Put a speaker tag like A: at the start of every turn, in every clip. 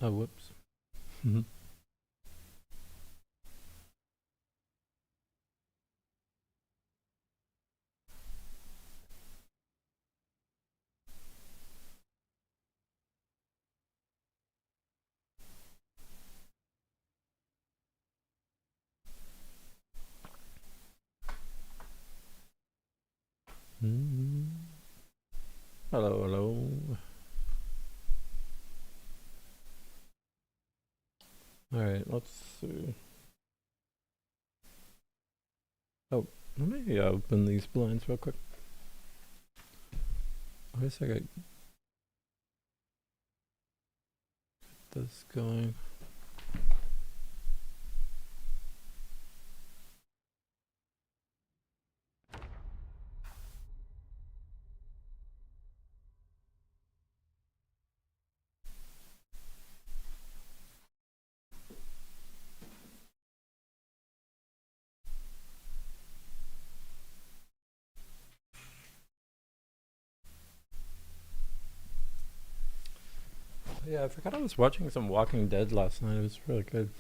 A: Oh, whoops. Hello, hello. Alright, let's see. Oh, let me open these blinds real quick. I guess I got this going. Yeah, I forgot I was watching some Walking Dead last night. It was really good.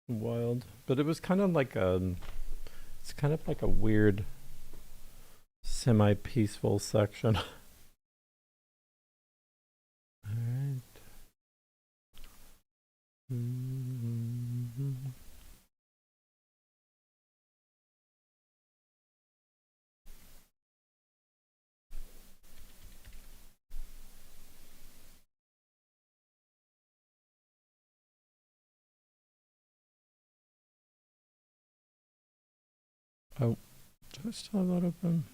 A: Wild. But it was kind of like it's kind of like a weird semi-peaceful section. Alright. Oh, do I still have that open?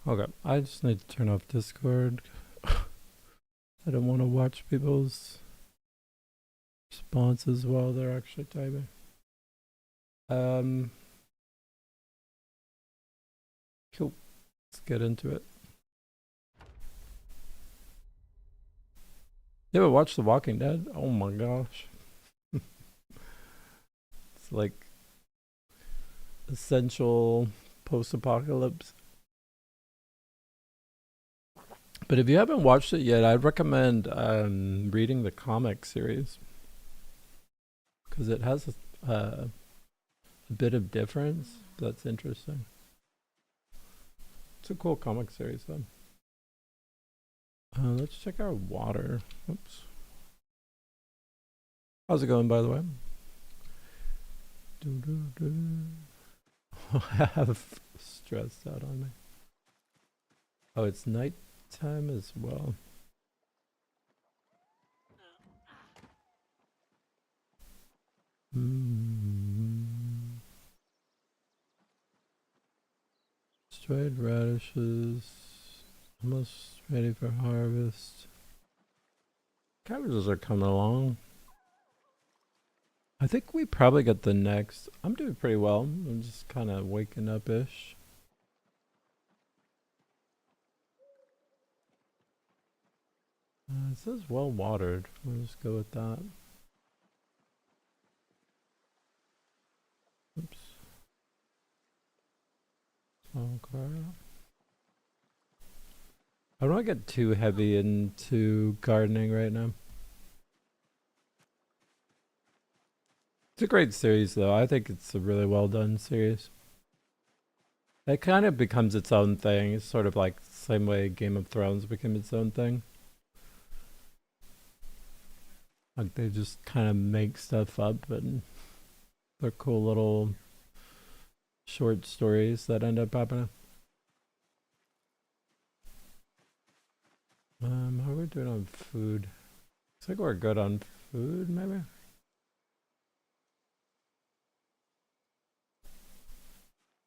A: Okay, I just need to turn off Discord. I don't want to watch people's responses while they're actually typing. Cool. Let's get into it. You ever watch The Walking Dead? Oh my gosh. It's like essential post-apocalypse. But if you haven't watched it yet, I'd recommend reading the comic series because it has a bit of difference that's interesting. It's a cool comic series, though. Let's check our water. Oops. How's it going, by the way? I have stressed out on me. Oh, it's night time as well. Dried radishes, almost ready for harvest. Cabbages are coming along. I think we probably got the next. I'm doing pretty well. I'm just kind of waking up-ish. It says well watered. We'll just go with that. Oops. Okay. I don't want to get too heavy into gardening right now. It's a great series, though. I think it's a really well done series. It kind of becomes its own thing. It's sort of like the same way Game of Thrones became its own thing. Like they just kind of make stuff up, and they're cool little short stories that end up happening. How are we doing on food? Looks like we're good on food, maybe.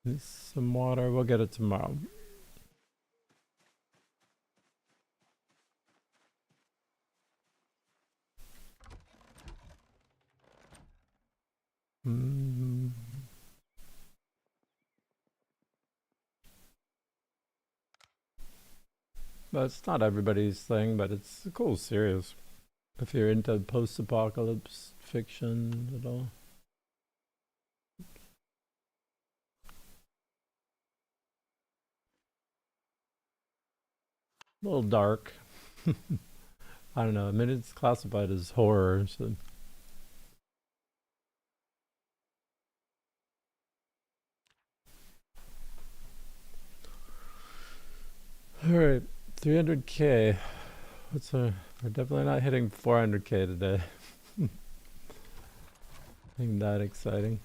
A: Need some water. We'll get it tomorrow. But it's not everybody's thing, but it's a cool series. If you're into post-apocalypse fiction at all. A little dark. I don't know. I mean, it's classified as horror, so. Alright, 300k. We're definitely not hitting 400k today. Ain't that exciting.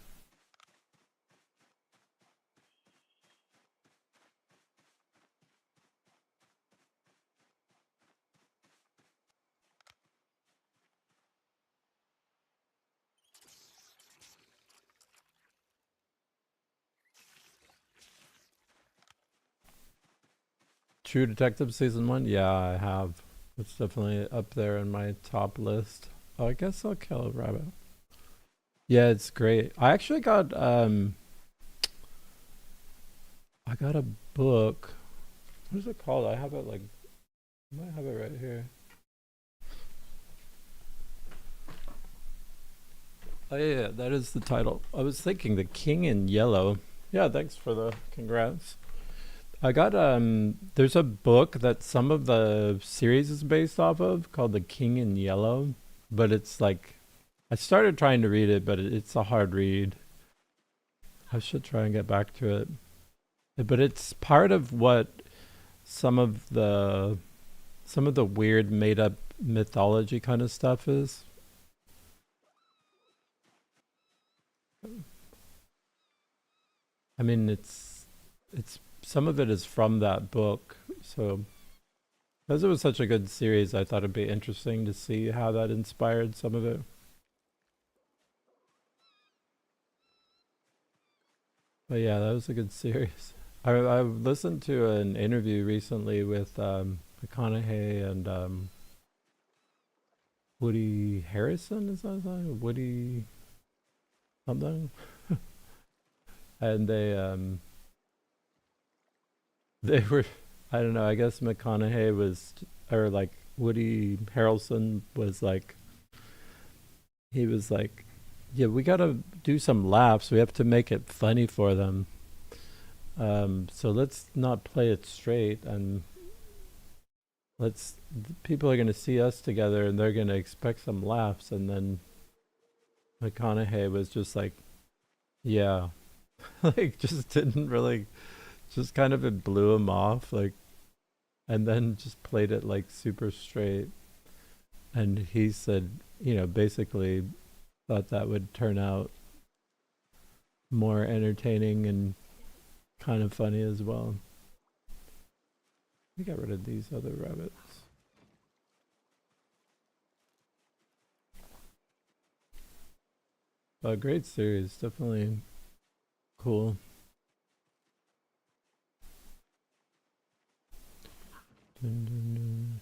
A: True Detective Season 1? Yeah, I have. It's definitely up there in my top list. Oh, I guess I'll kill a rabbit. Yeah, it's great. I actually I got a book. What is it called? I have it like, I might have it right here. Oh yeah, that is the title. I was thinking The King in Yellow. Yeah, thanks for the congrats. I got there's a book that some of the series is based off of called The King in Yellow, but it's like I started trying to read it, but it's a hard read. I should try and get back to it. But it's part of what some of the weird made up mythology kind of stuff is. I mean, it's some of it is from that book. So because it was such a good series, I thought it'd be interesting to see how that inspired some of it. But yeah, that was a good series. I listened to an interview recently with McConaughey and Woody Harrison. Is that his name? Woody something? And they were, I don't know. I guess McConaughey was, or like Woody Harrelson was like, he was like, yeah, we gotta do some laughs. We have to make it funny for them. So let's not play it straight, and let's. People are gonna see us together, and they're gonna expect some laughs. And then McConaughey was just like, yeah, like just didn't really, just kind of it blew him off, like, and then just played it like super straight. And he said, basically thought that would turn out more entertaining and kind of funny as well. We got rid of these other rabbits. A great series, definitely cool. Dun, dun, dun.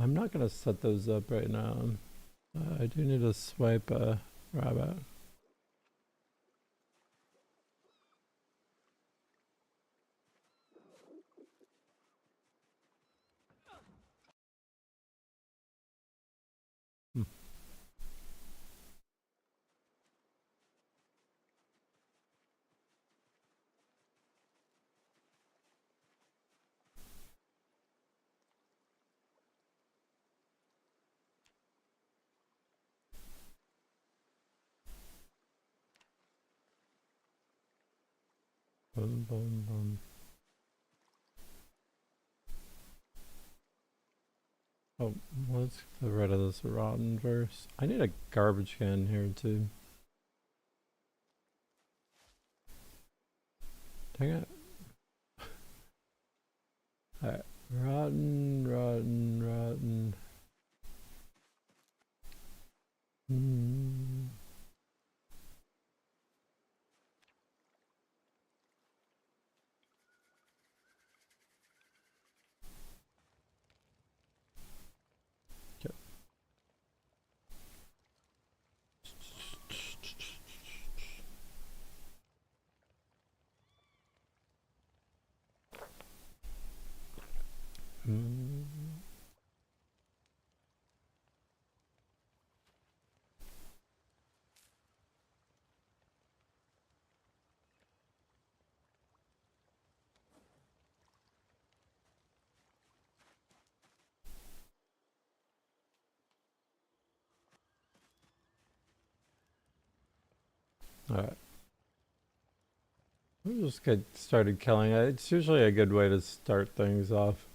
A: I'm not gonna set those up right now. I do need to swipe a rabbit. Hmm. Boom, boom, boom. Oh, let's get rid of this rotten verse. I need a garbage can here too. Dang it. Alright. Rotten, rotten, rotten. Mm. Okay. Alright. We just get started killing it. It's usually a good way to start things off.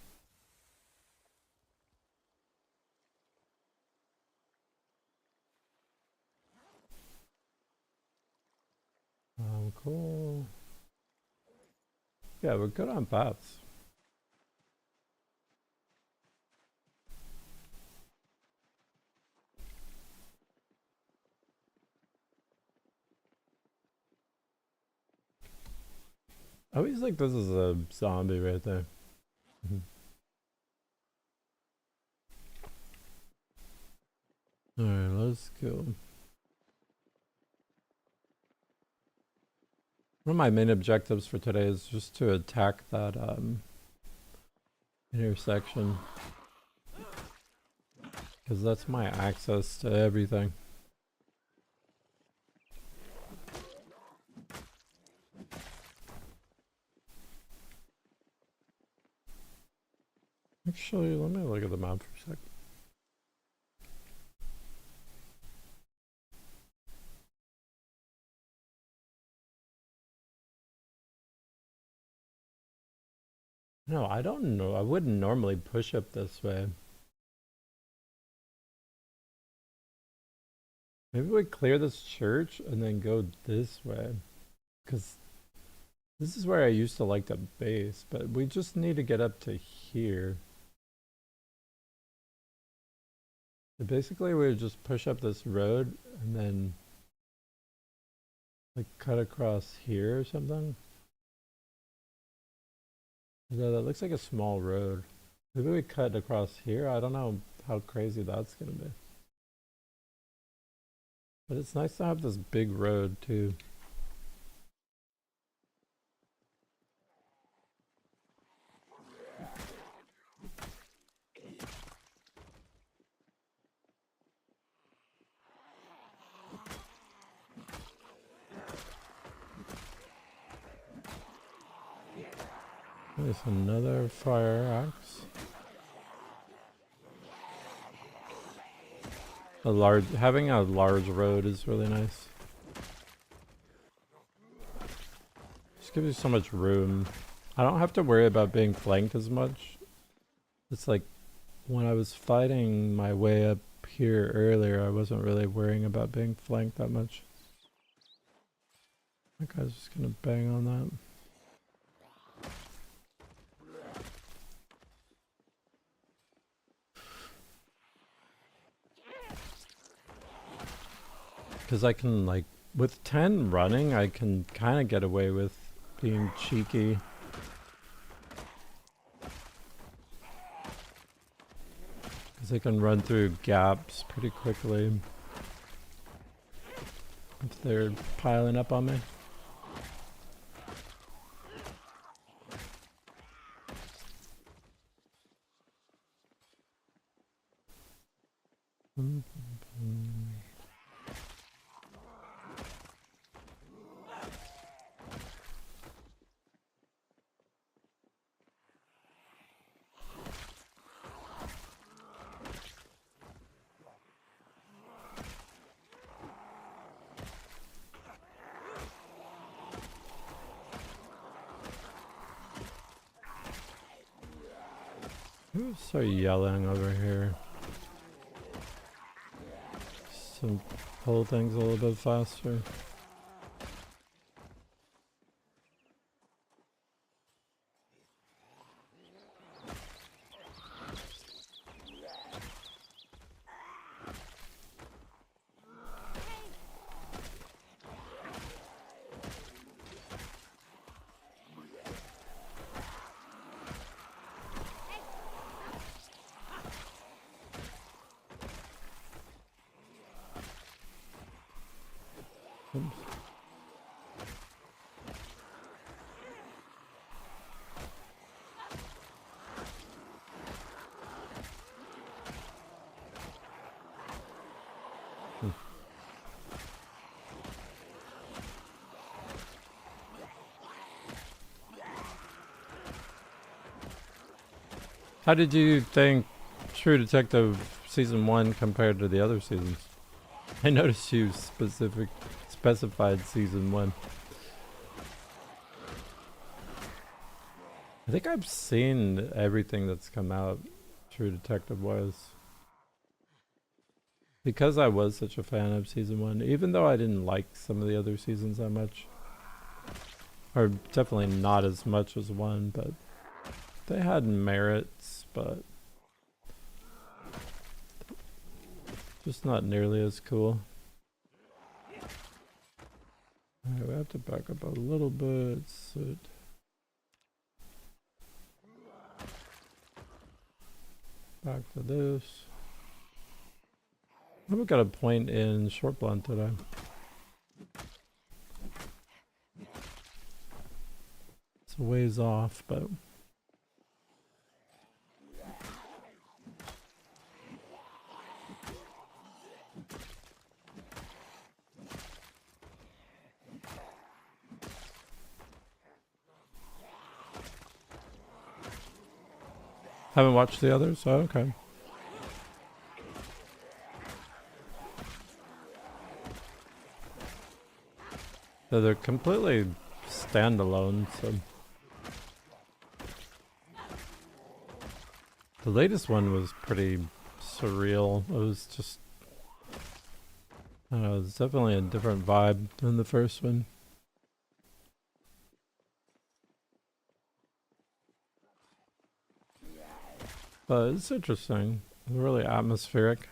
A: Cool. Yeah, we're good on bats. I always think this is a zombie right there. Alright, let's go. One of my main objectives for today is just to attack that intersection. Because that's my access to everything. Actually, let me look at the map for a sec. No, I don't know. I wouldn't normally push up this way. Maybe we clear this church and then go this way. Because this is where I used to like to base, but we just need to get up to here. So basically, we would just push up this road and then like cut across here or something. Yeah, that looks like a small road. Maybe we cut across here. I don't know how crazy that's gonna be. But it's nice to have this big road too. There's another fire axe. Having a large road is really nice. Just gives you so much room. I don't have to worry about being flanked as much. It's like when I was fighting my way up here earlier, I wasn't really worrying about being flanked that much. That guy's just gonna bang on that. Because I can, like, with 10 running, I can kind of get away with being cheeky. Because I can run through gaps pretty quickly if they're piling up on me. Who's so yelling over here? Some pull things a little bit faster. Oops. How did you think True Detective Season 1 compared to the other seasons? I noticed you specified season 1. I think I've seen everything that's come out, True Detective wise. Because I was such a fan of season 1, even though I didn't like some of the other seasons that much. Or definitely not as much as 1, but they had merits, but just not nearly as cool. Alright, we have to back up a little bit. Back to this. We got a point in short blunt today. It's a ways off, but haven't watched the others, so okay. So they're completely standalone, so the latest one was pretty surreal. It was just, I don't know, it's definitely a different vibe than the first one. But it's interesting. Really atmospheric.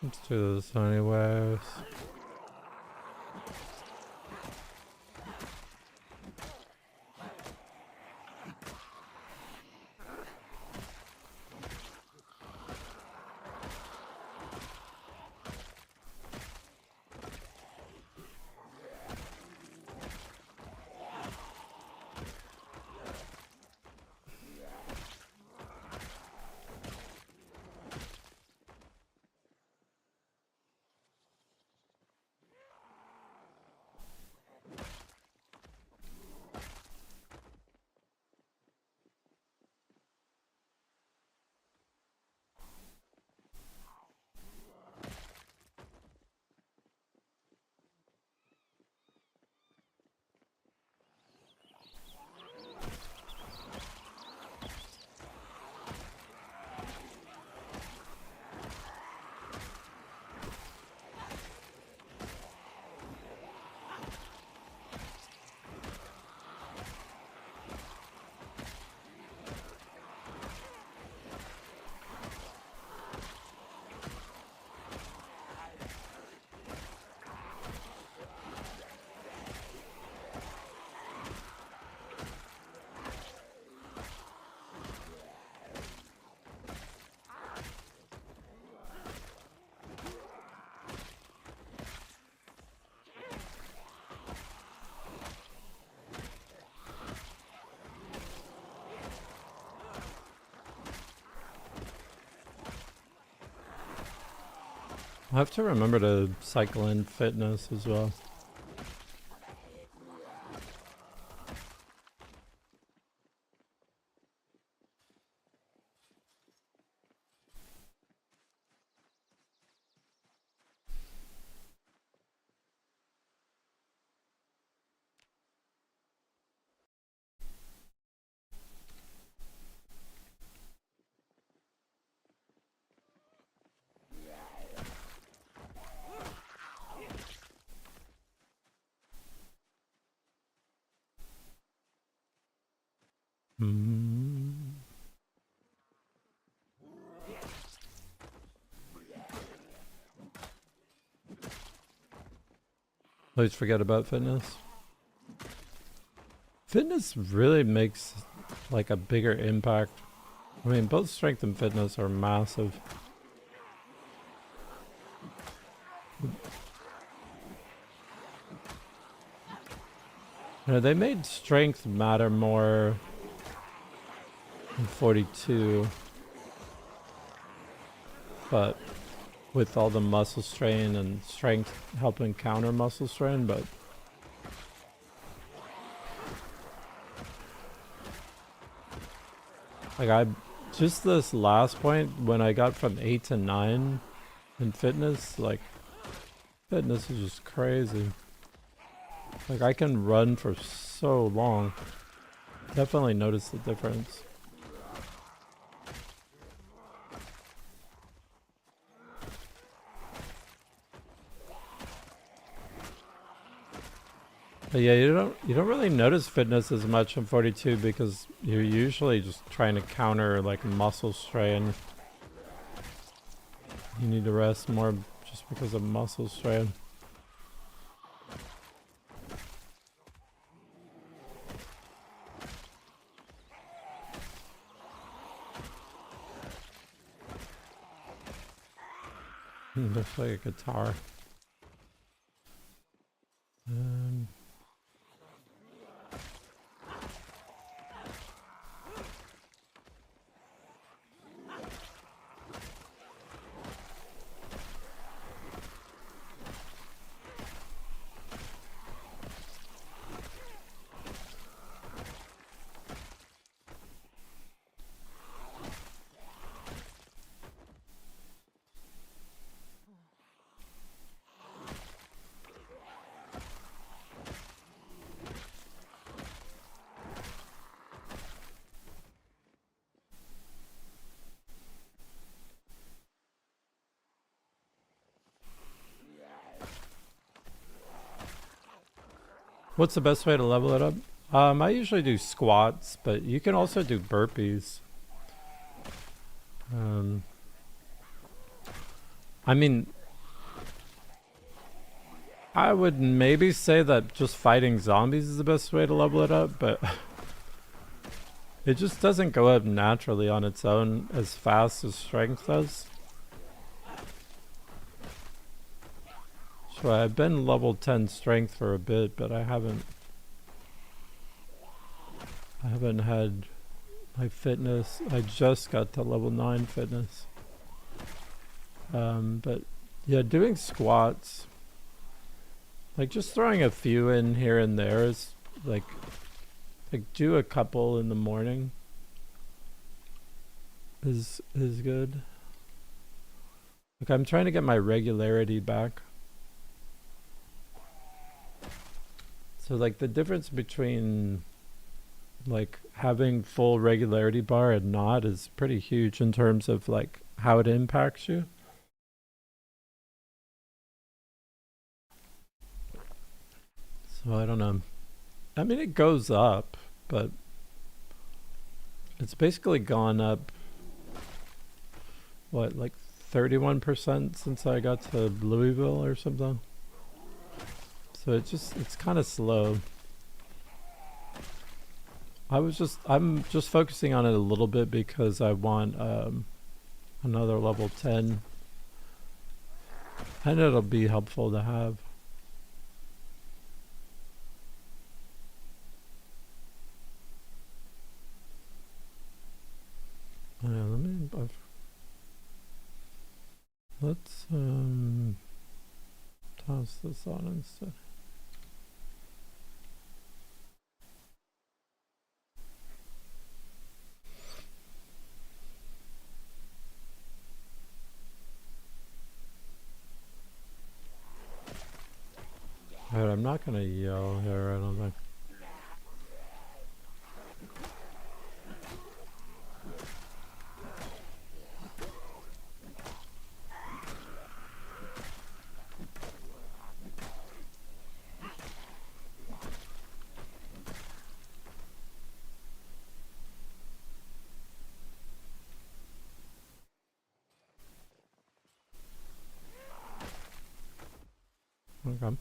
A: Let's do this anyways. I have to remember to cycle in fitness as well. Always forget about fitness. Fitness really makes like a bigger impact. I mean, both strength and fitness are massive. You know, they made strength matter more in 42, but with all the muscle strain and strength helping counter muscle strain, but like just this last point when I got from 8 to 9 in fitness, like fitness is just crazy. Like I can run for so long. Definitely notice the difference. But yeah, you don't really notice fitness as much in 42 because you're usually just trying to counter like muscle strain. You need to rest more just because of muscle strain. Looks like a guitar. What's the best way to level it up? I usually do squats, but you can also do burpees. I mean, I would maybe say that just fighting zombies is the best way to level it up, but it just doesn't go up naturally on its own as fast as strength does. So I've been level 10 strength for a bit, but I haven't had my fitness. I just got to level 9 fitness. But yeah, doing squats, like just throwing a few in here and there is like do a couple in the morning is good. Like I'm trying to get my regularity back. So like the difference between like having full regularity bar and not is pretty huge in terms of like how it impacts you. So I don't know. I mean, it goes up, but it's basically gone up, what, like 31% since I got to Louisville or something. So it's kind of slow. I'm just focusing on it a little bit because I want another level 10. And it'll be helpful to have. Yeah, let's toss this on instead. Alright, I'm not gonna yell here, I don't think. Okay.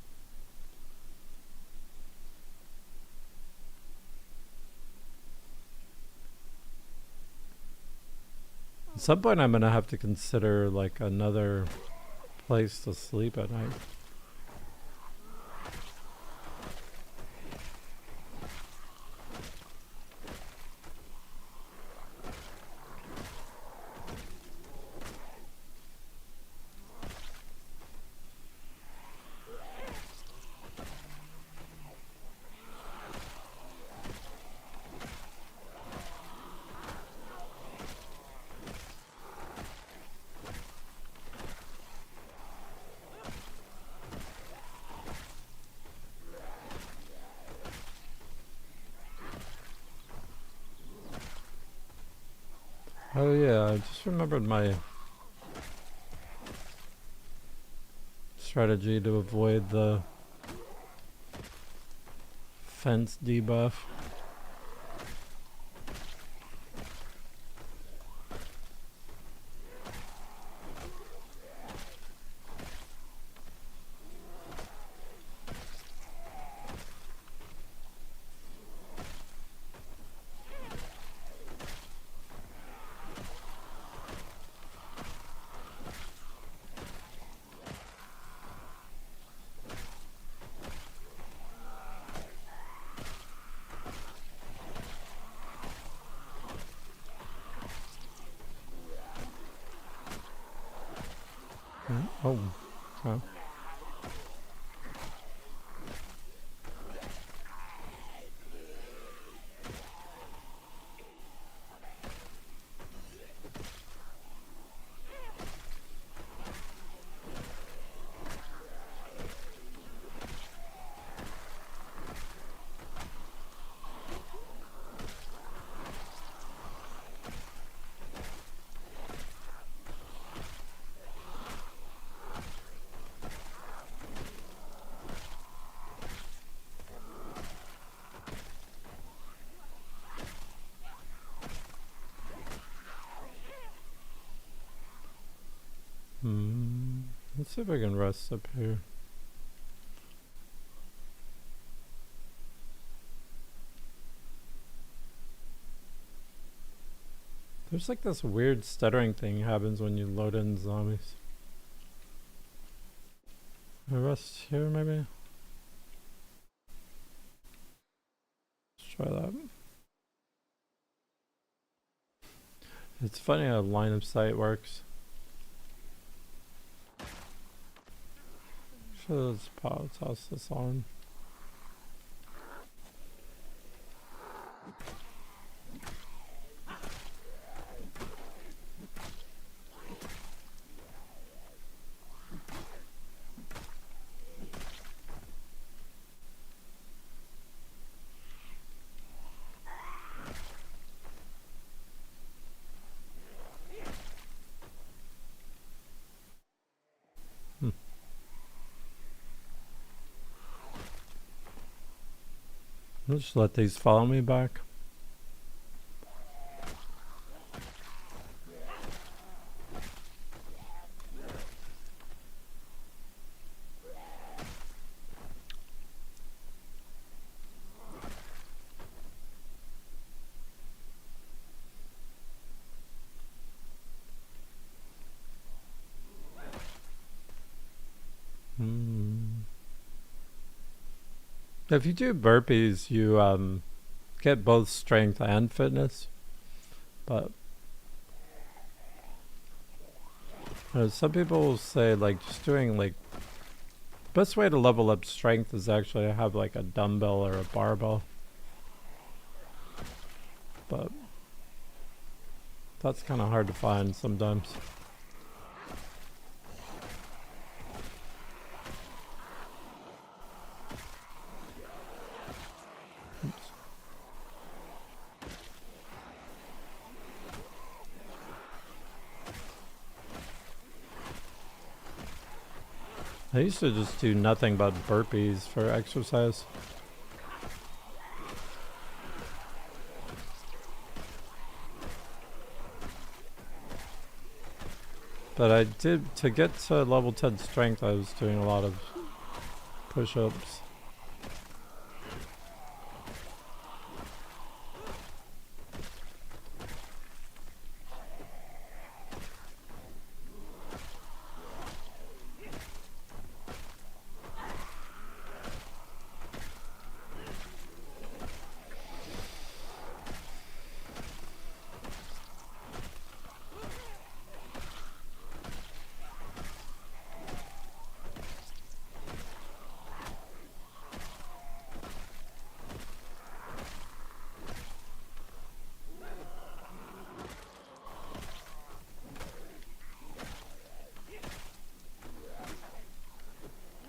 A: At some point I'm gonna have to consider like another place to sleep at night. Oh yeah, I just remembered my strategy to avoid the fence debuff. Oh, okay. Let's see if I can rest up here. There's like this weird stuttering thing happens when you load in zombies. I rest here maybe? Let's try that. It's funny how line of sight works. So let's toss this on. I'll just let these follow me back. If you do burpees, you get both strength and fitness. But some people will say like just doing like Best way to level up strength is actually to have like a dumbbell or a barbell. But that's kind of hard to find sometimes. Oops. I used to just do nothing but burpees for exercise. But I did, to get to level 10 strength, I was doing a lot of push-ups.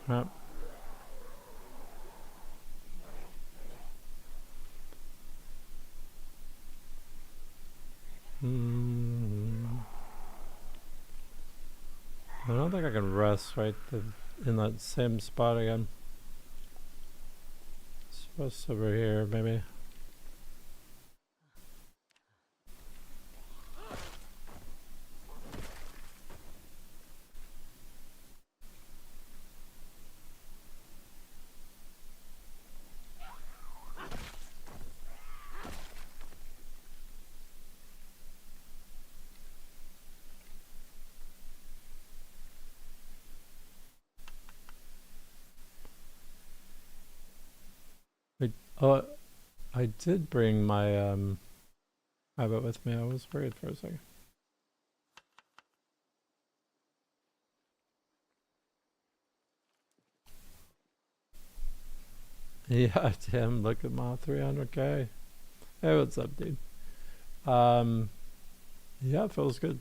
A: Yep. I don't think I can rest right in that same spot again. Rest over here, maybe. Oh, I did bring my habit with me. I was worried for a second. Yeah, Tim, look at my 300k. Hey, what's up, dude? Yeah, it feels good.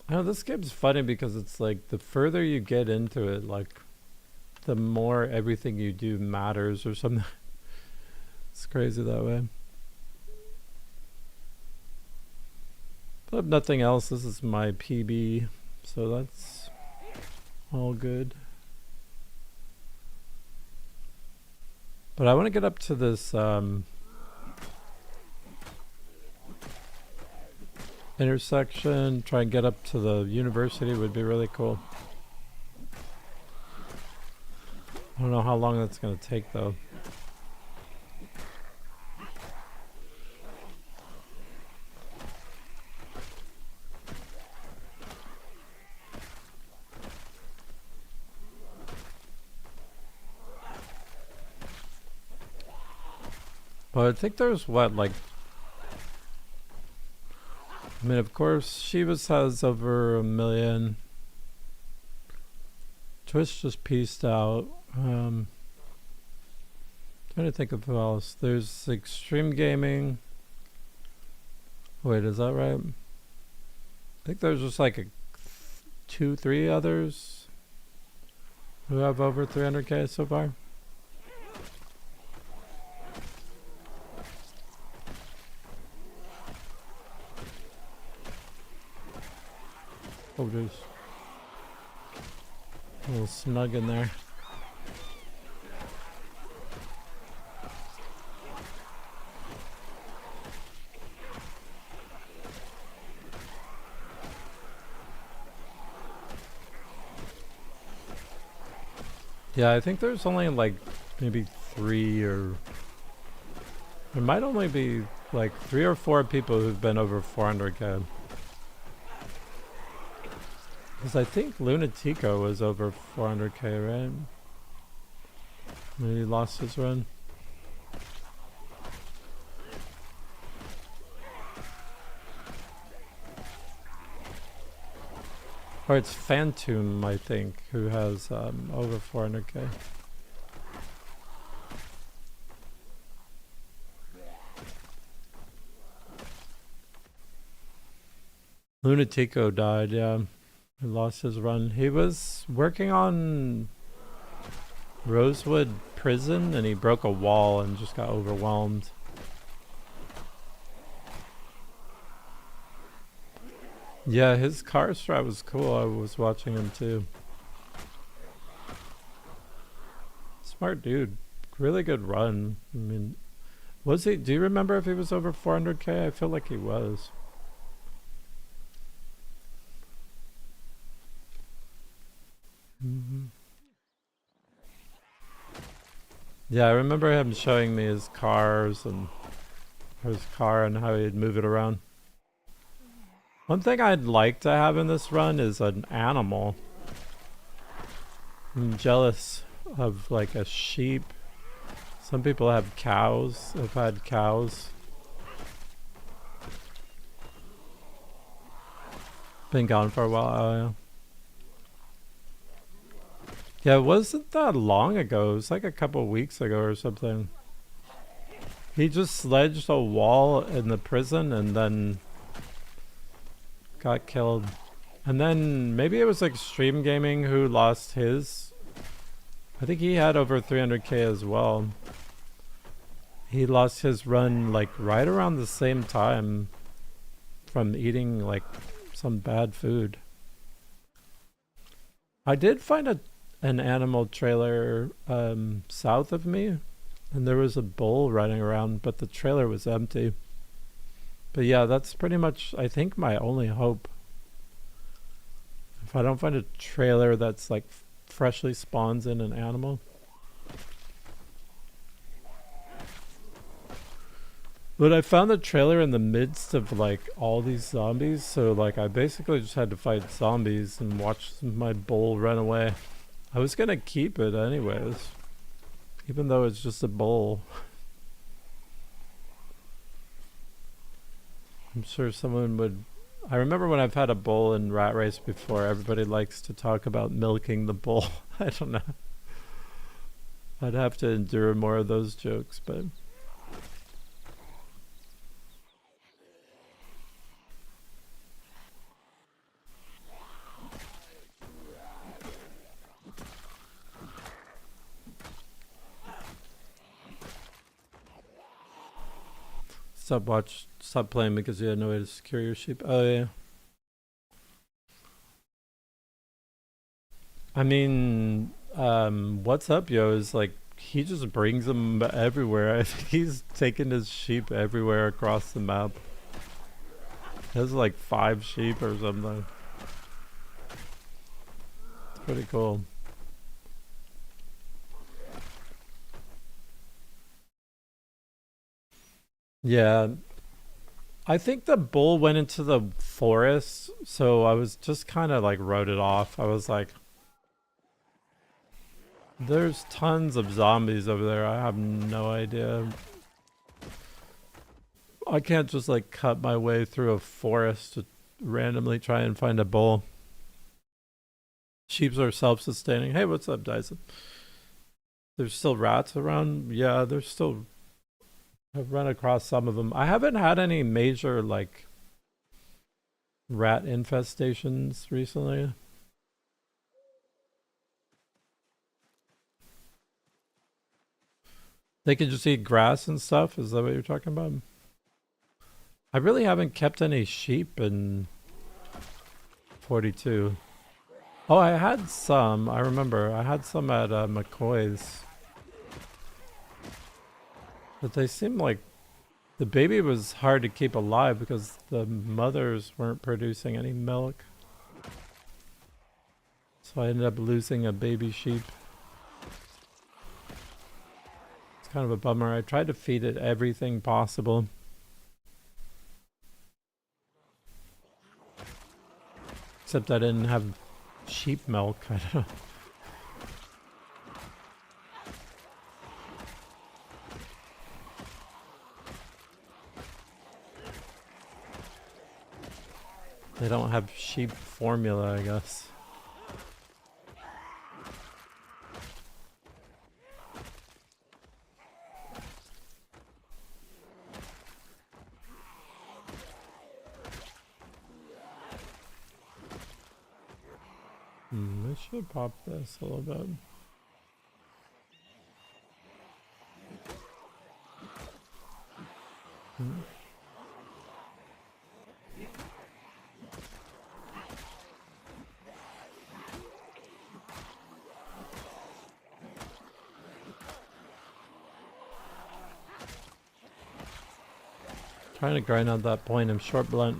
A: I know this game's funny because it's like the further you get into it, like the more everything you do matters or something. It's crazy that way. But if nothing else, this is my PB, so that's all good. But I want to get up to this intersection, try and get up to the university would be really cool. I don't know how long that's going to take though. But I think there's what, like, I mean, of course, Shivas has over 1 million. Twitch just pieced out. Trying to think of who else. There's Extreme Gaming. Wait, is that right? I think there's just like 2-3 others who have over 300k so far. Oh, jeez. A little snug in there. Yeah, I think there's only like maybe 3 or... There might only be like 3 or 4 people who've been over 400k. Because I think Lunatico was over 400k, right? Maybe he lost his run. Or it's Phantom, I think, who has over 400k. Lunatico died, yeah. He lost his run. He was working on Rosewood Prison and he broke a wall and just got overwhelmed. Yeah, his car strat was cool. I was watching him too. Smart dude. Really good run. I mean, was he? Do you remember if he was over 400k? I feel like he was. Mm-hmm. Yeah, I remember him showing me his cars and his car and how he'd move it around. One thing I'd like to have in this run is an animal. I'm jealous of like a sheep. Some people have cows. I've had cows. Been gone for a while. Oh, yeah. Yeah, it wasn't that long ago. It was like a couple weeks ago or something. He just sledged a wall in the prison and then got killed. And then maybe it was Extreme Gaming who lost his. I think he had over 300k as well. He lost his run like right around the same time from eating like some bad food. I did find an animal trailer south of me, and there was a bull running around, but the trailer was empty. But yeah, that's pretty much, I think, my only hope. If I don't find a trailer that's like freshly spawns in an animal. But I found the trailer in the midst of like all these zombies, so like I basically just had to fight zombies and watch my bull run away. I was gonna keep it anyways, even though it's just a bull. I'm sure someone would. I remember when I've had a bull in Rat Race before, everybody likes to talk about milking the bull. I don't know. I'd have to endure more of those jokes, but... Stop playing because you had no way to secure your sheep. Oh yeah. I mean, what's up, yo? Is like he just brings them everywhere. I think he's taken his sheep everywhere across the map. He has like 5 sheep or something. It's pretty cool. Yeah. I think the bull went into the forest, so I was just kind of like wrote it off. I was like, there's tons of zombies over there. I have no idea. I can't just like cut my way through a forest to randomly try and find a bull. Sheeps are self-sustaining. Hey, what's up, Dyson? There's still rats around? Yeah, there's still... I've run across some of them. I haven't had any major, like, rat infestations recently. They can just eat grass and stuff? Is that what you're talking about? I really haven't kept any sheep in 42. Oh, I had some. I remember. I had some at McCoy's. But they seem like the baby was hard to keep alive because the mothers weren't producing any milk. So I ended up losing a baby sheep. It's kind of a bummer. I tried to feed it everything possible. Except I didn't have sheep milk. I don't know. They don't have sheep formula, I guess. I should pop this a little bit. Trying to grind out that point of short blunt.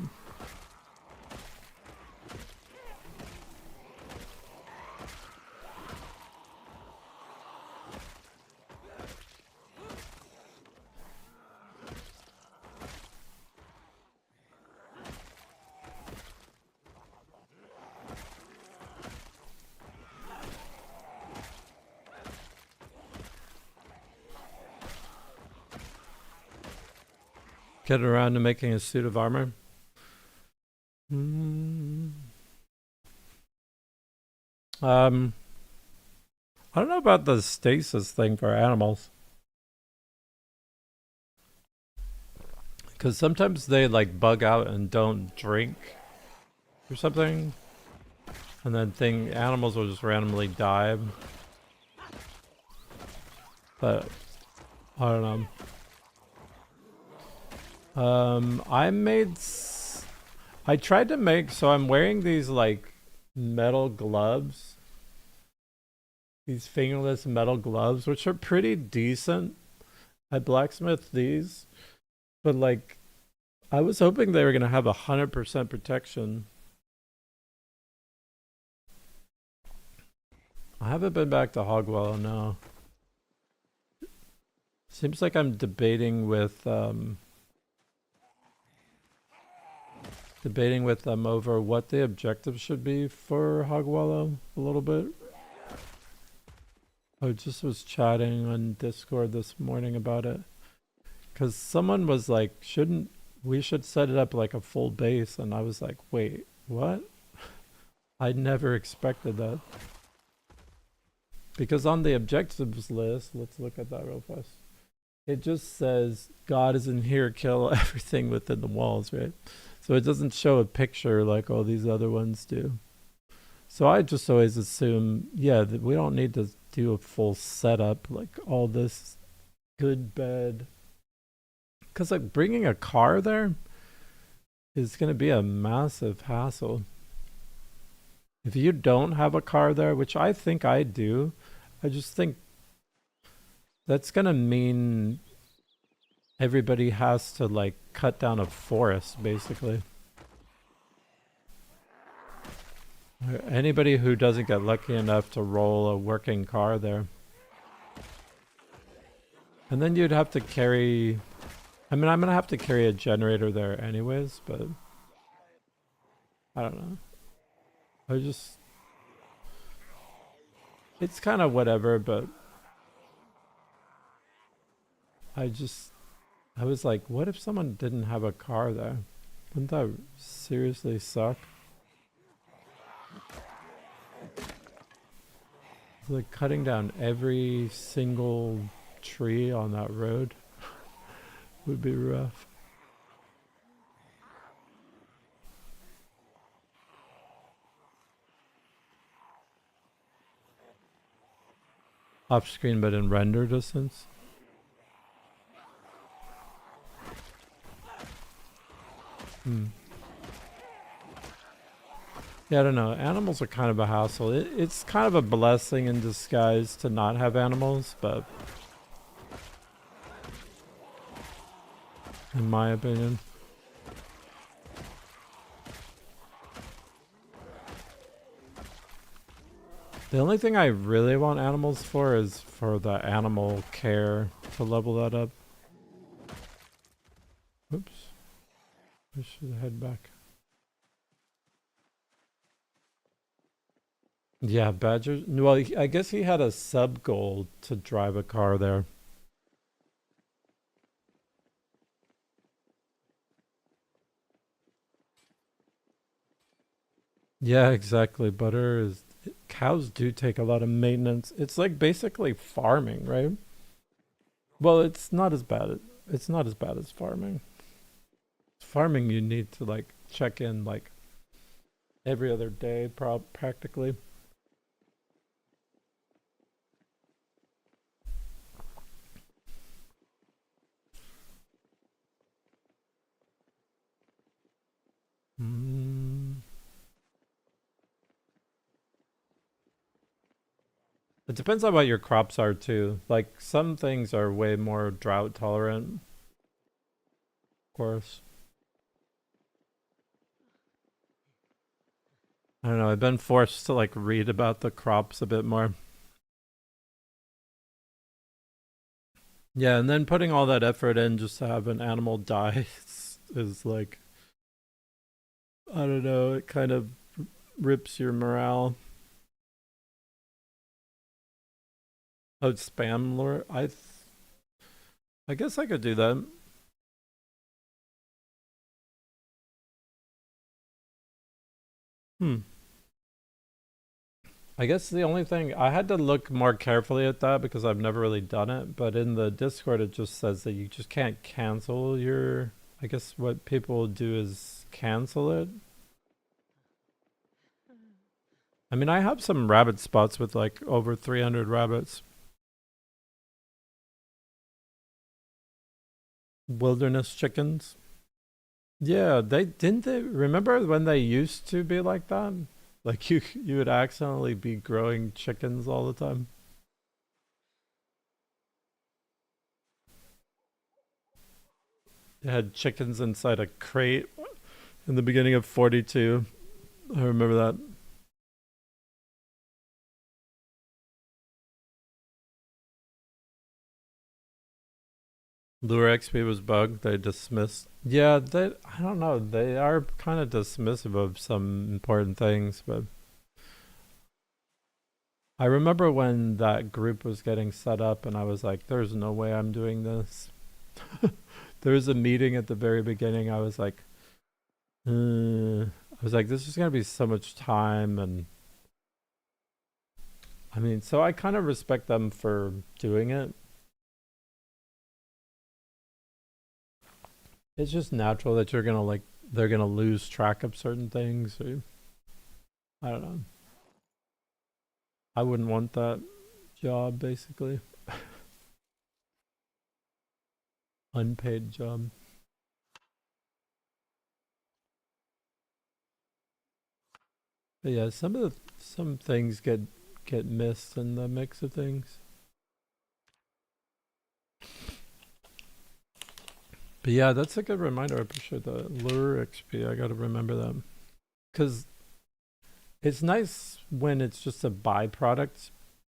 A: Get around to making a suit of armor. I don't know about the stasis thing for animals. Because sometimes they like bug out and don't drink or something. And then animals will just randomly die. But I don't know. I tried to make, so I'm wearing these like metal gloves. These fingerless metal gloves, which are pretty decent. I blacksmithed these, but like, I was hoping they were gonna have 100% protection. I haven't been back to Hogwallow, no. Seems like I'm debating with them over what the objective should be for Hogwallow a little bit. I just was chatting on Discord this morning about it. Because someone was like, we should set it up like a full base. And I was like, wait, what? I never expected that. Because on the objectives list, let's look at that real fast. It just says, God is in here, kill everything within the walls, right? So it doesn't show a picture like all these other ones do. So I just always assume, yeah, that we don't need to do a full setup, like all this good bed. Because like bringing a car there is going to be a massive hassle. If you don't have a car there, which I think I do, I just think that's going to mean everybody has to like cut down a forest, basically. Anybody who doesn't get lucky enough to roll a working car there. And then you'd have to carry... I mean, I'm going to have to carry a generator there anyways, but... I don't know. I just... It's kind of whatever, but... I was like, what if someone didn't have a car there? Wouldn't that seriously suck? Like cutting down every single tree on that road would be rough. Off screen but in render distance. Yeah, I don't know. Animals are kind of a hassle. It's kind of a blessing in disguise to not have animals, but in my opinion. The only thing I really want animals for is for the animal care to level that up. Oops. I should head back. Yeah, Badger. Well, I guess he had a sub goal to drive a car there. Yeah, exactly. Butter is cows do take a lot of maintenance. It's like basically farming, right? Well, it's not as bad. It's not as bad as farming. Farming, you need to like check in like every other day, practically. Mm. It depends on what your crops are too. Like some things are way more drought tolerant, of course. I don't know. I've been forced to like read about the crops a bit more. Yeah, and then putting all that effort in just to have an animal die is like I don't know. It kind of rips your morale. Oh, spam lure. I guess I could do that. Hmm. I guess the only thing I had to look more carefully at that because I've never really done it, but in the Discord it just says that you just can't cancel your I guess what people do is cancel it. I mean, I have some rabbit spots with like over 300 rabbits. Wilderness chickens. Yeah, they remember when they used to be like that? Like you would accidentally be growing chickens all the time. They had chickens inside a crate in the beginning of 42. I remember that. Lure XP was bugged. They dismissed. Yeah, they. I don't know. They are kind of dismissive of some important things, but I remember when that group was getting set up, and I was like, "There's no way I'm doing this." There was a meeting at the very beginning. I was like, I was like, "This is gonna be so much time," and I mean, so I kind of respect them for doing it. It's just natural that you're gonna like they're gonna lose track of certain things. Or, I don't know. I wouldn't want that job basically. Unpaid job. But yeah, some things get missed in the mix of things. But yeah, that's a good reminder. I appreciate that. Lure XP. I got to remember that because it's nice when it's just a byproduct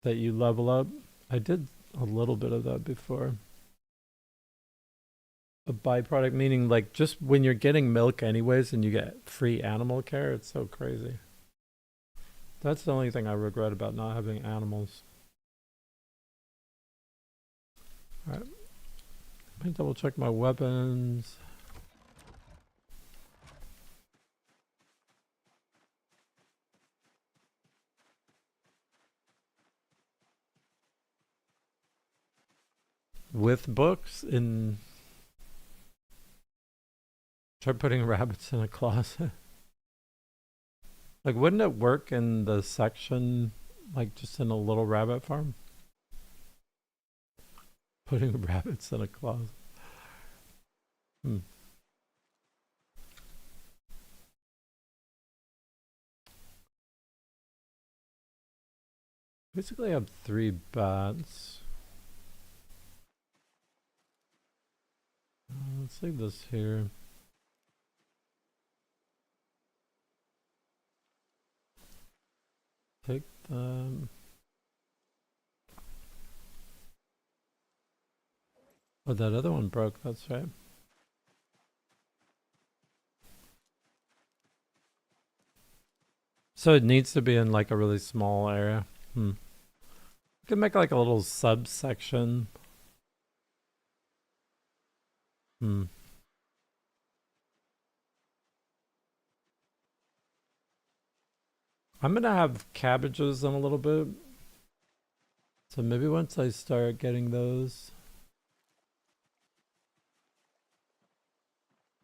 A: that you level up. I did a little bit of that before. A byproduct meaning like just when you're getting milk anyways and you get free animal care. It's so crazy. That's the only thing I regret about not having animals. All right, let me double check my weapons. With books in. Try putting rabbits in a closet. Like, wouldn't it work in the section, like just in a little rabbit farm? Putting rabbits in a closet. Hmm. Basically, I have 3 bats. Let's leave this here. Take them. Oh, that other one broke. That's right. So it needs to be in like a really small area. Hmm. You can make like a little subsection. Hmm. I'm gonna have cabbages in a little bit. So maybe once I start getting those.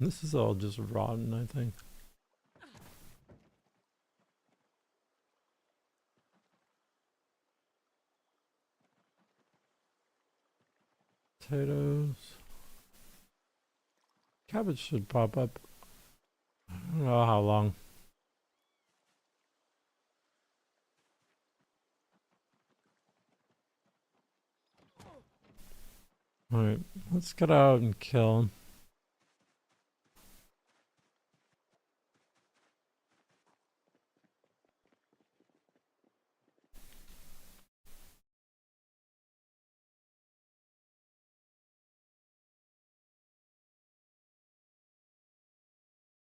A: This is all just rotten, I think. Potatoes. Cabbage should pop up. I don't know how long. Alright, let's get out and kill.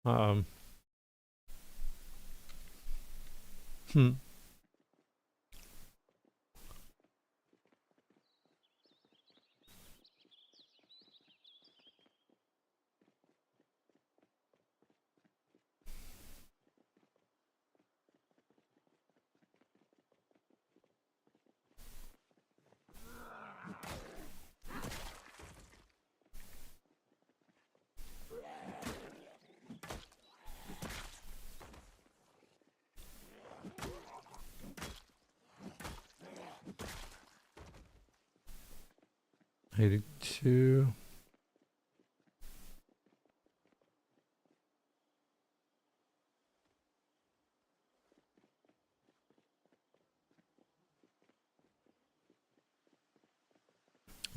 A: Um. Hmm. 82.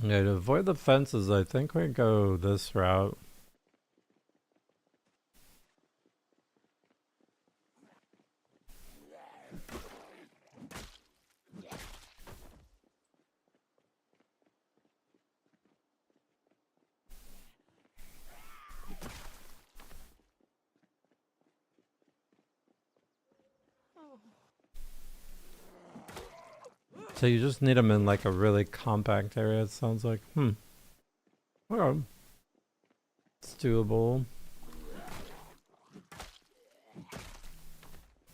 A: Okay, to avoid the fences, I think we go this route. So you just need them in like a really compact area, it sounds like. Okay. It's doable.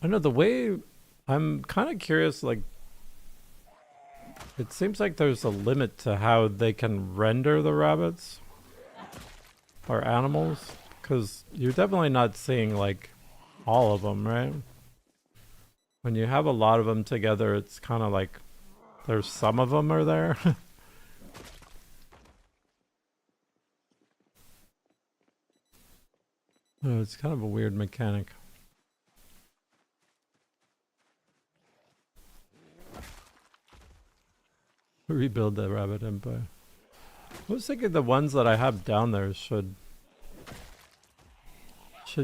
A: I know the way... I'm kind of curious, like... It seems like there's a limit to how they can render the rabbits. Or animals. Because you're definitely not seeing, like, all of them, right? When you have a lot of them together, it's kind of like... There's some of them are there. Oh, it's kind of a weird mechanic. Rebuild the rabbit empire. I was thinking the ones that I have down there should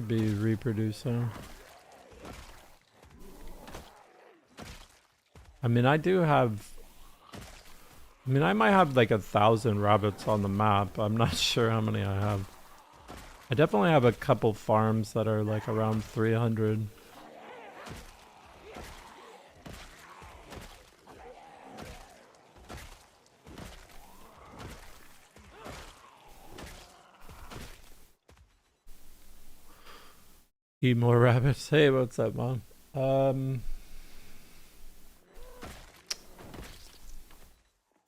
A: be reproducing. I mean, I do have... I mean, I might have like 1,000 rabbits on the map. I'm not sure how many I have. I definitely have a couple farms that are like around 300. Eat more rabbits. Hey, what's up, Mom?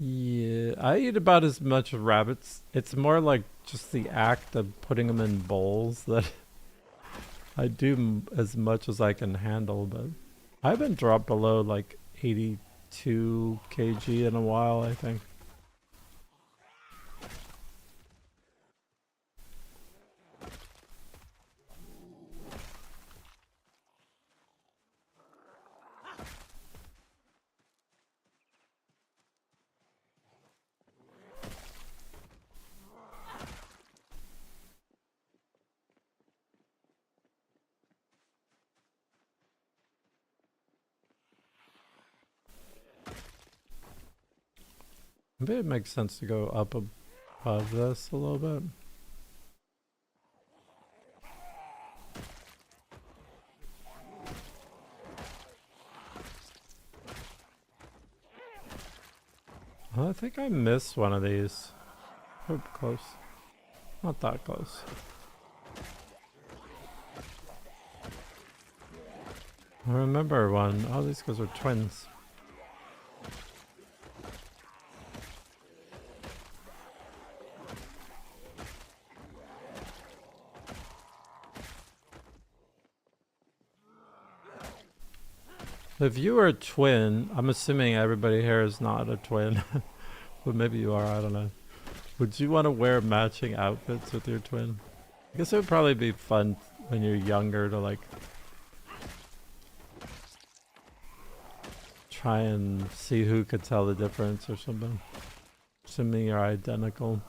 A: Yeah, I eat about as much rabbits. It's more like just the act of putting them in bowls that I do as much as I can handle, but I haven't dropped below like 82 kg in a while, I think. Maybe it makes sense to go up above this a little bit. I think I missed one of these. Oh, close. Not that close. I remember one. Oh, these guys are twins. If you were a twin, I'm assuming everybody here is not a twin, but maybe you are, I don't know. Would you want to wear matching outfits with your twin? I guess it would probably be fun when you're younger to like try and see who could tell the difference or something. Assuming you're identical.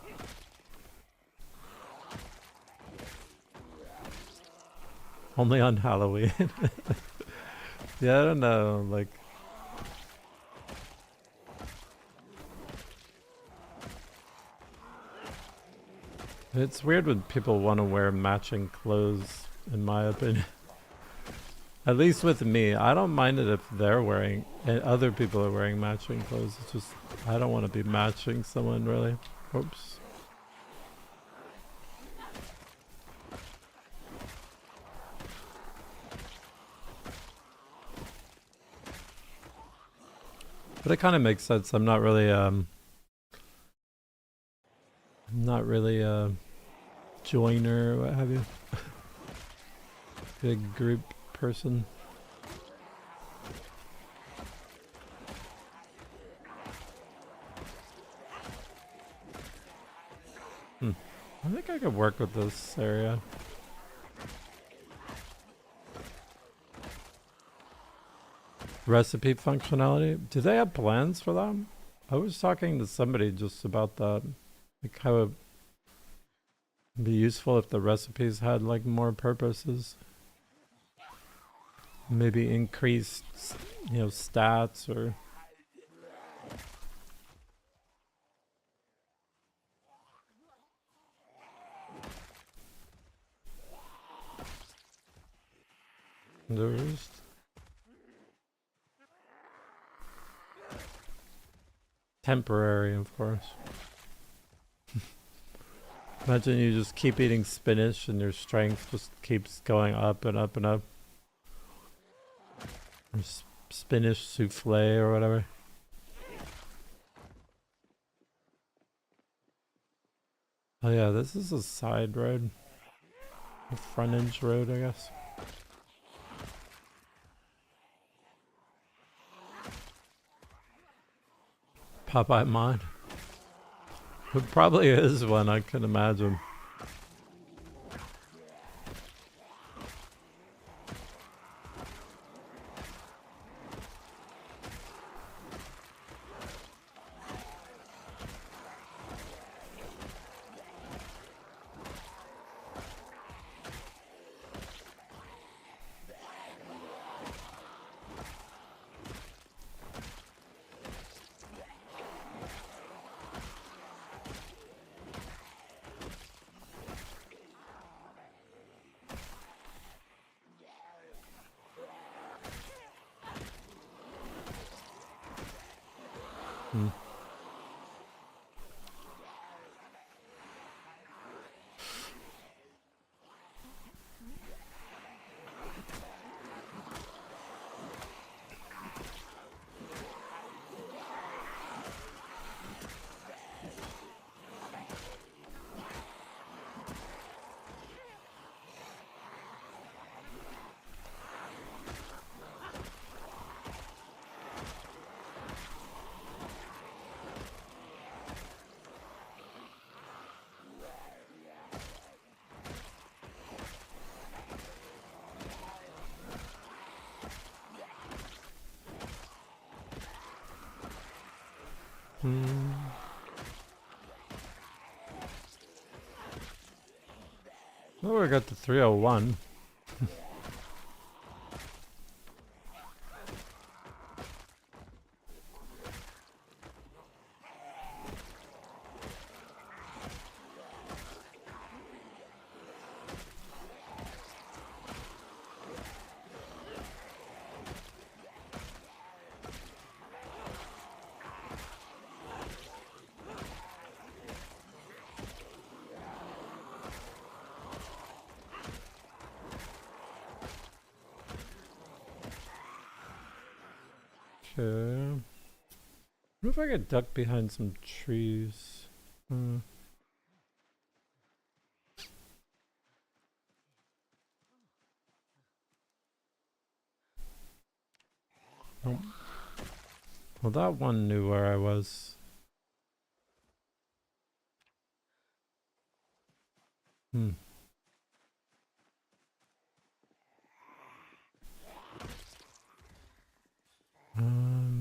A: Only on Halloween. Yeah, I don't know, like... It's weird when people want to wear matching clothes, in my opinion. At least with me. I don't mind it if they're wearing... and other people are wearing matching clothes. It's just... I don't want to be matching someone, really. Oops. But it kind of makes sense. I'm not really a joiner or what have you. Big group person. I think I could work with this area. Recipe functionality. Do they have plans for that? I was talking to somebody just about that. Like how it would be useful if the recipes had like more purposes. Maybe increased, stats or... There's... temporary, of course. Imagine you just keep eating spinach and your strength just keeps going up and up and up. Or spinach souffle or whatever. Oh yeah, this is a side road. A frontage road, I guess. Popeye mod. It probably is one, I can imagine. Oh, we got the 301. Okay. What if I get ducked behind some trees? Hmm. Nope. Well, that one knew where I was. Hmm.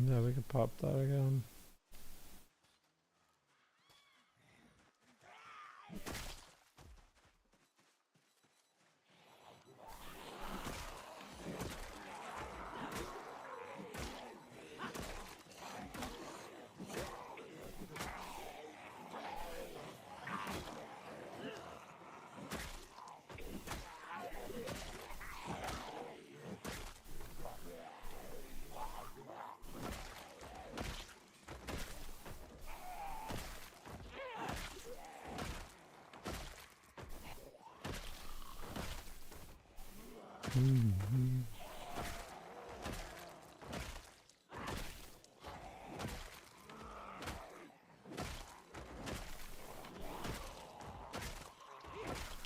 A: Yeah, we could pop that again. Mm-hmm.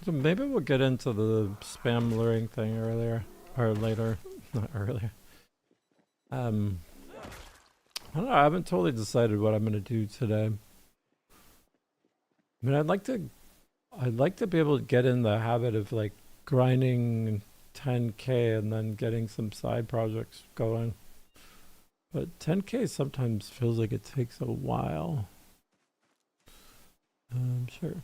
A: So maybe we'll get into the spam luring thing earlier. Or later. Not earlier. I don't know, I haven't totally decided what I'm gonna do today. I mean, I'd like to be able to get in the habit of like grinding 10k and then getting some side projects going. But 10k sometimes feels like it takes a while. Sure.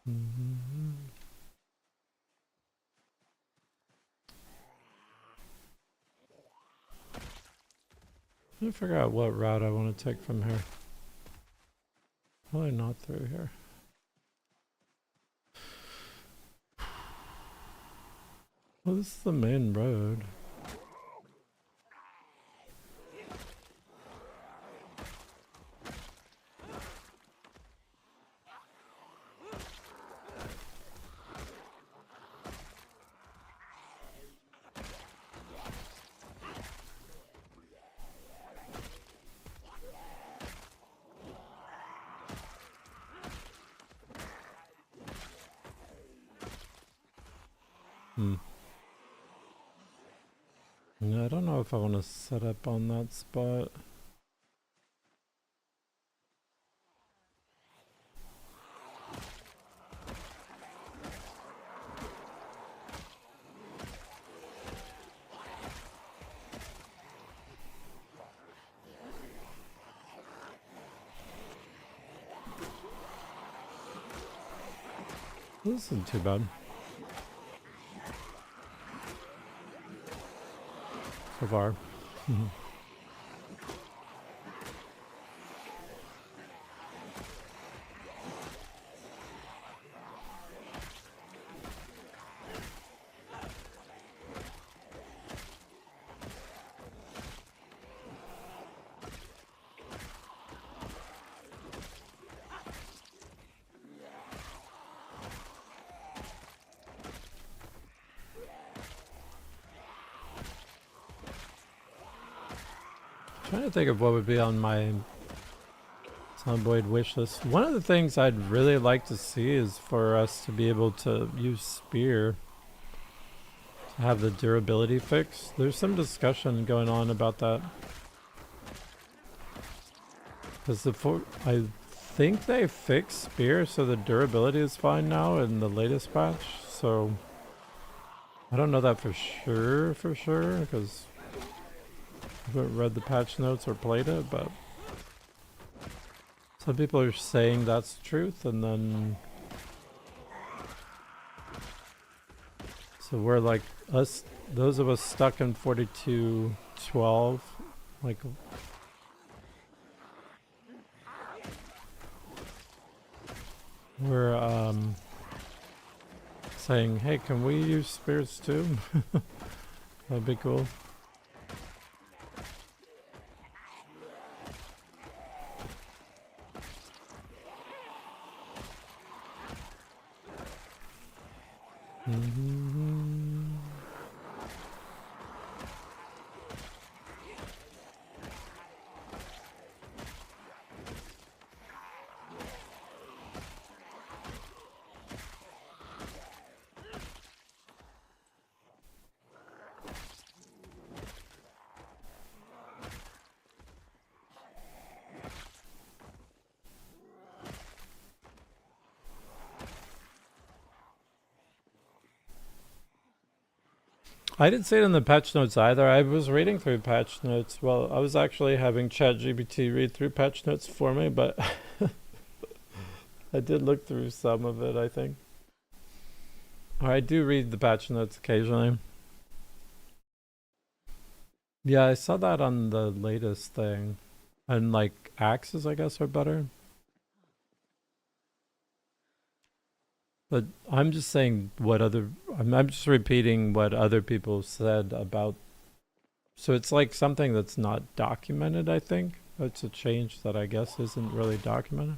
A: Mm-hmm. I figure out what route I want to take from here. Probably not through here. Well, this is the main road. Yeah, I don't know if I want to set up on that spot. This isn't too bad. So far. Trying to think of what would be on my Zomboid wish list. One of the things I'd really like to see is for us to be able to use Spear to have the durability fix. There's some discussion going on about that. Because I think they fixed Spear so the durability is fine now in the latest patch. So I don't know that for sure, because I haven't read the patch notes or played it, but some people are saying that's the truth, and then so we're like those of us stuck in 4212, like we're saying, hey, can we use spirits too? That'd be cool. I didn't see it in the patch notes either. I was reading through patch notes. Well, I was actually having ChatGPT read through patch notes for me, but I did look through some of it, I think. Or I do read the patch notes occasionally. Yeah, I saw that on the latest thing. And like axes, I guess, are better. But I'm just saying what other. I'm just repeating what other people said about. So it's like something that's not documented, I think. It's a change that I guess isn't really documented.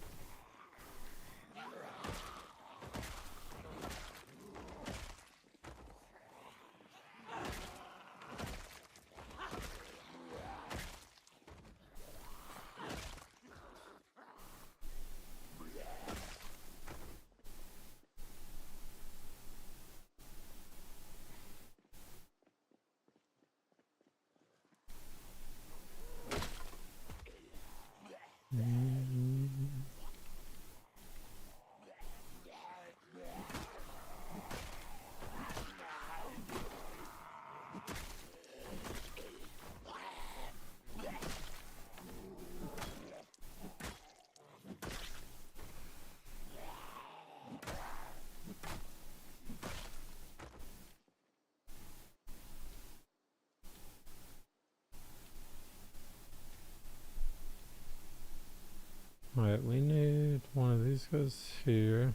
A: Alright, we need one of these guys here.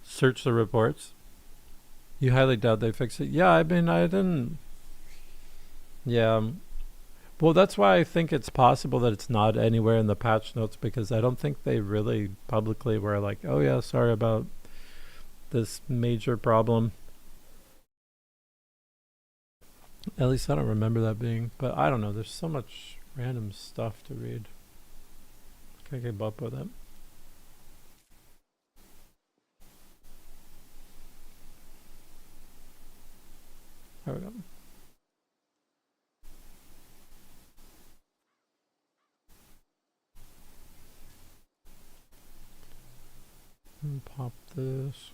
A: Search the reports. You highly doubt they fix it. Yeah, I mean, I didn't. Yeah. Well, that's why I think it's possible that it's not anywhere in the patch notes because I don't think they really publicly were like, oh, yeah, sorry about this major problem. At least I don't remember that being. But I don't know. There's so much random stuff to read. Can't keep up with it. There we go. And pop this.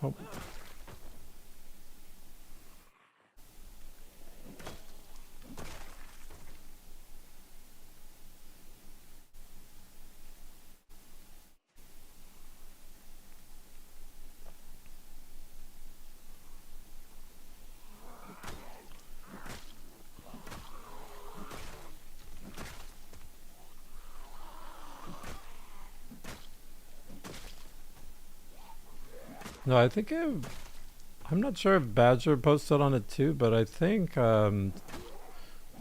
A: Oh. No, I think I'm not sure if Badger posted on it too, but I think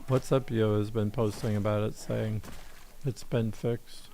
A: What's Up Yo has been posting about it saying it's been fixed.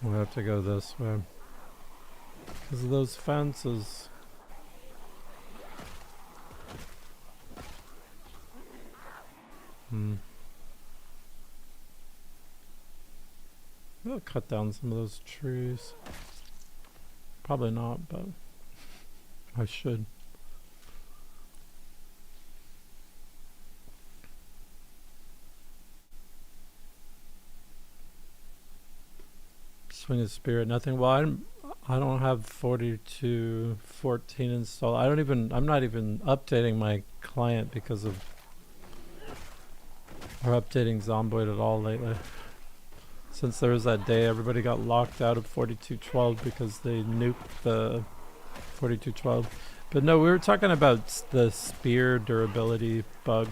A: We'll have to go this way. Because of those fences. I'll cut down some of those trees. Probably not, but I should. Swing a spear at nothing. Well, I don't have 4214 installed. I'm not even updating my client because of, or updating Zomboid at all lately. Since there was that day everybody got locked out of 4212 because they nuked the 4212. But no, we were talking about the spear durability bug.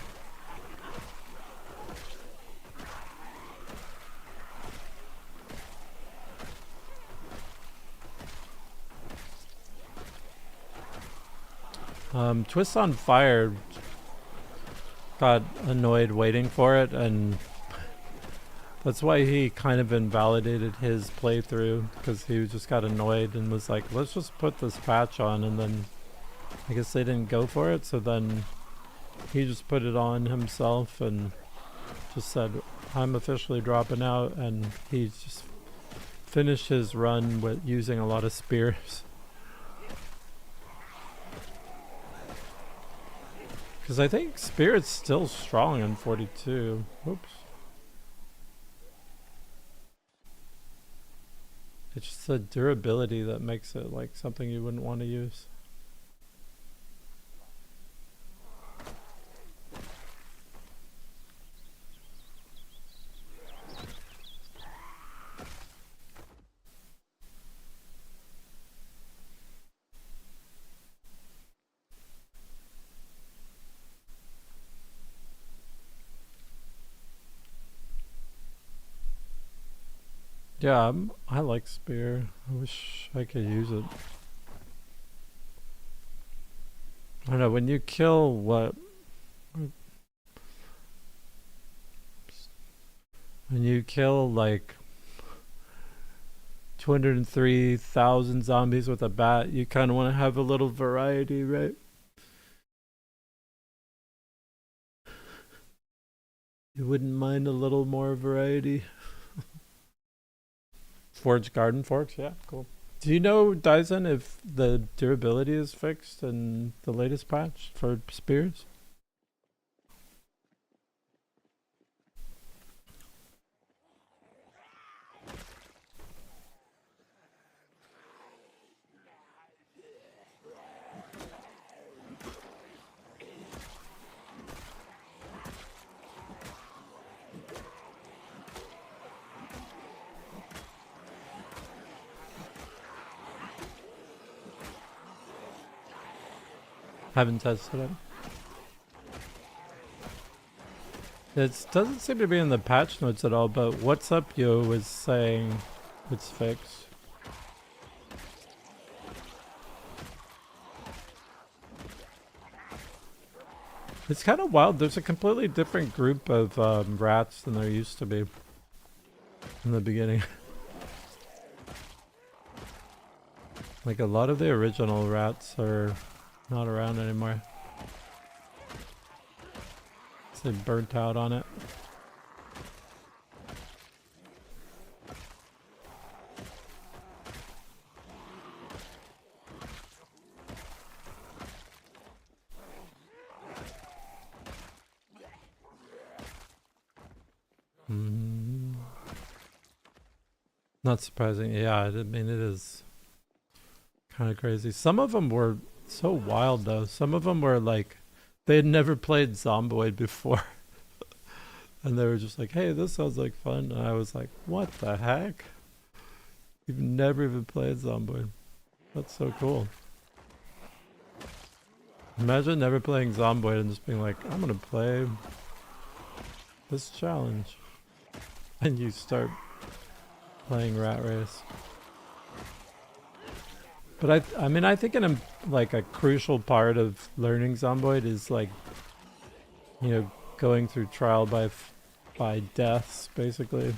A: Twist on Fire got annoyed waiting for it, and that's why he kind of invalidated his playthrough, because he just got annoyed and was like, let's just put this patch on, and then I guess they didn't go for it, so then he just put it on himself and just said, I'm officially dropping out, and he just finished his run with using a lot of spears. Because I think Spirit's still strong in 42. Oops. It's just the durability that makes it like something you wouldn't want to use. Yeah, I like Spear. I wish I could use it. I don't know, when you kill what... When you kill like 203,000 zombies with a bat, you kind of want to have a little variety, right? You wouldn't mind a little more variety. Forge Garden Forks, yeah, cool. Do you know, Dyson, if the durability is fixed in the latest patch for spears? Haven't tested it. It doesn't seem to be in the patch notes at all, but What's Up Yo was saying it's fixed. It's kind of wild. There's a completely different group of rats than there used to be in the beginning. Like a lot of the original rats are not around anymore. They burnt out on it. Not surprising. Yeah, I mean, it is kind of crazy. Some of them were so wild, though. Some of them were like, they had never played Zomboid before. And they were just like, hey, this sounds like fun. And I was like, what the heck? You've never even played Zomboid. That's so cool. Imagine never playing Zomboid and just being like, I'm going to play this challenge. And you start playing Rat Race. But I mean, I think like a crucial part of learning Zomboid is like, you know, going through trial by deaths, basically.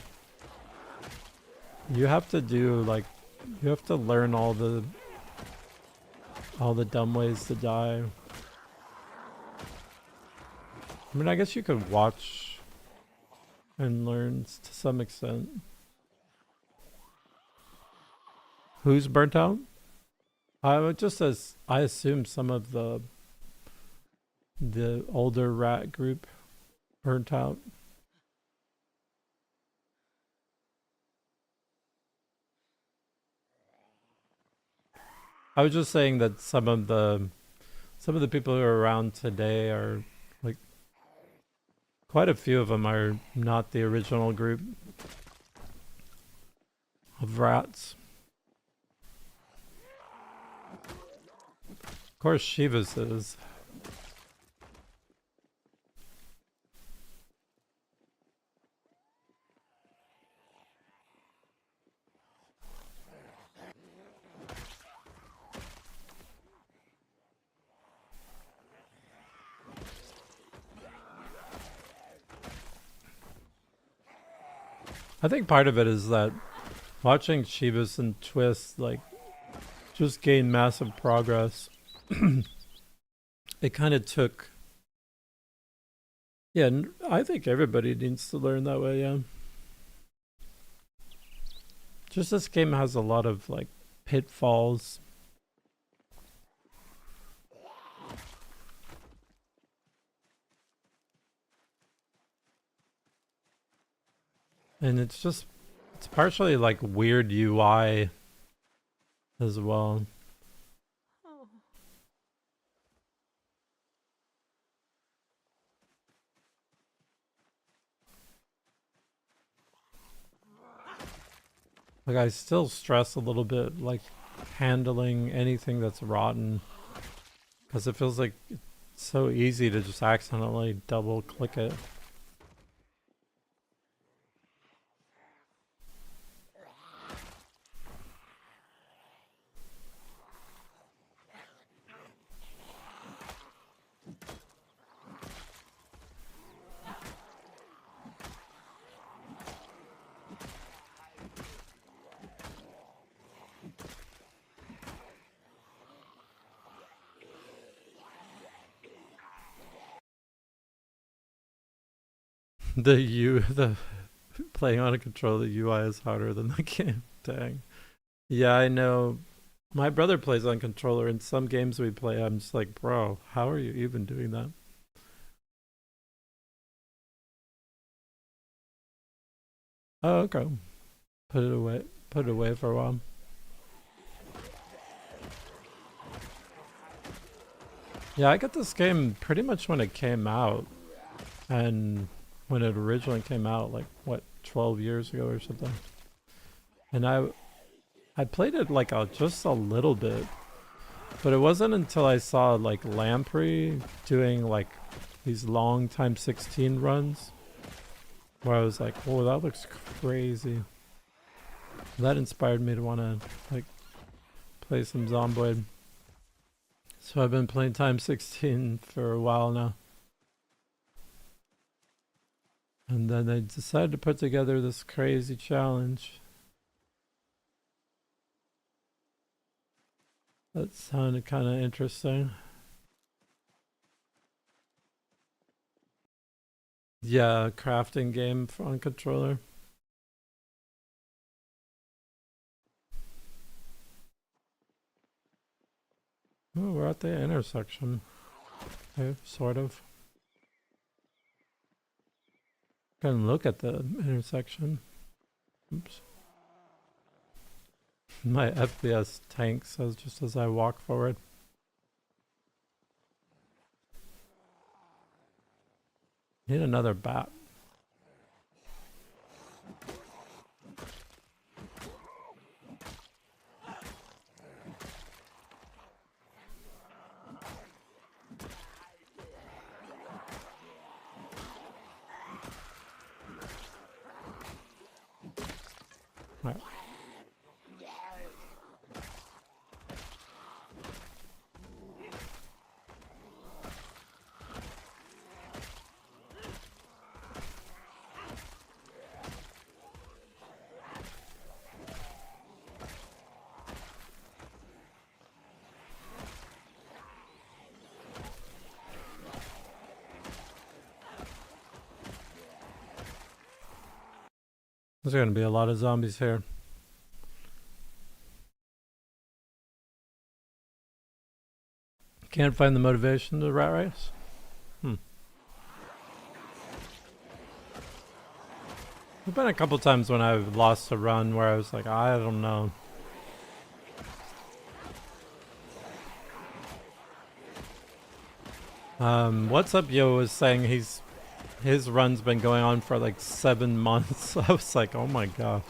A: You have to do like, you have to learn all the dumb ways to die. I mean, I guess you could watch and learn to some extent. Who's burnt out? I would I assume some of the older rat group burnt out. I was just saying that some of the people who are around today are like quite a few of them are not the original group of rats. Of course, Shivas is. I think part of it is that watching Shivas and Twist like just gain massive progress. It kind of took. Yeah, I think everybody needs to learn that way. Yeah, just this game has a lot of like pitfalls. And it's partially like weird UI as well.
B: Oh.
A: Like I still stress a little bit like handling anything that's rotten because it feels like it's so easy to just accidentally double click it. The playing on a controller, the UI is harder than the game. Dang. Yeah, I know. My brother plays on controller. In some games we play, I'm just like, bro, how are you even doing that? Oh, okay. Put it away. Put it away for a while. Yeah, I got this game pretty much when it came out, and when it originally came out, like what, 12 years ago or something. And I played it like just a little bit, but it wasn't until I saw like Lamprey doing like these long time 16 runs where I was like, "Oh, that looks crazy." That inspired me to want to like play some Zomboid. So I've been playing time 16 for a while now. And then I decided to put together this crazy challenge. That sounded kind of interesting. Yeah, crafting game on controller. Oh, we're at the intersection. Okay, sort of. Can look at the intersection. Oops. My FPS tanks as just as I walk forward. Need another bat. Right. There's going to be a lot of zombies here. Can't find the motivation to rat race? There's been a couple times when I've lost a run where I was like, I don't know. What's up, yo? Was saying his run's been going on for like 7 months. I was like, oh my gosh.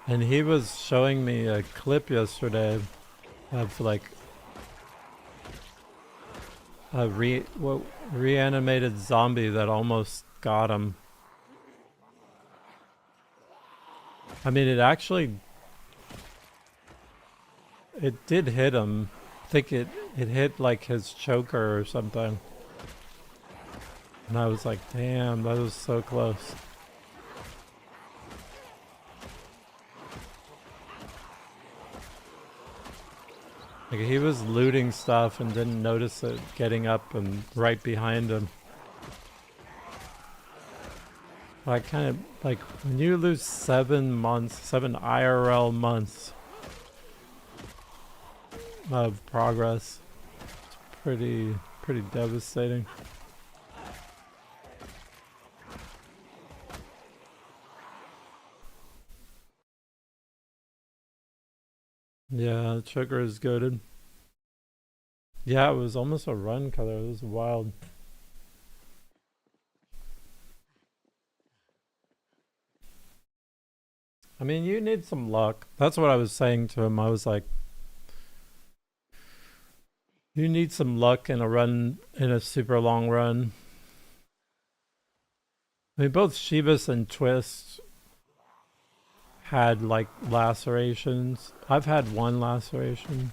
A: And he was showing me a clip yesterday of like a reanimated zombie that almost got him. I mean, it did hit him. I think it hit like his choker or something. And I was like, damn, that was so close. Like he was looting stuff and didn't notice it getting up and right behind him. I kind of like when you lose 7 months, 7 IRL months of progress, it's pretty devastating. Yeah, Sugar is goated. Yeah, it was almost a run color. It was wild. I mean, you need some luck. That's what I was saying to him. I was like, you need some luck in a run, in a super long run. I mean, both Shivas and Twist had like lacerations. I've had one laceration.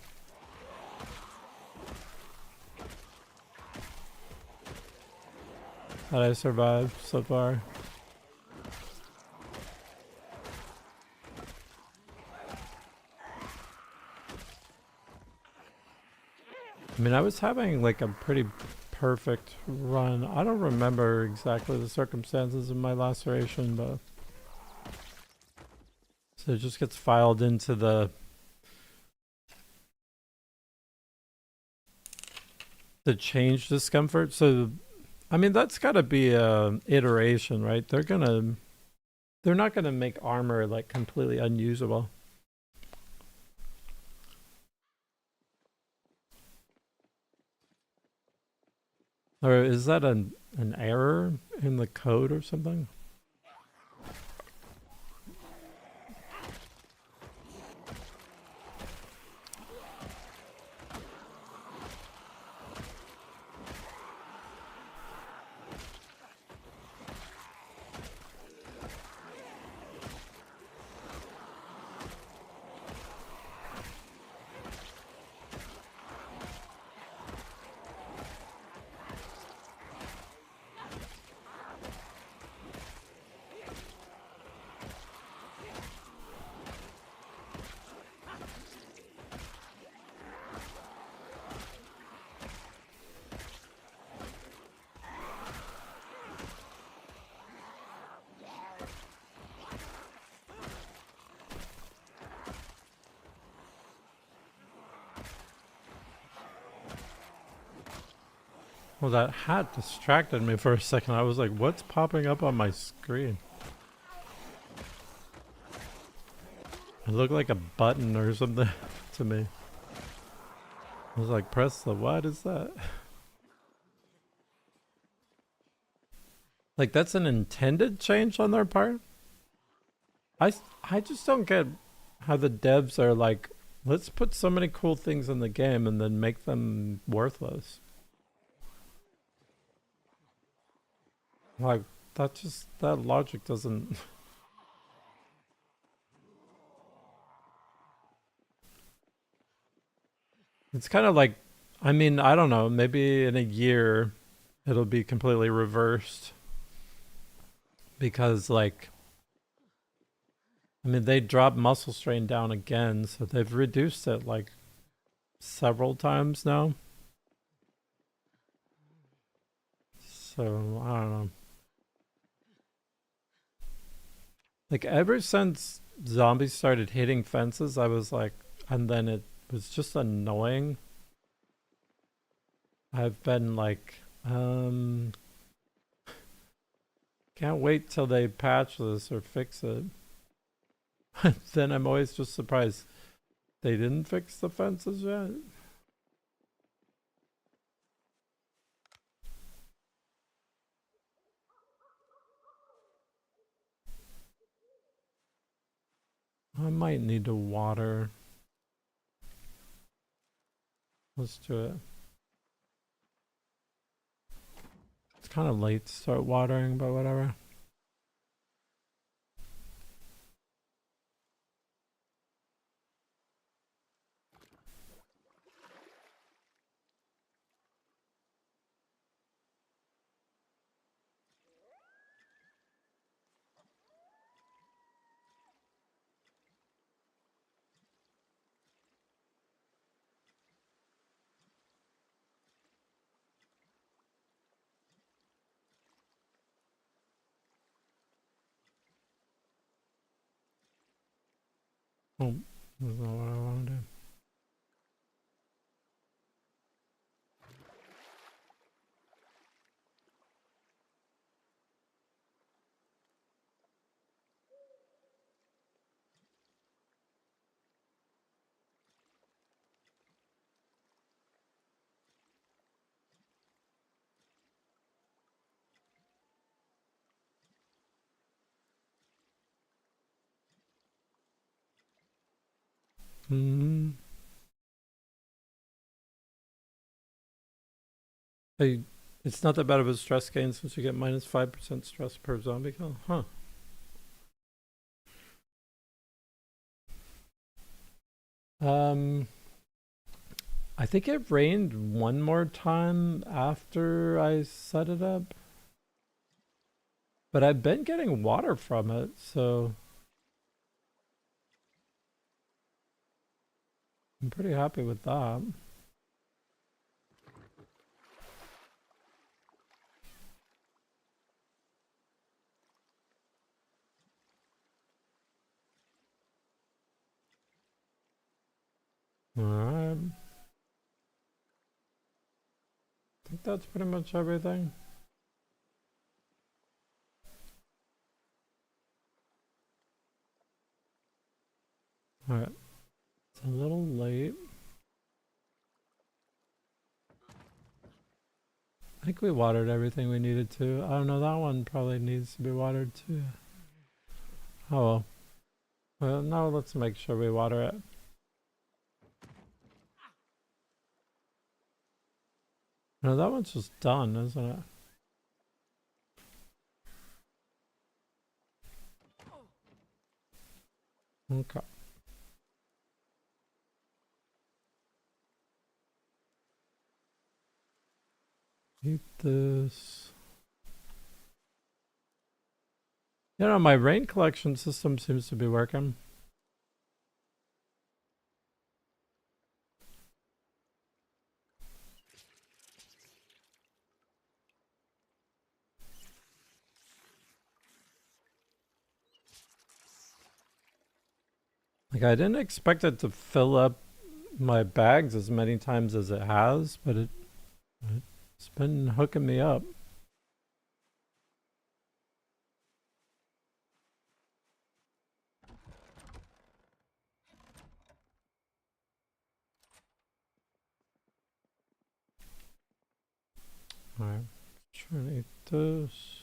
A: That I survived so far. I mean, I was having like a pretty perfect run. I don't remember exactly the circumstances of my laceration, but so it just gets filed into the change discomfort. So I mean, that's got to be a iteration, right? They're not gonna make armor like completely unusable. Or is that an error in the code or something? Well, that hat distracted me for a second. I was like, what's popping up on my screen? It looked like a button or something to me. I was like, press the what is that? Like, that's an intended change on their part? I just don't get how the devs are like, let's put so many cool things in the game and then make them worthless. Like, that logic doesn't. It's kind of like, I mean, I don't know, maybe in a year it'll be completely reversed. Because, like, I mean, they dropped muscle strain down again, so they've reduced it like several times now. So, I don't know. Like, ever since zombies started hitting fences, I was like, and then it was just annoying. I've been like, can't wait till they patch this or fix it. Then I'm always just surprised they didn't fix the fences yet. might need to water. Let's do it. It's kind of late to start watering, but whatever. Oh, that's not what I want to do. Hey, it's not that bad of a stress gain since you get minus 5% stress per zombie kill. Huh. I think it rained one more time after I set it up. But I've been getting water from it, so I'm pretty happy with that. Alright. I think that's pretty much everything. Alright. It's a little late. I think we watered everything we needed to. I don't know, that one probably needs to be watered too. Oh well. Well, now let's make sure we water it. No, that one's just done, isn't it? Okay. Eat this. You know, my rain collection system seems to be working. Like, I didn't expect it to fill up my bags as many times as it has, but it's been hooking me up. Alright, trying to eat this.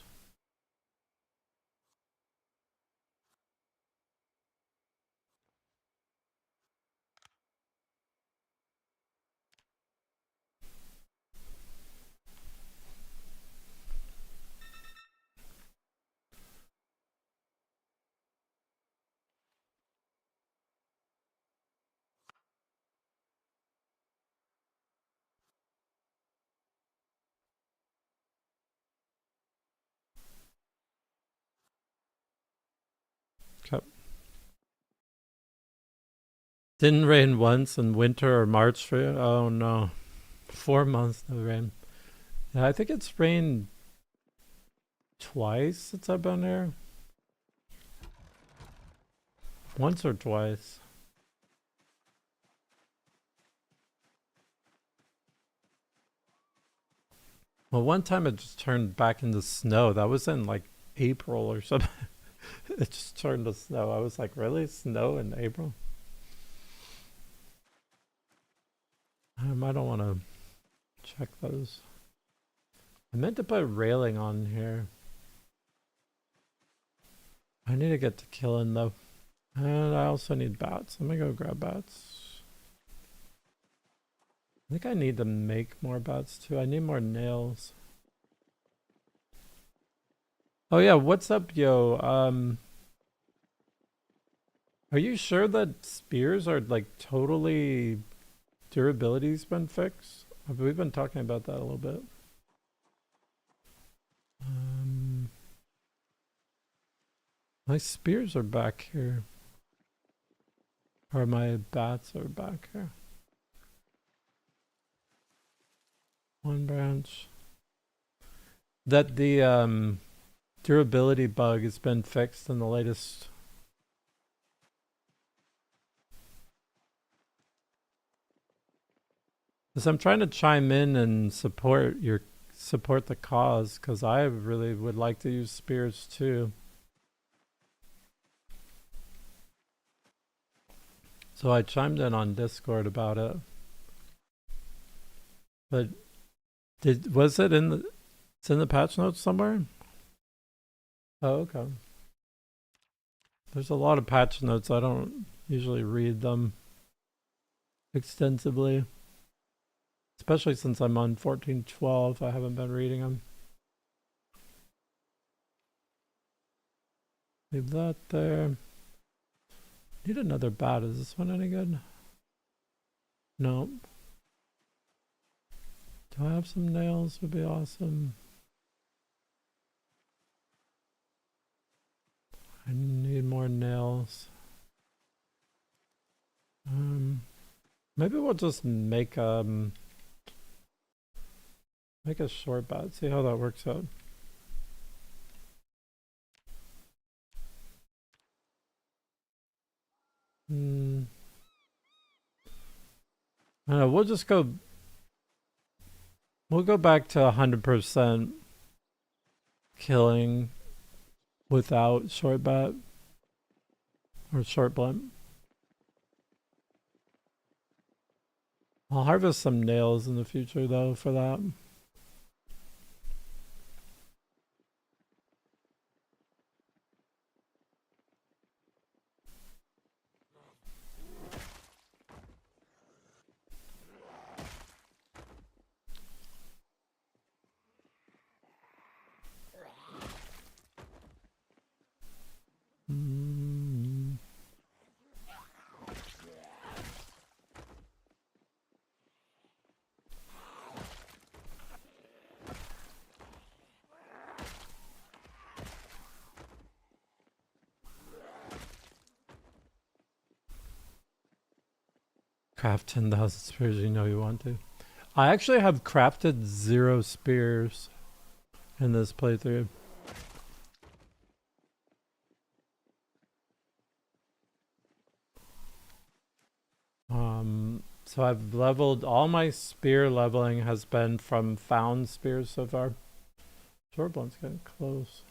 A: Okay. Didn't rain once in winter or March for you? Oh no. 4 months no rain. Yeah, I think it's rained twice since I've been here. Once or twice. Well, one time it just turned back into snow. That was in like April or something. It just turned to snow. I was like, really? Snow in April? I don't want to check those. I meant to put railing on here. I need to get to killing though. And I also need bats. Let me go grab bats. I think I need to make more bats too. I need more nails. Oh yeah, what's up, yo? Are you sure that spears are like totally durability's been fixed? We've been talking about that a little bit. My spears are back here. Or my bats are back here. One branch. That the durability bug has been fixed in the latest. Because I'm trying to chime in and support the cause, because I really would like to use spears too. So I chimed in on Discord about it. But was it in the it's in the patch notes somewhere? Oh, okay. There's a lot of patch notes. I don't usually read them extensively. Especially since I'm on 14.12. I haven't been reading them. Leave that there. Need another bat. Is this one any good? Nope. Do I have some nails? Would be awesome. I need more nails. Maybe we'll just make a short bat. See how that works out. I don't know, we'll go back to 100% killing without short bat or short blunt. I'll harvest some nails in the future though for that. Craft 10,000 spears, you know you want to. I actually have crafted 0 spears in this playthrough. So I've leveled, all my spear leveling has been from found spears so far. Short blunt's getting close.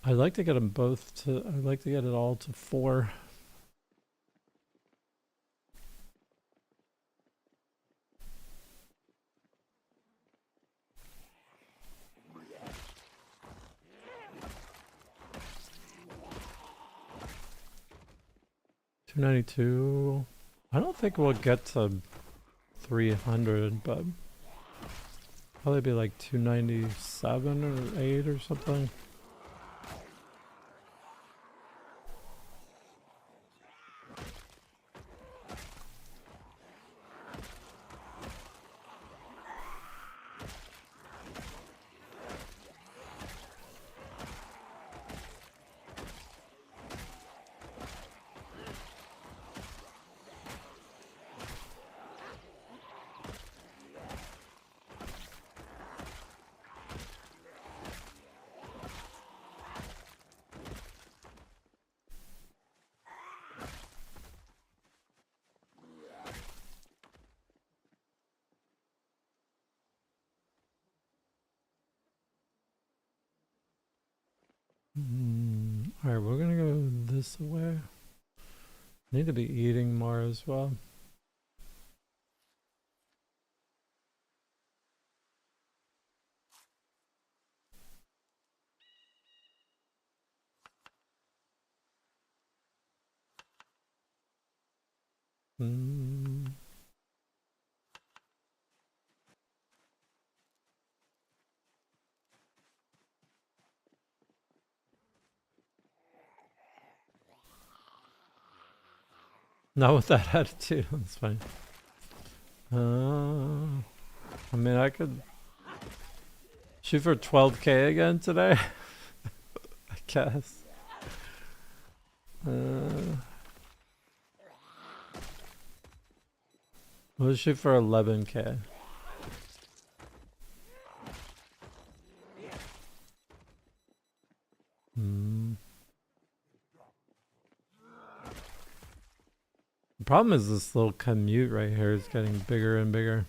A: I'd like to get them both to, I'd like to get it all to 4. $292. I don't think we'll get to 300, but probably be like 297 or 8 or something. Alright, we're gonna go this way. Need to be eating more as well. Mm. Not with that attitude. That's fine. I mean, I could shoot for 12k again today. I guess. We'll shoot for 11k. The problem is this little commute right here is getting bigger and bigger.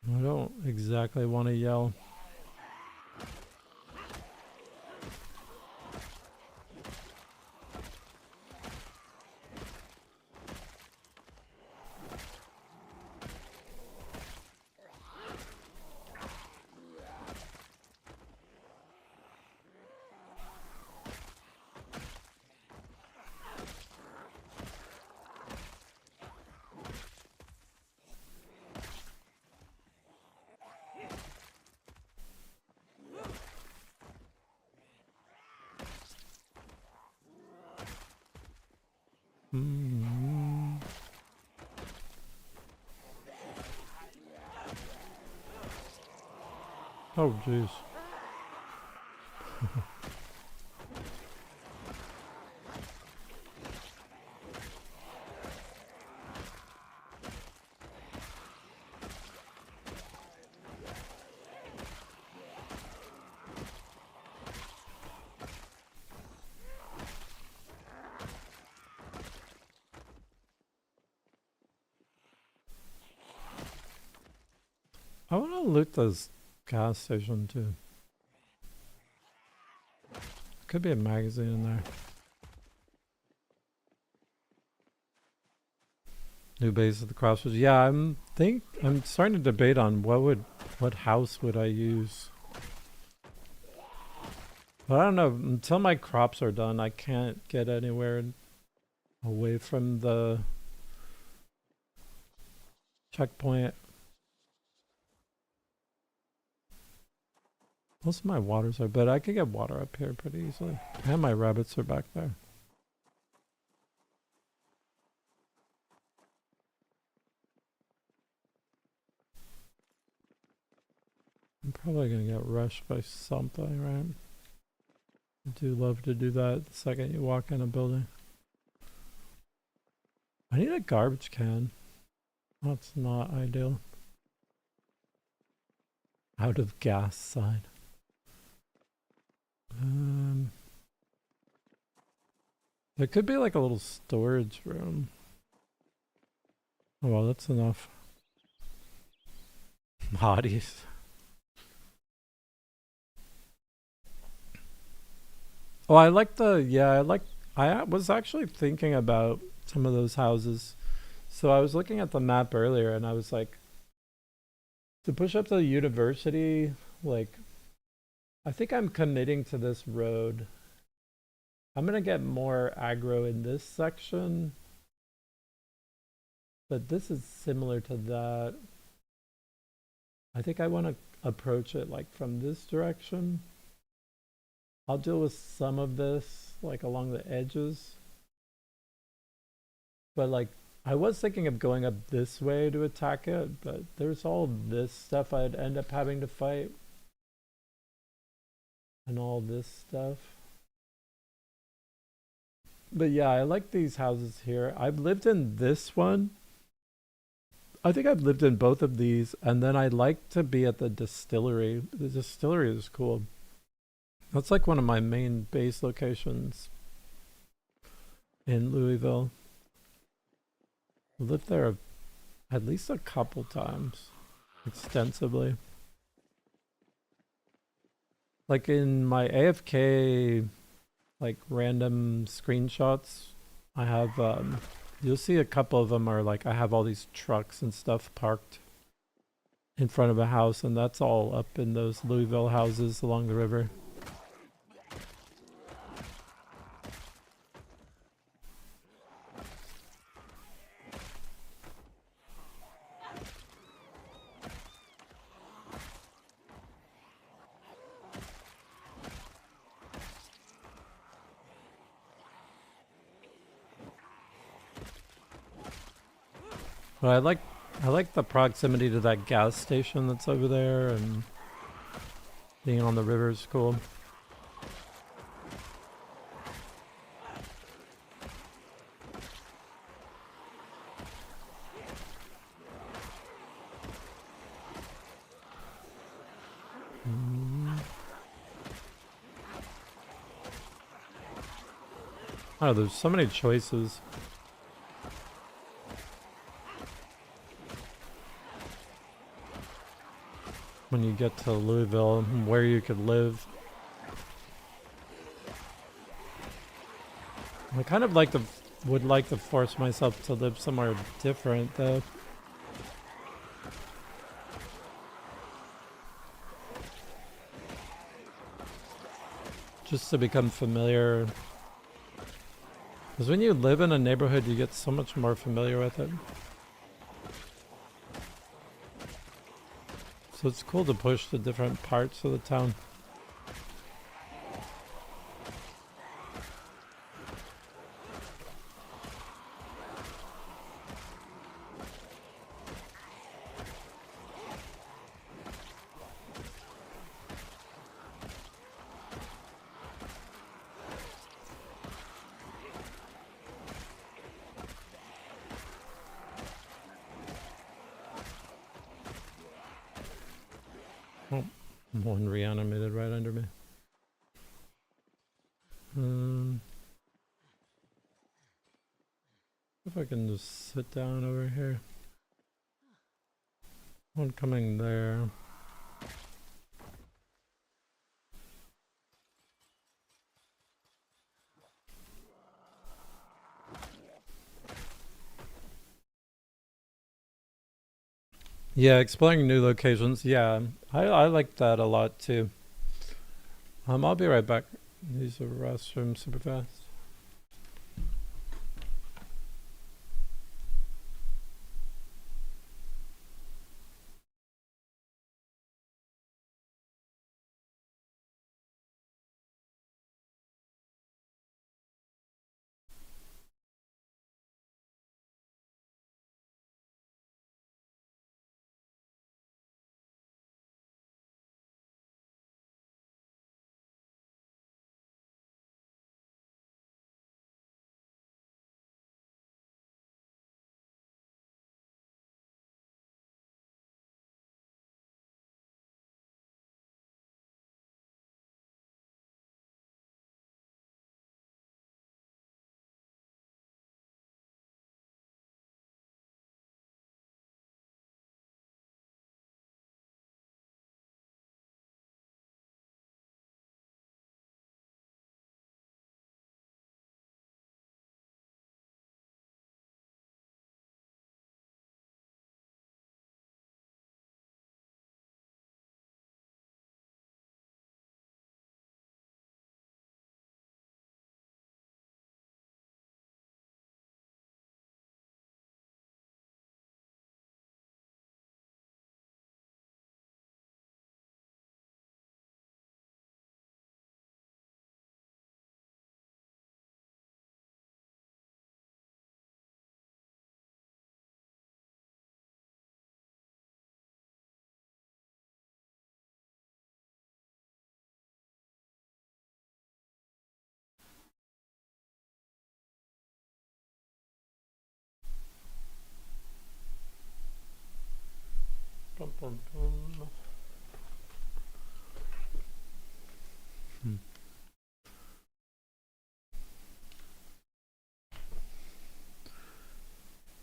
A: I don't exactly want to yell. Oh, jeez. I want to loot this gas station too. Could be a magazine in there. New base at the Crossroads. Yeah, I'm starting to debate on what house would I use. But I don't know, until my crops are done, I can't get anywhere away from the checkpoint. Most of my waters are, but I could get water up here pretty easily. And my rabbits are back there. I'm probably gonna get rushed by something, right? I do love to do that the second you walk in a building. I need a garbage can. That's not ideal. Out of gas sign. There could be like a little storage room. Oh, well, that's enough. Hotties. Oh, I was actually thinking about some of those houses. So I was looking at the map earlier and I was like, to push up to the university, like, I think I'm committing to this road. I'm gonna get more aggro in this section. But this is similar to that. I think I want to approach it like from this direction. I'll deal with some of this like along the edges. But like I was thinking of going up this way to attack it, but there's all this stuff I'd end up having to fight. And all this stuff. But yeah, I like these houses here. I've lived in this one. I think I've lived in both of these, and then I like to be at the distillery. The distillery is cool. That's like one of my main base locations in Louisville. I lived there at least a couple times, extensively. Like in my AFK, like random screenshots, I have, you'll see a couple of them are like, I have all these trucks and stuff parked in front of a house, and that's all up in those Louisville houses along the river. But I like the proximity to that gas station that's over there, and being on the river is cool. Oh, there's so many choices. When you get to Louisville, where you could live. I kind of would like to force myself to live somewhere different, though. Just to become familiar. Because when you live in a neighborhood, you get so much more familiar with it. So it's cool to push the different parts of the town. Oh, one reanimated right under me. If I can just sit down over here. One coming there. Yeah, exploring new locations. Yeah, I like that a lot too. I'll be right back. Use the restroom super fast. Bum, bum, bum.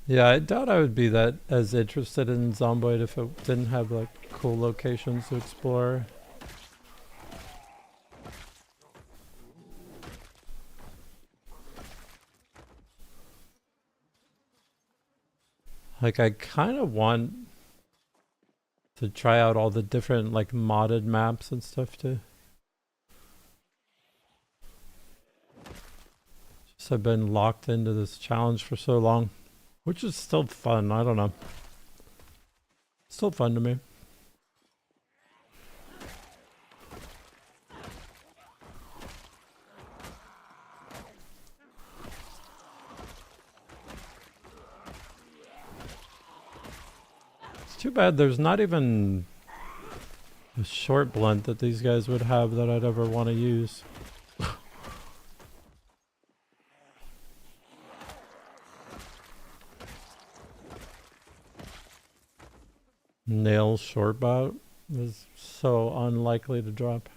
A: Yeah, I doubt I would be that as interested in Zomboid if it didn't have like cool locations to explore. Like I kind of want to try out all the different like modded maps and stuff too. Just I've been locked into this challenge for so long, which is still fun. I don't know. Still fun to me. too bad there's not even a short blunt that these guys would have that I'd ever want to use. Nail short bout is so unlikely to drop.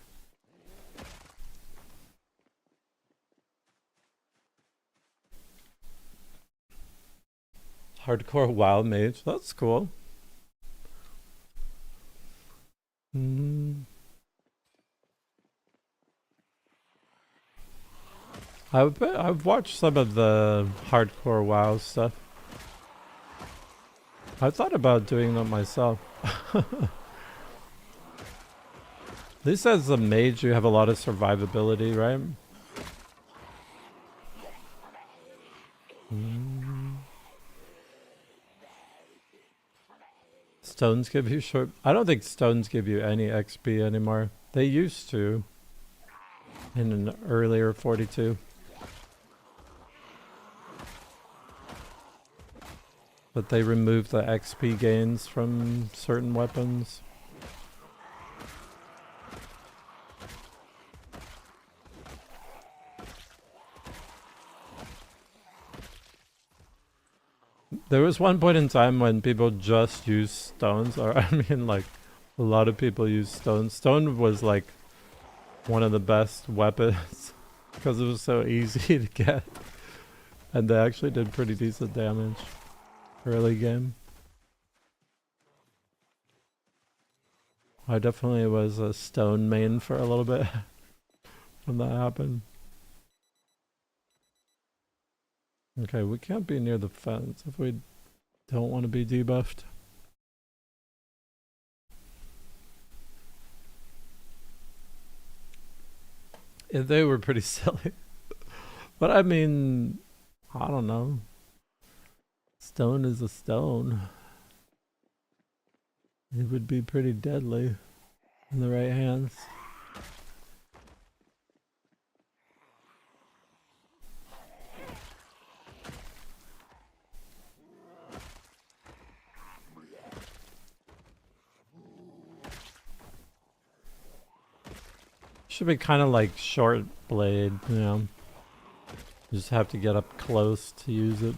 A: Hardcore WoW mage, that's cool. I've watched some of the hardcore WoW stuff. I thought about doing that myself. At least as a mage, you have a lot of survivability, right? Stones give you short... I don't think stones give you any XP anymore. They used to. In an earlier 42. But they removed the XP gains from certain weapons. There was one point in time when people just used stones, or I mean like a lot of people used stones. Stone was like one of the best weapons because it was so easy to get. And they actually did pretty decent damage early game. I definitely was a stone main for a little bit when that happened. Okay, we can't be near the fence if we don't want to be debuffed. Yeah, they were pretty silly. But I mean, I don't know. Stone is a stone. It would be pretty deadly in the right hands. Should be kind of like short blade, you know. You just have to get up close to use it.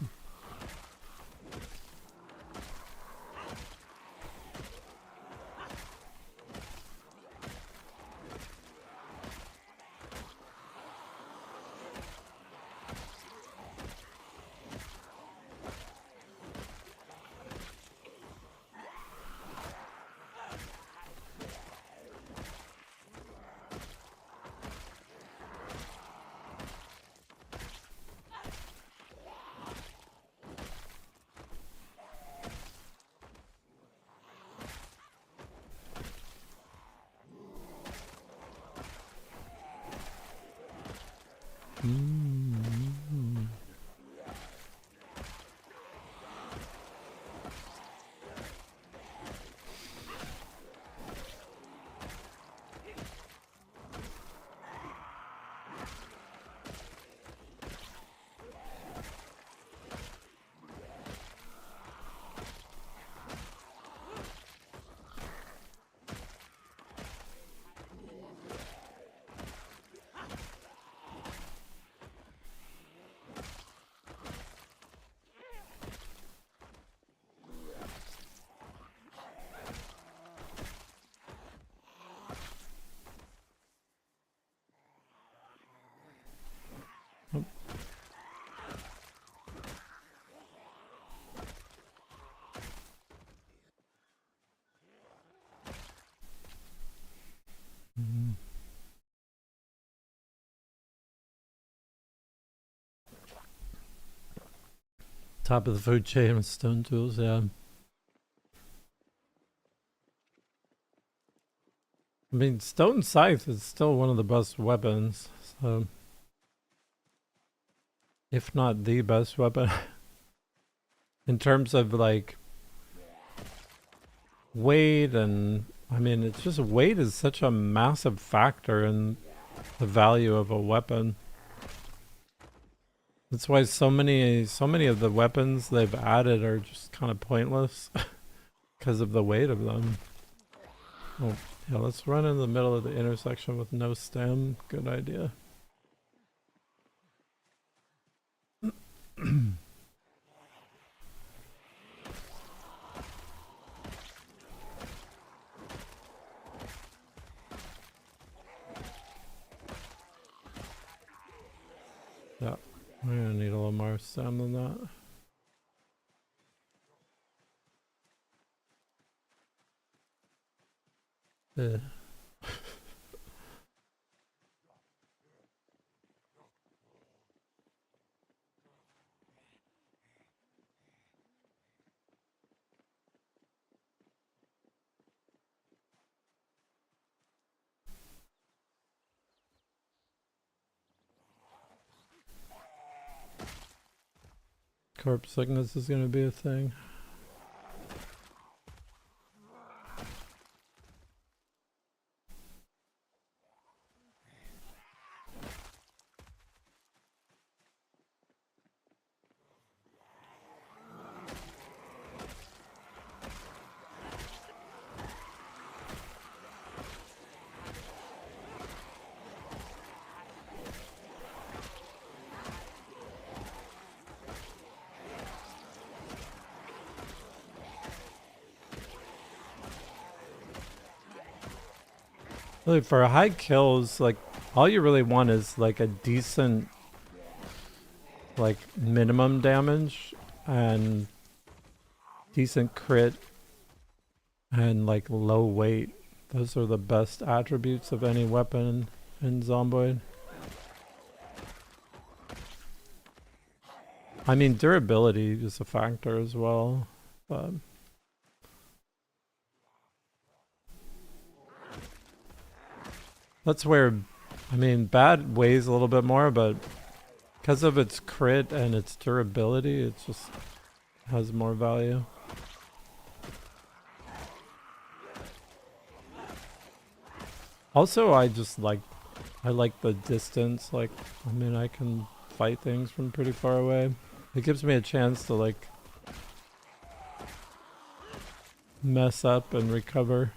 A: Top of the food chain with stone tools, yeah. I mean, stone scythe is still one of the best weapons, so... If not the best weapon. In terms of, like... weight and... I mean, it's just weight is such a massive factor in the value of a weapon. That's why so many of the weapons they've added are just kind of pointless. because of the weight of them. Oh, yeah, let's run in the middle of the intersection with no stem. Good idea. Yeah, we're gonna need a little more stem than that. Yeah. Corpse sickness is gonna be a thing. Really, for high kills, like, all you really want is like a decent, like, minimum damage and decent crit and like low weight. Those are the best attributes of any weapon in Zomboid. I mean, durability is a factor as well, but that's where, I mean, bad weighs a little bit more, but because of its crit and its durability, it just has more value. Also, I like the distance. Like, I mean, I can fight things from pretty far away. It gives me a chance to like mess up and recover.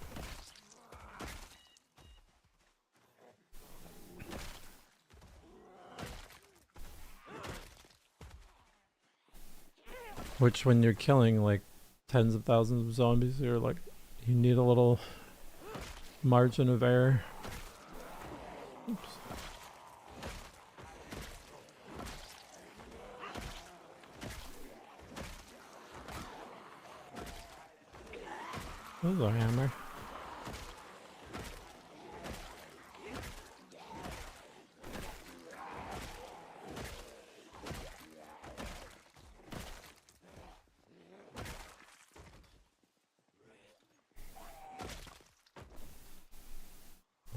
A: Which, when you're killing like tens of thousands of zombies, you're like, you need a little margin of error. Oops. That was a hammer.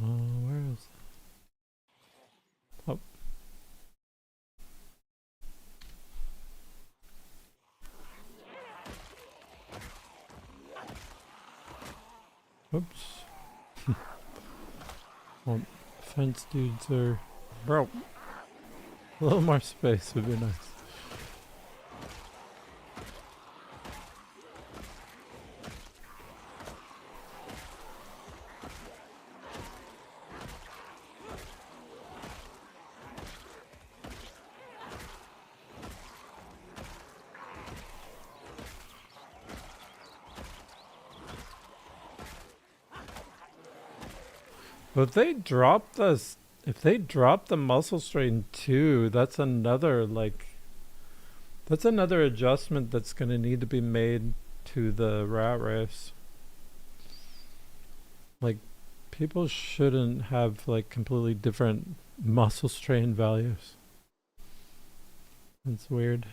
A: Where is it? Oh. Oops. Well, fence dudes are... Bro. A little more space would be nice. But if they drop the muscle strain too, that's another adjustment that's gonna need to be made to the rat race. Like, people shouldn't have like completely different muscle strain values. That's weird.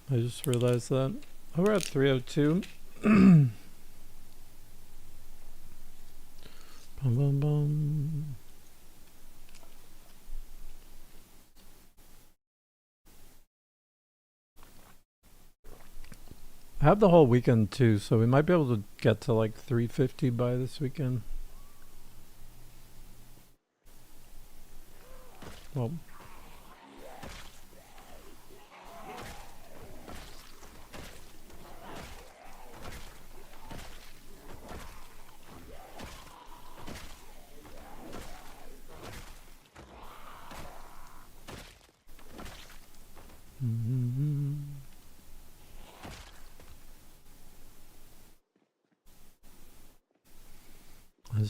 A: I just realized that. Oh, we're at 302. Bum bum bum. I have the whole weekend too, so we might be able to get to like 350 by this weekend. Well,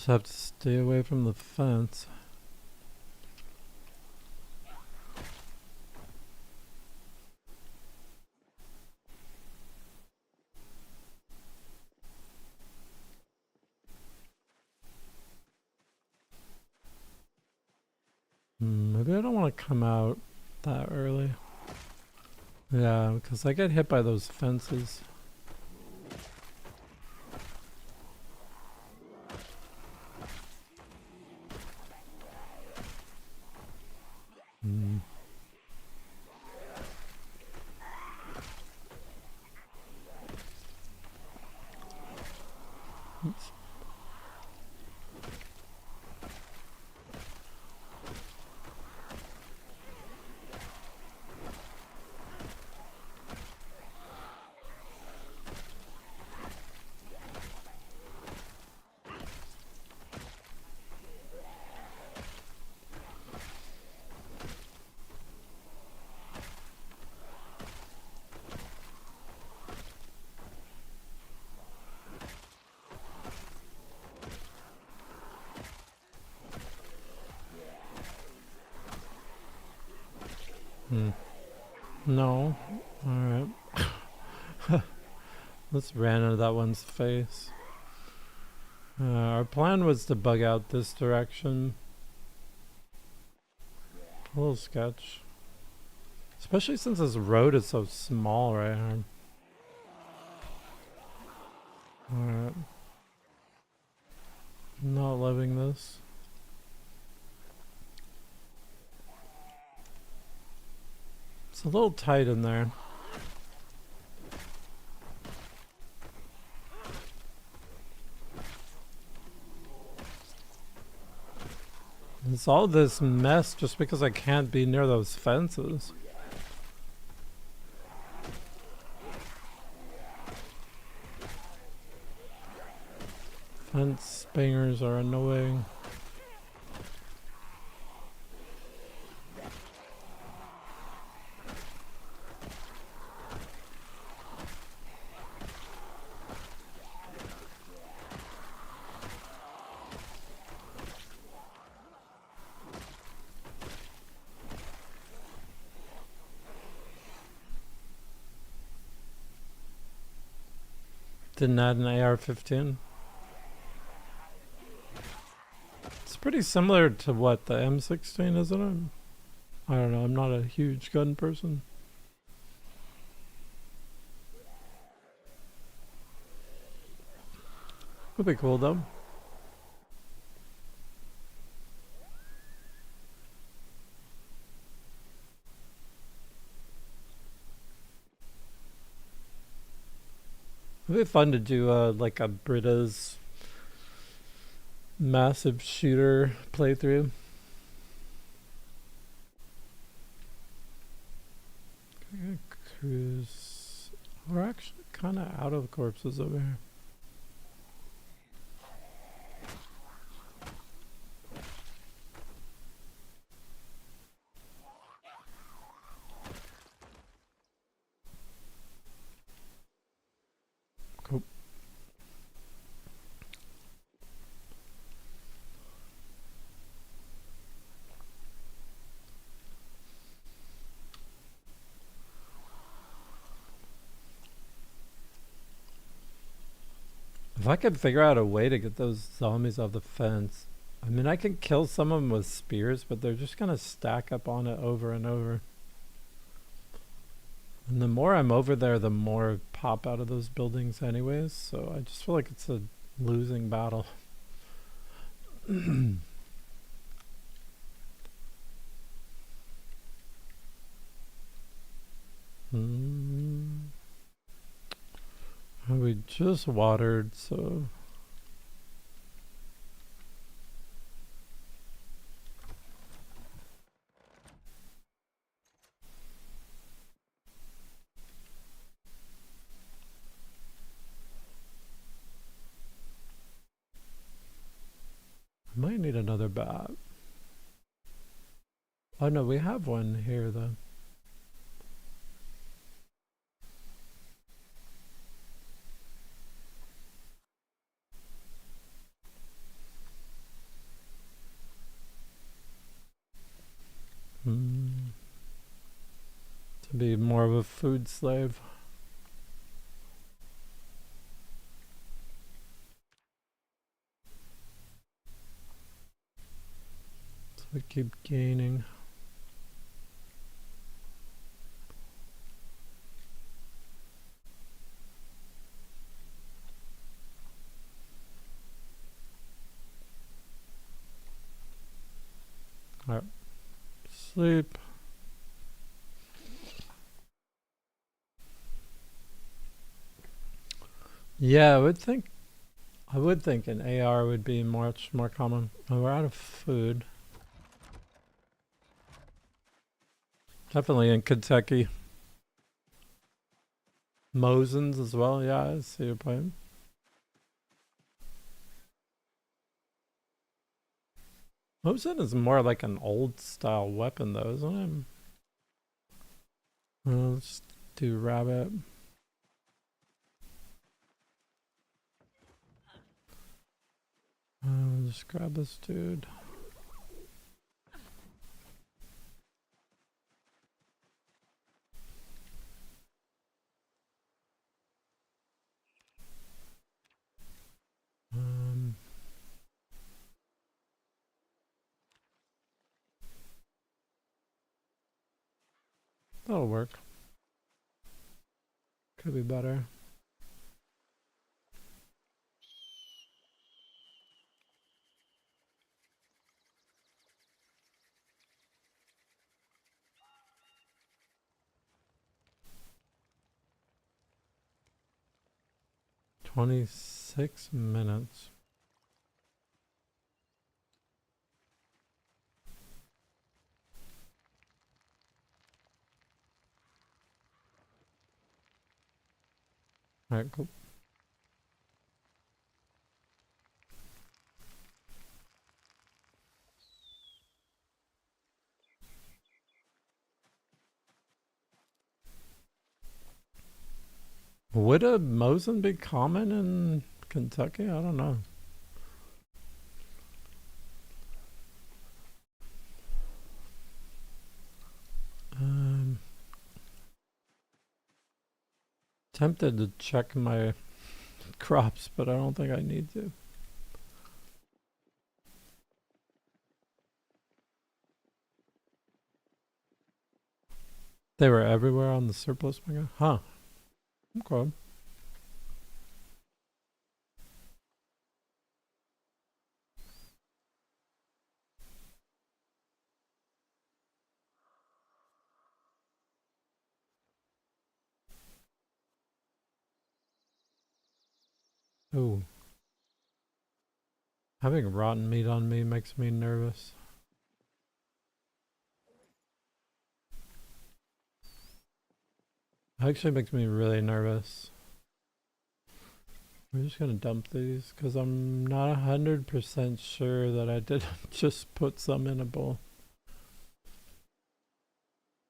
A: just have to stay away from the fence. Maybe I don't want to come out that early. Yeah, because I get hit by those fences. Oops. No. Alright. Let's ran into that one's face. Our plan was to bug out this direction. A little sketch. Especially since this road is so small right here. Alright. Not loving this. It's a little tight in there. It's all this mess just because I can't be near those fences. Fence bangers are annoying. Didn't add an AR-15. It's pretty similar to what the M16, isn't it? I don't know, I'm not a huge gun person. Would be cool though. It'd be fun to do like a Brita's massive shooter playthrough. Cruise. We're actually kind of out of corpses over here. Cool. If I could figure out a way to get those zombies off the fence. I mean, I can kill some of them with spears, but they're just gonna stack up on it over and over. And the more I'm over there, the more pop out of those buildings anyways, so I just feel like it's a losing battle. We just watered, so I might need another bat. Oh no, we have one here though. Be more of a food slave. So we keep gaining. Alright. Sleep. Yeah, I would think an AR would be much more common. Oh, we're out of food. Definitely in Kentucky. Mosins as well, yeah, I see your point. Mosin is more like an old style weapon though, isn't it? Let's do rabbit. Just grab this dude. That'll work. Could be better. $26. Alright, cool. Would a Mosin be common in Kentucky? I don't know. Tempted to check my crops, but I don't think I need to. They were everywhere on the surplus mega? Huh. Okay. Ooh. Having rotten meat on me makes me nervous. Actually makes me really nervous. We're just gonna dump these because I'm not 100% sure that I didn't just put some in a bowl.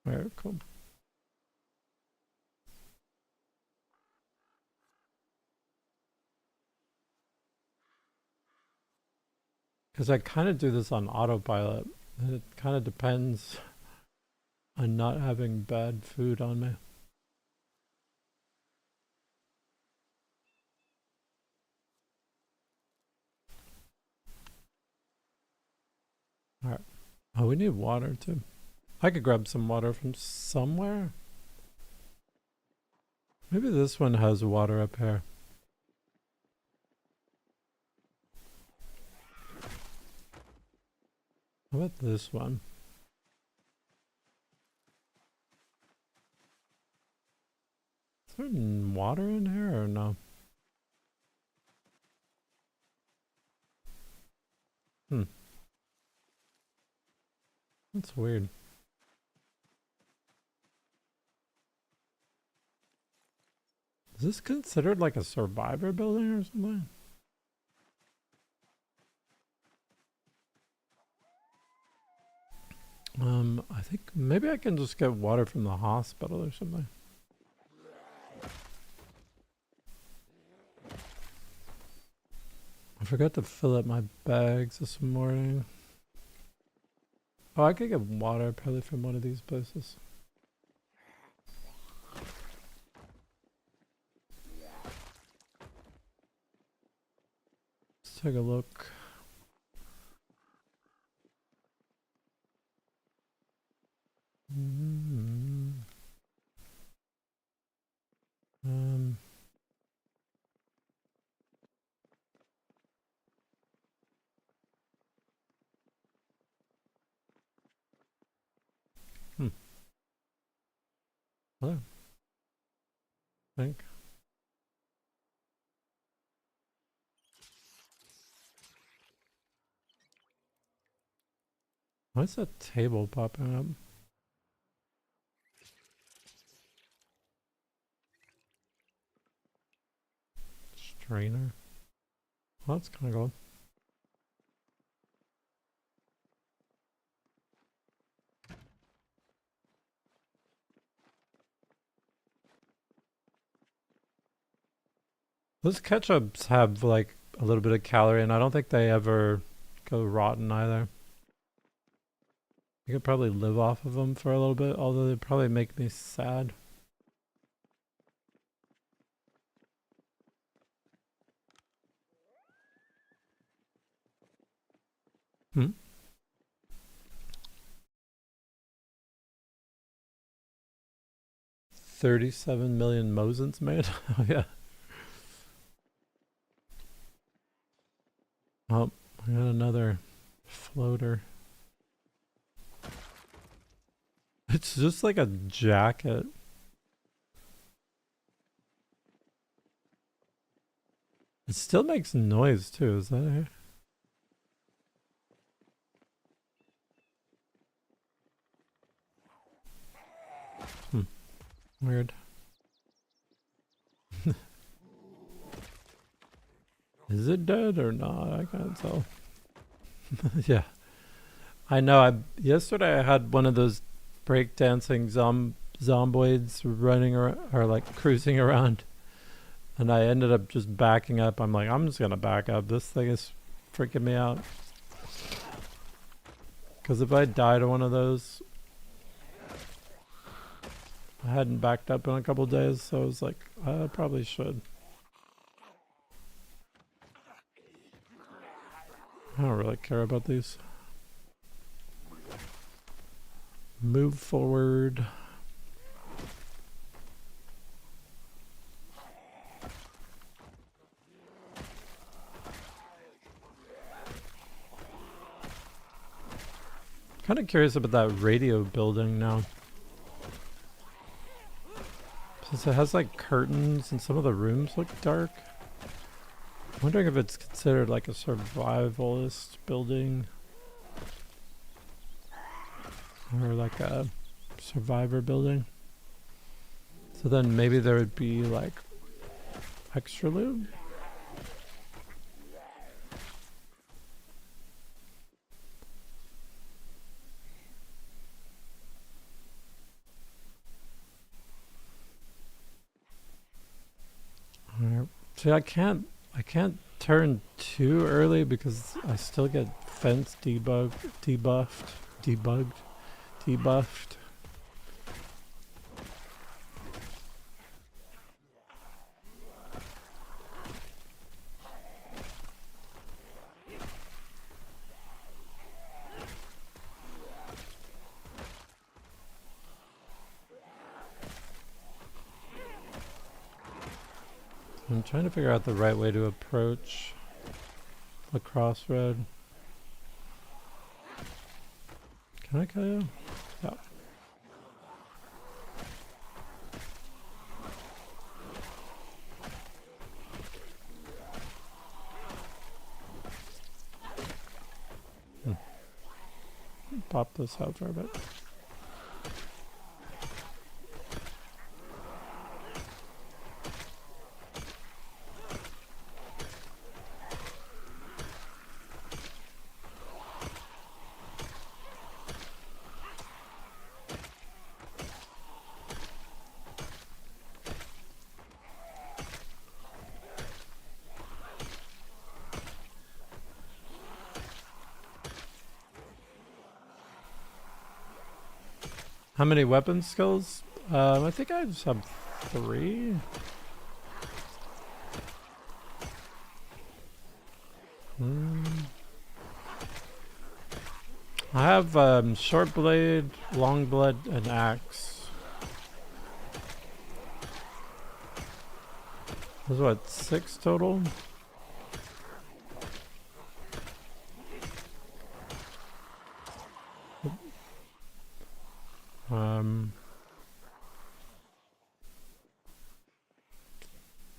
A: Alright, cool. Because I kind of do this on autopilot. It kind of depends on not having bad food on me. Alright. Oh, we need water too. I could grab some water from somewhere. Maybe this one has water up here. How about this one? Is there water in here or no? That's weird. Is this considered like a survivor building or something? I think maybe I can just get water from the hospital or something. I forgot to fill up my bags this morning. Oh, I could get water probably from one of these places. take a look. Um, Hello. I think. Why is that table popping up? Strainer. Well, that's kind of cool. Those ketchups have like a little bit of calorie, and I don't think they ever go rotten either. You could probably live off of them for a little bit, although they probably make me sad. Hmm? 37 million Mosins made? Oh, yeah. Oh, I got another floater. It's just like a jacket. It still makes noise too, is that it? Weird. Is it dead or not? I can't tell. Yeah. I know. Yesterday I had one of those breakdancing zomboids running around, or like cruising around, and I ended up just backing up. I'm like, I'm just gonna back up. This thing is freaking me out. Because if I die to one of those, I hadn't backed up in a couple days, so I was like, I probably should. I don't really care about these. Move forward. Kind of curious about that radio building now. Since it has like curtains and some of the rooms look dark. I'm wondering if it's considered like a survivalist building. Or like a survivor building. So then maybe there would be like extra loot. See, I can't turn too early because I still get fence debuffed. I'm trying to figure out the right way to approach the crossroad. Can I kill you? Yeah. Pop this out for a bit. How many weapon skills? I think I just have 3. I have short blade, long blade, and axe. There's what, 6 total?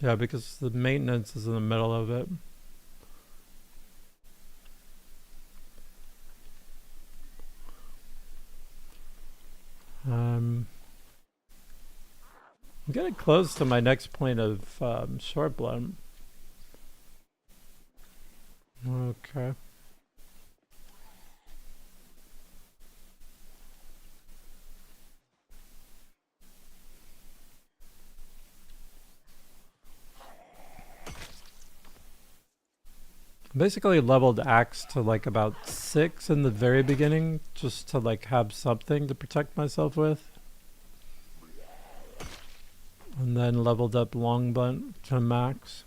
A: Yeah, because the maintenance is in the middle of it. I'm getting close to my next point of short blade. Okay. Basically leveled axe to like about 6 in the very beginning, just to like have something to protect myself with. And then leveled up long blunt to max.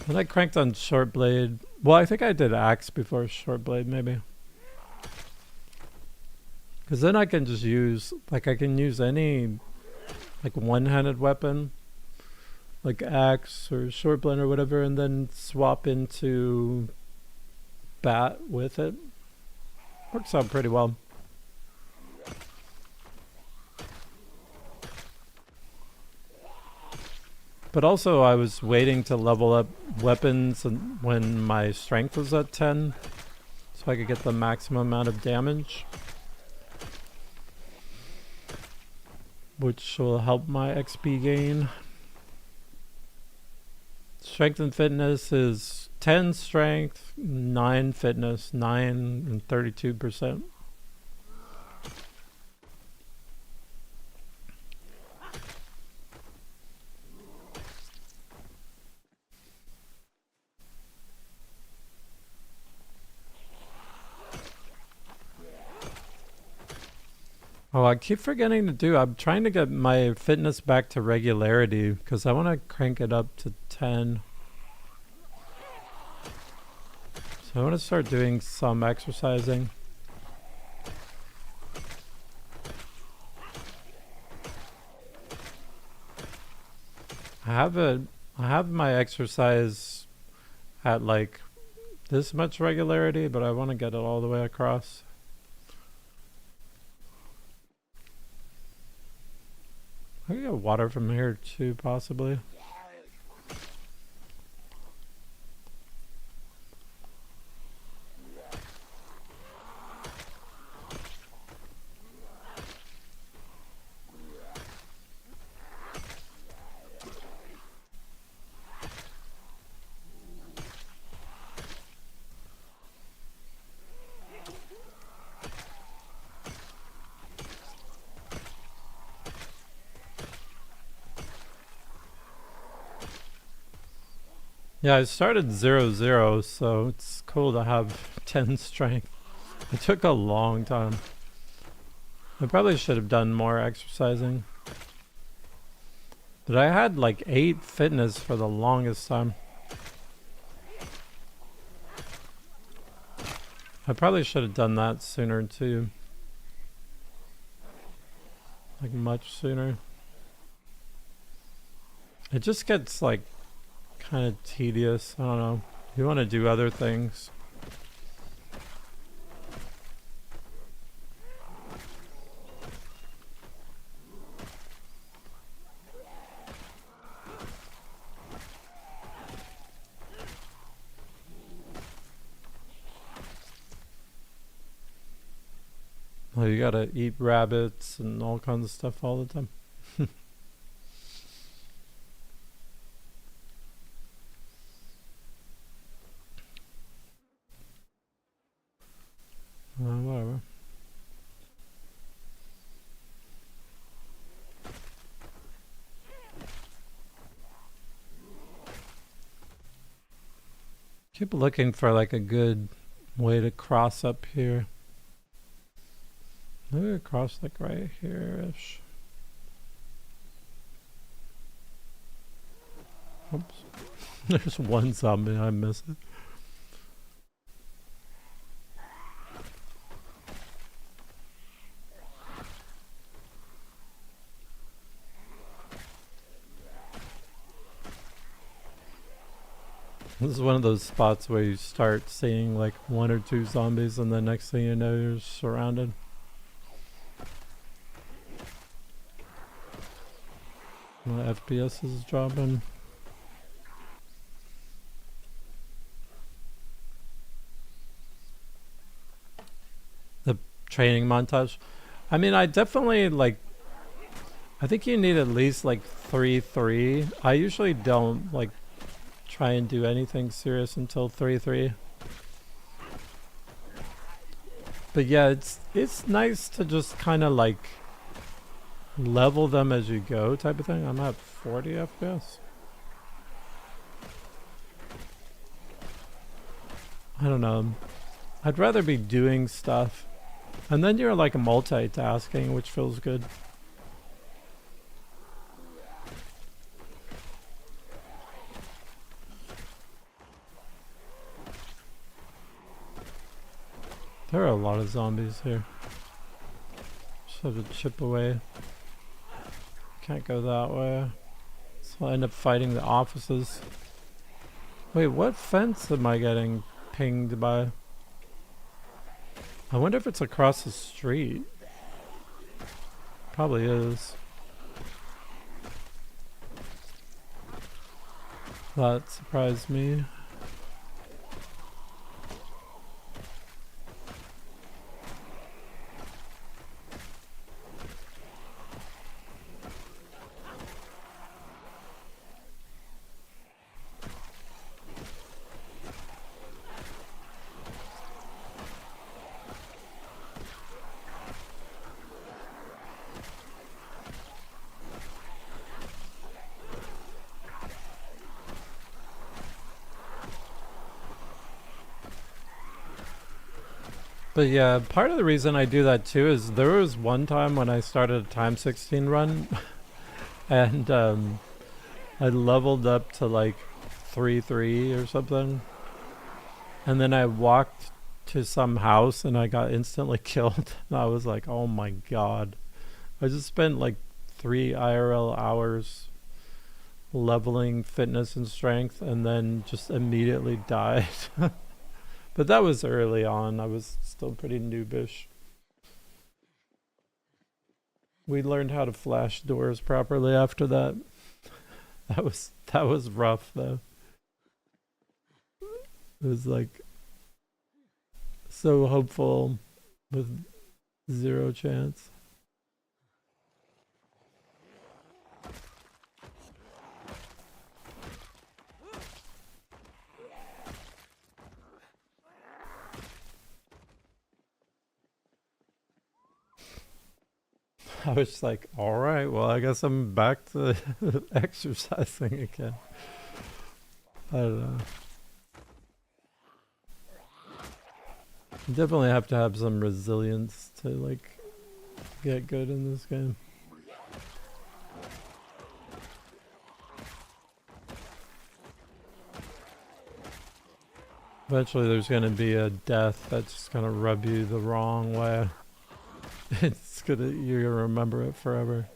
A: And I cranked on short blade. Well, I think I did axe before short blade, maybe. Because then I can just use, like I can use any like one-handed weapon, like axe or short blade or whatever, and then swap into bat with it. Works out pretty well. But also I was waiting to level up weapons and when my strength was at 10, so I could get the maximum amount of damage, which will help my XP gain. Strength and fitness is 10 strength, 9 fitness, 9 and 32%. Oh, I keep forgetting to do. I'm trying to get my fitness back to regularity because I want to crank it up to 10. So I want to start doing some exercising. I have my exercise at like this much regularity, but I want to get it all the way across. I can get water from here too, possibly. Yeah, I started 0-0, so it's cool to have 10 strength. It took a long time. I probably should have done more exercising. But I had like 8 fitness for the longest time. I probably should have done that sooner too. Like much sooner. It just gets like kind of tedious. I don't know. You want to do other things. Well, you gotta eat rabbits and all kinds of stuff all the time. Whatever. Keep looking for like a good way to cross up here. Maybe I cross like right here-ish. Oops. There's one zombie I'm missing. This is one of those spots where you start seeing like one or two zombies and the next thing you know you're surrounded. My FPS is dropping. The training montage. I mean, I definitely like, I think you need at least like 3-3. I usually don't like try and do anything serious until 3-3. But yeah, it's nice to just kind of like level them as you go type of thing. I'm at 40 FPS. I don't know. I'd rather be doing stuff. And then you're like multitasking, which feels good. There are a lot of zombies here. Just have to chip away. Can't go that way. So I'll end up fighting the offices. Wait, what fence am I getting pinged by? I wonder if it's across the street. Probably is. That surprised me. But yeah, part of the reason I do that too is there was one time when I started a time 16 run and I leveled up to like 3-3 or something. And then I walked to some house and I got instantly killed. And I was like, oh my god. I just spent like 3 IRL hours leveling fitness and strength and then just immediately died. But that was early on. I was still pretty noobish. We learned how to flash doors properly after that. That was rough though. It was like so hopeful with 0 chance. I was just like, all right, well, I guess I'm back to exercising again. I don't know. You definitely have to have some resilience to like get good in this game. Eventually there's going to be a death that's just going to rub you the wrong way. You're going to remember it forever.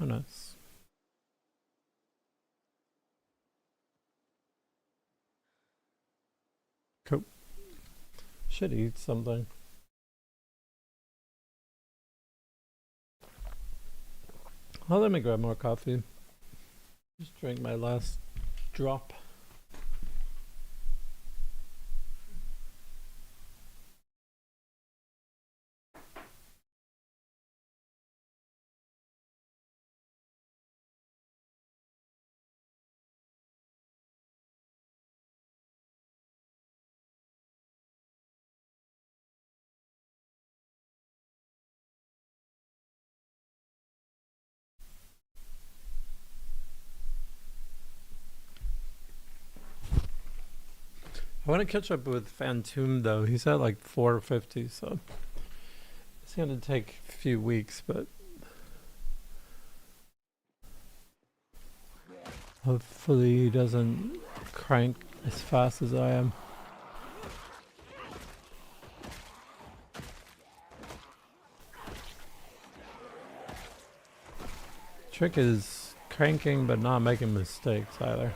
A: Oh, nice. Cool. Should eat something. Oh, let me grab more coffee. Just drink my last drop. I want to catch up with Phantom though. He's at like 450, so it's gonna take a few weeks, but hopefully he doesn't crank as fast as I am. Trick is cranking but not making mistakes either.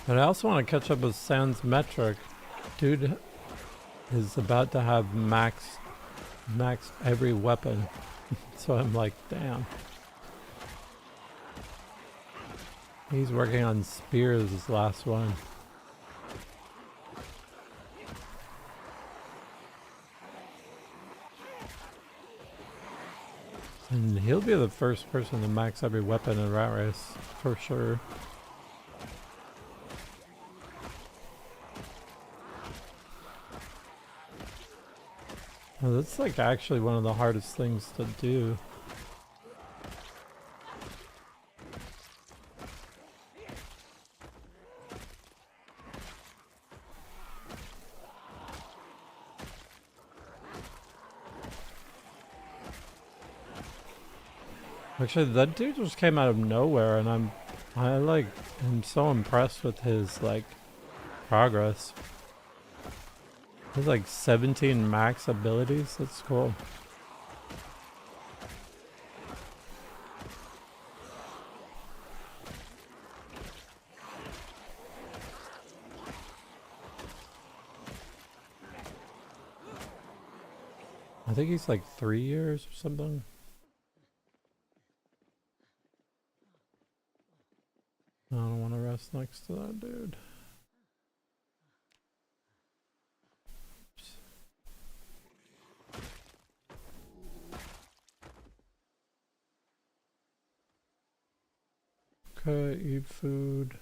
A: But I also want to catch up with Sans Metric. Dude is about to have max every weapon. So I'm like, damn. He's working on spears, his last one. And he'll be the first person to max every weapon in Rat Race, for sure. Well, that's like actually one of the hardest things to do. Actually, that dude just came out of nowhere, and I'm so impressed with his like progress. He's like 17 max abilities. That's cool. I think he's like 3 years or something. I don't want to rest next to that dude. Okay, eat food.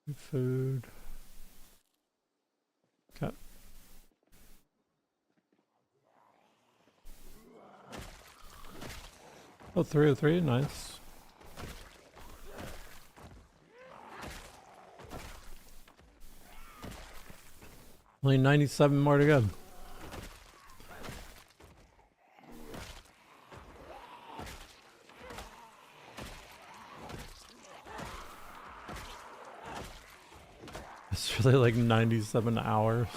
A: Eat food. Okay. Oh, 303, nice. Only 97 more to go. It's really like 97 hours.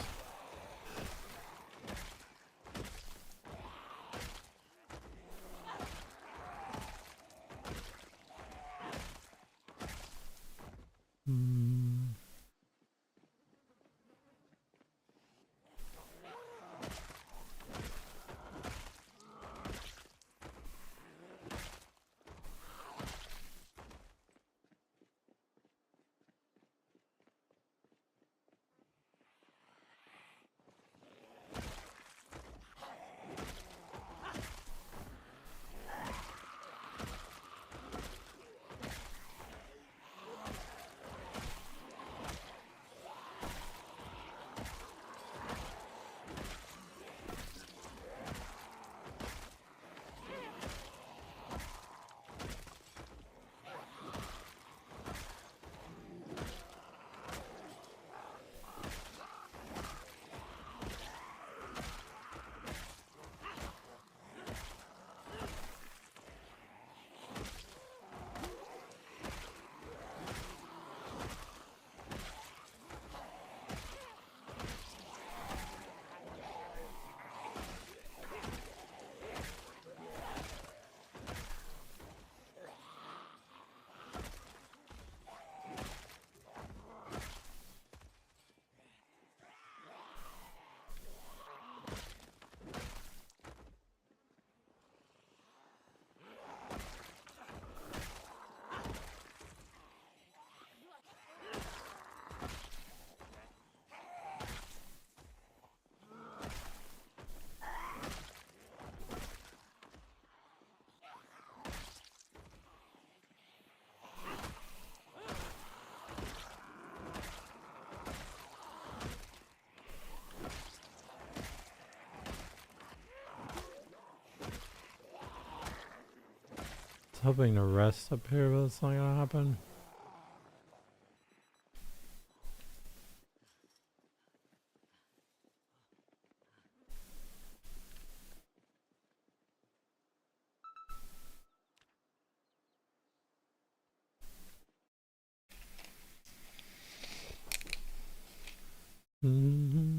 A: was hoping to rest up here, but it's not gonna happen. Mm-hmm.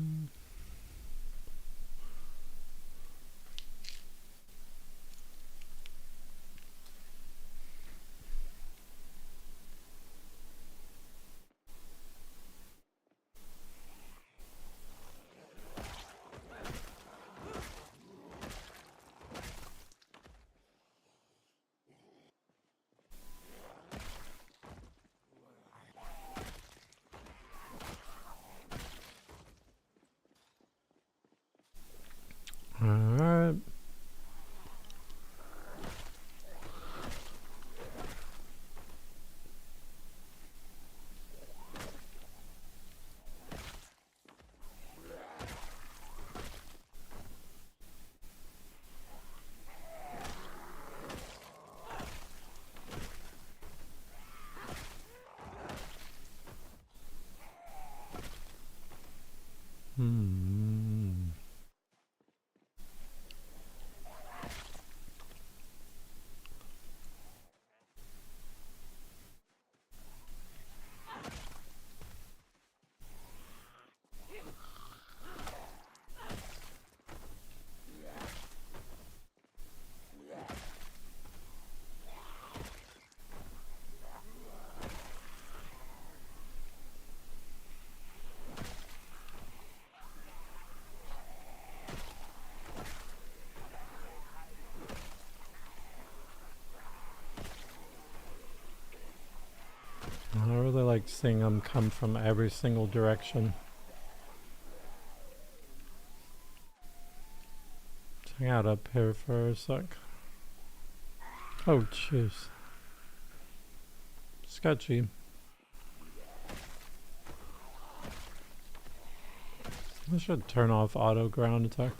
A: Alright. Hmm. I really like seeing them come from every single direction. Hang out up here for a sec. Oh, jeez. Sketchy. I should turn off auto ground attack.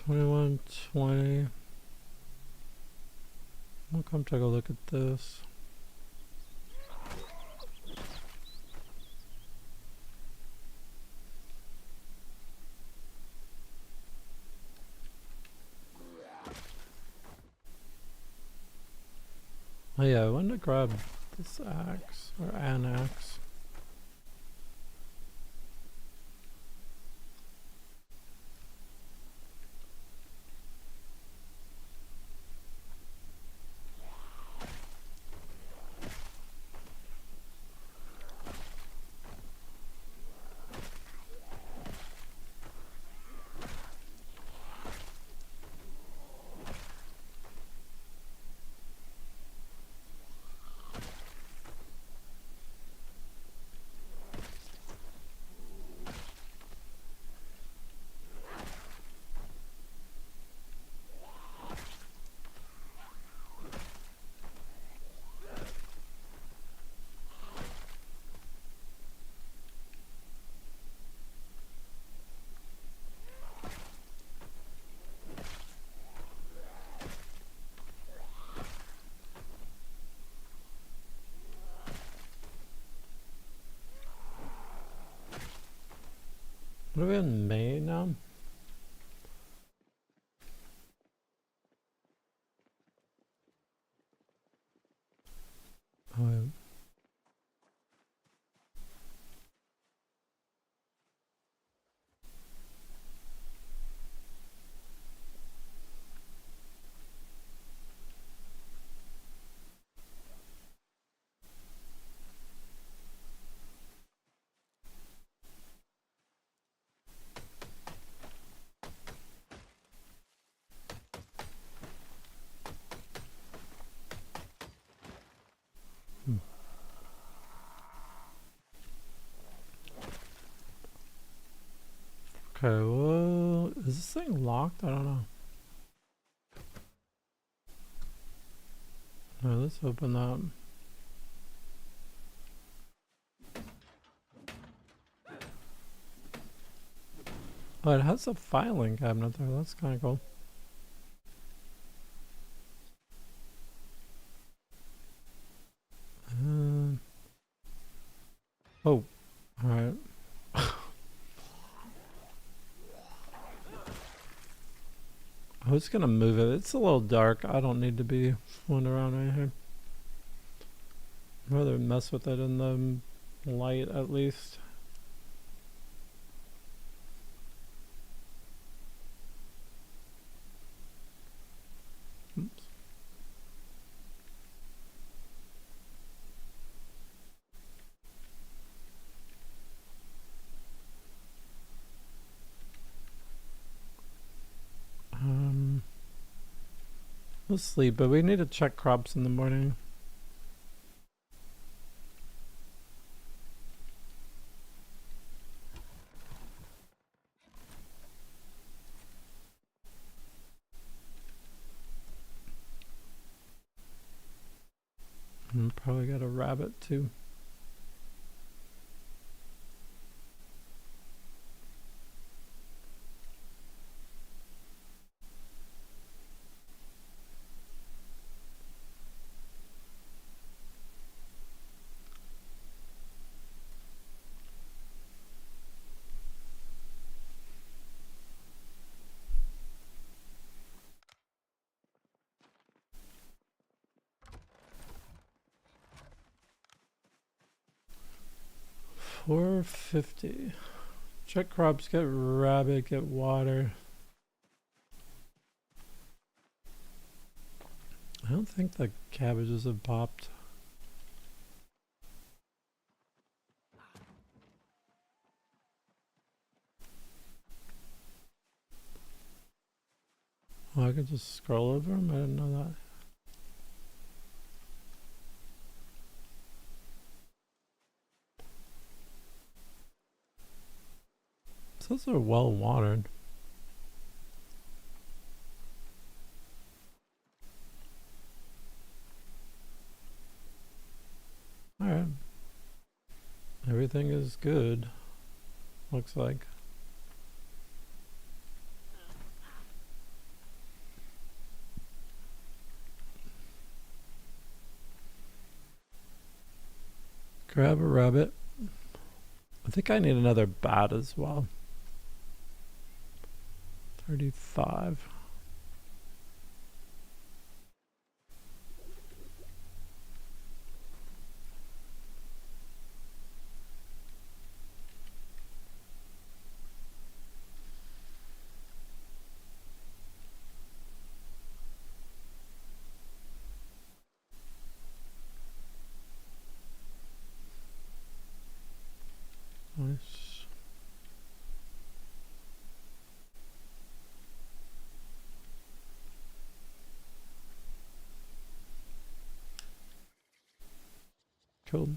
A: $21.20. I'll come take a look at this. Oh yeah, I wanted to grab this axe, or an axe. What are we in May now? Oh, yeah. Hmm. Okay, well, is this thing locked? I don't know. Alright, let's open that. Oh, it has a filing cabinet there. That's kind of cool. Oh, alright. I was gonna move it. It's a little dark. I don't need to be fooling around right here. I'd rather mess with it in the light at least. Oops. We'll sleep, but we need to check crops in the morning. Probably got a rabbit too. $4.50. Check crops, get rabbit, get water. I don't think the cabbages have popped. Oh, I could just scroll over them? I didn't know that. Those are well watered. Alright. Everything is good. Looks like. Grab a rabbit. I think I need another bat as well. 35. Nice. Cool.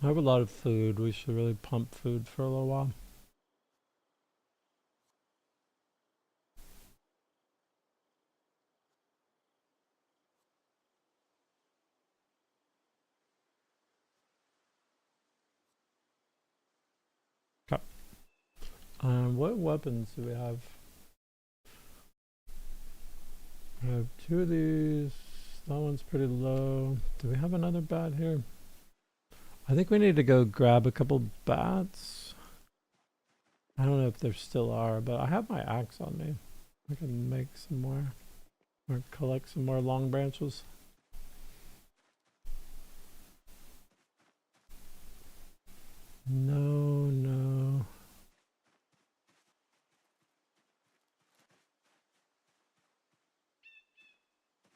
A: I have a lot of food. We should really pump food for a little while. Okay. What weapons do we have? I have two of these. That one's pretty low. Do we have another bat here? I think we need to go grab a couple bats. I don't know if there still are, but I have my axe on me. I can make some more or collect some more long branches. No, no.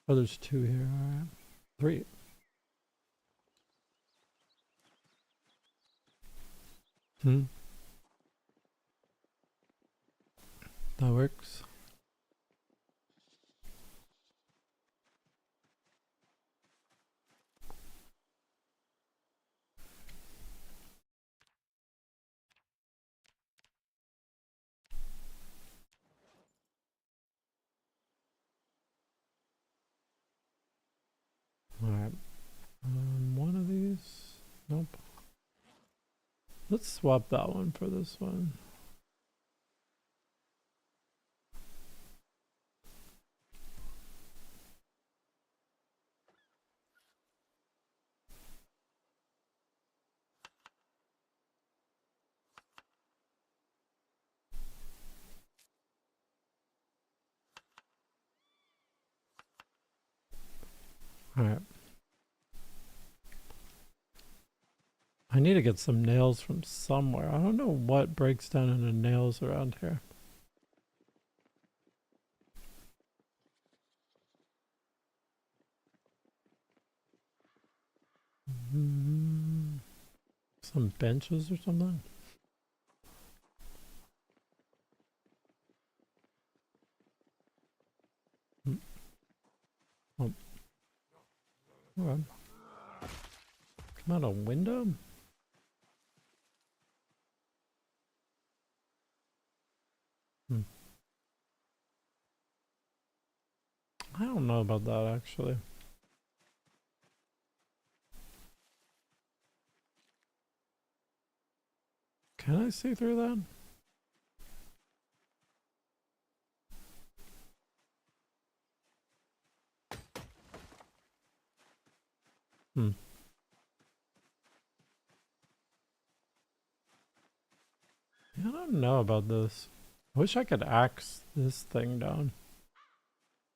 A: Oh, there's two here. All right. Three. That works. All right. One of these. Nope. Let's swap that one for this one. All right. I need to get some nails from somewhere. I don't know what breaks down into nails around here. Some benches or something? Oh. Okay. Come out a window? I don't know about that actually. Can I see through that? I don't know about this. I wish I could axe this thing down.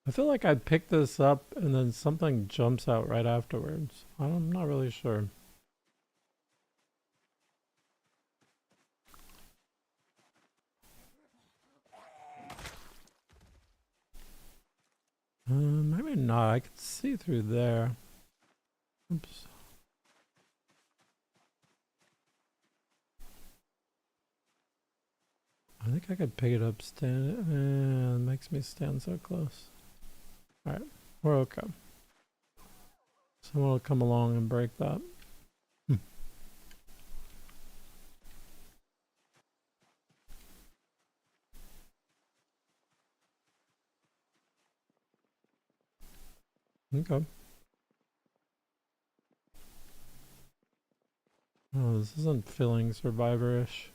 A: I feel like I'd pick this up and then something jumps out right afterwards. I'm not really sure. Maybe not. I could see through there. Oops. I think I could pick it up, stand it, and it makes me stand so close. Alright, we're okay. Someone will come along and break that. Okay. Oh, this isn't feeling survivor-ish.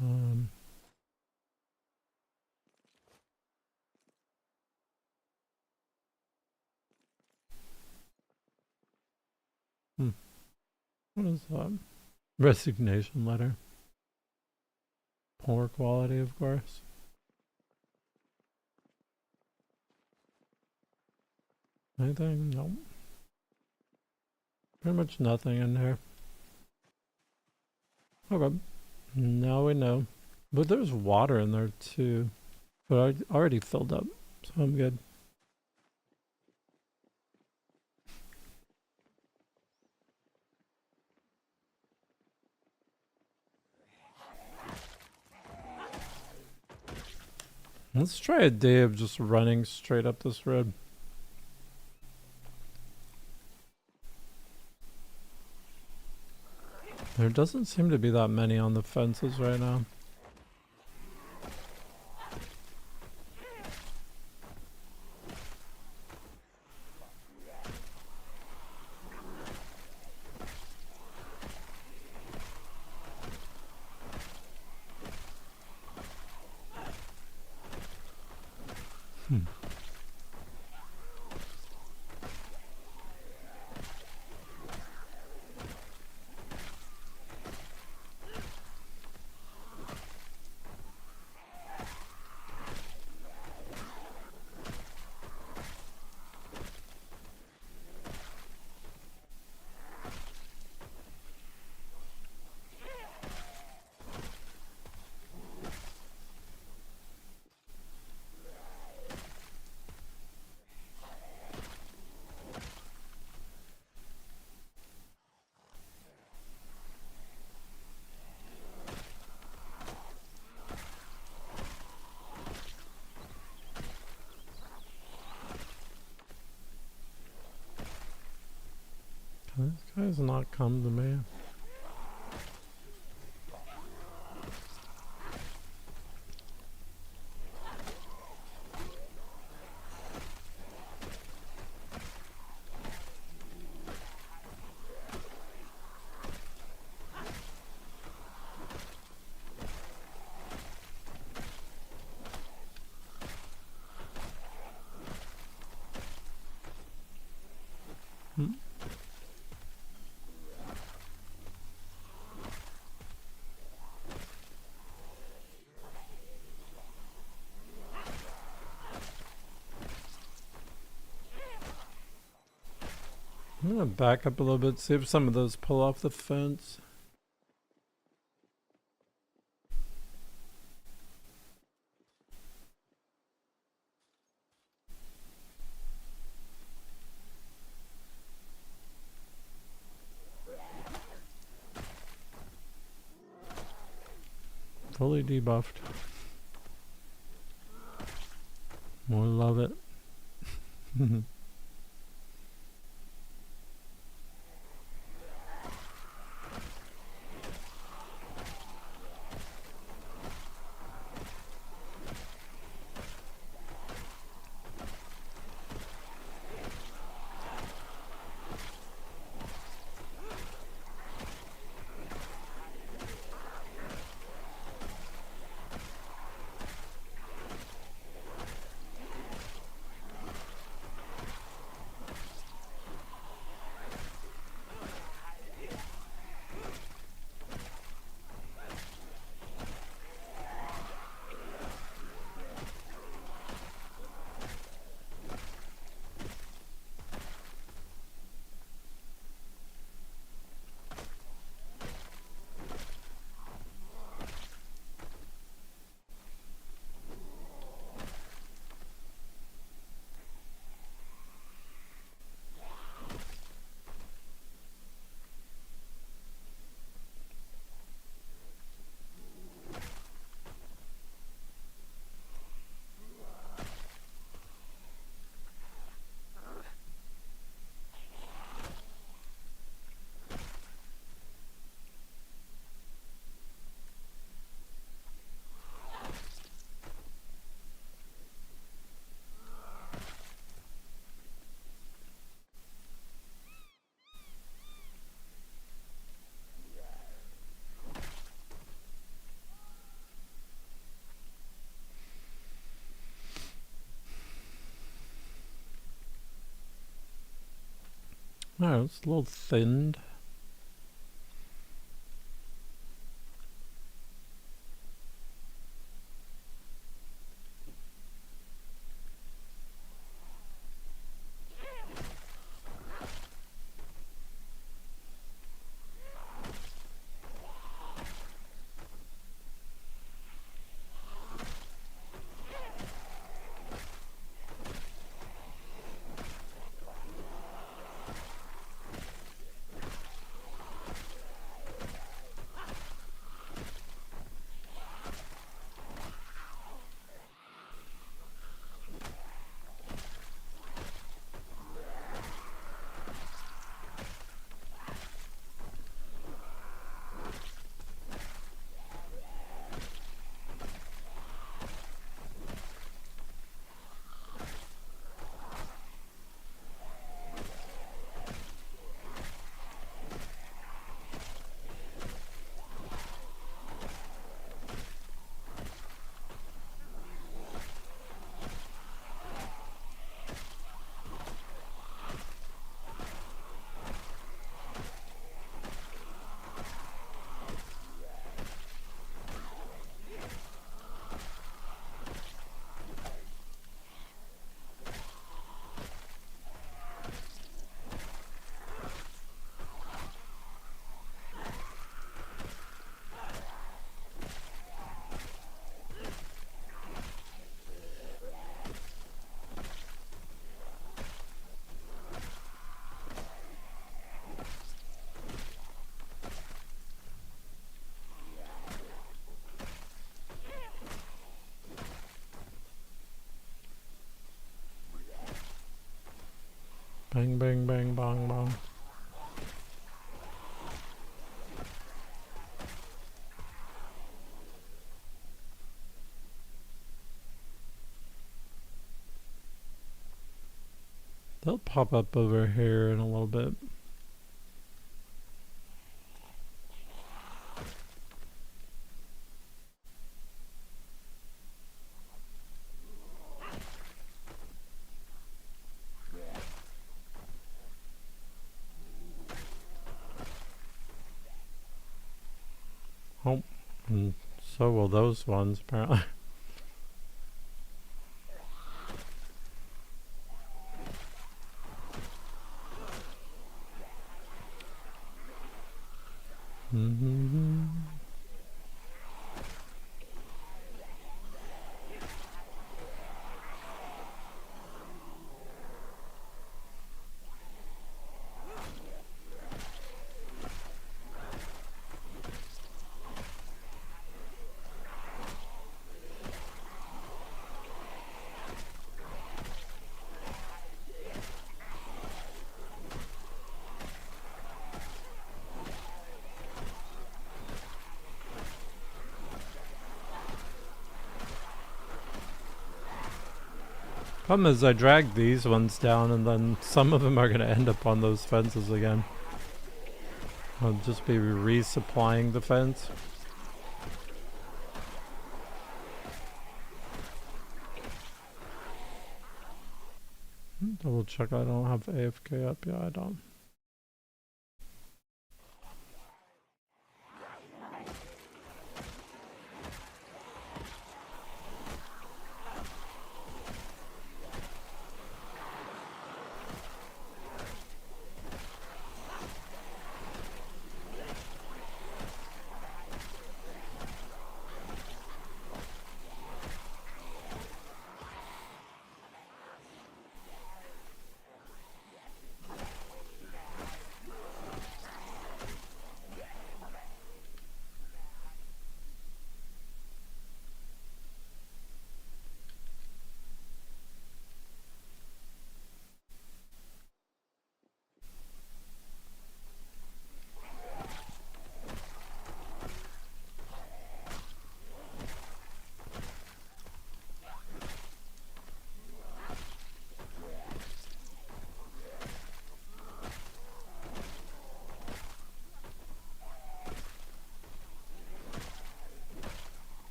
A: Um, what is that? Resignation letter. Poor quality, of course. Anything? No. Pretty much nothing in here. Okay. Now we know. But there's water in there too. But I already filled up, so I'm good. Let's try a day of just running straight up this road. There doesn't seem to be that many on the fences right now. This guy's not come to me. I'm gonna back up a little bit, see if some of those pull off the fence. Fully debuffed. More love it. Oh, it's a little thinned. Bang, bang, bang, bong, bong. They'll pop up over here in a little bit. Oh, and so will those ones apparently. Mm-hmm. Problem is I dragged these ones down and then some of them are going to end up on those fences again. I'll just be resupplying the fence. Double check I don't have AFK up. Yeah, I don't.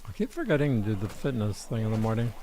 A: I keep forgetting to do the fitness thing in the morning.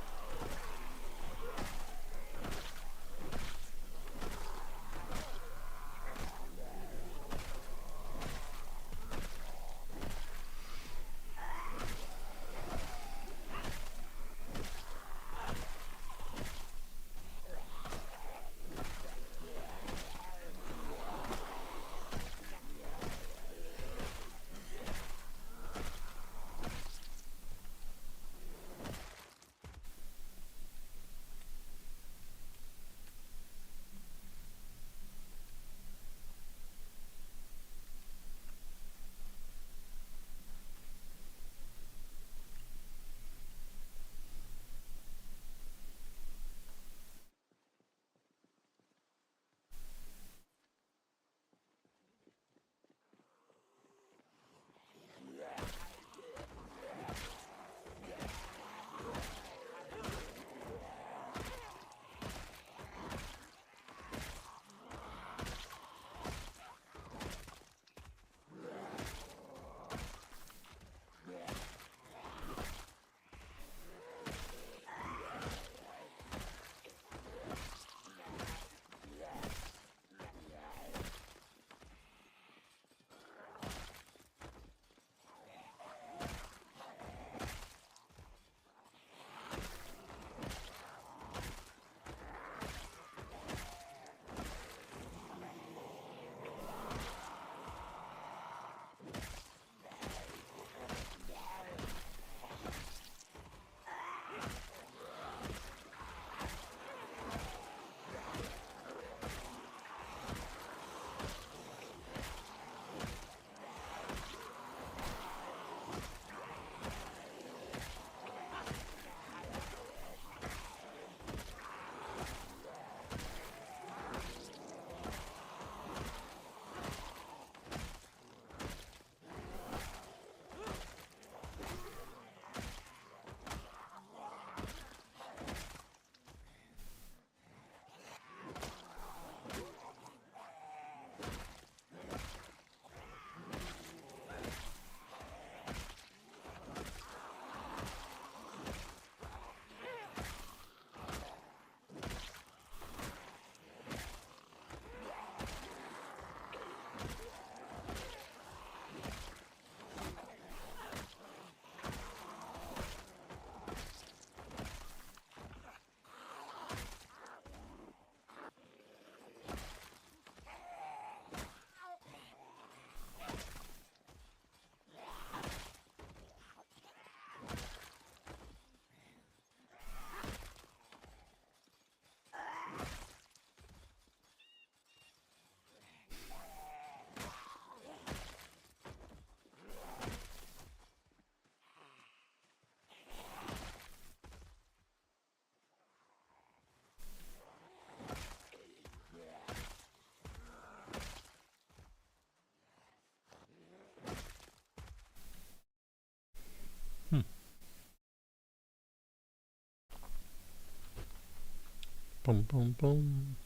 A: Boom, boom, boom.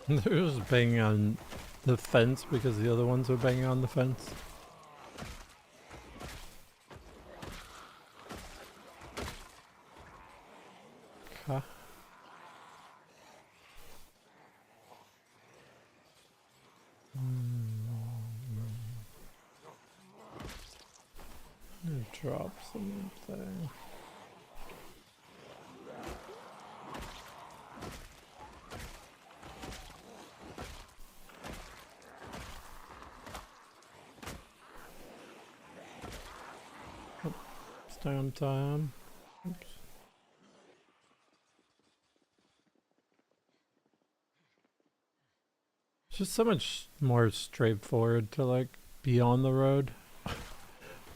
A: They're just banging on the fence because the other ones are banging on the fence. Okay. Drop something. Stay on time. Oops. It's just so much more straightforward to like be on the road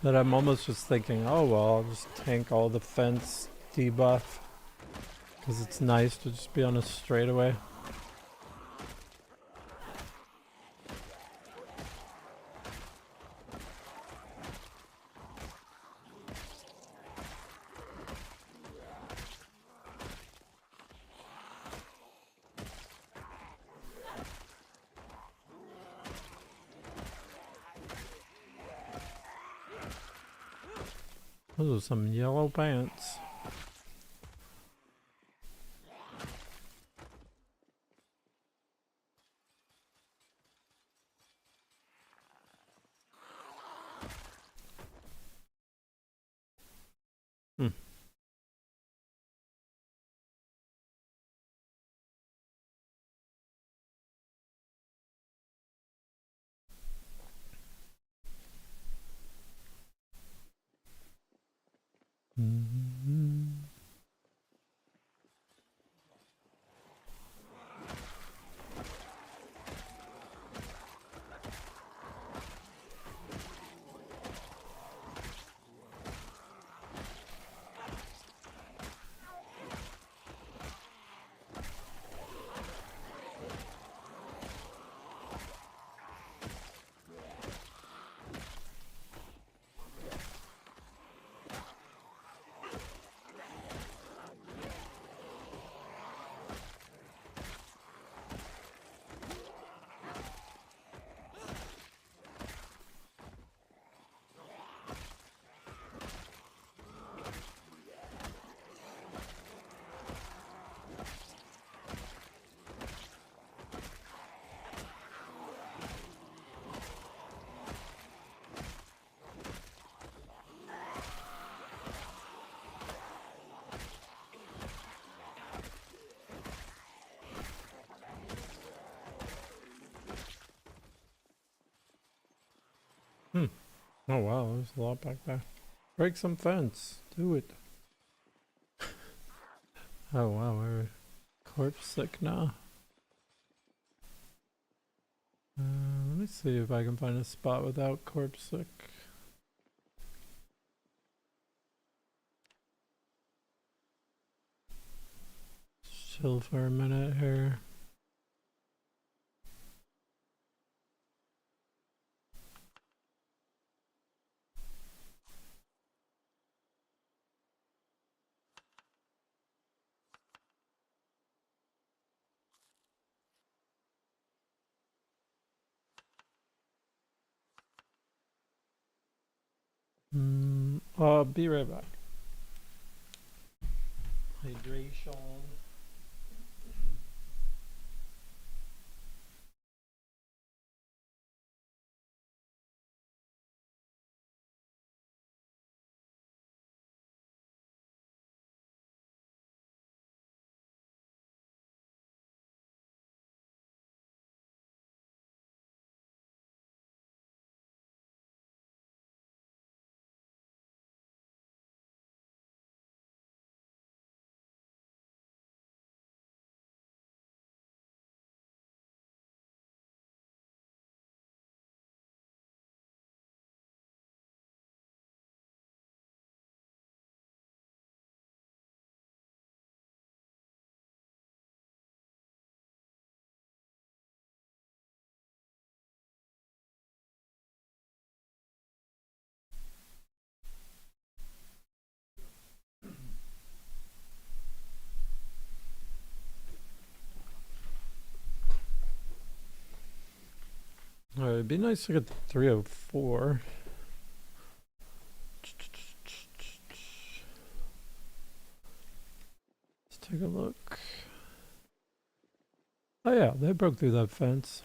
A: that I'm almost just thinking, oh well, I'll just tank all the fence debuff because it's nice to just be on a straightaway. Those are some yellow pants. Hmm. Mm-hmm. Hmm. Oh wow, there's a lot back there. Break some fence. Do it. Oh wow, we're corpse sick now. Let me see if I can find a spot without corpse sick. Chill for a minute here. I'll be right back. Hydration. it'd be nice to get the 304. Let's take a look. Oh yeah, they broke through that fence.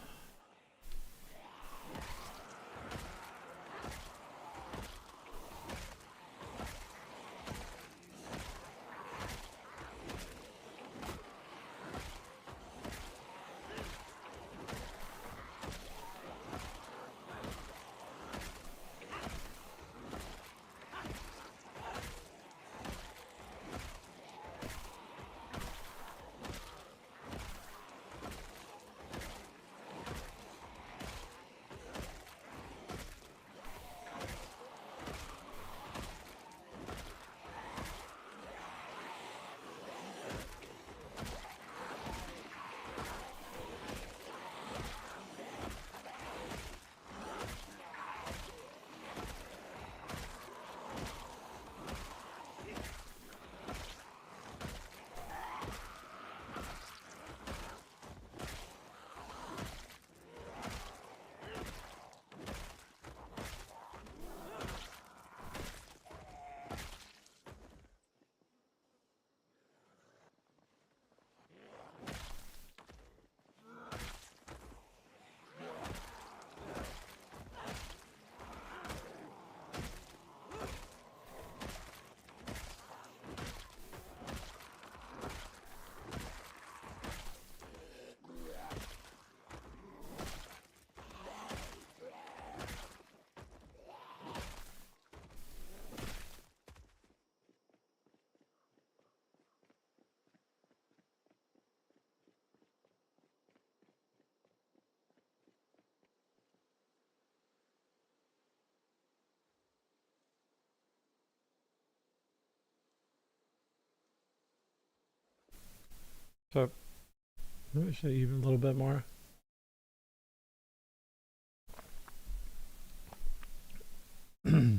A: So maybe I should even a little bit more. Hmm.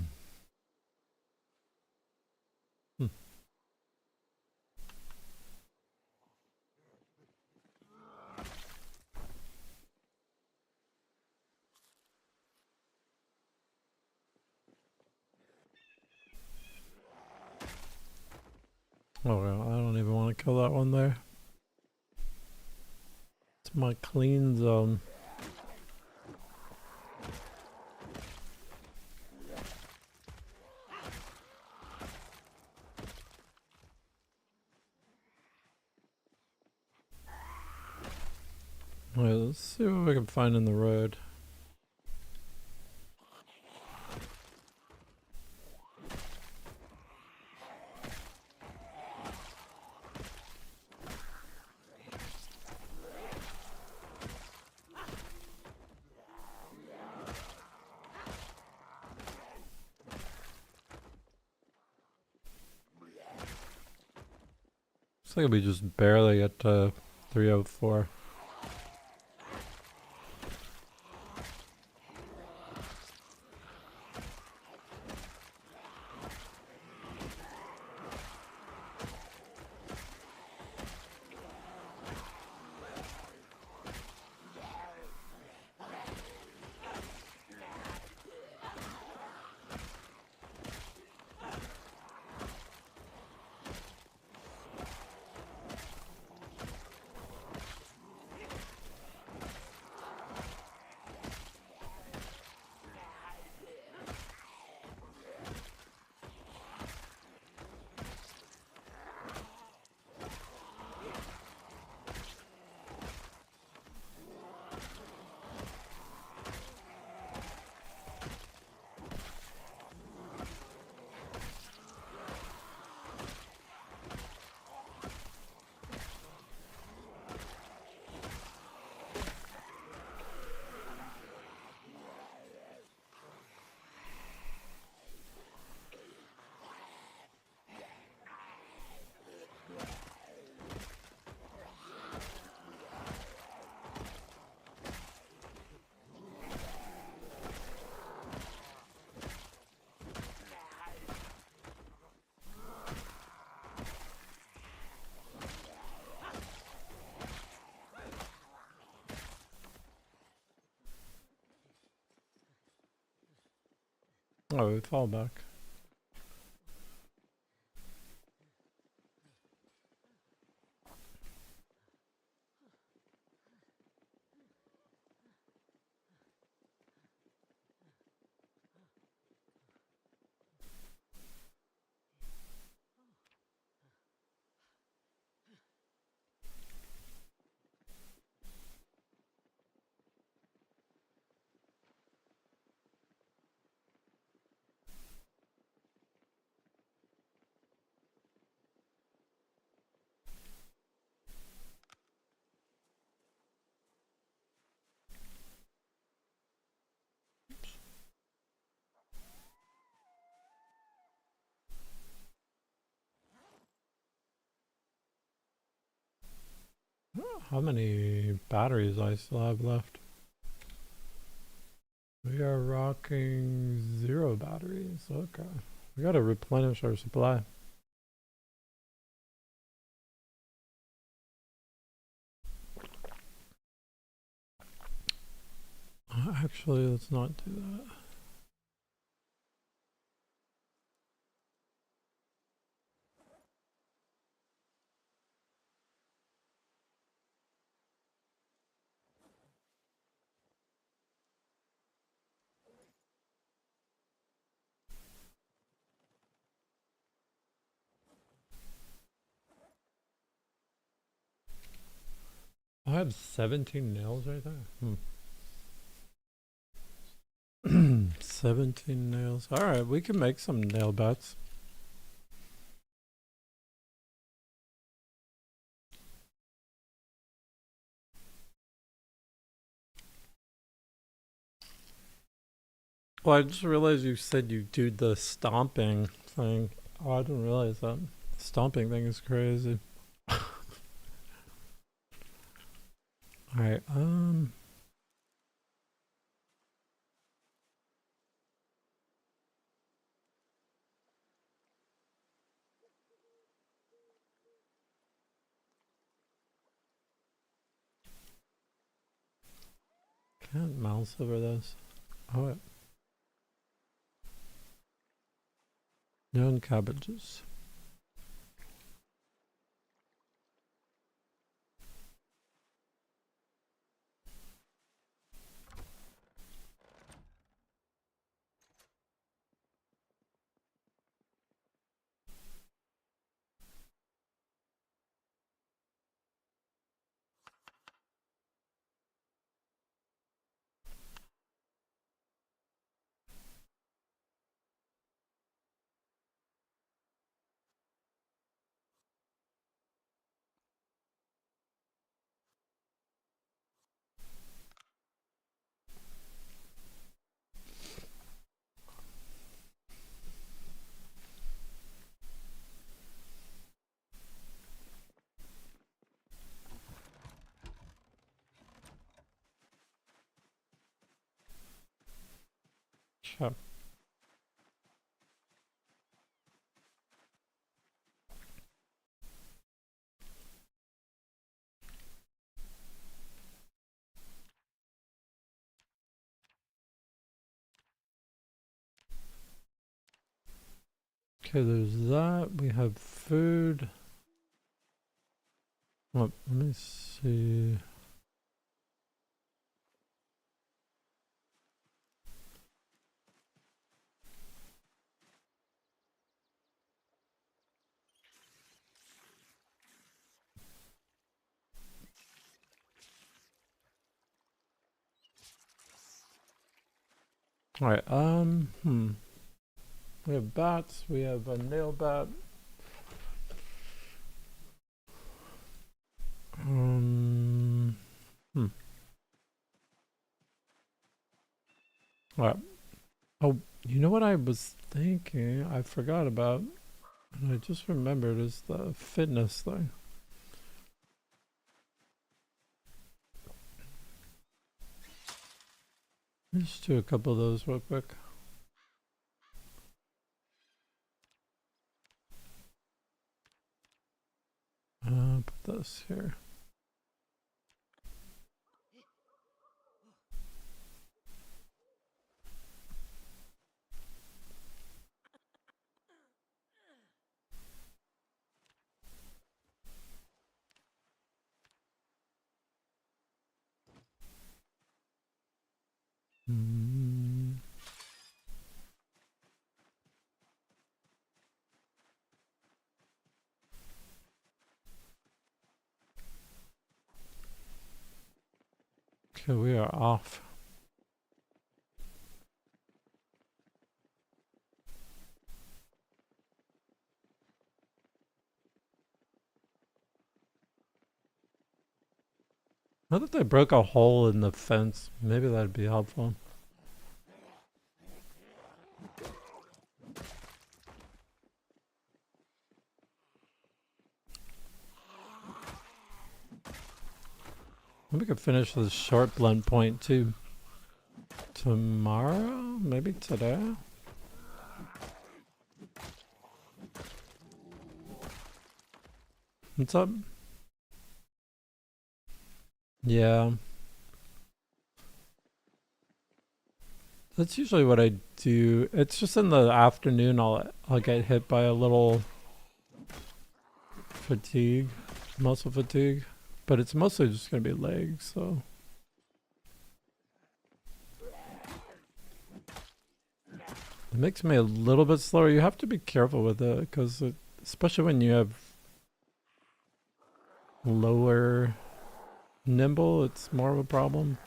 A: Oh well, I don't even want to kill that one there. It's my clean zone. Wait, let's see what we can find in the road. Looks like we just barely at 304. Oh, we fall back. How many batteries I still have left? We are rocking 0 batteries. Okay. We gotta replenish our supply. Actually, let's not do that. I have 17 nails right there. 17 nails. Alright, we can make some nail bats. Well, I just realized you said you do the stomping thing. Oh, I didn't realize that. The stomping thing is crazy. Alright, can't mouse over this. Oh, wait. Known cabbages. Sure. Okay, there's that. We have food. Oh, let me see. Alright, we have bats, we have a nail bat. Alright. Oh, you know what I was thinking? I forgot about, and I just remembered is the fitness thing. Let's do a couple of those real quick. Put this here. Okay, we are off. I thought they broke a hole in the fence. Maybe that'd be helpful. Maybe we could finish this short blend point too. Tomorrow? Maybe today? What's up? Yeah. That's usually what I do. It's just in the afternoon I'll get hit by a little fatigue, muscle fatigue. But it's mostly just gonna be legs, so. It makes me a little bit slower. You have to be careful with it, because especially when you have lower nimble, it's more of a problem.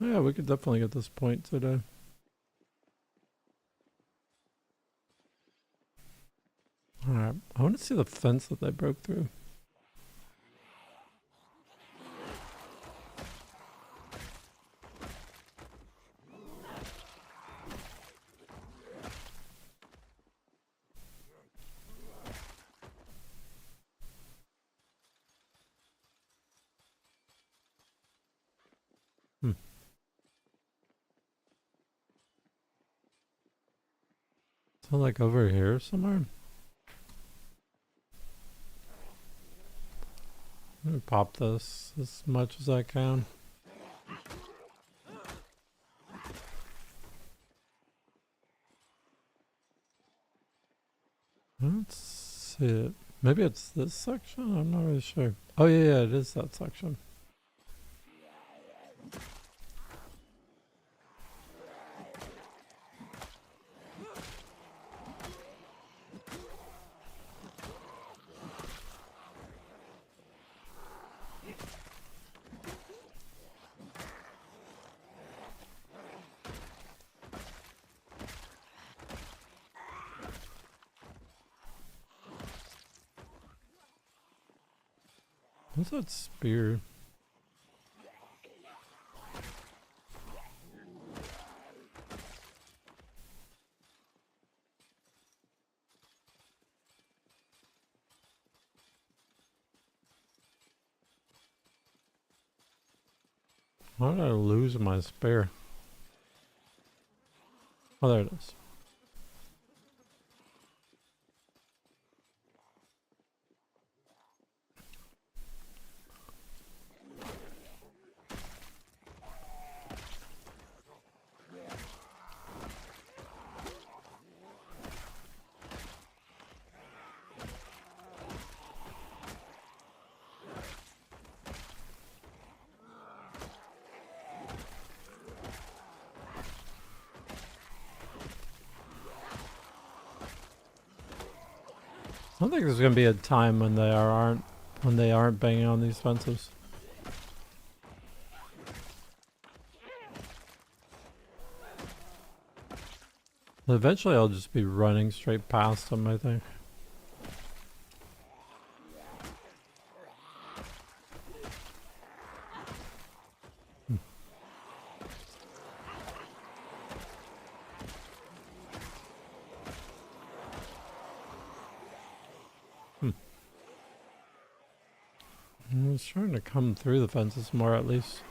A: Yeah, we could definitely get this point today. Alright, I want to see the fence that they broke through. So like over here somewhere? Let me pop this as much as I can. Let's see it. Maybe it's this section? I'm not really sure. Oh yeah, it is that section. What's that spear? Why did I lose my spear? Oh, there it is. I don't think there's gonna be a time when they aren't banging on these fences. Eventually I'll just be running straight past them, I think. I was trying to come through the fences more at least.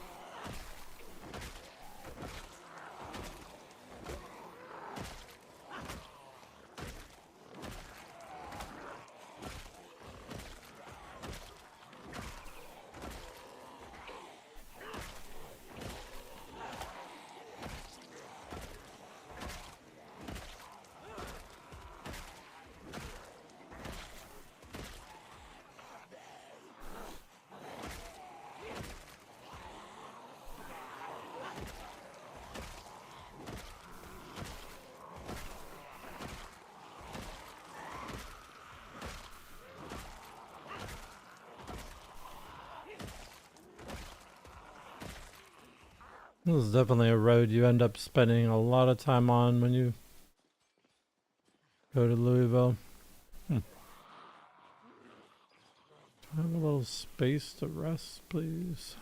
A: This is definitely a road you end up spending a lot of time on when you go to Louisville. Can I have a little space to rest, please?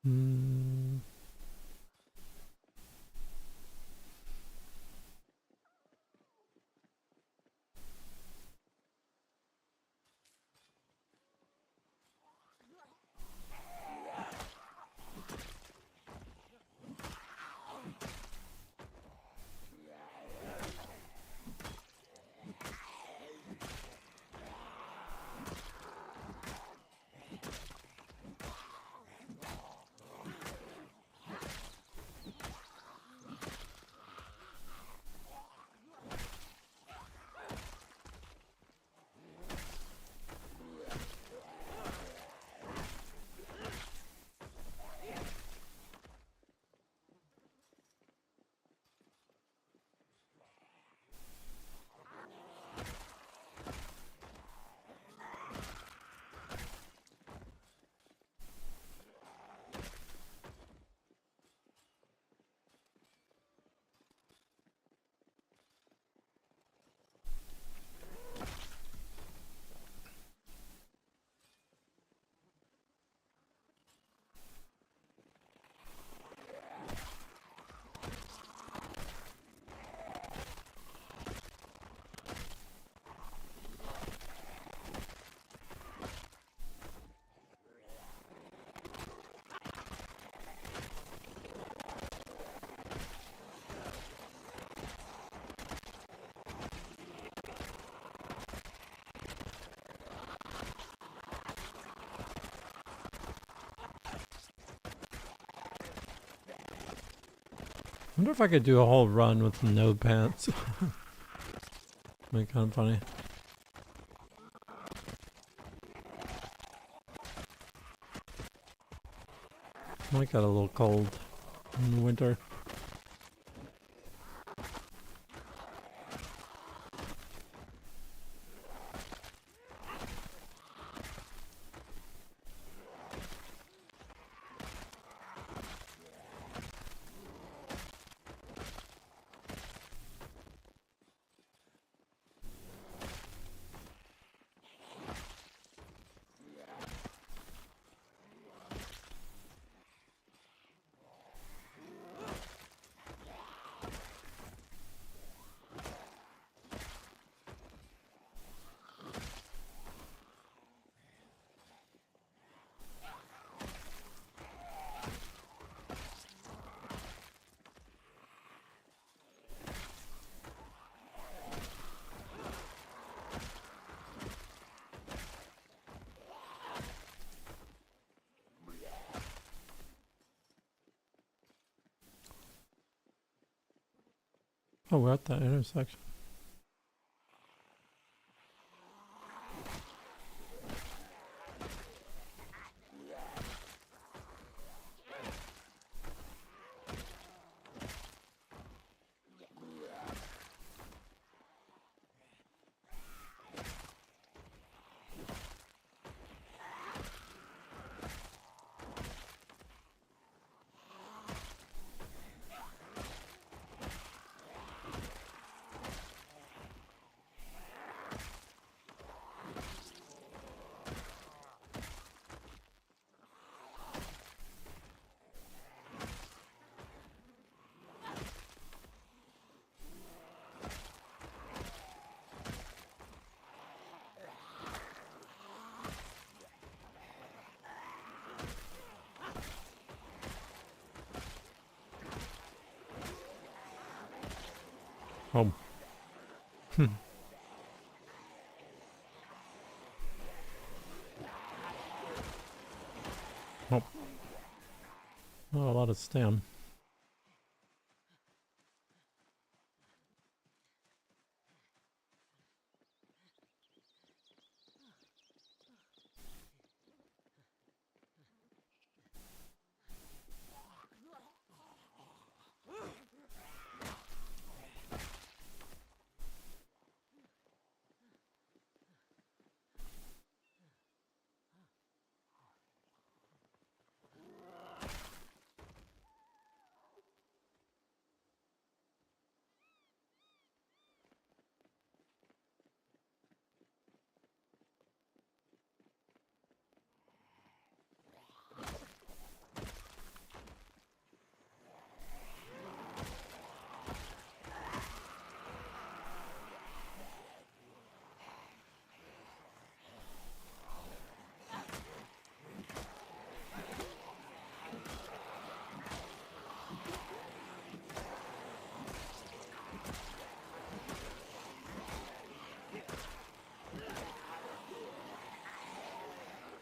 A: Hmm. I wonder if I could do a whole run with no pants. Be kind of funny. Might get a little cold in the winter. Oh, we're at that intersection. Home. Oh. Oh, a lot of stem.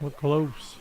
A: We're close.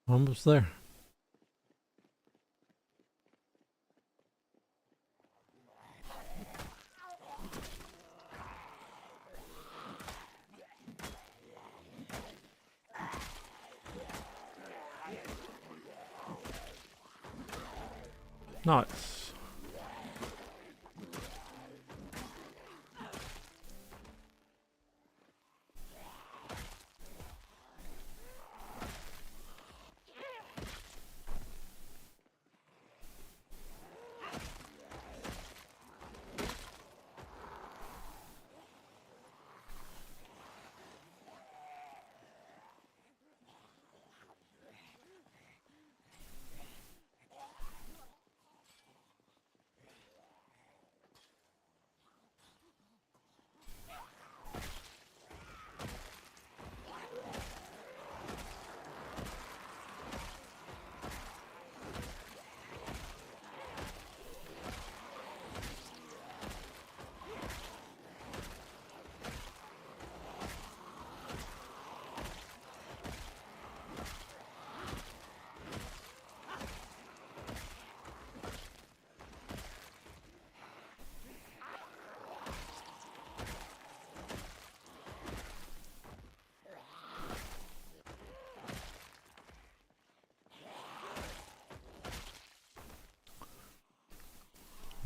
A: Almost there. Nice.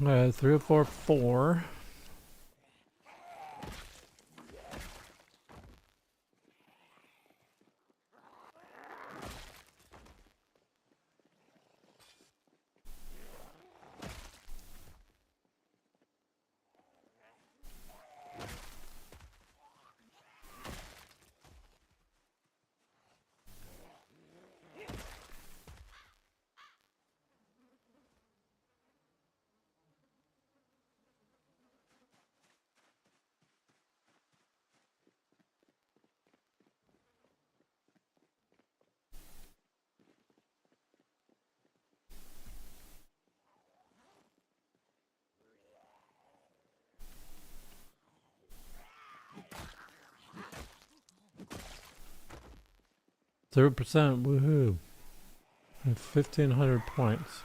A: Okay, 304-4. 0%, woohoo. And 1,500 points.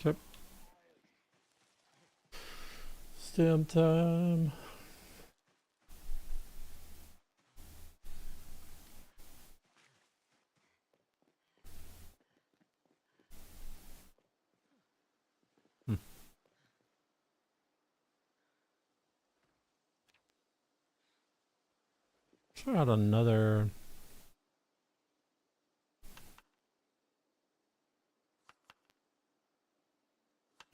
A: Yep. Stamp time. Try out another.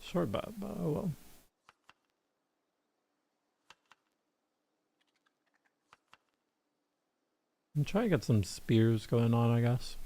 A: Short bat, but oh well. I'm trying to get some spears going on, I guess.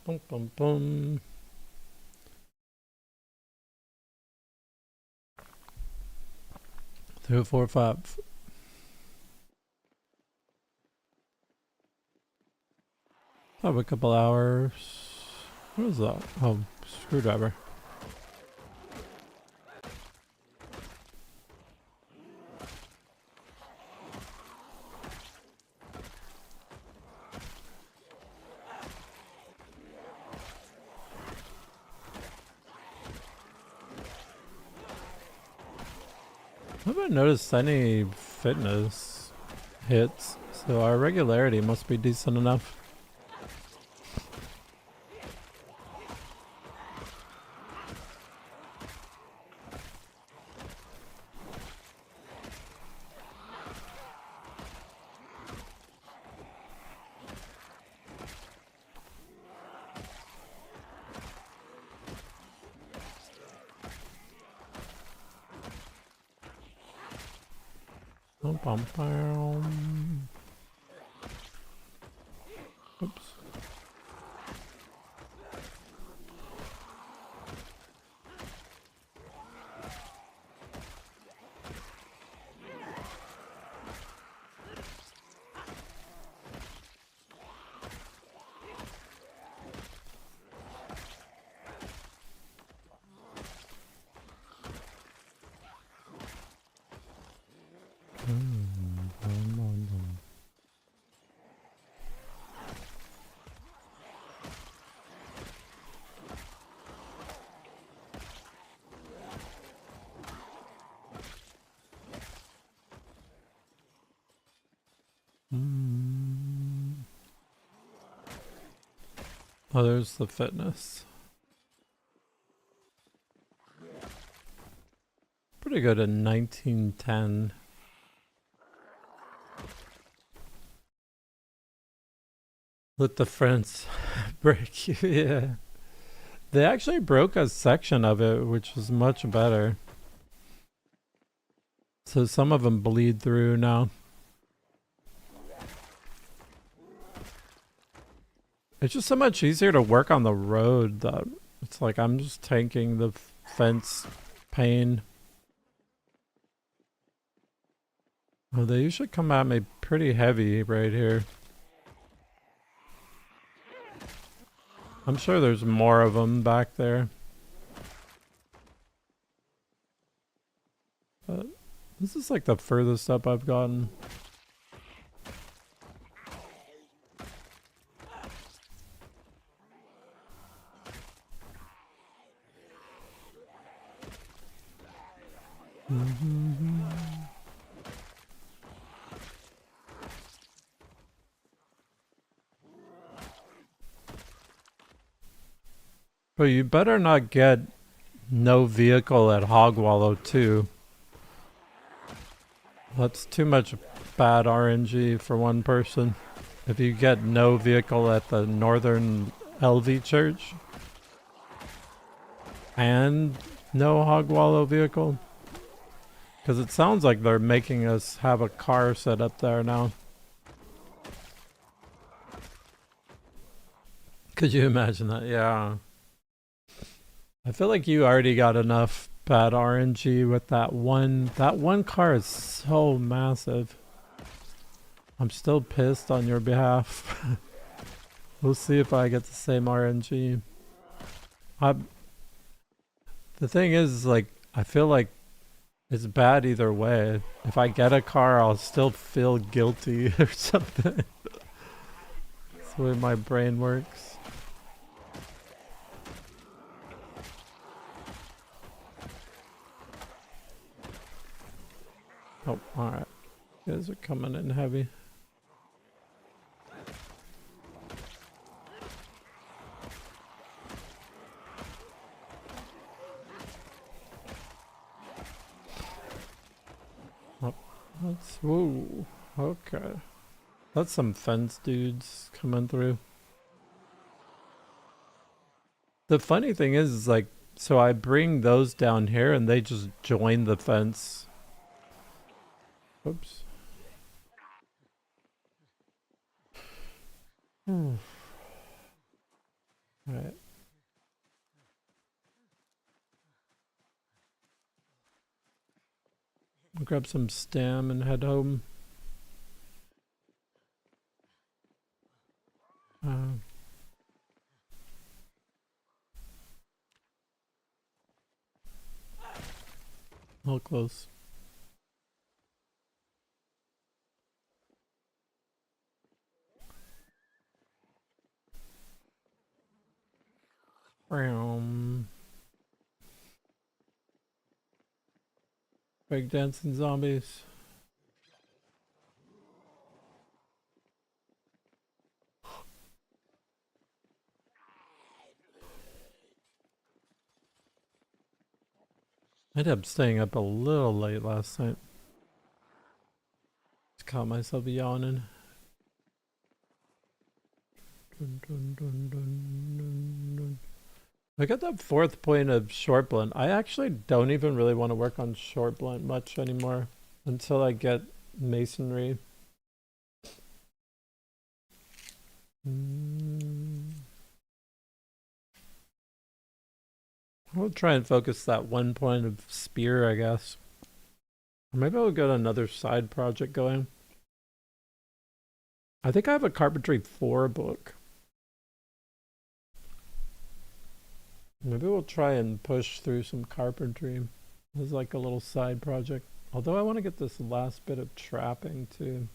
A: Bum, bum, bum. Three, four, five. Have a couple hours. What is that? Oh, screwdriver. I haven't noticed any fitness hits, so our regularity must be decent enough. Bum, bum, bum. Oops. Oh, there's the fitness. Pretty good in 1910. Let the French break you. Yeah. They actually broke a section of it, which is much better. So some of them bleed through now. It's just so much easier to work on the road that it's like I'm just tanking the fence pain. Oh, they usually come at me pretty heavy right here. I'm sure there's more of them back there. But this is like the furthest up I've gotten. But you better not get no vehicle at Hogwallow too. That's too much bad RNG for one person. If you get no vehicle at the Northern LV Church and no Hogwallow vehicle, because it sounds like they're making us have a car set up there now. Could you imagine that? Yeah. I feel like you already got enough bad RNG with that one. That one car is so massive. I'm still pissed on your behalf. We'll see if I get the same RNG. The thing is, like, I feel like it's bad either way. If I get a car, I'll still feel guilty or something. That's the way my brain works. Oh, alright. You guys are coming in heavy. Oh, that's... Whoa. Okay. That's some fence dudes coming through. The funny thing is like, so I bring those down here and they just join the fence. Oops. Alright. I'll grab some stam and head home. All close. Break dancing zombies. I ended up staying up a little late last night. Just caught myself yawning. Dun, dun, dun, dun, dun, dun. I got that fourth point of short blunt. I actually don't even really want to work on short blunt much anymore until I get masonry. I'll try and focus that one point of spear, I guess. Or maybe I'll get another side project going. I think I have a Carpentry 4 book. Maybe we'll try and push through some carpentry as like a little side project. Although I want to get this last bit of trapping too.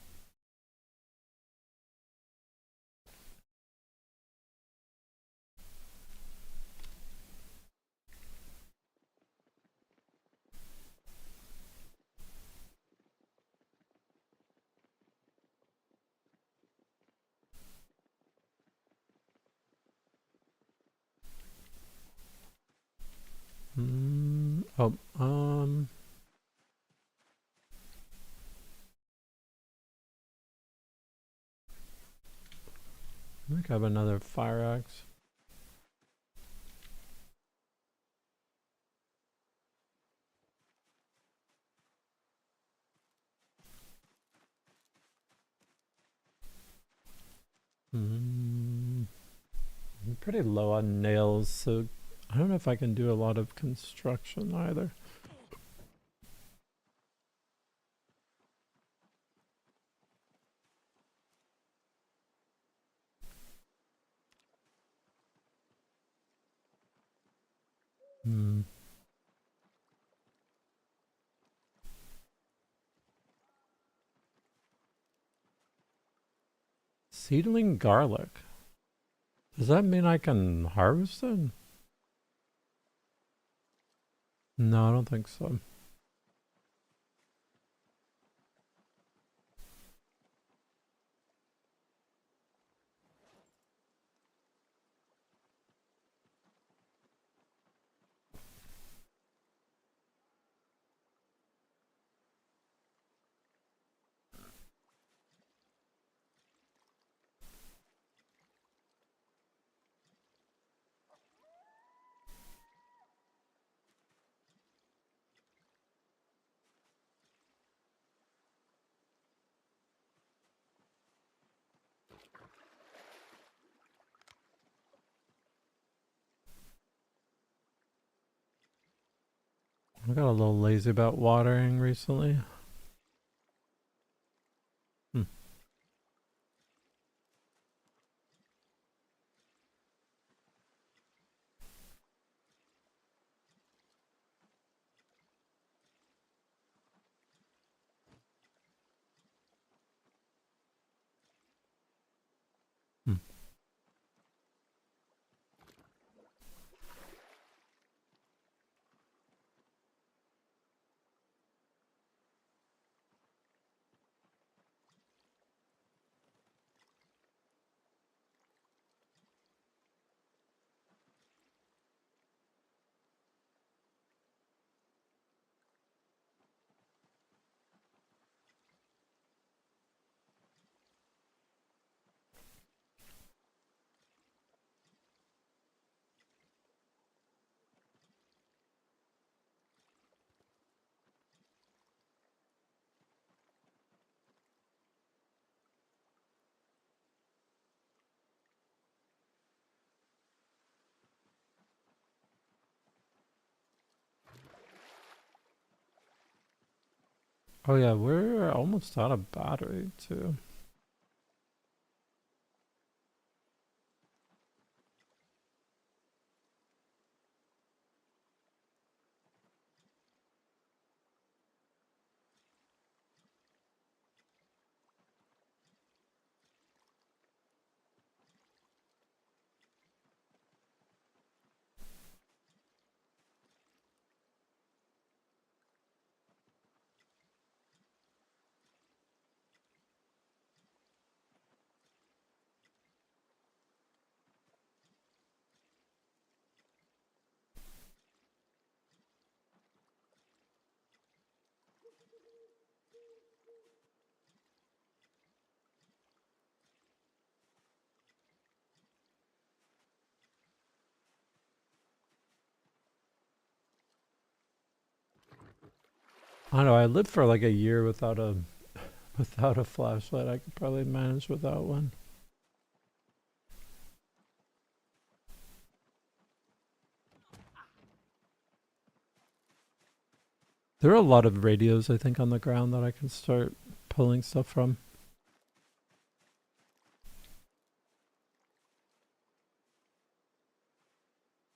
A: Oh, I think I have another fire axe. I'm pretty low on nails, so I don't know if I can do a lot of construction either. Hmm. Seedling garlic. Does that mean I can harvest it? No, I don't think so. I got a little lazy about watering recently. Hmm. Hmm. Oh yeah, we're almost out of battery too. I don't know. I lived for like a year without a without a flashlight. I could probably manage without one. There are a lot of radios, I think, on the ground that I can start pulling stuff from.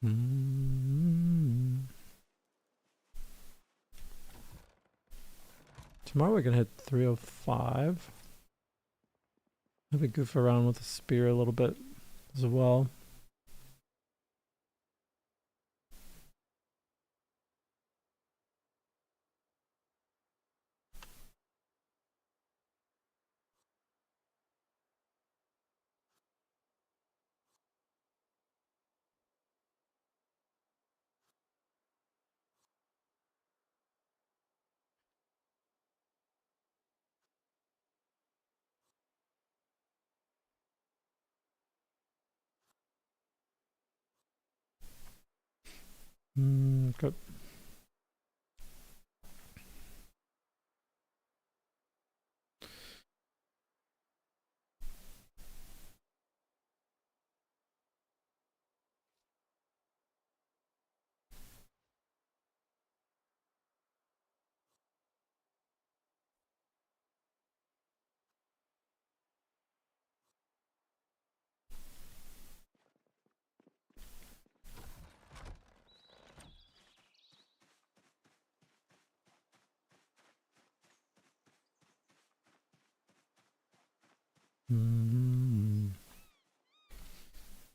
A: Mm. Tomorrow we can hit 305. Maybe goof around with the spear a little bit as well. Good.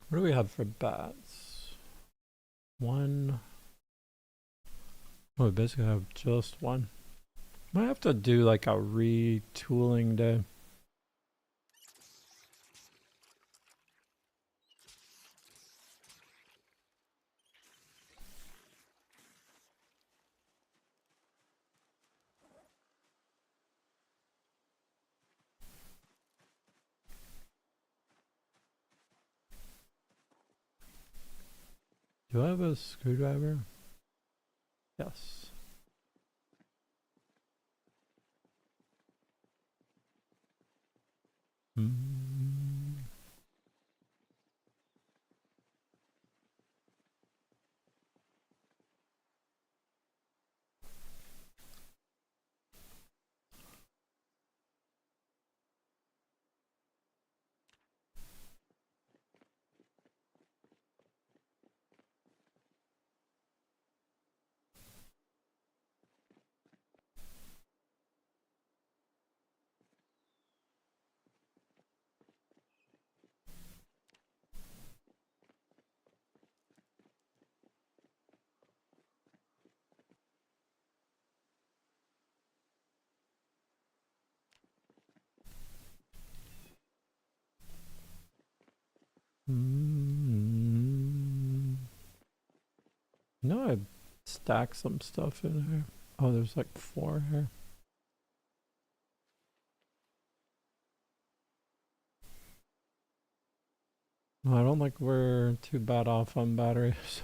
A: What do we have for bats? One. Oh, we basically have just one. Might have to do like a retooling day. Do I have a screwdriver? Yes. No, I stacked some stuff in here. Oh, there's like 4 here. Well, I don't think we're too bad off on batteries.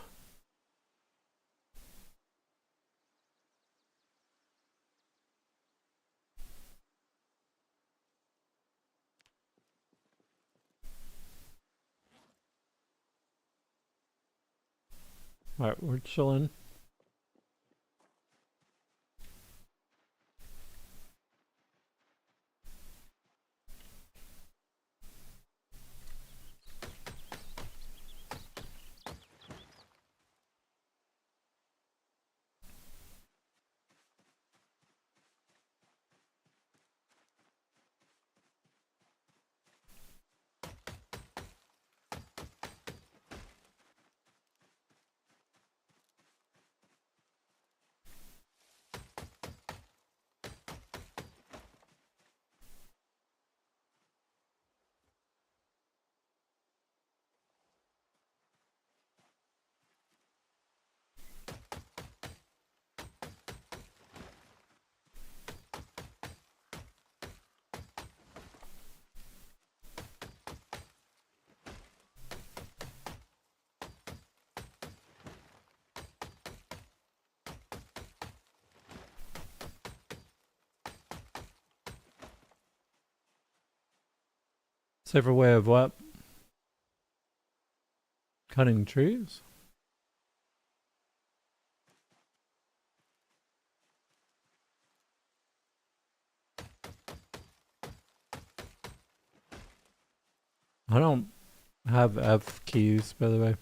A: Alright, we're chilling. Safer way of what? Cutting trees? I don't have F keys, by the way.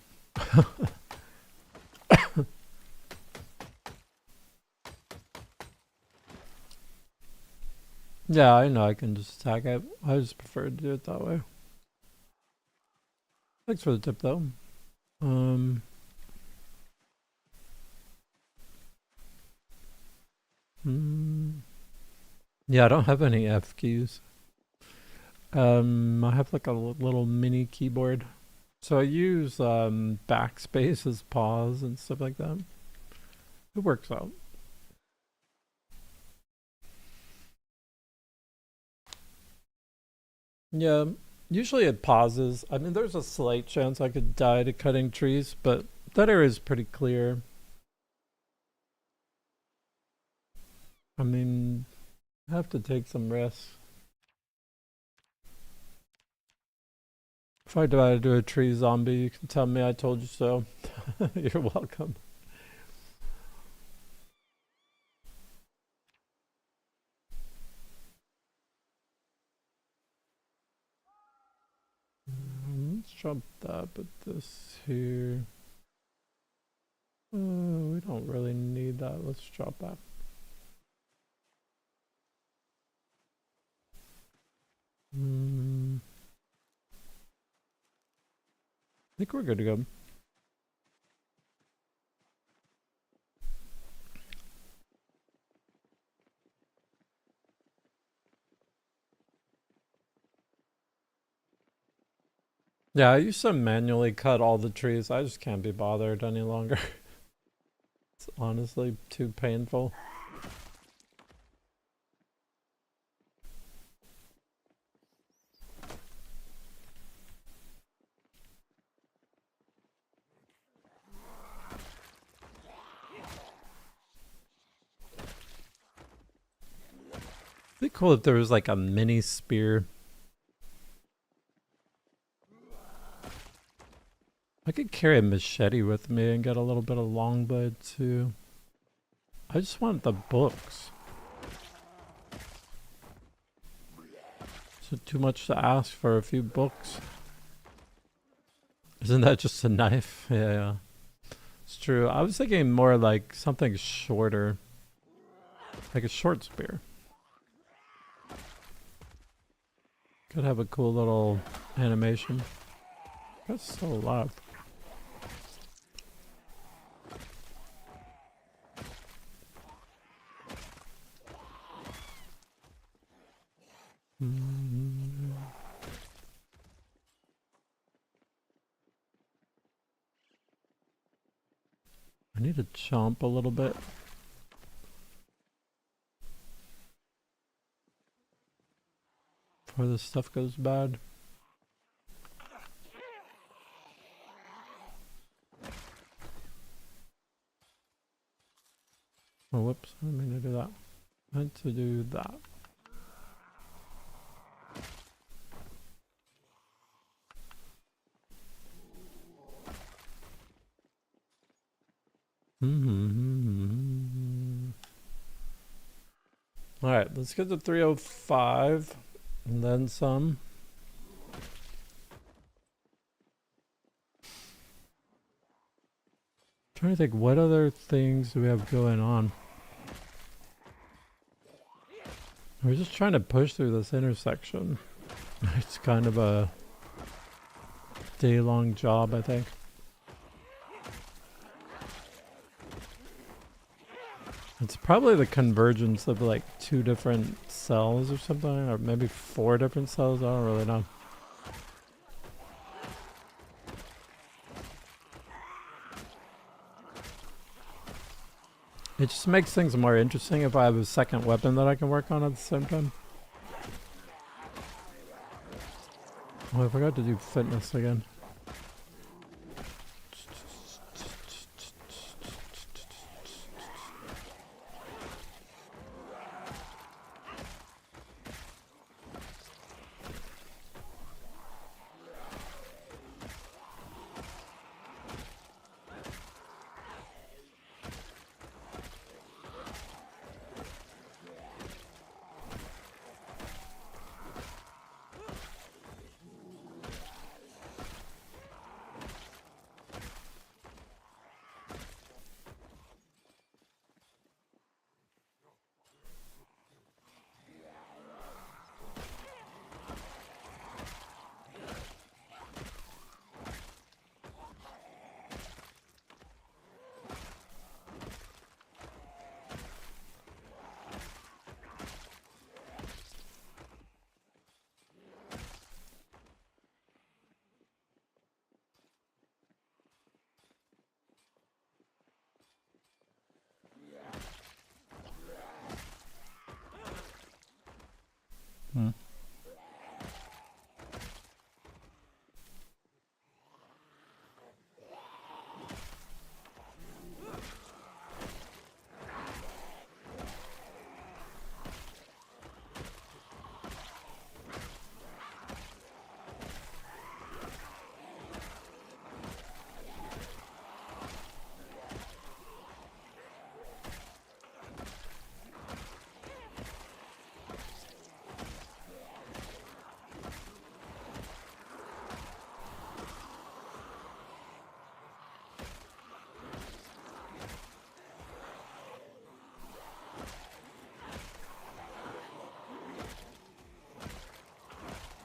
A: Yeah, I know I can just attack it. I just prefer to do it that way. Thanks for the tip, though. Yeah, I don't have any F keys. I have like a little mini keyboard. So I use backspace as pause and stuff like that. It works out. Yeah, usually it pauses. I mean, there's a slight chance I could die to cutting trees, but that area is pretty clear. I mean, I have to take some risks. If I die to a tree zombie, you can tell me I told you so. You're welcome. Let's drop that, but this here. We don't really need that. Let's drop that. I think we're good to go. Yeah, I used to manually cut all the trees. I just can't be bothered any longer. It's honestly too painful. It'd be cool if there was like a mini spear. I could carry a machete with me and get a little bit of longbow too. I just want the books. Is it too much to ask for a few books? Isn't that just a knife? Yeah. It's true. I was thinking more like something shorter. Like a short spear. Could have a cool little animation. That's still alive. I need to chomp a little bit. Before this stuff goes bad. Oh, whoops. I didn't mean to do that. I meant to do that. Alright, let's get to 305 and then some. Trying to think, what other things do we have going on? We're just trying to push through this intersection. It's kind of a day-long job, I think. It's probably the convergence of like 2 different cells or something, or maybe 4 different cells, I don't really know. It just makes things more interesting if I have a second weapon that I can work on at the same time. Oh, I forgot to do fitness again.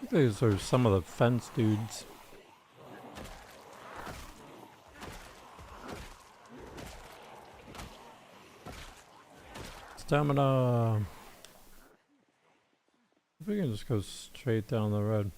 A: think these are some of the fence dudes. Stamina. We can just go straight down the road.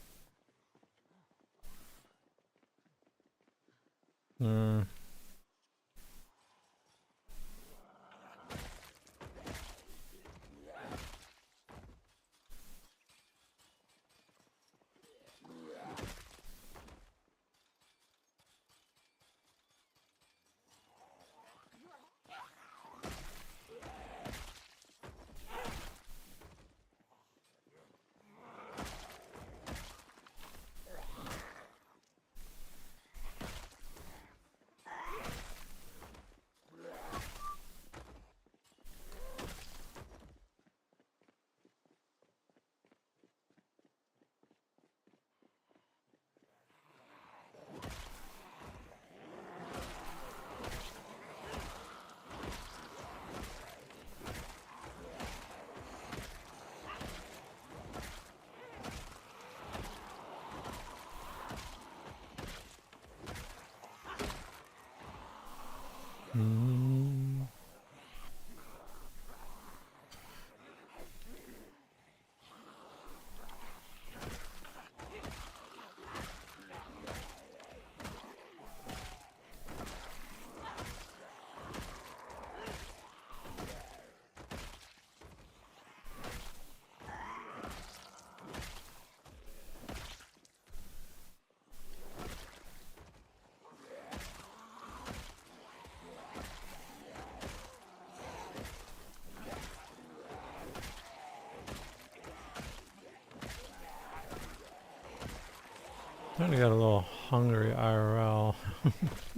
A: I kind of got a little hungry IRL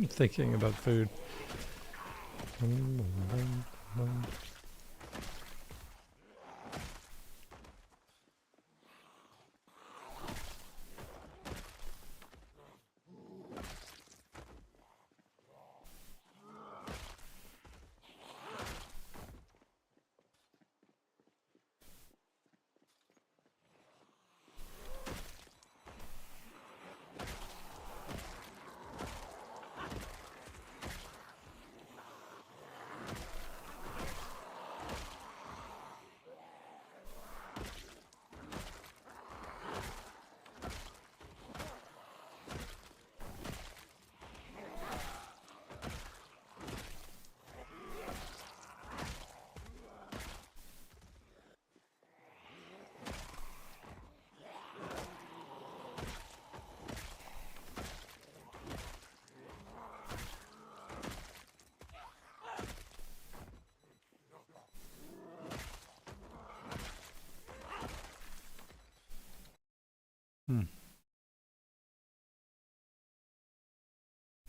A: thinking about food.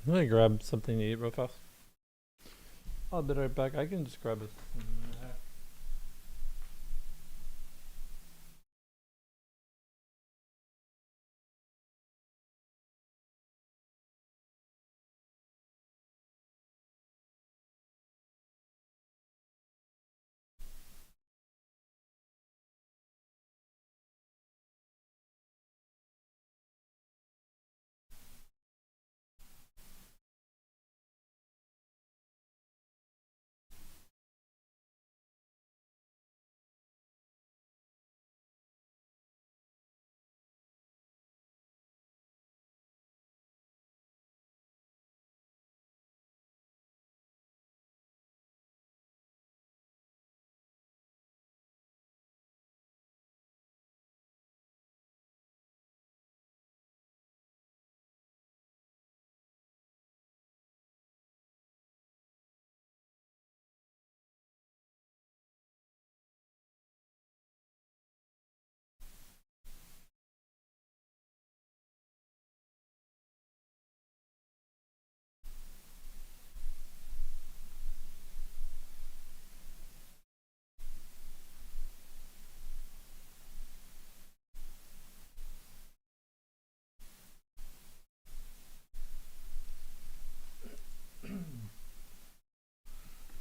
A: Let me grab something to eat real fast. I'll be right back. I can just grab it.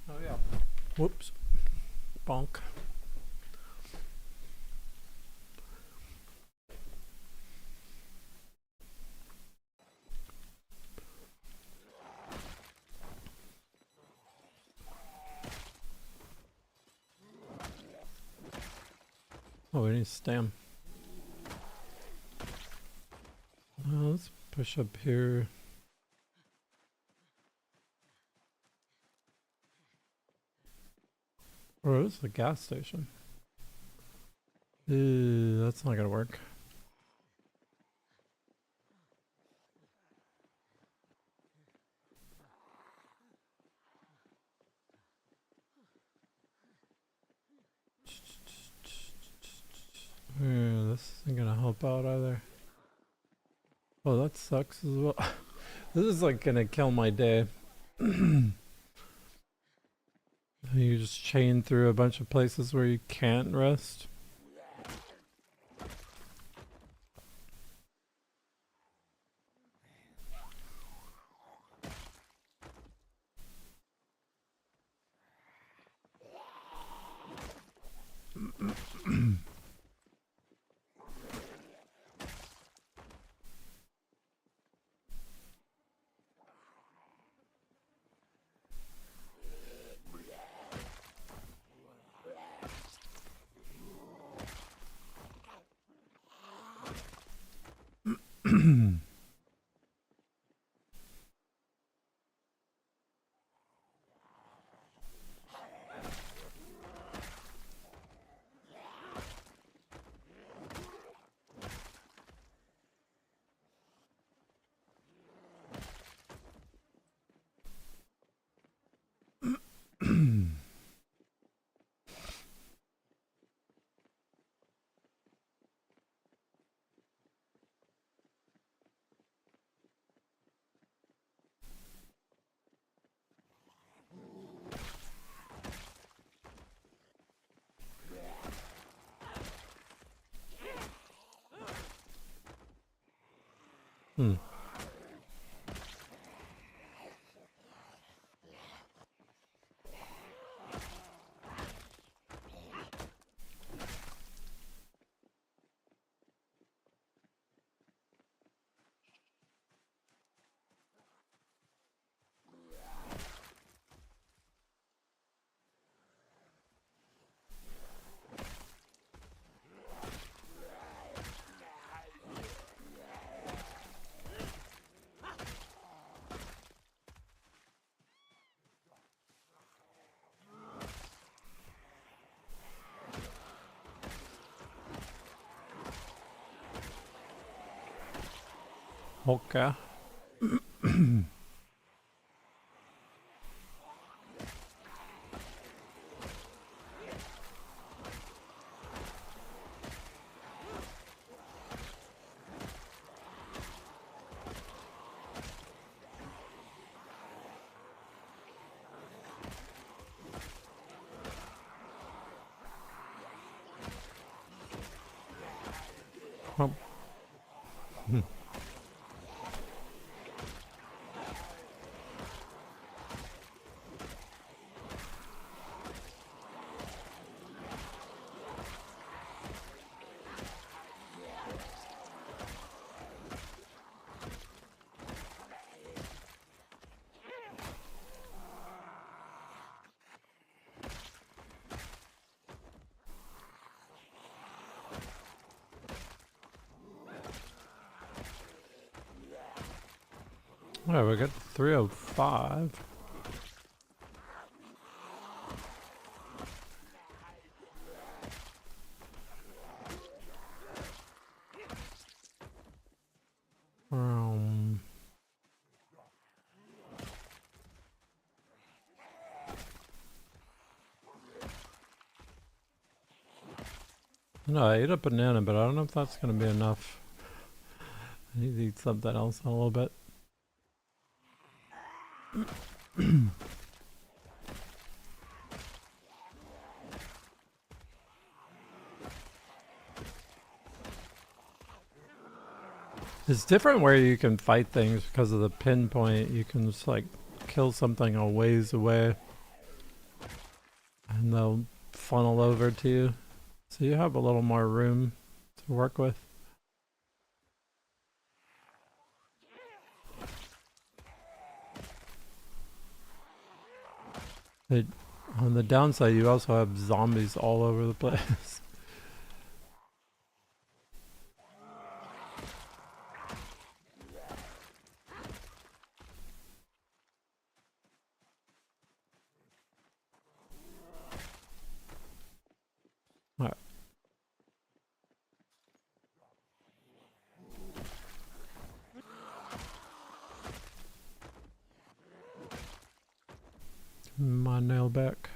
A: Oh yeah. Whoops. Bonk. Oh, we need stam. Let's push up here. Oh, this is the gas station. That's not gonna work. This isn't gonna help out either. Oh, that sucks as well. This is like gonna kill my day. You just chain through a bunch of places where you can't rest. Hmm. Okay. Oh. Alright, we got 305. Um, no, I ate a banana, but I don't know if that's gonna be enough. I need to eat something else in a little bit. It's different where you can fight things because of the pinpoint. You can just like kill something a ways away and they'll funnel over to you. So you have a little more room to work with. On the downside, you also have zombies all over the place. my nail back.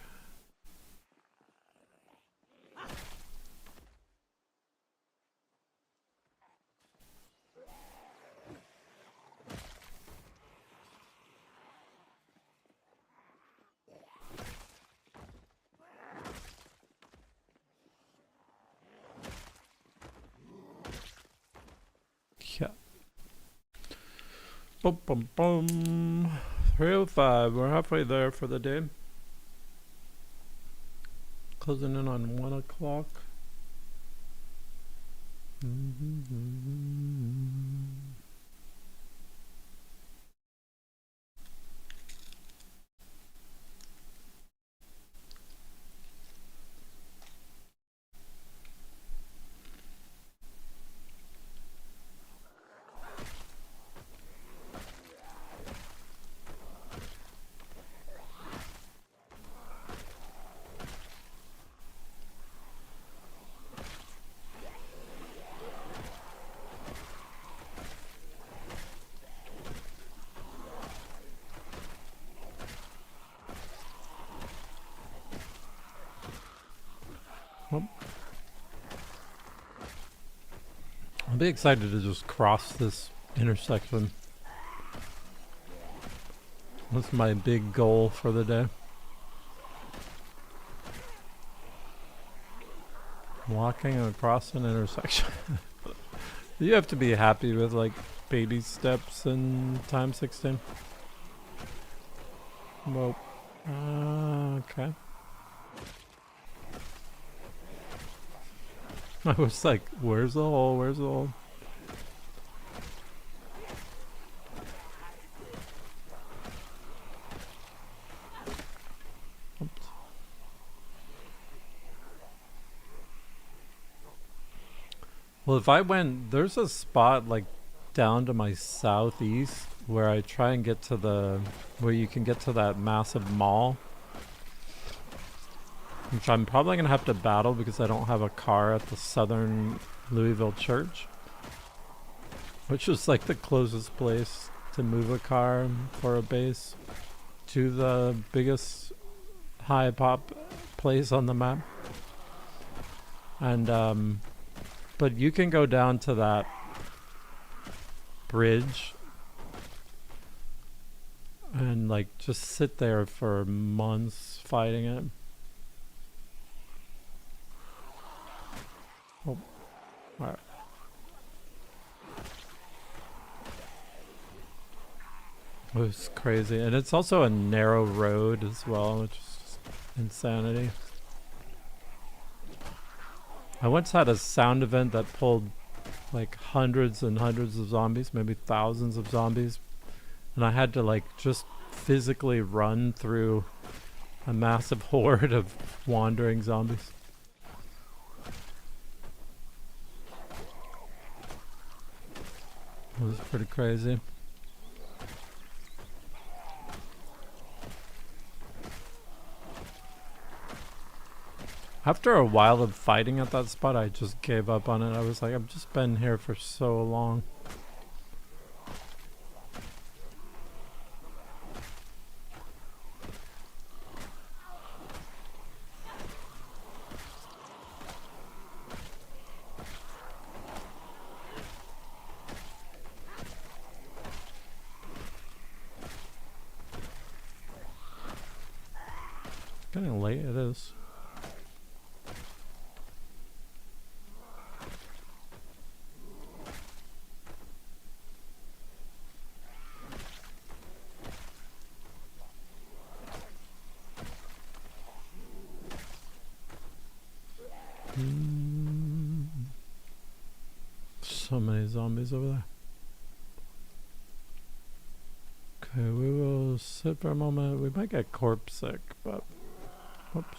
A: Yeah. Boom, boom, boom. 3:05. We're halfway there for the day. Closing in on 1 o'clock. I'll be excited to just cross this intersection. That's my big goal for the day. Walking across an intersection. You have to be happy with like baby steps in time 16. Well, okay. I was like, where's the hole? Where's the hole? Oops. Well, if I went, there's a spot like down to my southeast where I try and get to where you can get to that massive mall. Which I'm probably going to have to battle because I don't have a car at the Southern Louisville Church. Which is like the closest place to move a car for a base to the biggest high pop place on the map. And, but you can go down to that bridge and like just sit there for months fighting it. Oh, all right. It was crazy, and it's also a narrow road as well, which is just insanity. I once had a sound event that pulled like hundreds and hundreds of zombies, maybe thousands of zombies, and I had to like just physically run through a massive horde of wandering zombies. It was pretty crazy. After a while of fighting at that spot, I just gave up on it. I was like, I've just been here for so long. Getting late, it is. So many zombies over there. Okay, we will sit for a moment. We might get corpse sick, but whoops.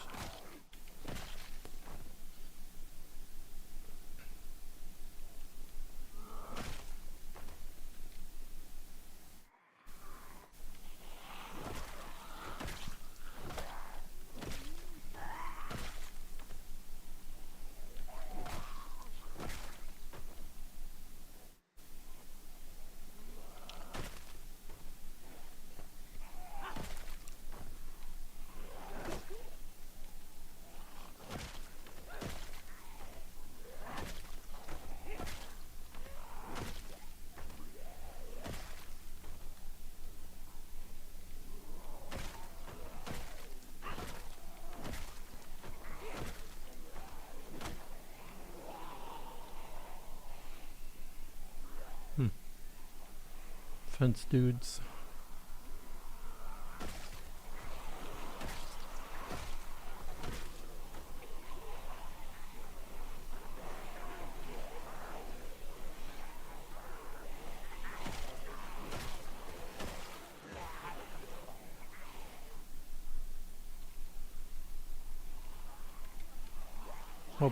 A: Fence dudes. Oh.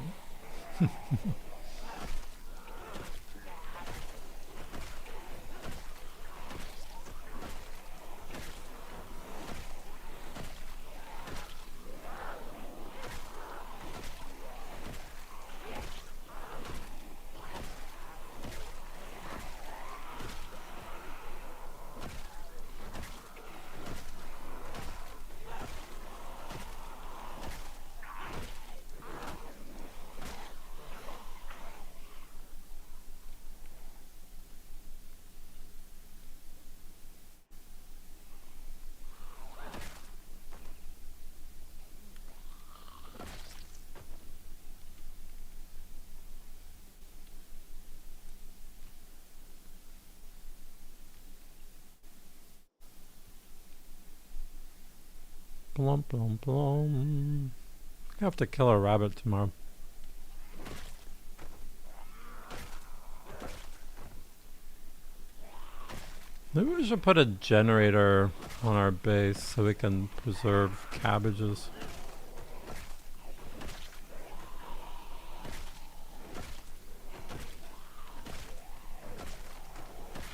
A: Blum, blum, blum. I have to kill a rabbit tomorrow. Maybe we should put a generator on our base so we can preserve cabbages.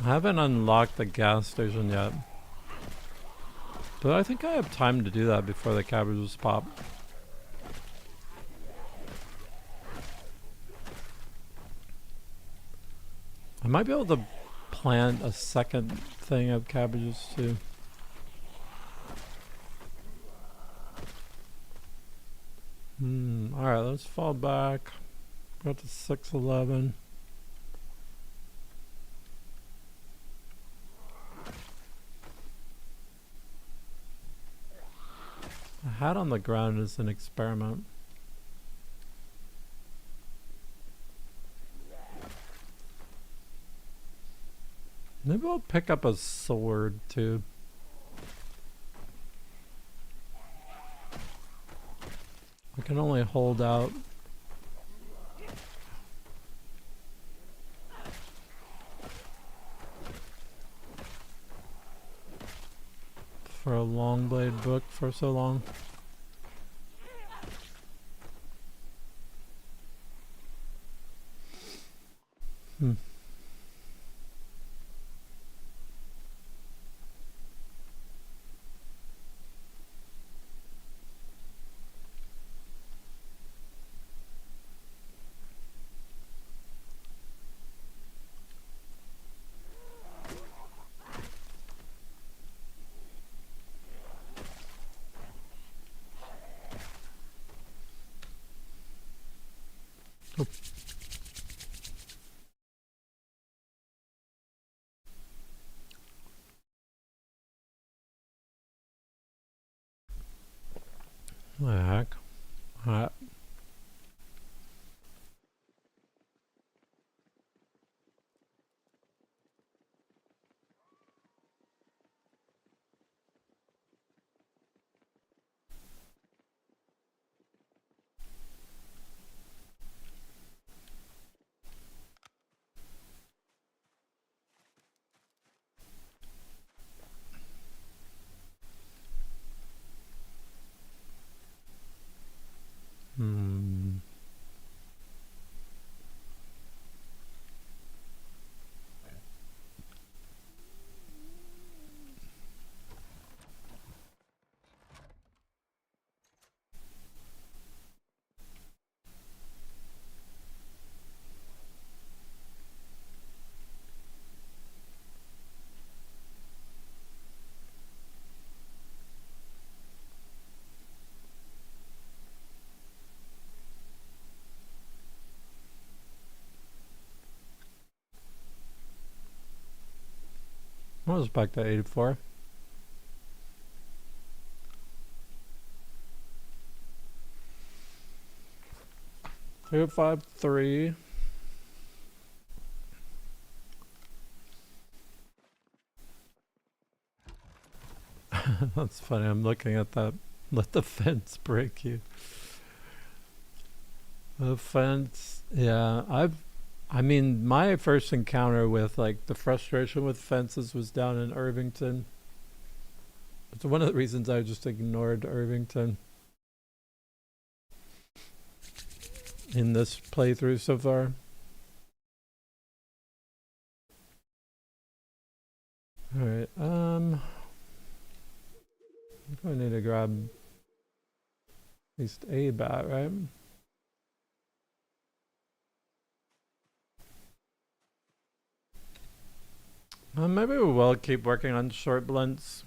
A: I haven't unlocked the gas station yet. But I think I have time to do that before the cabbages pop. I might be able to plant a second thing of cabbages too. Alright, let's fall back. Go to 611. A hat on the ground is an experiment. Maybe I'll pick up a sword too. I can only hold out. For a long blade book for so long. Oh. What the heck? Alright. I was back to 84. Two, 5, 3. That's funny. I'm looking at that. Let the fence break you. The fence. Yeah, I mean, my first encounter with like the frustration with fences was down in Irvington. It's one of the reasons I just ignored Irvington in this playthrough so far. All right. I think I need to grab at least a bat, right? Maybe we will keep working on short blunts.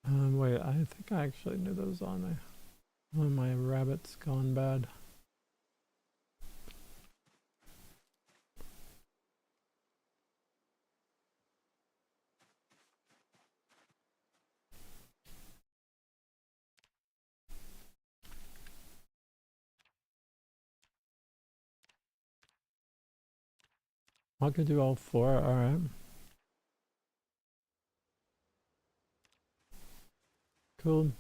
A: Wait, I think I actually knew those on. One of my rabbits gone bad. I could do all four. All right. Cool.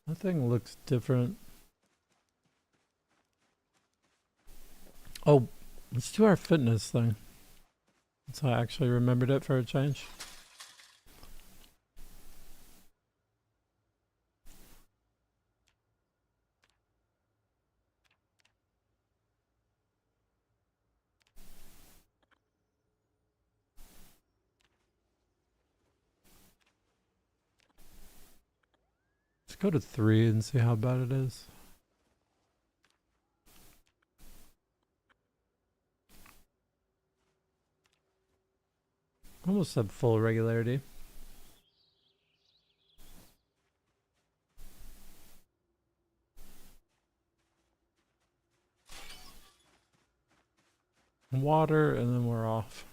A: That thing looks different. Oh, let's do our fitness thing. So I actually remembered it for a change. Let's go to 3 and see how bad it is. Almost at full regularity. Water, and then we're off.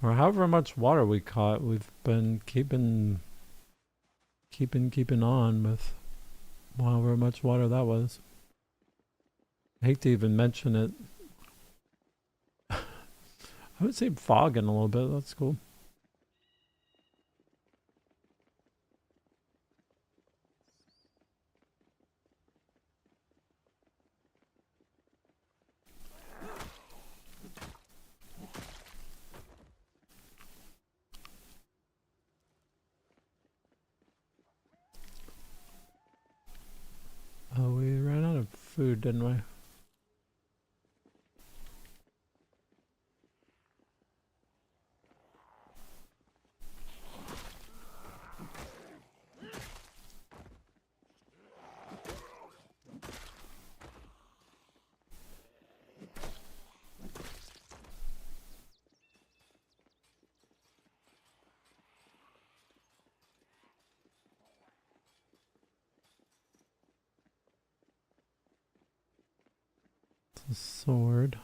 A: Or however much water we caught, we've been keeping on with however much water that was. I hate to even mention it. I would say fogging a little bit. That's cool. Oh, we ran out of food, didn't we? It's a sword.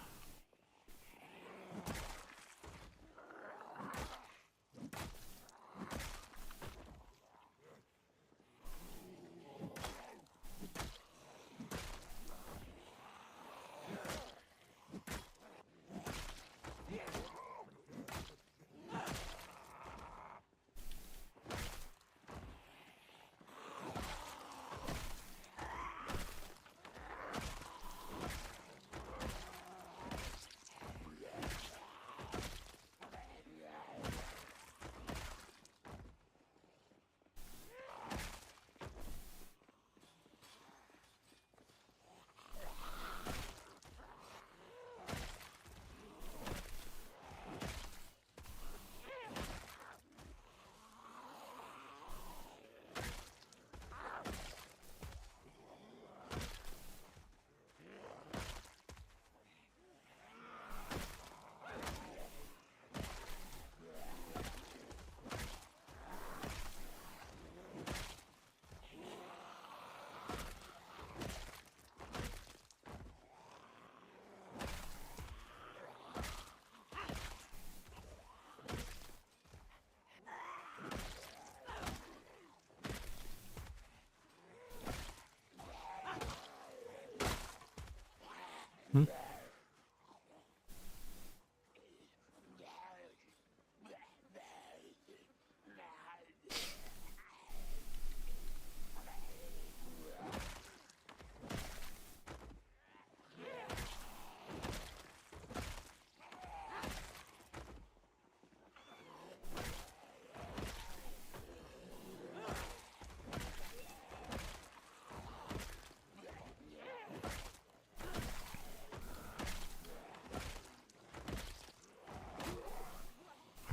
A: Hmm?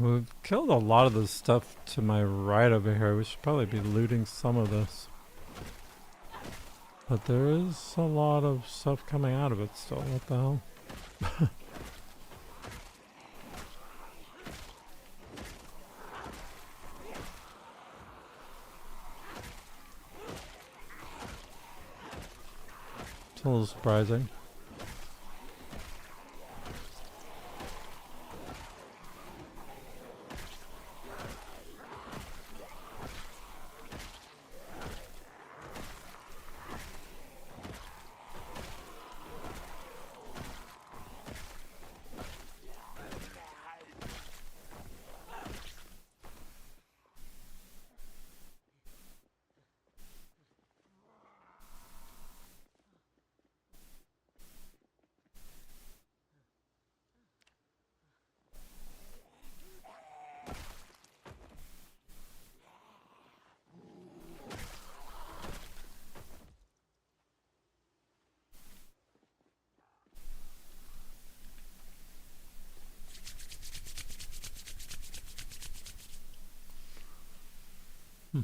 A: We've killed a lot of the stuff to my right over here. We should probably be looting some of this. But there is a lot of stuff coming out of it still. What the hell? It's a little surprising. Hmm.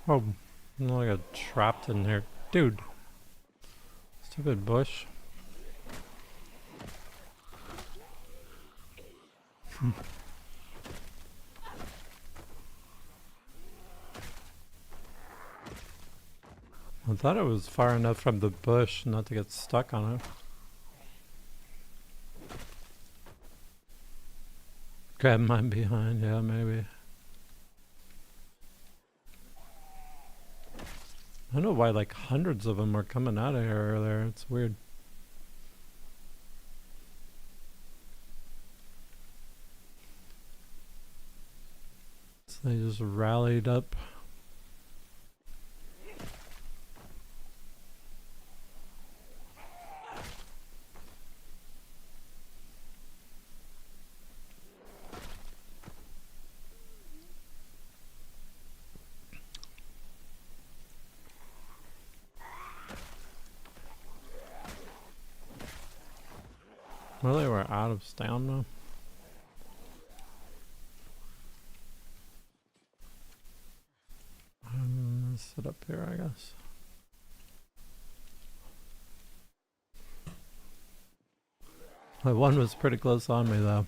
A: Oh, no, I got trapped in here. Dude. Stupid bush. I thought it was far enough from the bush not to get stuck on it. Grab mine behind, yeah, maybe. I don't know why like hundreds of them are coming out of here earlier. It's weird. So they just rallied up. Well, they were out of stamina. Let's sit up here, I guess. My one was pretty close on me, though.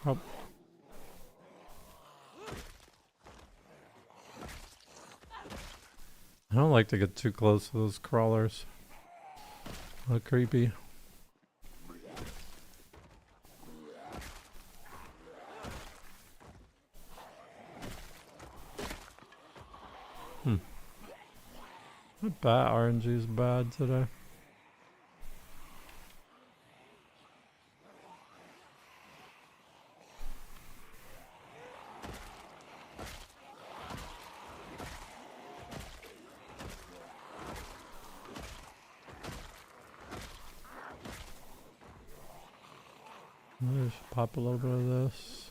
A: Oh. I don't like to get too close to those crawlers. A little creepy. Bat RNG's bad today. Maybe I should pop a little bit of this.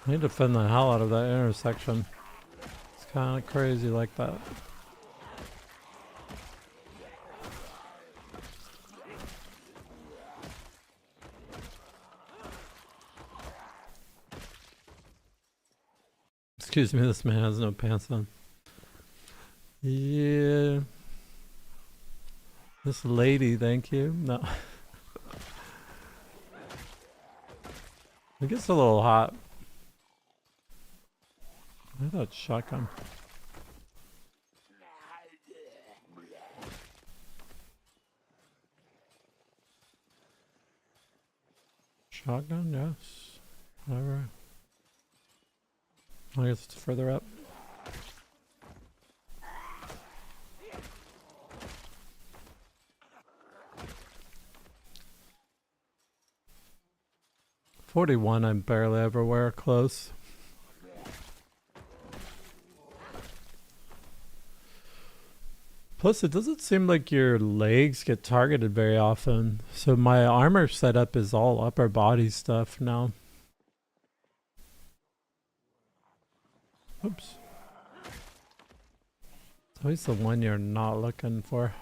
A: I need to defend the hell out of that intersection. It's kind of crazy like that. Excuse me, this man has no pants on. Yeah. This lady, thank you. No. It gets a little hot. I thought shotgun. Shotgun, yes. Whatever. I guess it's further up. .41 I barely ever wear close. Plus, it doesn't seem like your legs get targeted very often. So my armor setup is all upper body stuff now. Oops. It's always the one you're not looking for.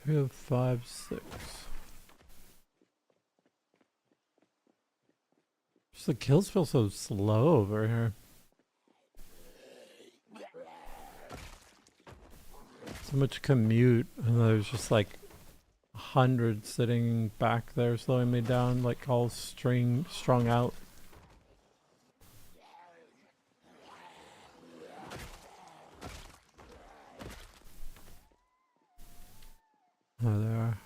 A: 3, 5, 6. Just the kills feel so slow over here. So much commute, and there's just like 100 sitting back there slowing me down, like all strung out. Oh, there are.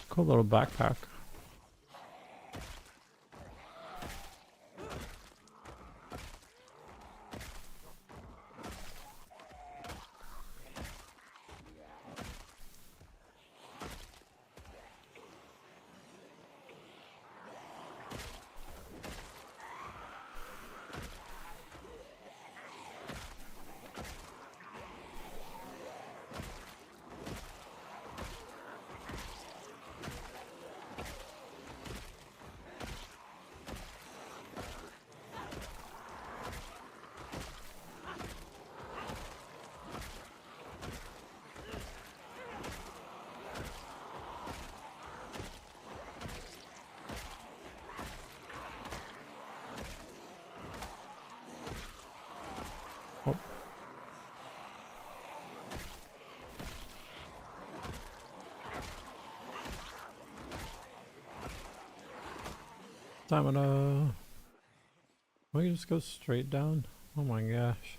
A: Cool little backpack. Oh. Stamina. We can just go straight down. Oh my gosh.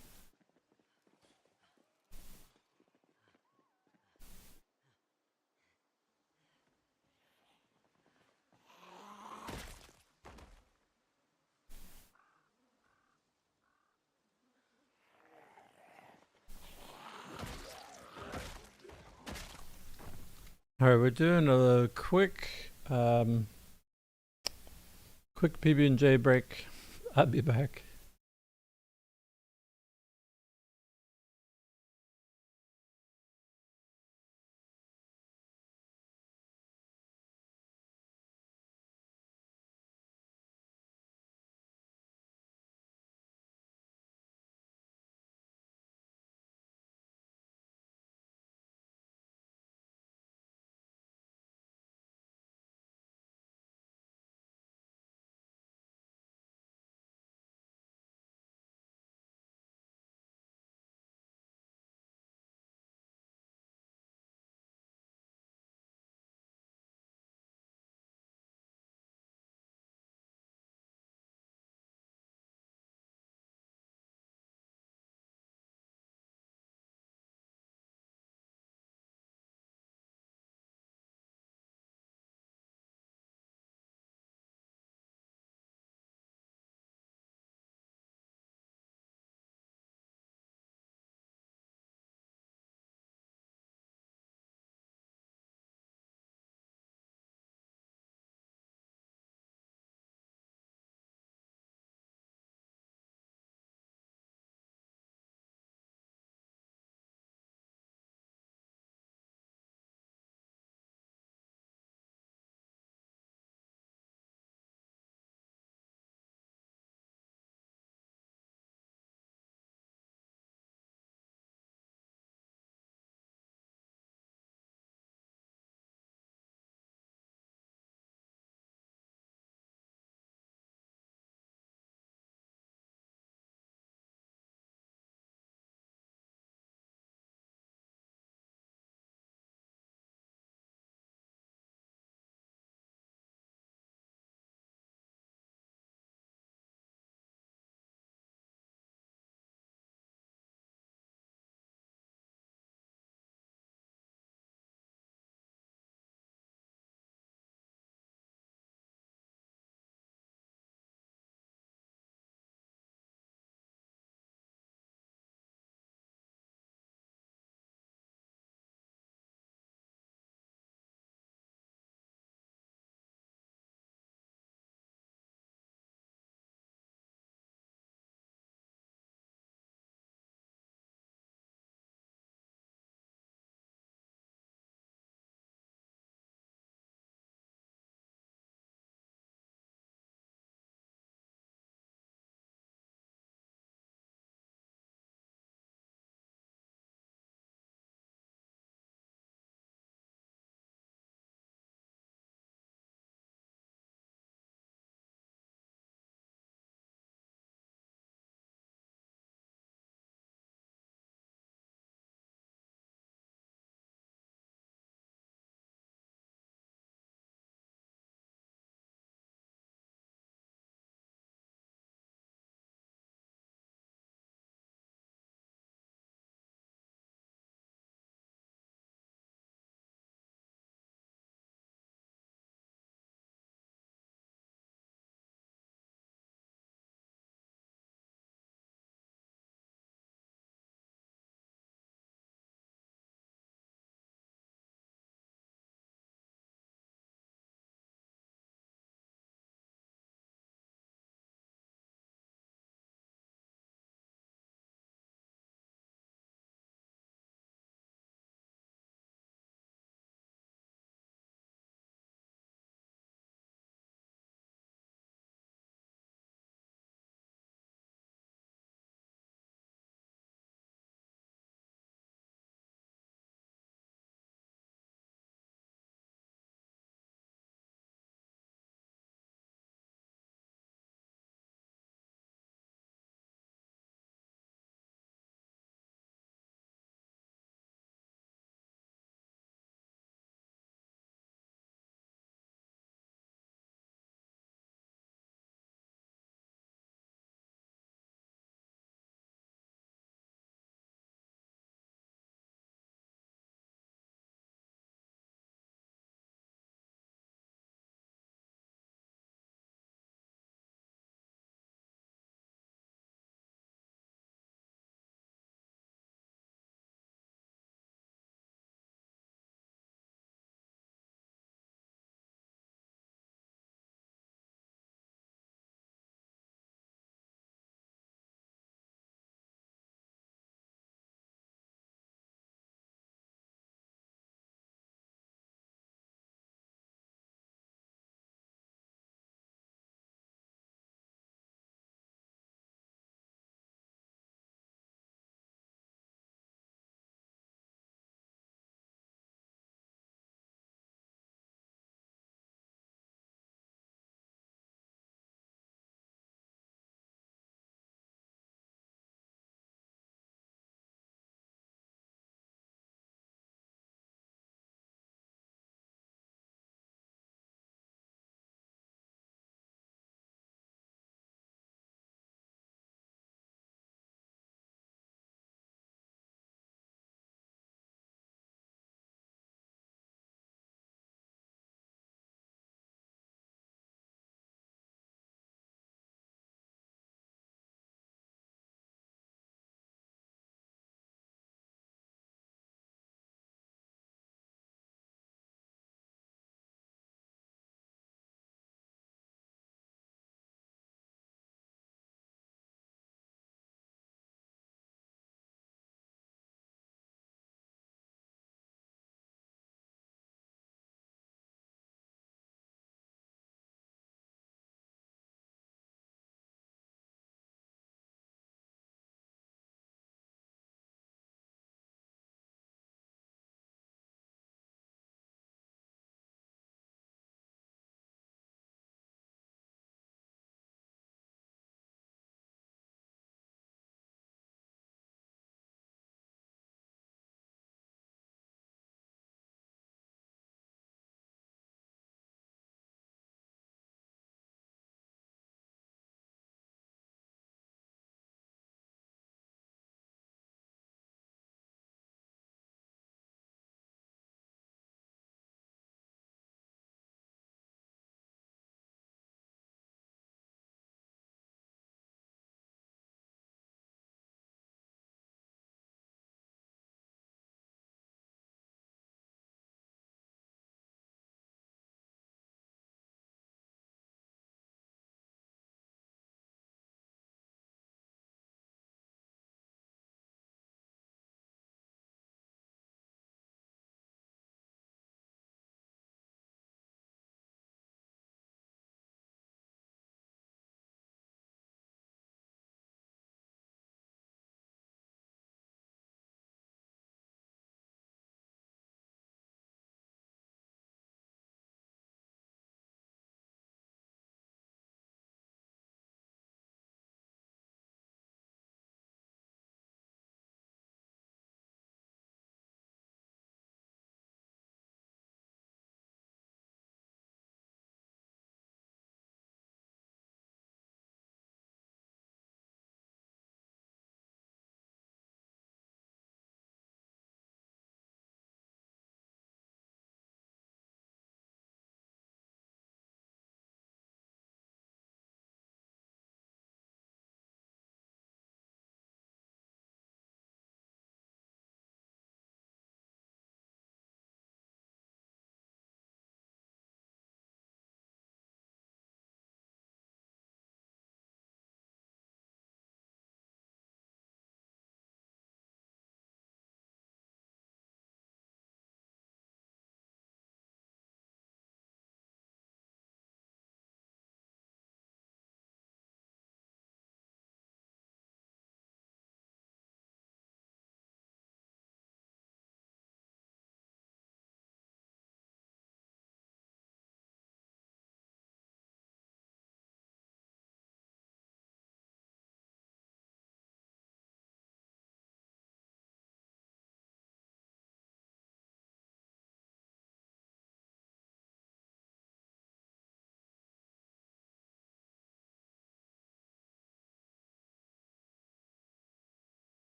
A: Alright, we're doing a quick PB&J break. I'll be back.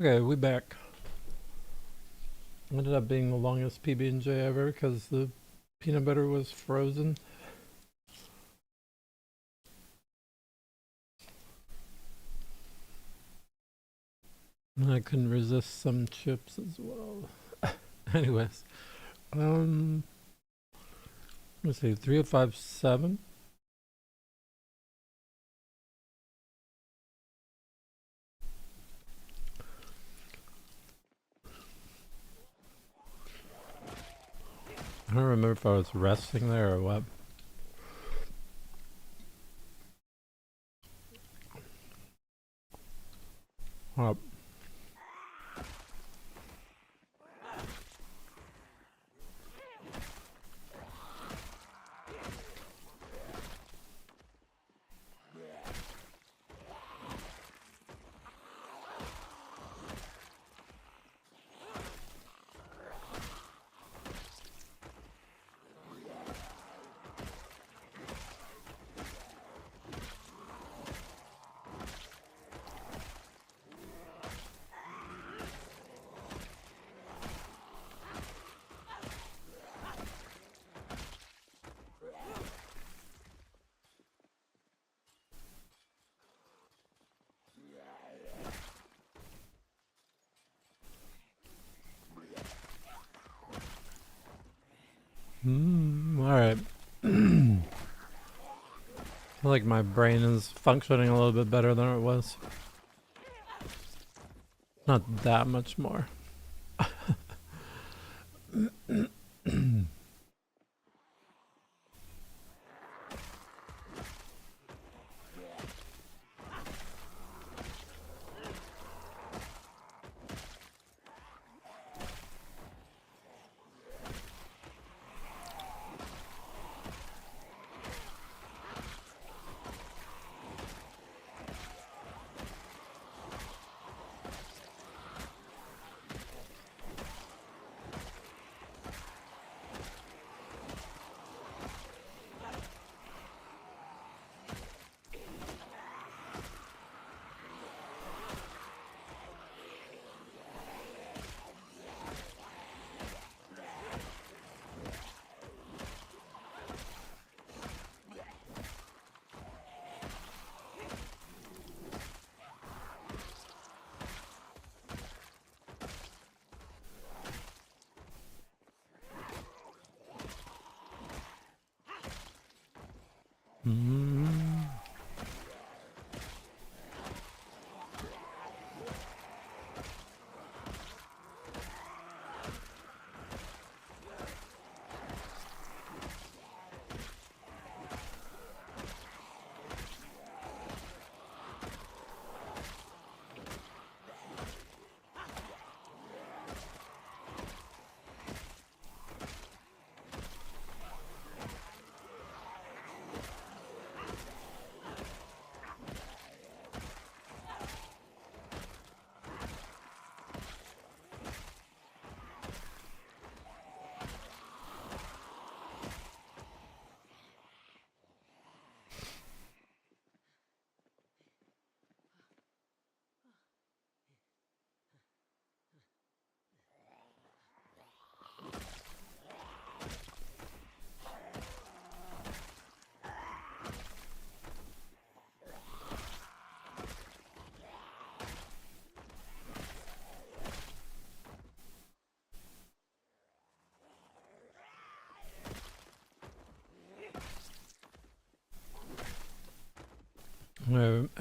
A: Okay, we back. Ended up being the longest PB&J ever because the peanut butter was frozen. And I couldn't resist some chips as well. Anyways, let's see, 3057. I don't remember if I was resting there or what. Oh, all right. I feel like my brain is functioning a little bit better than it was. Not that much more.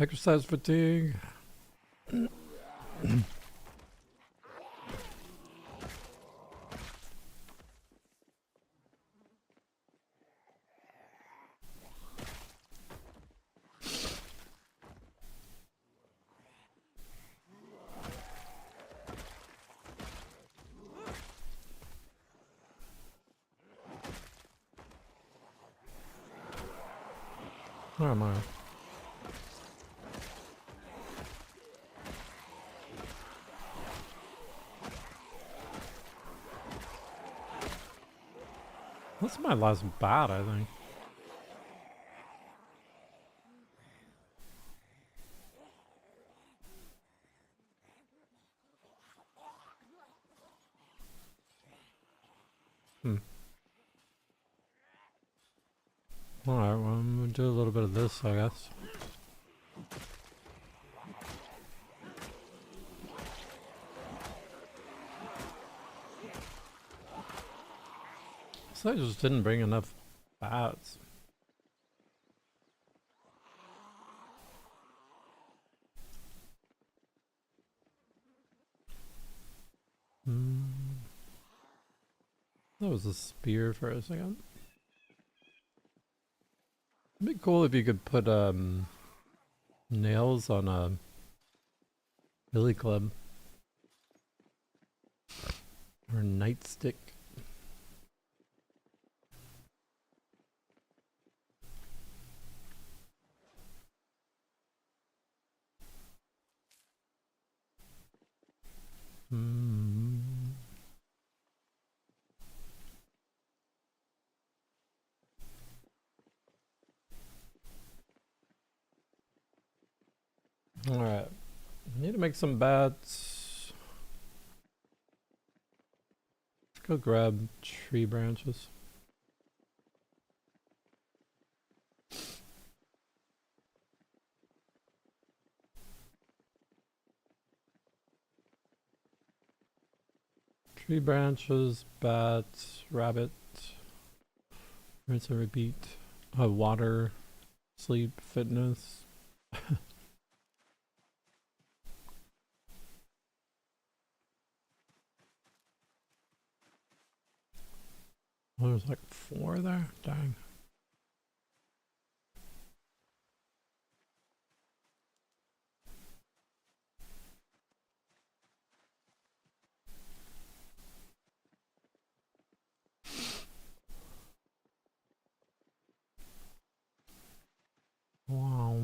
A: Exercise fatigue. Where am I? This is my last bat, I think. Alright, well, we'll do a little bit of this, I guess. So I just didn't bring enough bats. That was a spear for a second. It'd be cool if you could put nails on a billy club or a nightstick. Alright. I need to make some bats. Let's go grab tree branches. Tree branches, bats, rabbit, rinse and repeat. Water, sleep, fitness. Oh, there's like 4 there? Dang. Wow.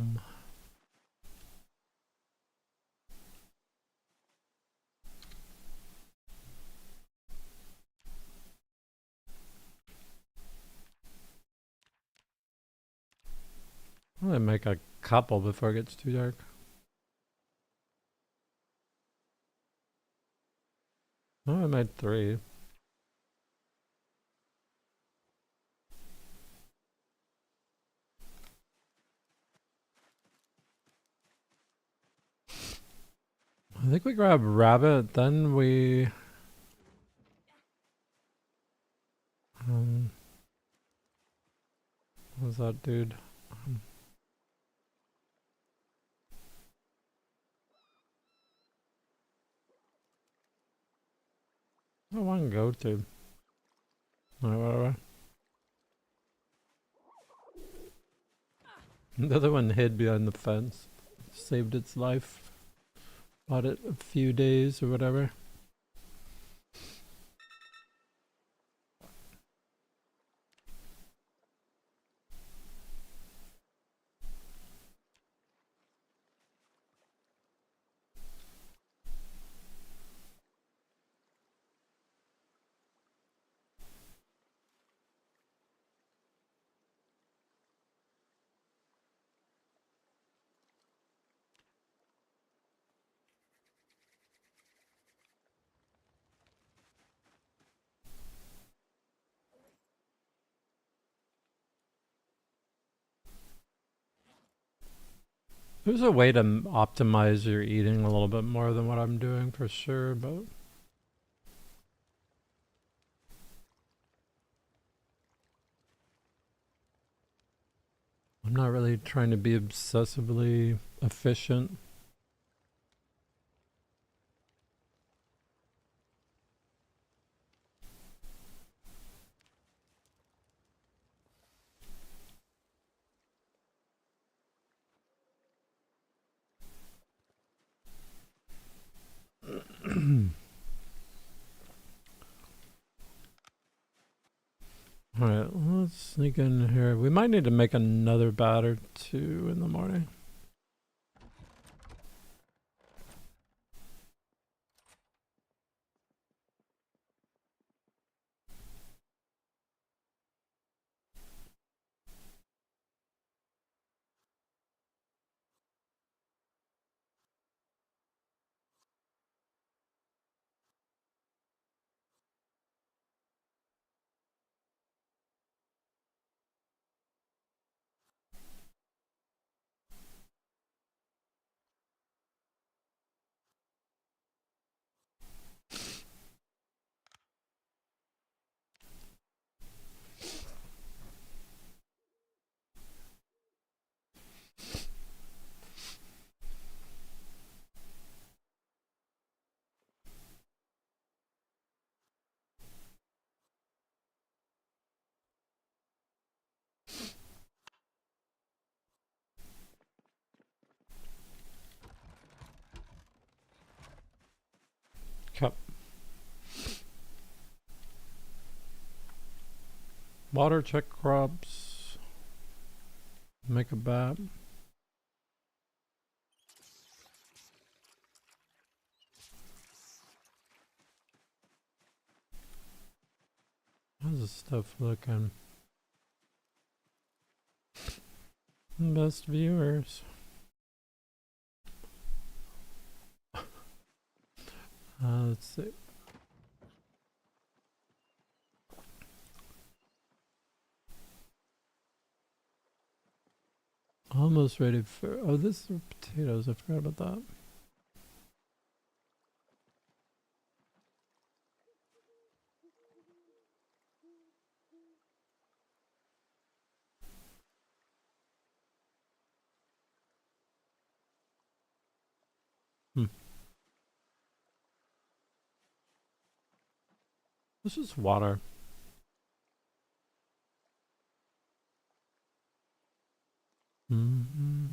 A: I'm gonna make a couple before it gets too dark. Oh, I made 3. I think we grab rabbit, then we... what was that dude? I want to go to. Alright, whatever. The other one hid behind the fence. Saved its life. Bought it a few days or whatever. There's a way to optimize your eating a little bit more than what I'm doing for sure, but... I'm not really trying to be obsessively efficient. Alright, let's sneak in here. We might need to make another bat or 2 in the morning. Water check crops. Make a bat. How's this stuff looking? Best viewers. Let's see. Almost ready for. Oh, this is potatoes. I forgot about that. This is water. Mm-hmm.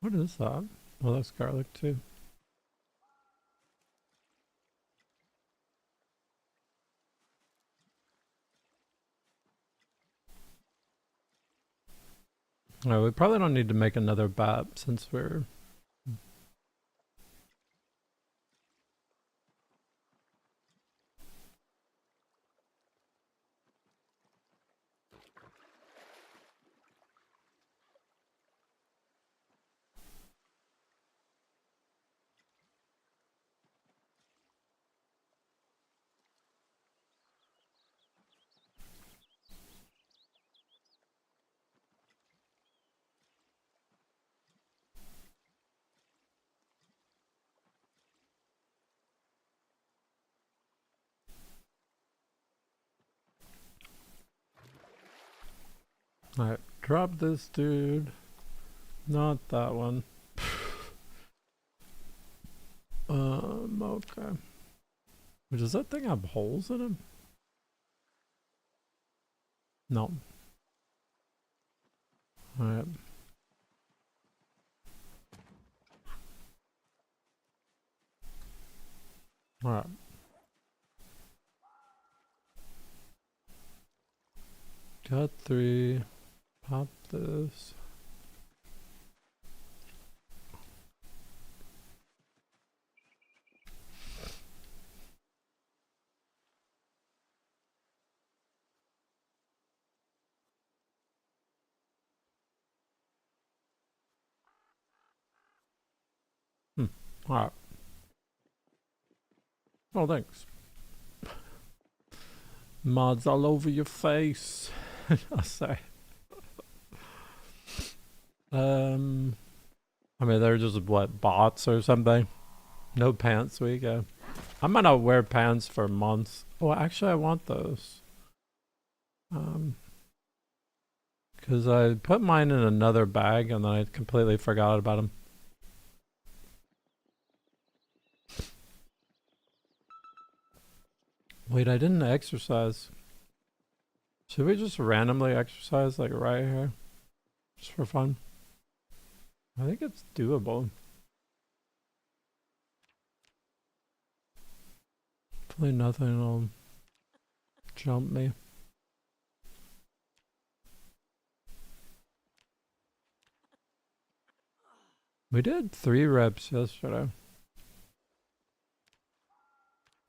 A: What is that? Well, that's garlic too. We probably don't need to make another bat since we're. Alright, drop this dude. Not that one. Okay. Does that thing have holes in him? No. Alright. Alright. Got 3. Pop this. Alright. Oh, thanks. Mods all over your face. Oh, sorry. I mean, they're just what, bots or something? No pants week. I might not wear pants for months. Oh, actually, I want those. Because I put mine in another bag and then I completely forgot about them. Wait, I didn't exercise. Should we just randomly exercise like right here? Just for fun? I think it's doable. Hopefully nothing will jump me. We did 3 reps yesterday.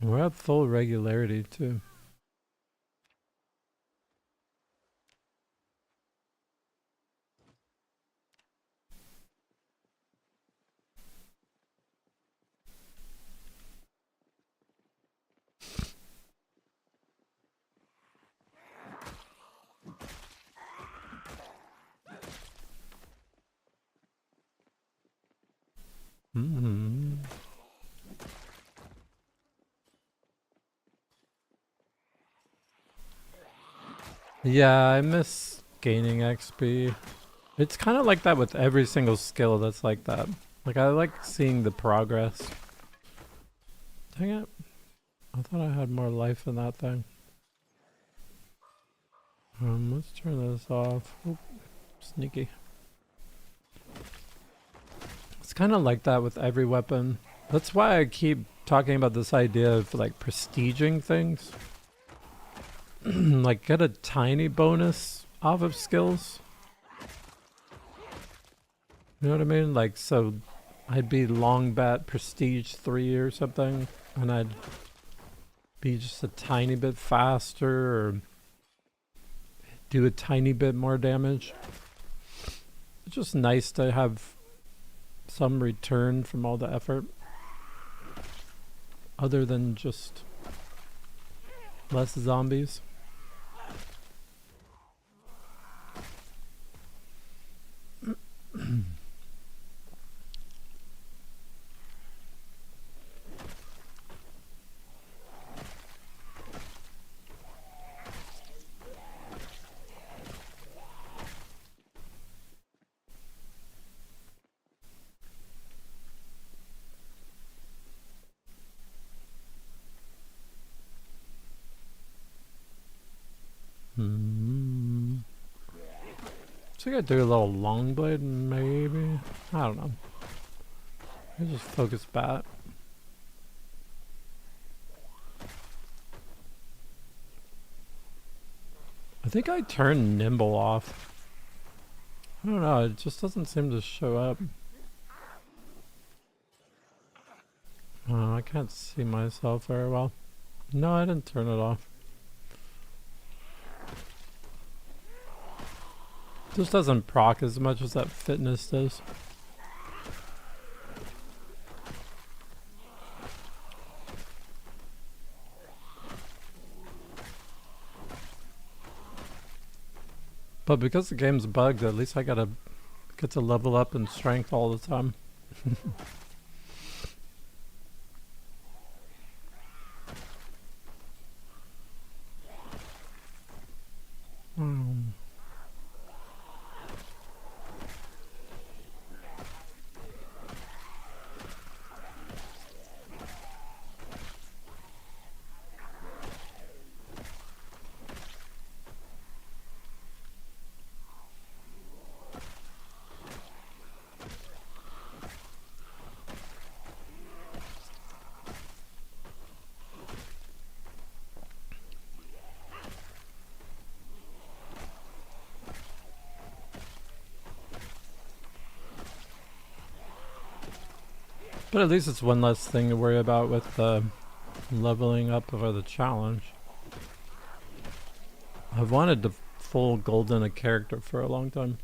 A: We're at full regularity too. Mm-hmm. Yeah, I miss gaining XP. It's kind of like that with every single skill that's like that. Like, I like seeing the progress. Dang it. I thought I had more life in that thing. Let's turn this off. Oop, sneaky. kind of like that with every weapon. That's why I keep talking about this idea of like prestiging things. Like get a tiny bonus off of skills. You know what I mean? Like, so I'd be long bat prestige 3 or something, and I'd be just a tiny bit faster or do a tiny bit more damage. It's just nice to have some return from all the effort other than just less zombies. So I could do a little long blade, maybe. I don't know. I just focus bat. I think I turned nimble off. I don't know, it just doesn't seem to show up. Oh, I can't see myself very well. No, I didn't turn it off. This doesn't proc as much as that fitness does. But because the game's bugged, at least I gotta get to level up in strength all the time. But at least it's one less thing to worry about with the leveling up for the challenge. I've wanted to full golden a character for a long time.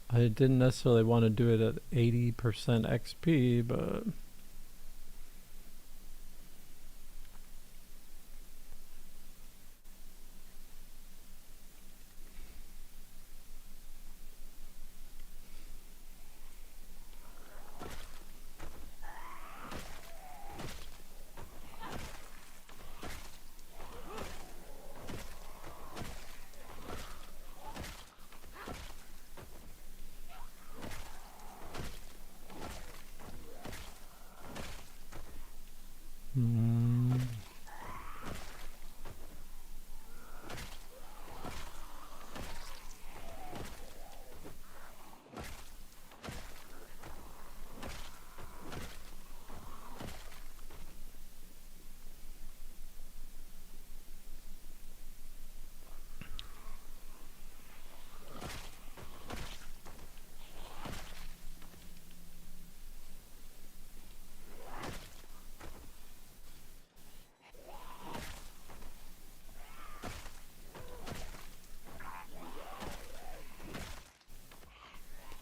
A: I didn't necessarily want to do it at 80% XP, but...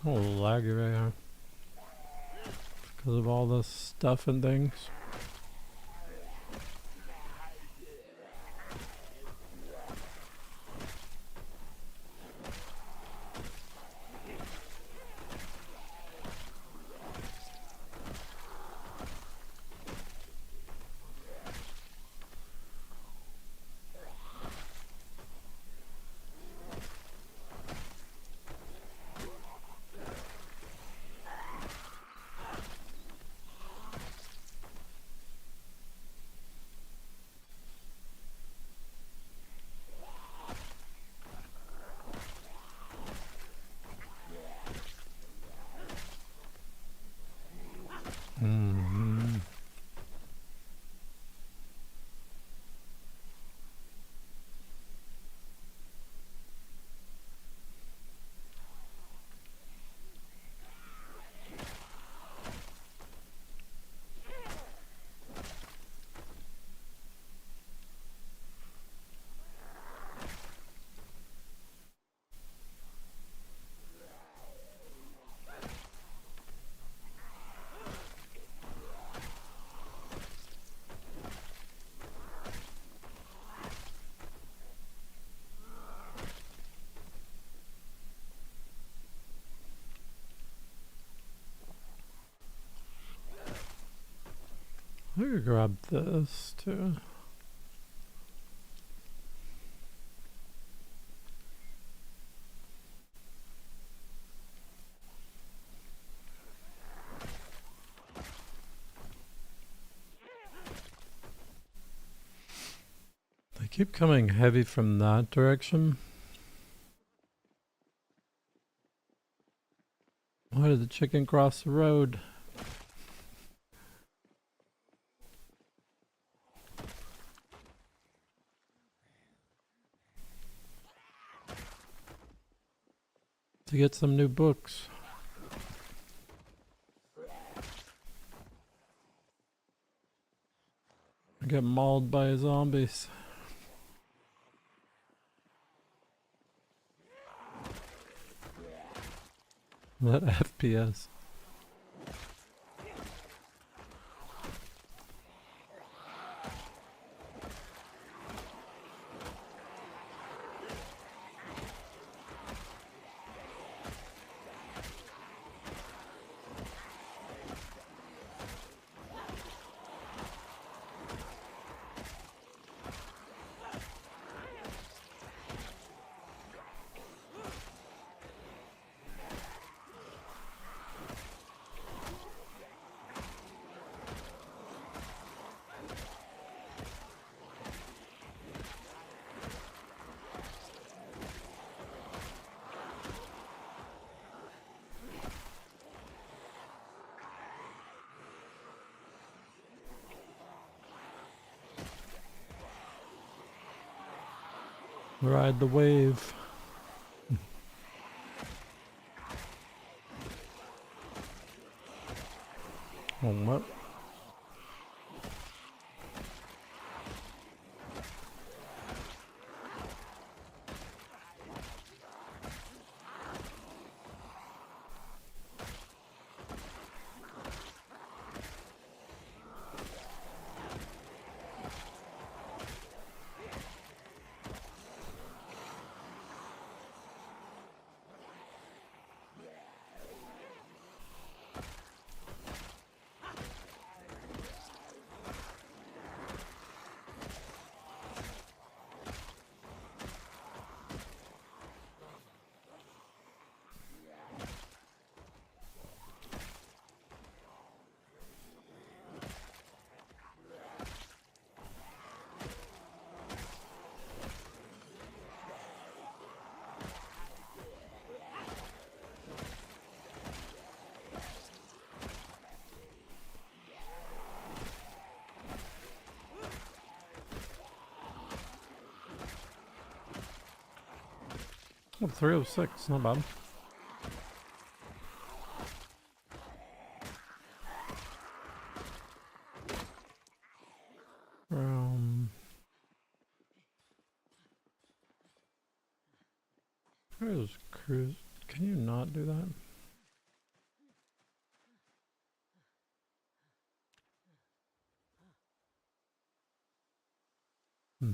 A: Oh, laggy right here. Because of all the stuff and things. I could grab this too. They keep coming heavy from that direction. Why did the chicken cross the road? To get some new books. I get mauled by zombies. That FPS. Ride the wave. Oh, what? Oh, 306, not bad. Where's cruise? Can you not do that? Hmm.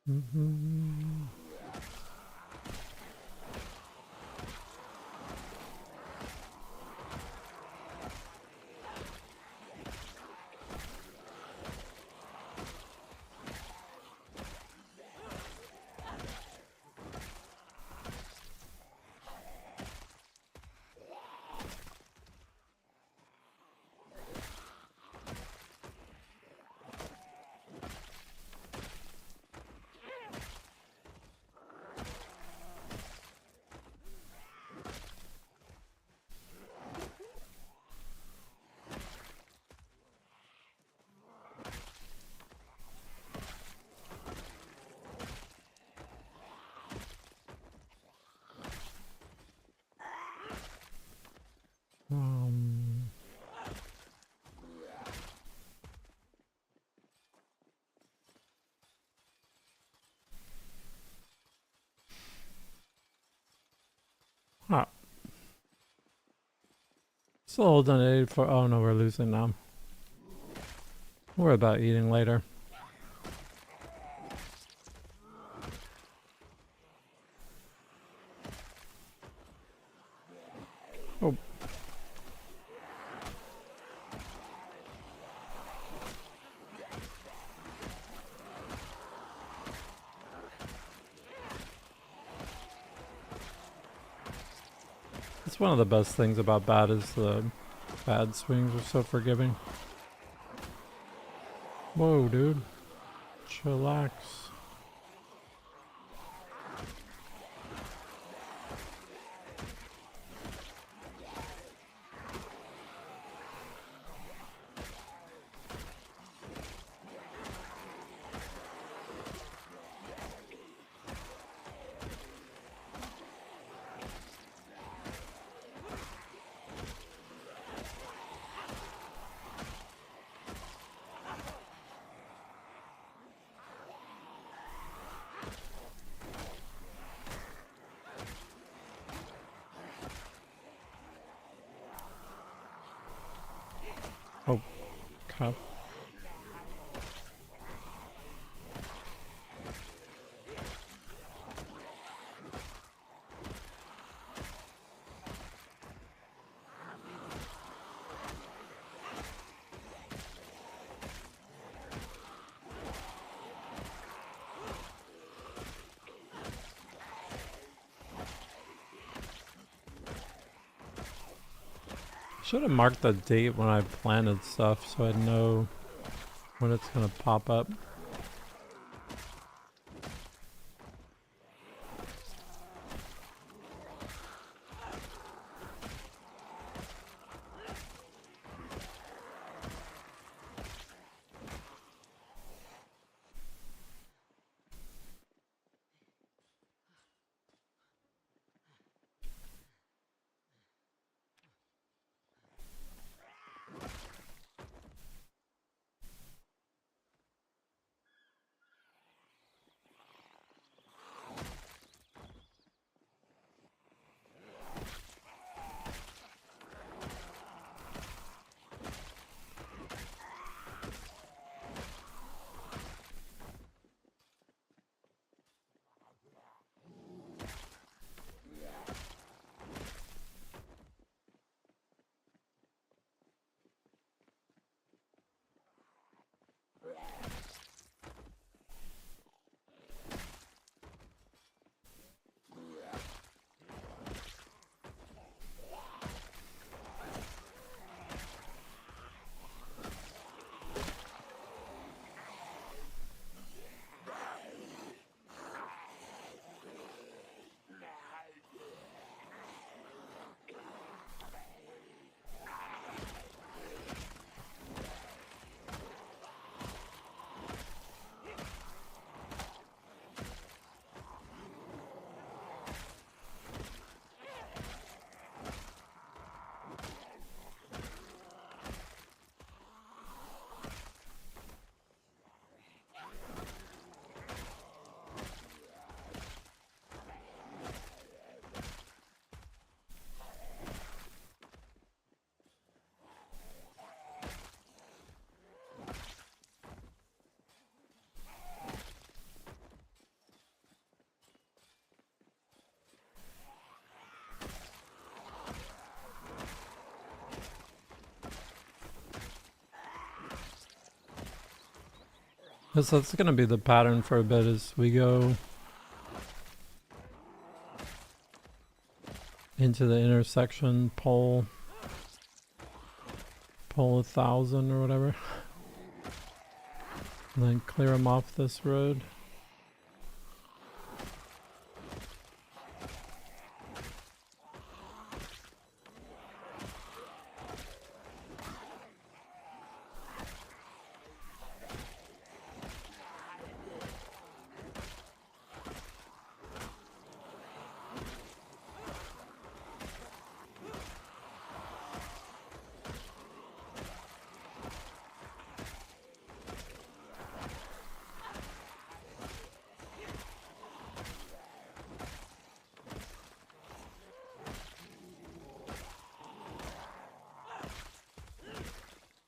A: Mm-hmm. Still holding at 84. Oh no, we're losing now. We're about eating later. Oh. That's one of the best things about bad is the bad swings are so forgiving. Whoa, dude. Chillax. Oh, crap. Should have marked the date when I planted stuff so I'd know when it's gonna pop up. So that's gonna be the pattern for a bit as we go into the intersection, pull 1,000 or whatever. And then clear them off this road.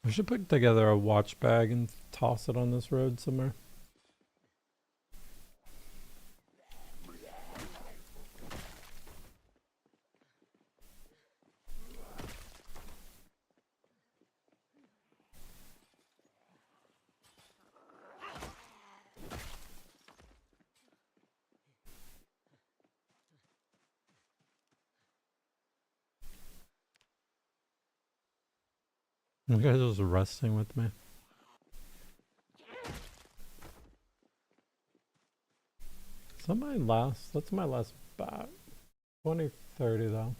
A: I should put together a watch bag and toss it on this road somewhere. You guys are just resting with me. Is that my last? That's my last bat. 2030 though.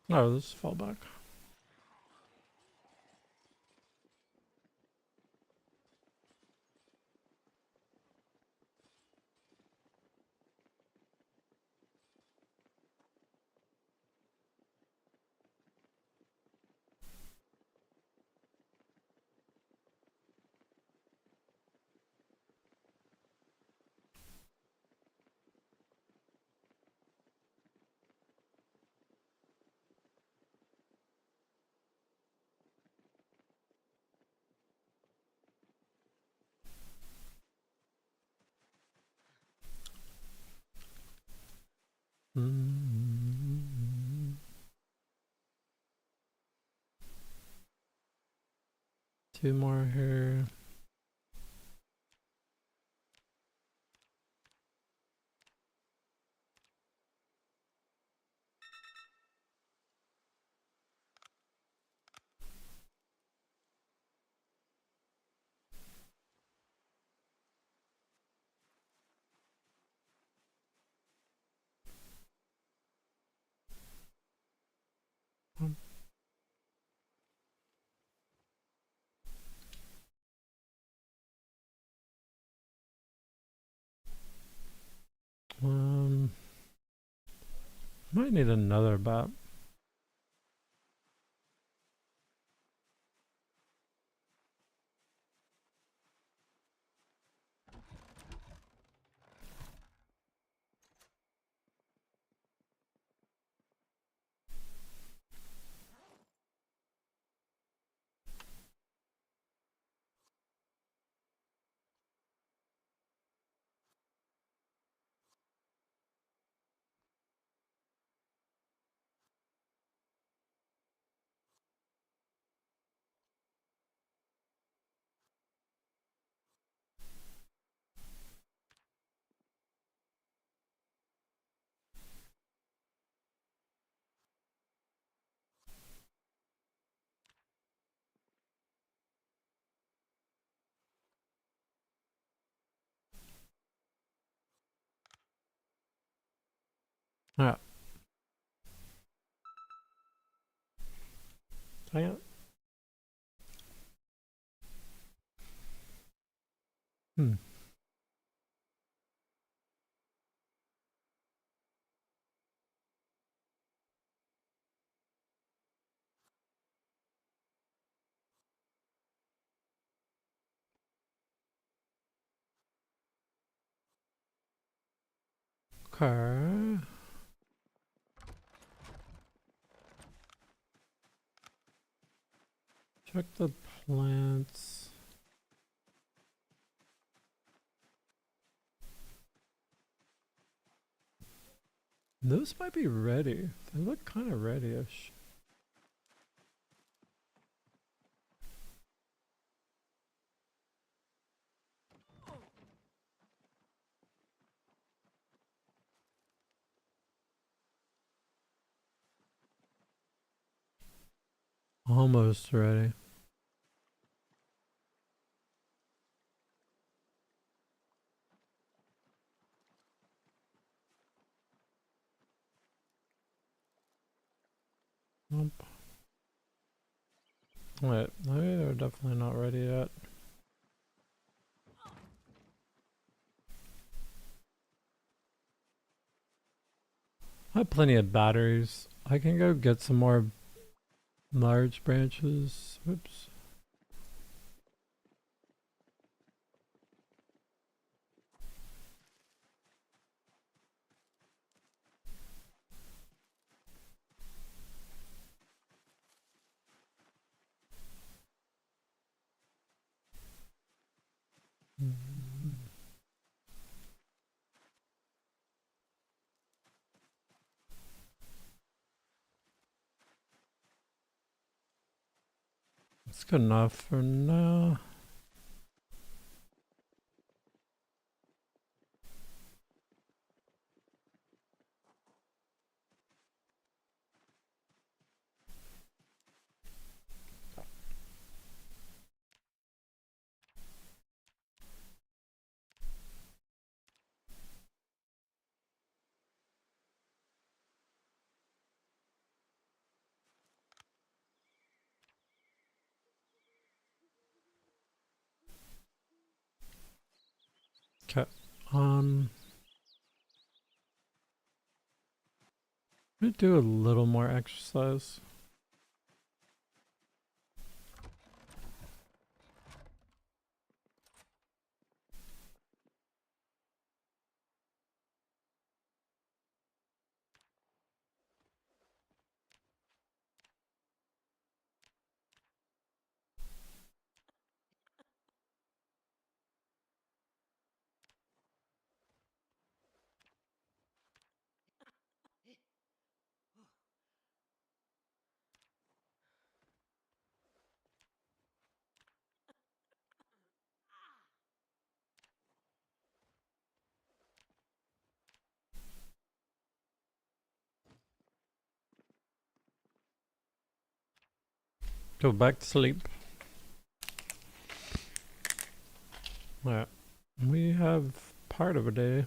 A: Oh, this fell back. Two more here. Might need another bat. Hang on. Okay. Check the plants. Those might be ready. They look kind of ready-ish. Almost ready. Nope. Wait, maybe they're definitely not ready yet. I have plenty of batteries. I can go get some more large branches. Oops. It's good enough for now. Okay. Let me do a little more exercise. Go back to sleep. Alright. We have part of a day.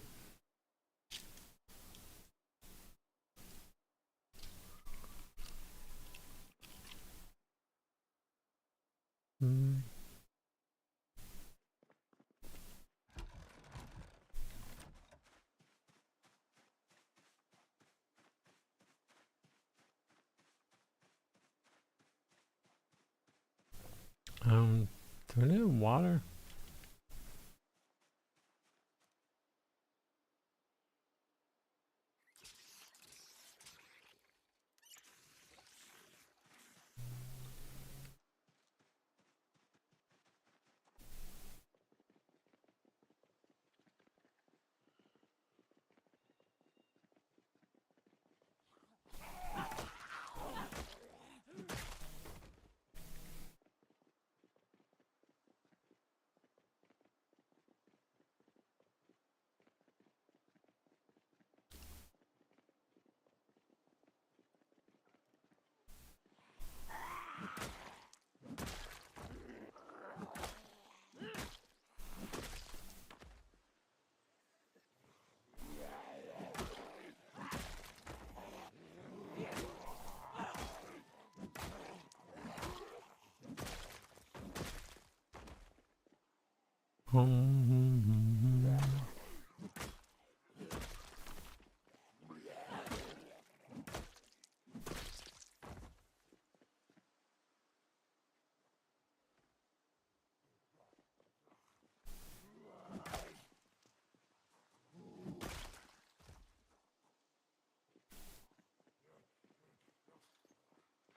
A: Mm. Do we need water? All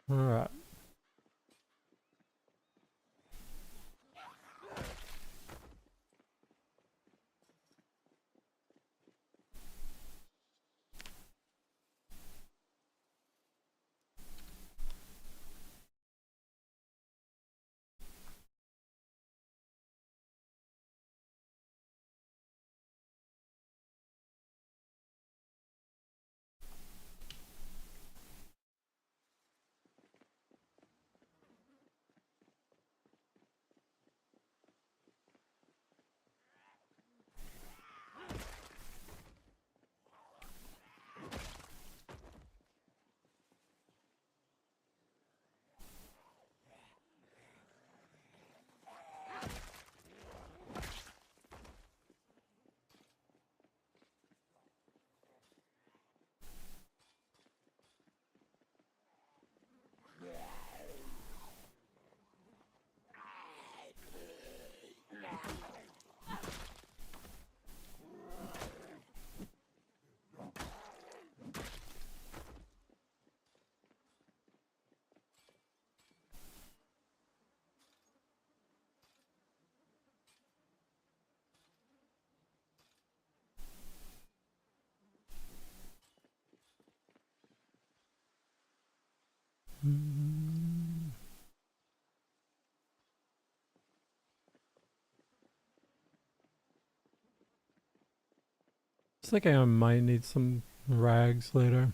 A: right. Just thinking I might need some rags later.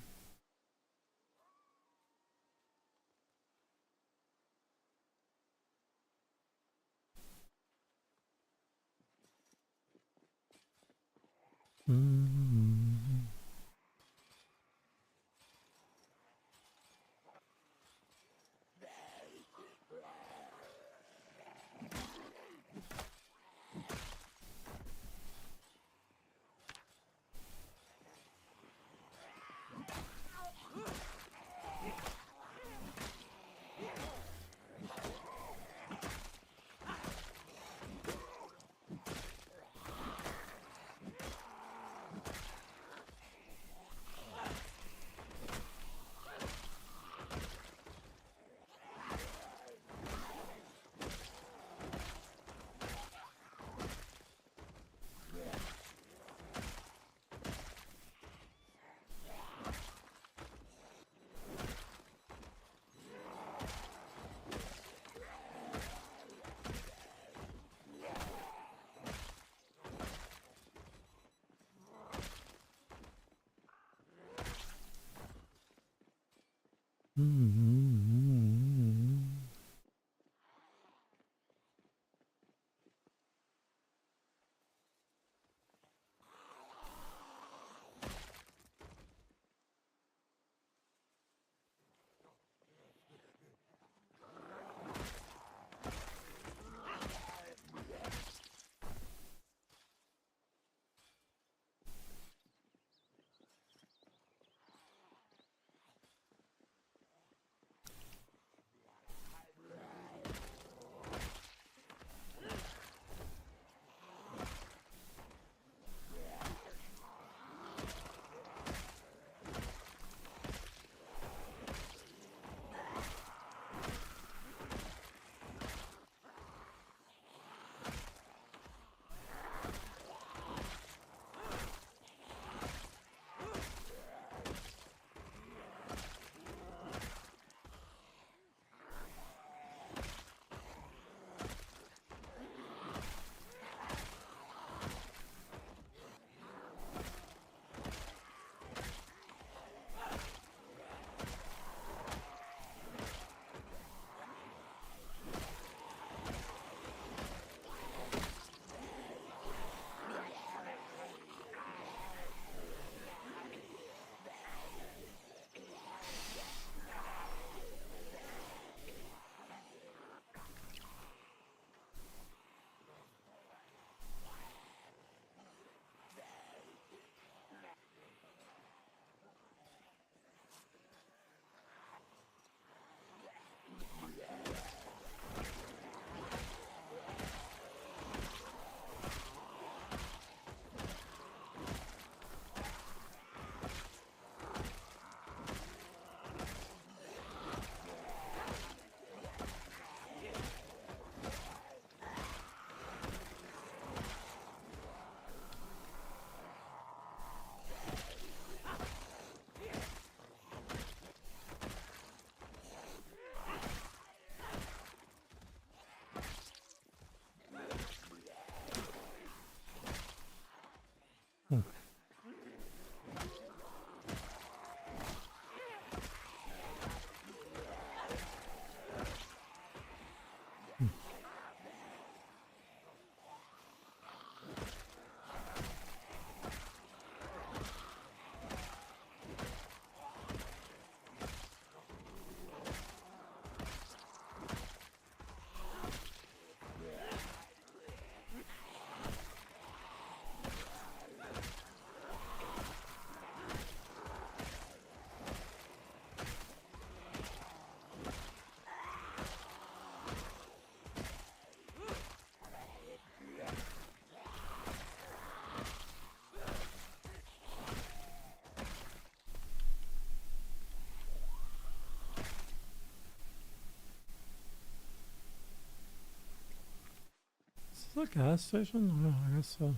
A: a gas station? Oh, I guess so.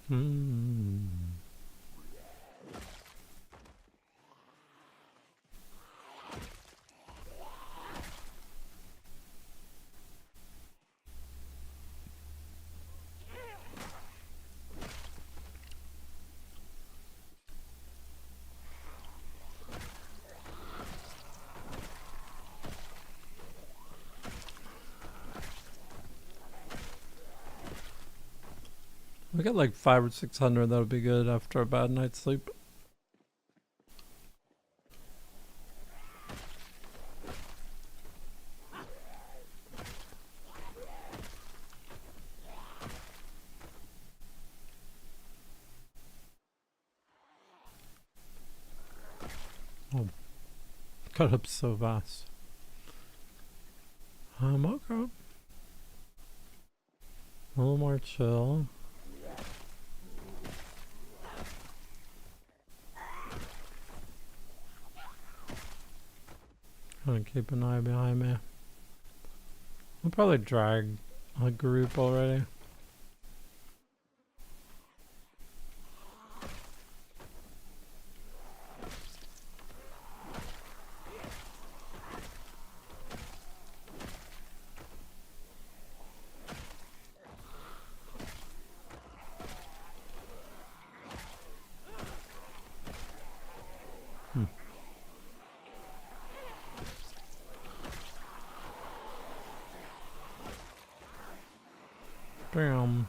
A: Hmm. We get like 500 or 600. That would be good after a bad night's sleep. Oh, got up so fast. Okay. A little more chill. Gonna keep an eye behind me. I'll probably drag a group already. Bam.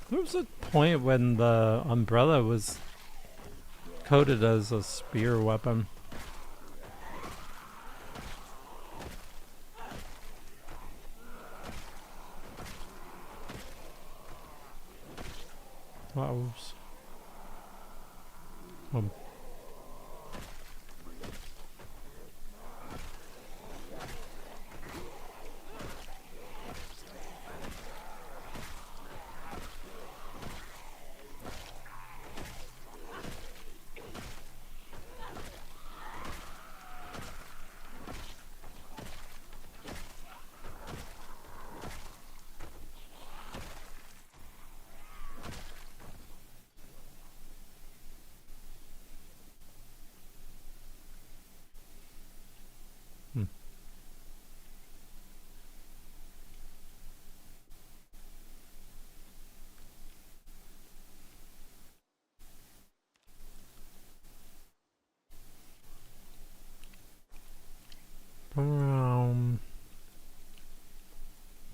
A: There was a point when the umbrella was coded as a spear weapon. Oops.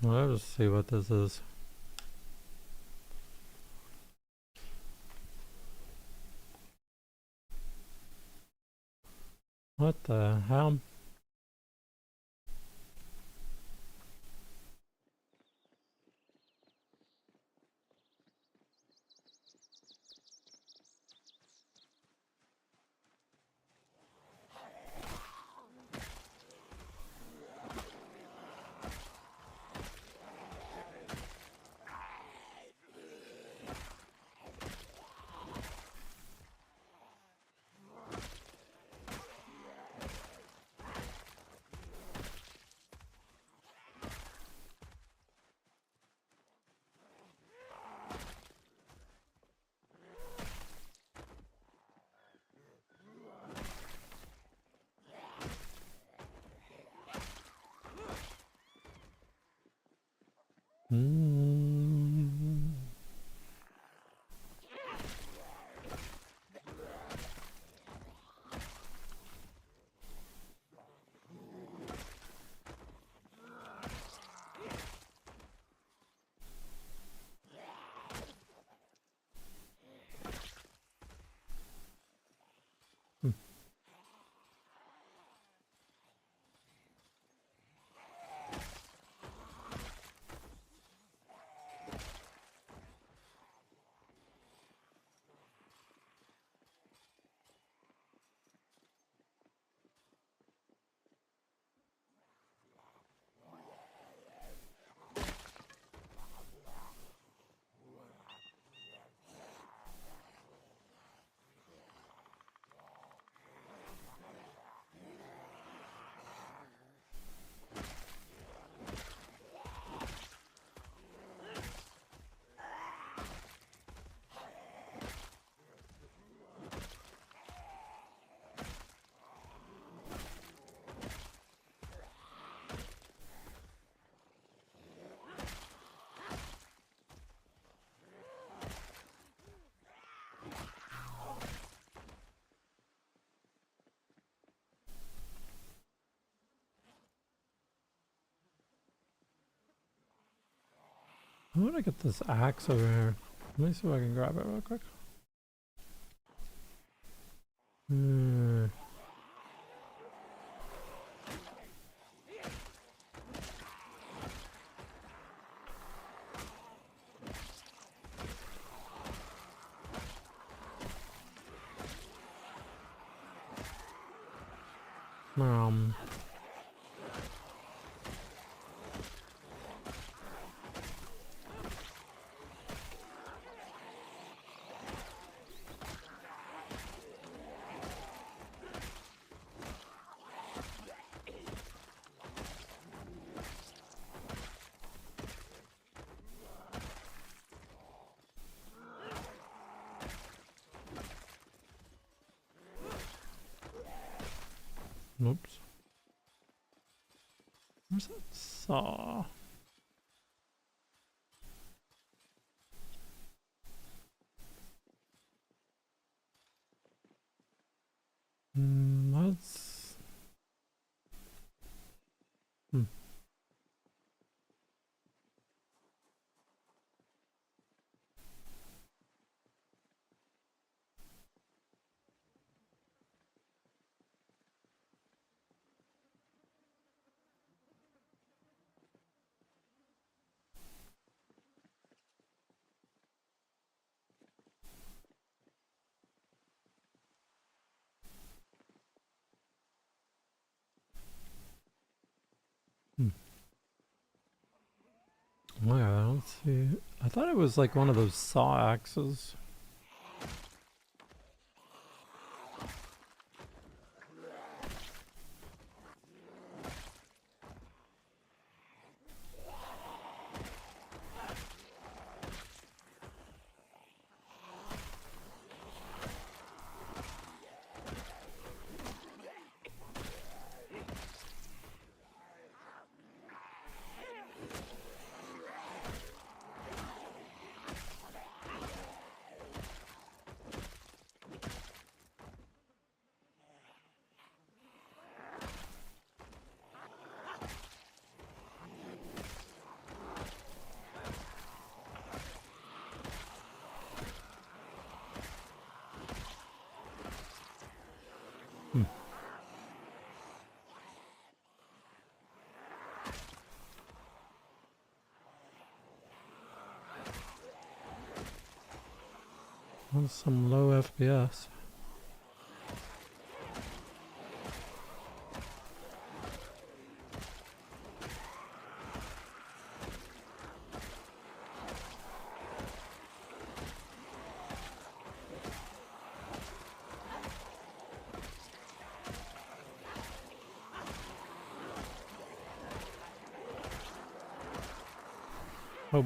A: Let's see what this is. What the hell? Mm. I want to get this axe over here. Let me see if I can grab it real quick. Hmm. Um. Oops. Where's that saw? Let's. Hmm. Hmm. Oh yeah, I don't see. I thought it was like one of those saw axes. Hmm. That's some low FPS. Oh.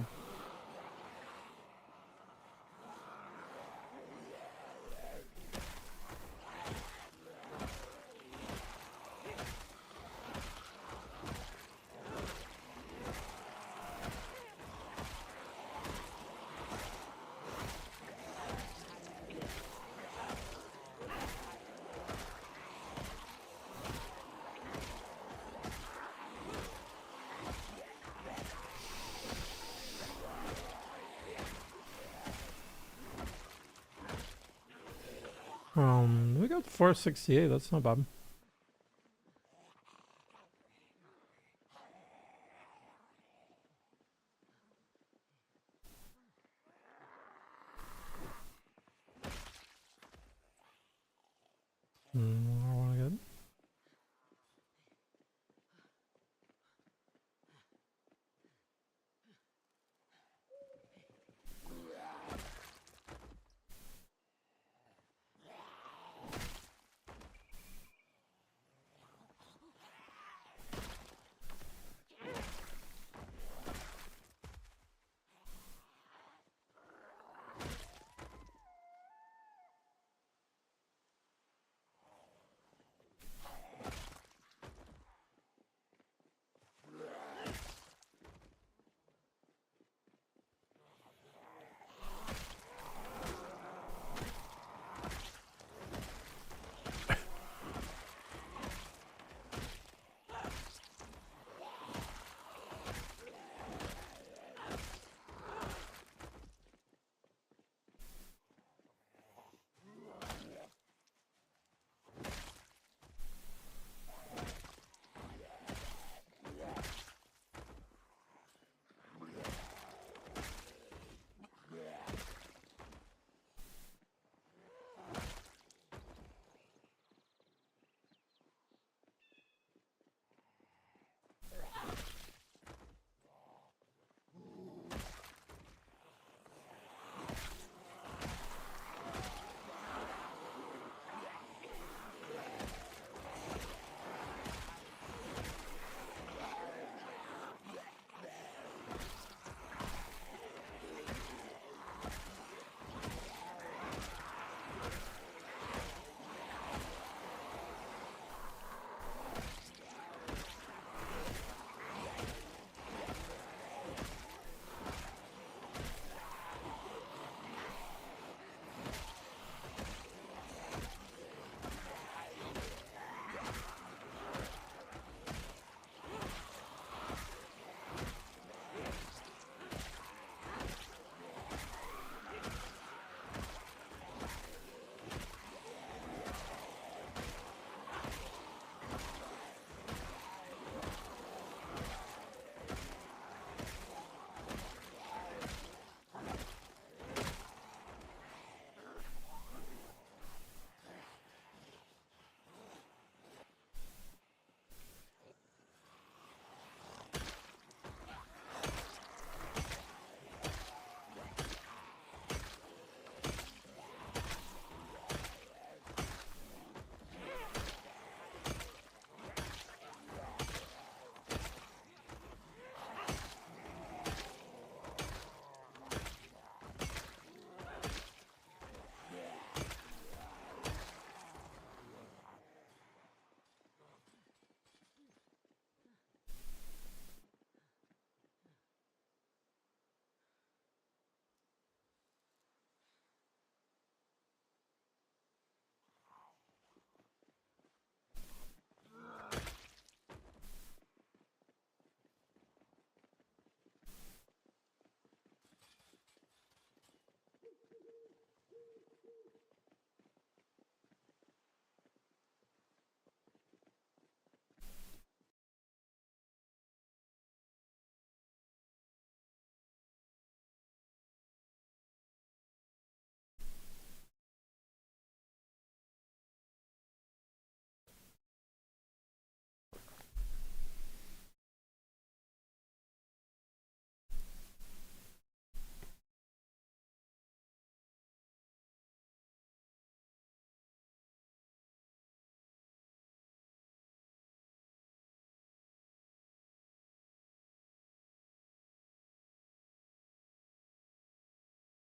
A: We got 468. That's not bad. I want to get.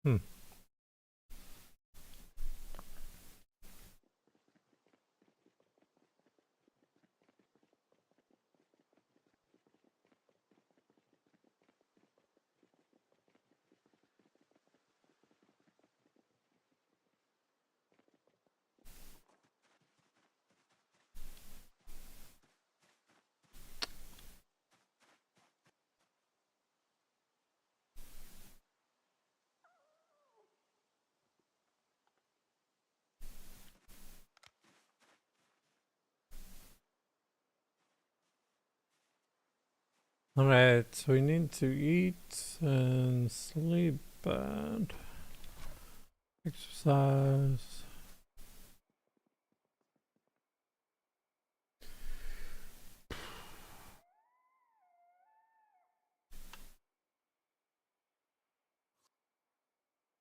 A: Hmm. Alright, so we need to eat and sleep and exercise.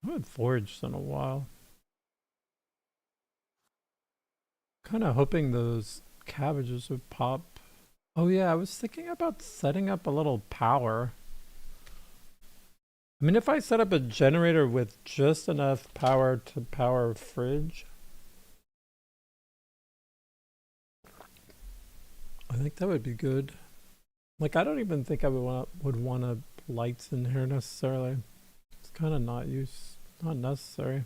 A: I haven't foraged in a while. Kind of hoping those cabbages would pop. Oh yeah, I was thinking about setting up a little power. I mean, if I set up a generator with just enough power to power a fridge, I think that would be good. Like, I don't even think I would want lights in here necessarily. It's kind of not necessary.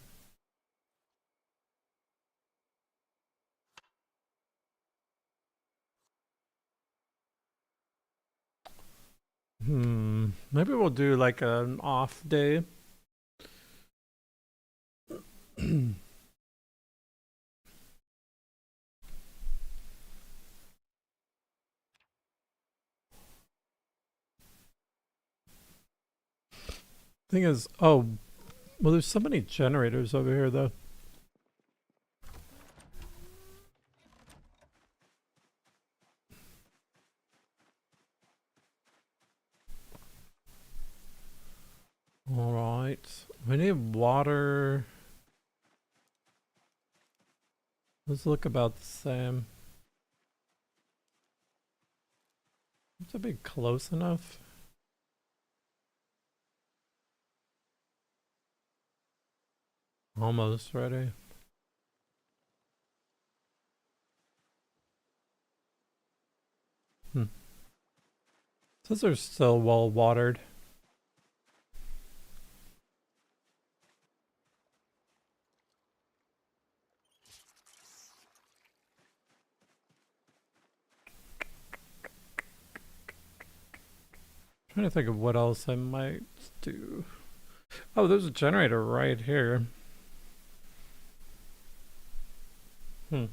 A: Maybe we'll do like an off day. Thing is, oh, well, there's so many generators over here though. All right, we need water. Let's look about the same. Have to be close enough. Almost ready. Says they're still well watered. Trying to think of what else I might do. Oh, there's a generator right here. It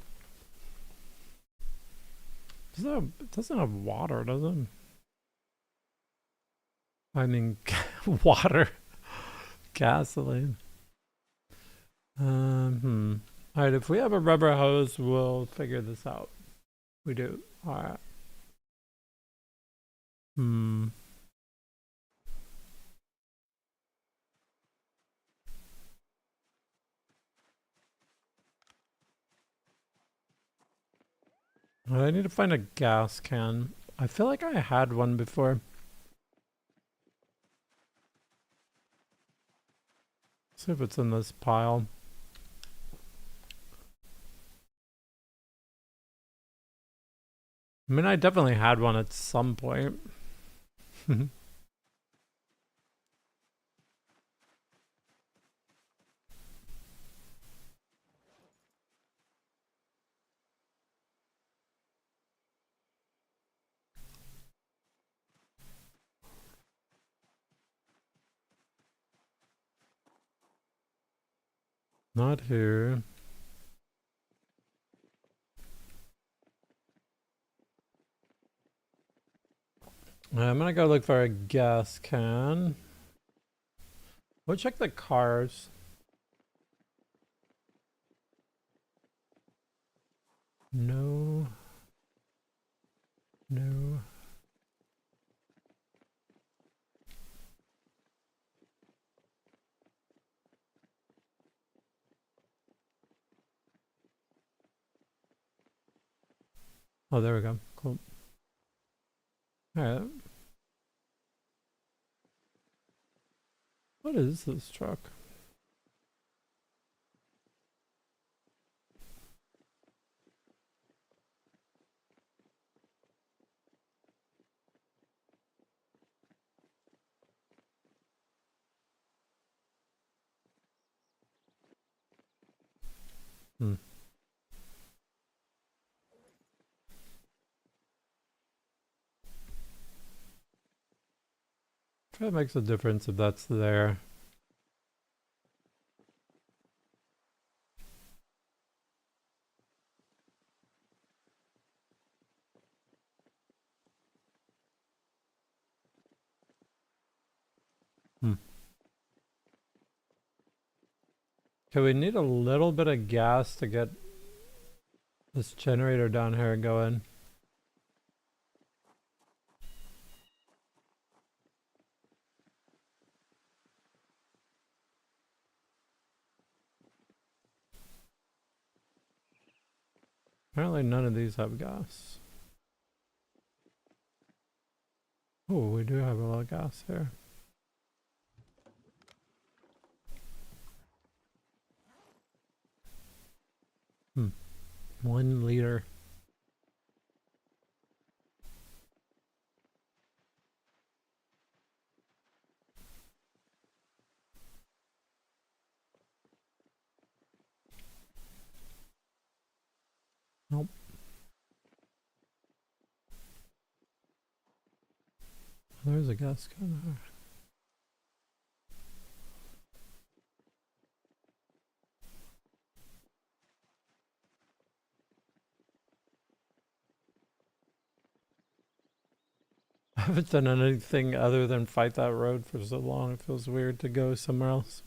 A: doesn't have water, does it? I mean, water. Gasoline. Alright, if we have a rubber hose, we'll figure this out. We do. Alright. I need to find a gas can. I feel like I had one before. See if it's in this pile. I mean, I definitely had one at some point. Not here. I'm gonna go look for a gas can. We'll check the cars. No. No. Oh, there we go. Cool. Alright. What is this truck? That makes a difference if that's there. Okay, we need a little bit of gas to get this generator down here going. Apparently none of these have gas. Oh, we do have a lot of gas here. Hmm. 1 liter. Nope. There's a gas gun there. I haven't done anything other than fight that road for so long. It feels weird to go somewhere else.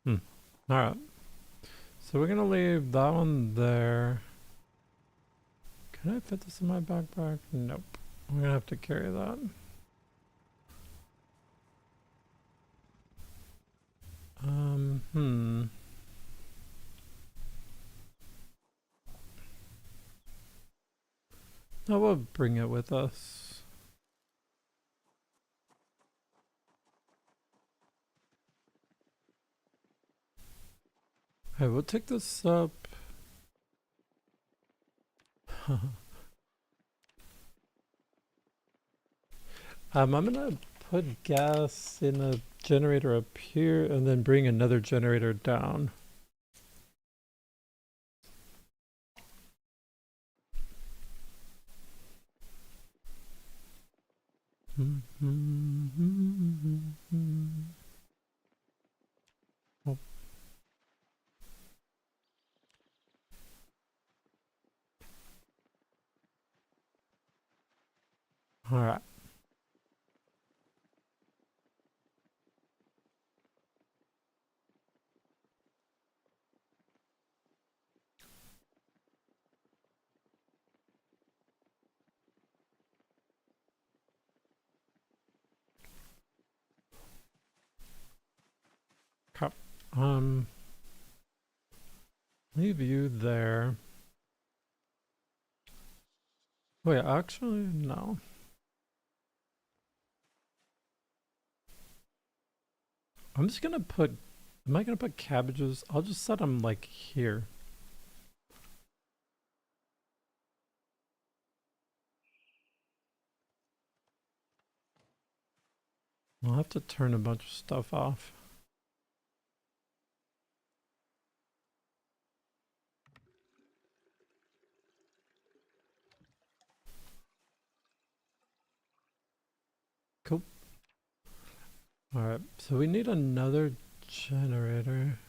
A: Hmm. Alright. So we're gonna leave that one there. Can I fit this in my backpack? Nope. I'm gonna have to carry that. I will bring it with us. Hey, we'll take this up. I'm gonna put gas in a generator up here and then bring another generator down. Oh. All right. Okay. Leave you there. Wait, actually, no. I'm just gonna put, am I gonna put cabbages? I'll just set them like here. I'll have to turn a bunch of stuff off. Cool. Alright, so we need another generator.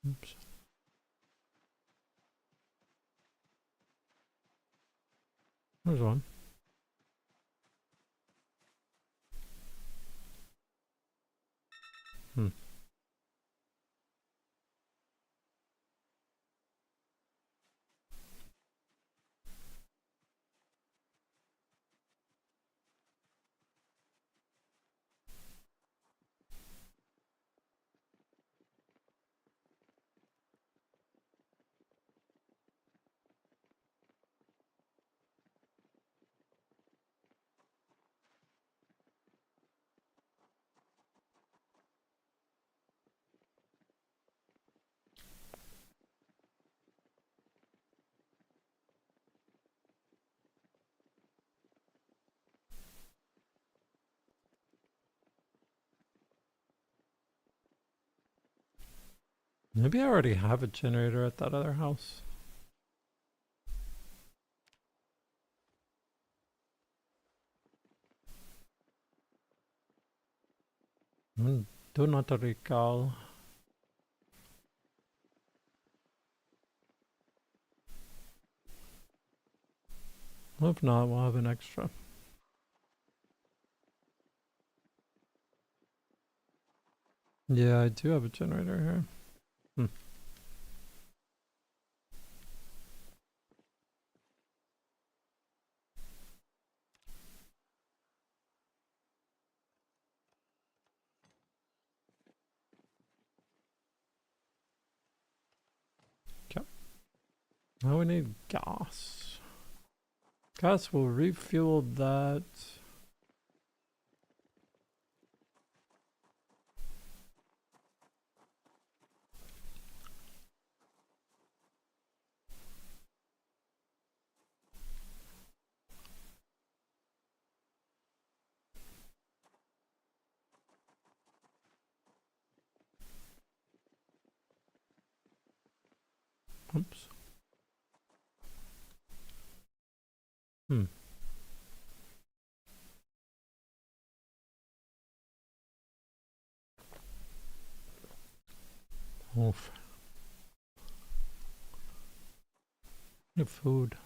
A: Oops. There's one. Hmm. Maybe I already have a generator at that other house. Do not recall. If not, we'll have an extra. Yeah, I do have a generator here. Hmm. Okay. Now we need gas. Gas will refuel that. Oops. Hmm. Oof. The food.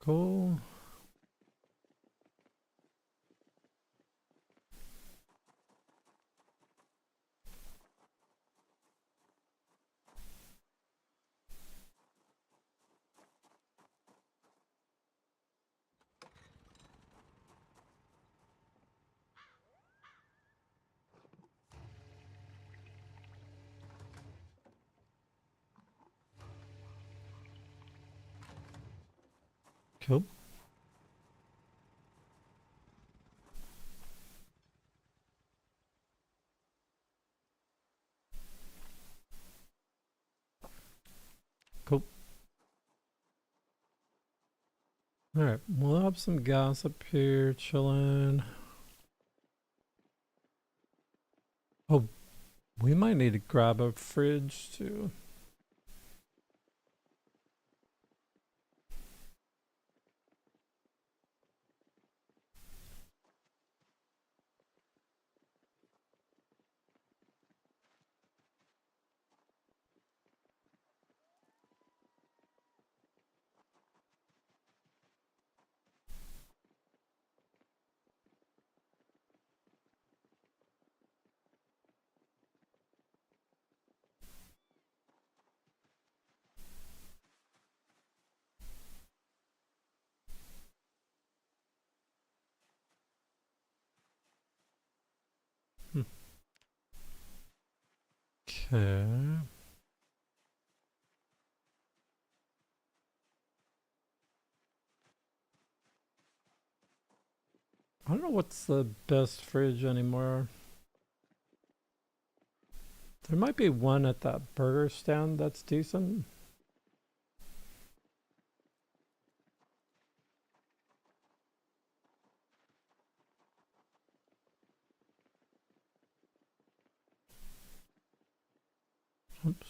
A: Cool. Cool. Cool. Alright, we'll have some gas up here chilling. Oh, we might need to grab a fridge too. Okay. I don't know what's the best fridge anymore. There might be one at that burger stand that's decent. Oops.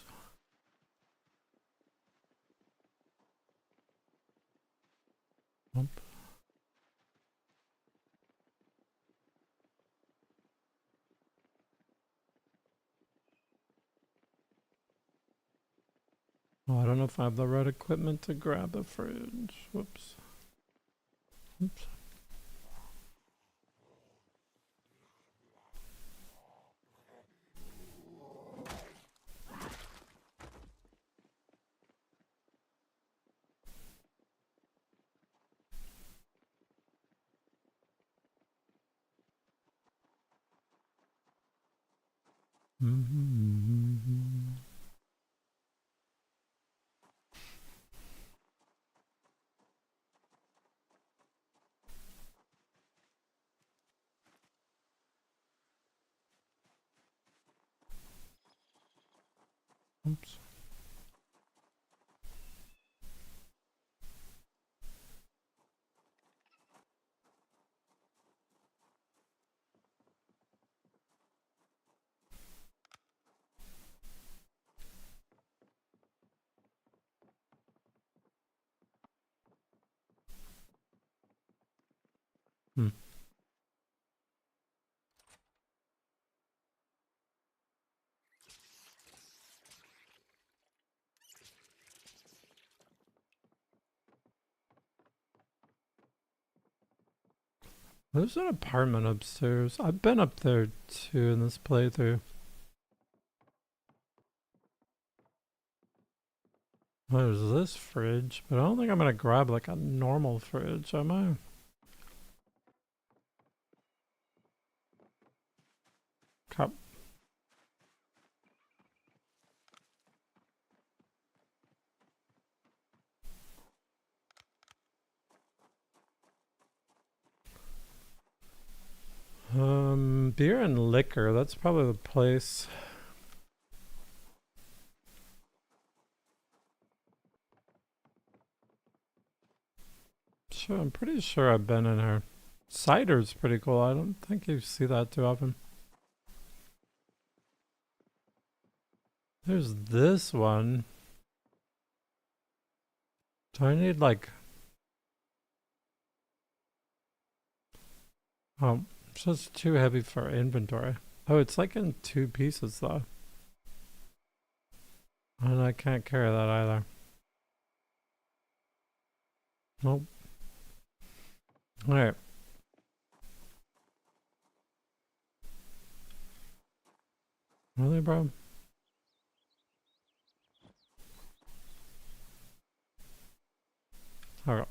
A: Oops. Oh, I don't know if I have the right equipment to grab a fridge. Whoops. Oops. Mm-hmm. Oops. Hmm. There's an apartment upstairs. I've been up there too in this playthrough. There's this fridge, but I don't think I'm gonna grab like a normal fridge, am I? Cup. Beer and liquor. That's probably the place. Sure, I'm pretty sure I've been in here. Cider's pretty cool. I don't think you see that too often. There's this one. Do I need like... Oh, it's just too heavy for inventory. Oh, it's like in two pieces though. And I can't carry that either. Nope. Alright. Really, bro? Okay.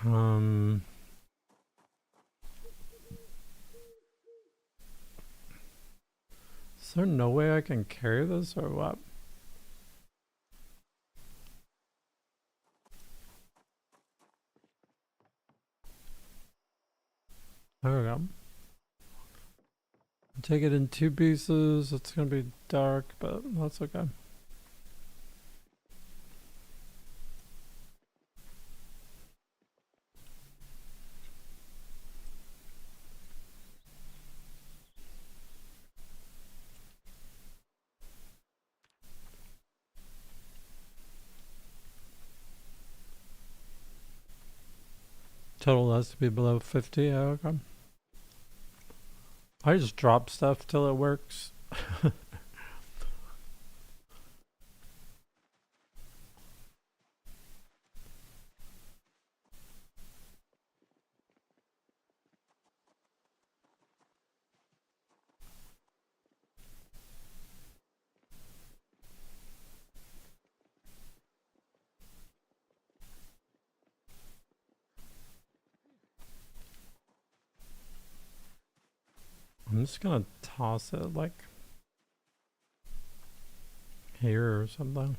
A: Um... Is there no way I can carry this or what? There we go. Take it in two pieces. It's gonna be dark, but that's okay. Total has to be below 50. Yeah, okay. I just drop stuff till it works. I'm just gonna toss it like here or something.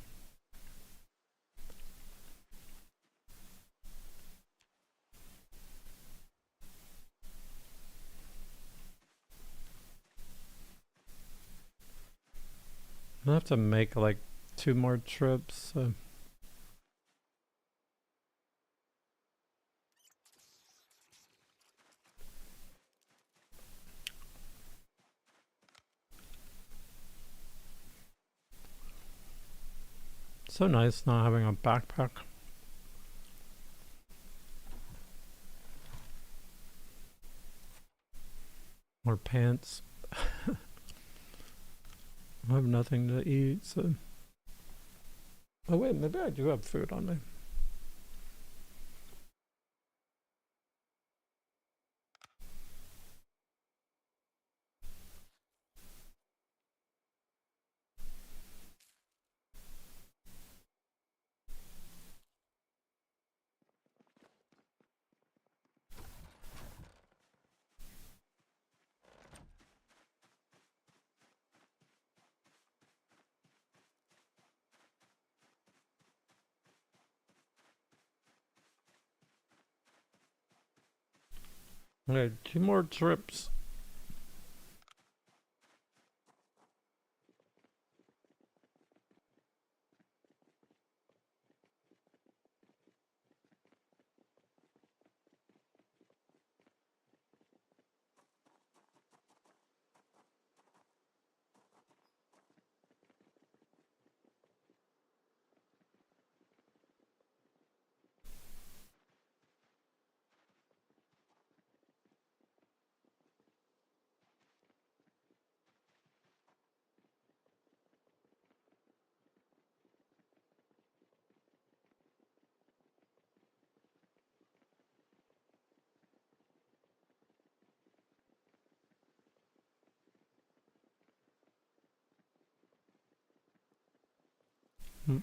A: I have to make like 2 more trips. So. So nice not having a backpack. Or pants. I have nothing to eat, so. Oh wait, maybe I do have food on me. Okay, 2 more trips. Hmm.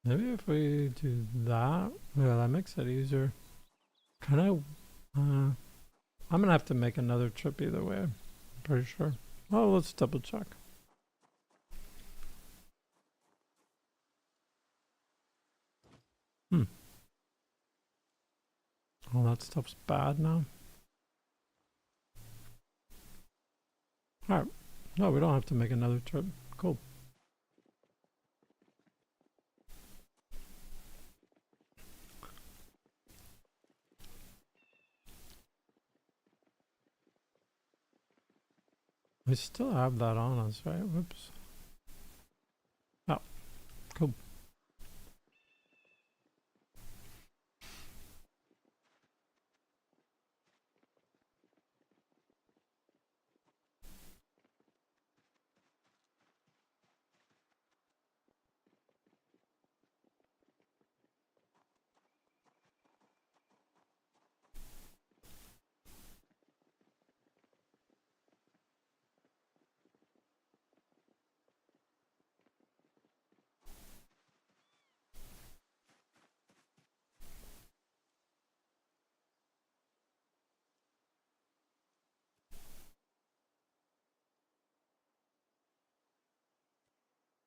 A: Maybe if we do that, yeah, that makes it easier. Can I? I'm gonna have to make another trip either way. I'm pretty sure. Oh, let's double check. Hmm. All that stuff's bad now. All right. No, we don't have to make another trip. Cool. We still have that on us, right? Whoops. Oh, cool.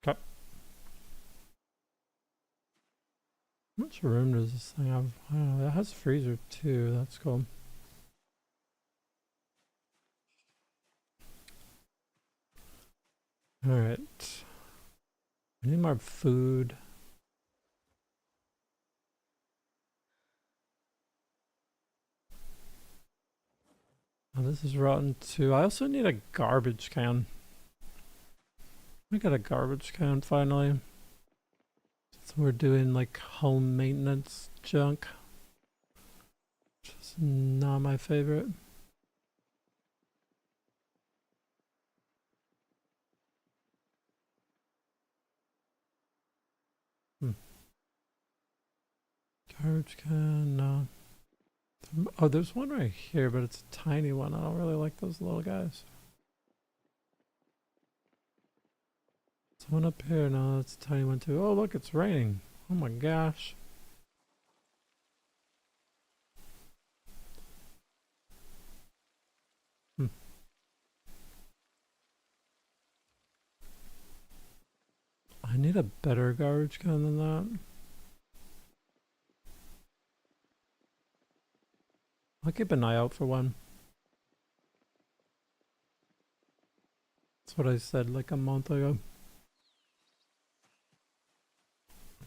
A: Okay. How much room does this thing have? I don't know. It has a freezer too. That's cool. All right. I need more food. Oh, this is rotten too. I also need a garbage can. I got a garbage can finally. So we're doing like home maintenance junk, which is not my favorite. Hmm. Garbage can, no. Oh, there's one right here, but it's a tiny one. I don't really like those little guys. There's one up here. No, that's a tiny one too. Oh, look, it's raining. Oh my gosh. Hmm. I need a better garbage can than that. I'll keep an eye out for one. That's what I said like a month ago.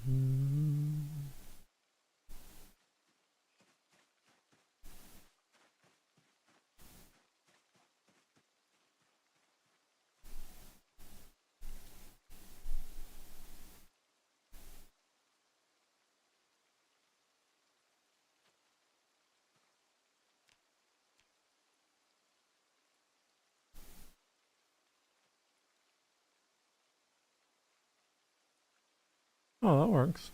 A: Mm. Oh, that works.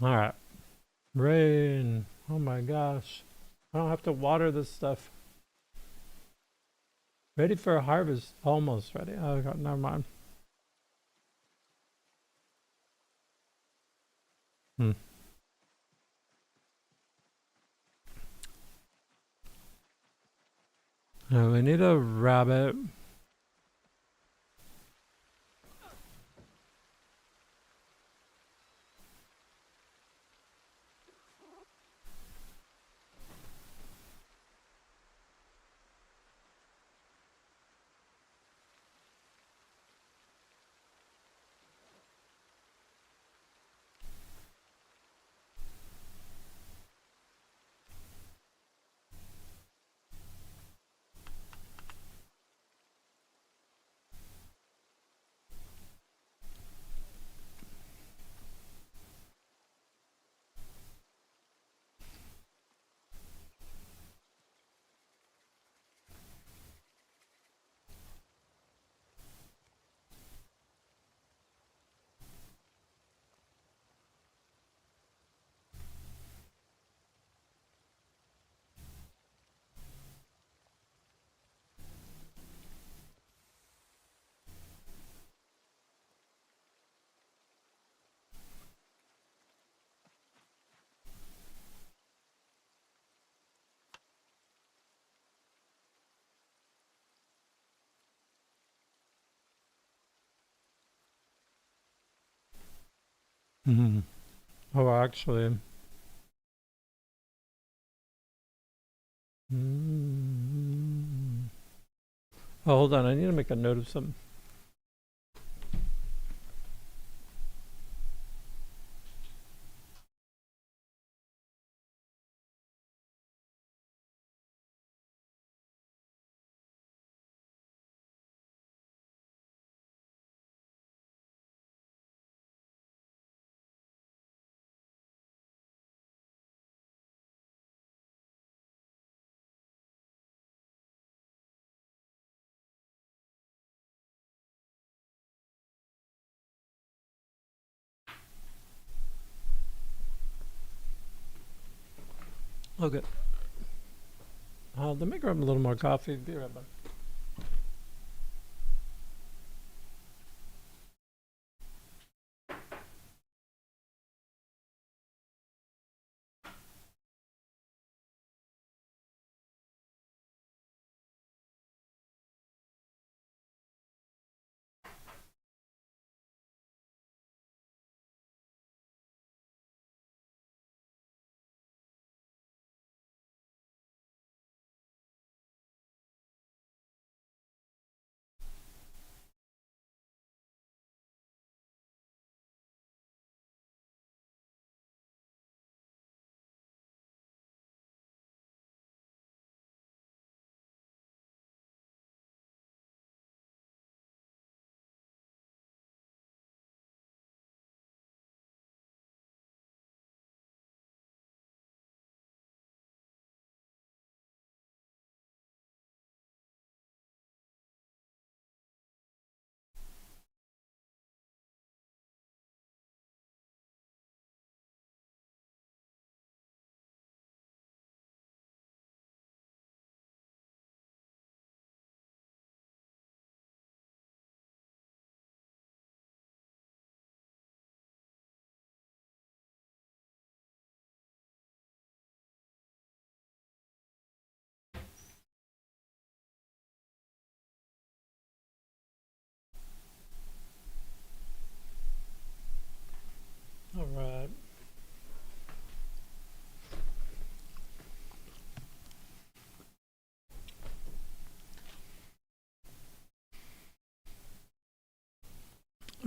A: All right. Rain. Oh my gosh. I don't have to water this stuff. Ready for a harvest. Almost ready. Oh, God, never mind. Hmm. We need a rabbit. Hmm. Oh, actually. Mm. Oh, hold on. I need to make a note of something. Okay. Let me grab a little more coffee. Be right back.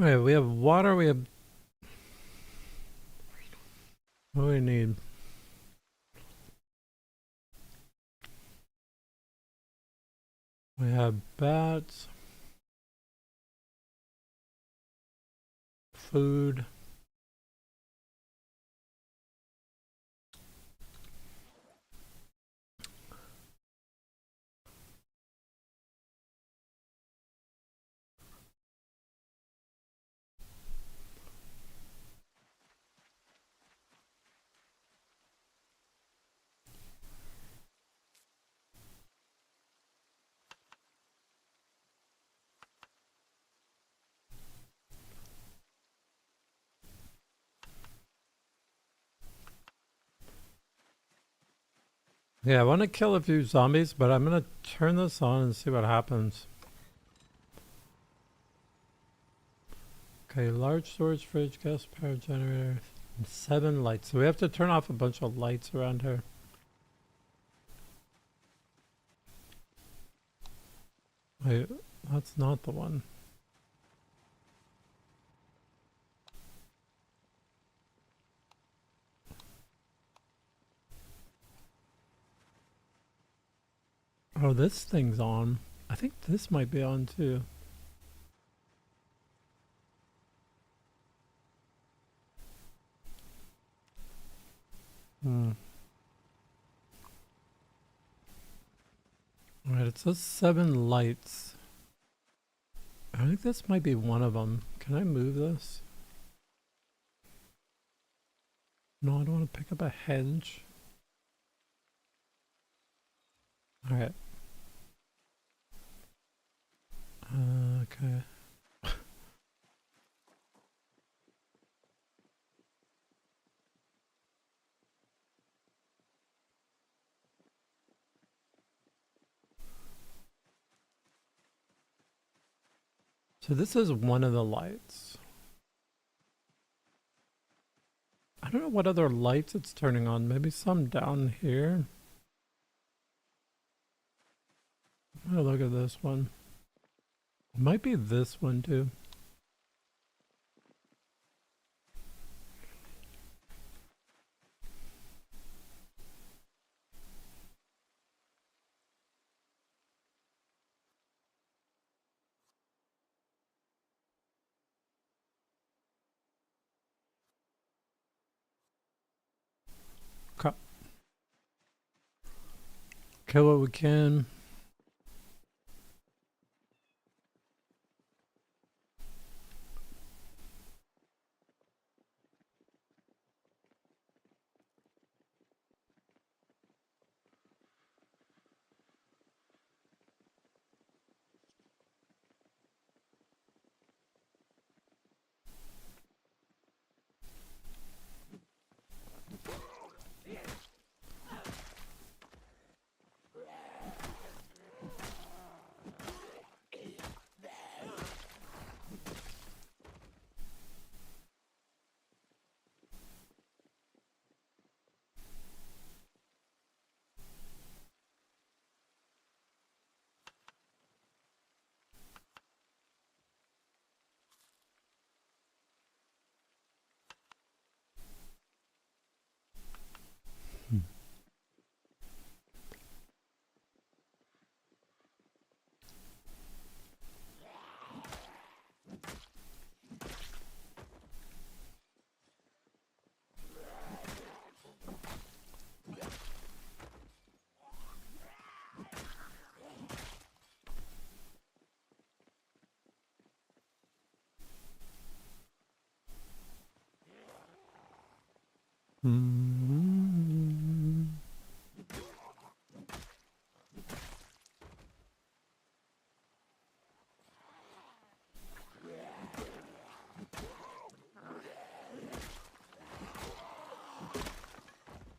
A: Alright, we have water, we have... What do we need? We have bats. Food. Yeah, I want to kill a few zombies, but I'm going to turn this on and see what happens. Okay, large storage fridge, gas power generator, and 7 lights. So we have to turn off a bunch of lights around here. Wait, that's not the one. Oh, this thing's on. I think this might be on too. Alright, it says 7 lights. I think this might be one of them. Can I move this? No, I don't want to pick up a hedge. Alright. Okay. So this is one of the lights. I don't know what other lights it's turning on. Maybe some down here. I'm gonna look at this one. It might be this one too. Okay. Kill what we can.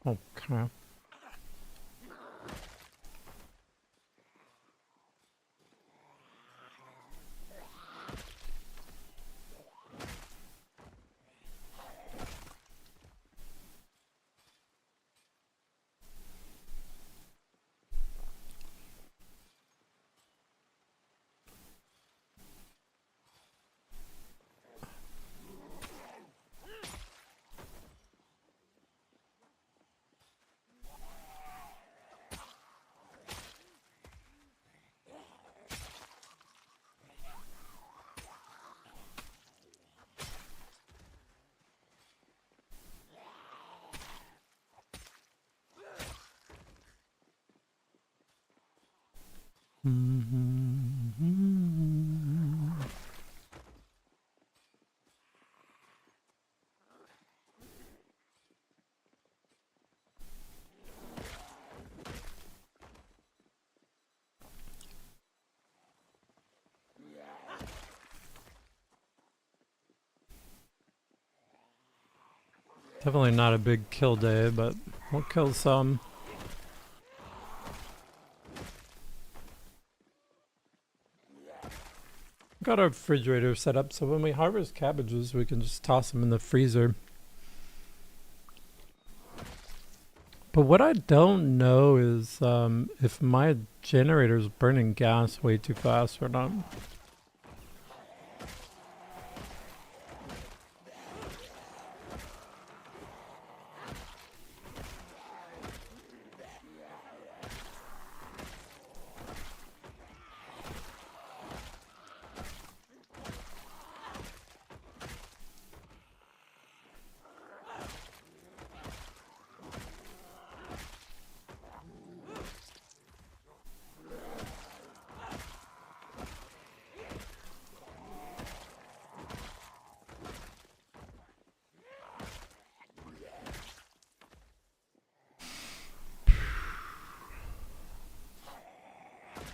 A: Okay. Definitely not a big kill day, but we'll kill some. Got our refrigerator set up so when we harvest cabbages, we can just toss them in the freezer. But what I don't know is if my generator's burning gas way too fast or not.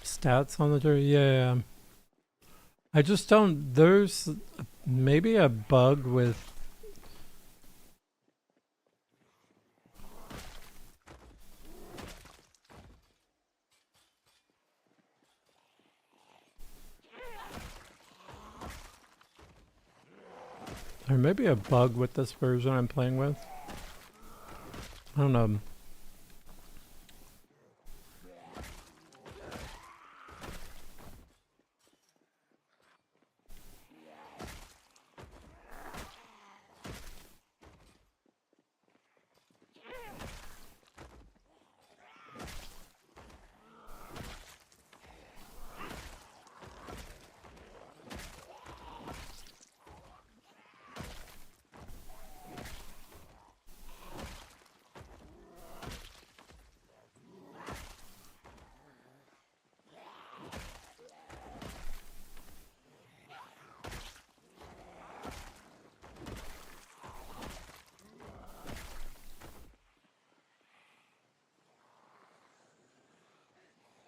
A: Stats on the dirt, yeah. I just don't. There's maybe a bug with. There may be a bug with this version I'm playing with. I don't know.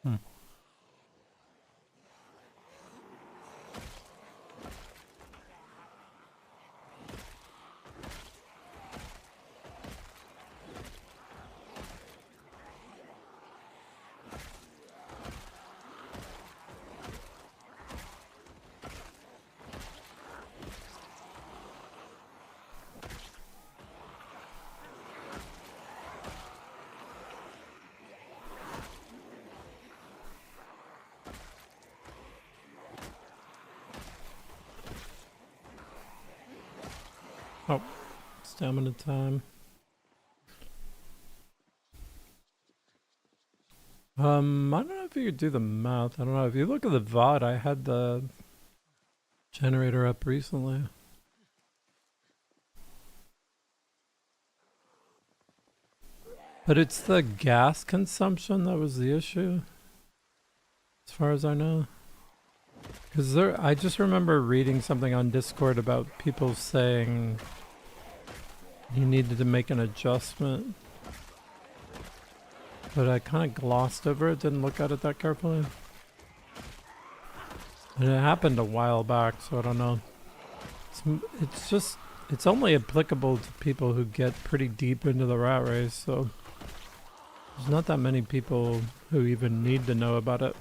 A: Hmm. Oh, stamina time. I don't know if you could do the math. I don't know. If you look at the VOD, I had the generator up recently. But it's the gas consumption that was the issue, as far as I know. Because I just remember reading something on Discord about people saying you needed to make an adjustment. But I kind of glossed over it, didn't look at it that carefully. And it happened a while back, so I don't know. It's only applicable to people who get pretty deep into the rat race, so there's not that many people who even need to know about it.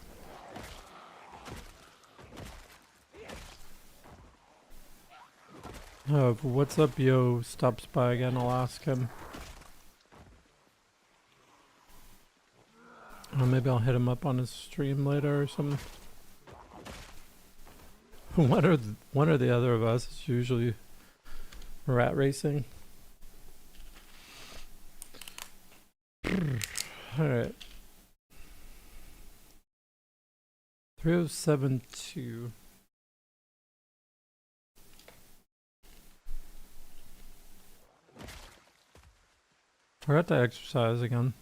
A: Oh, if What's Up Yo stops by again, I'll ask him. Or maybe I'll hit him up on his stream later or something. One or the other of us is usually rat racing. Alright. 3072. Forgot to exercise again.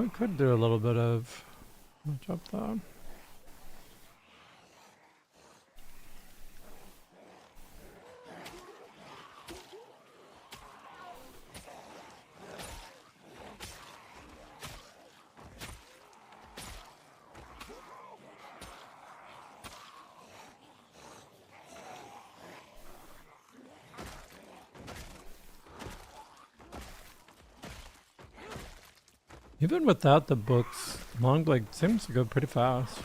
A: I could do a little bit of much up there. Even without the books, Longblade seems to go pretty fast.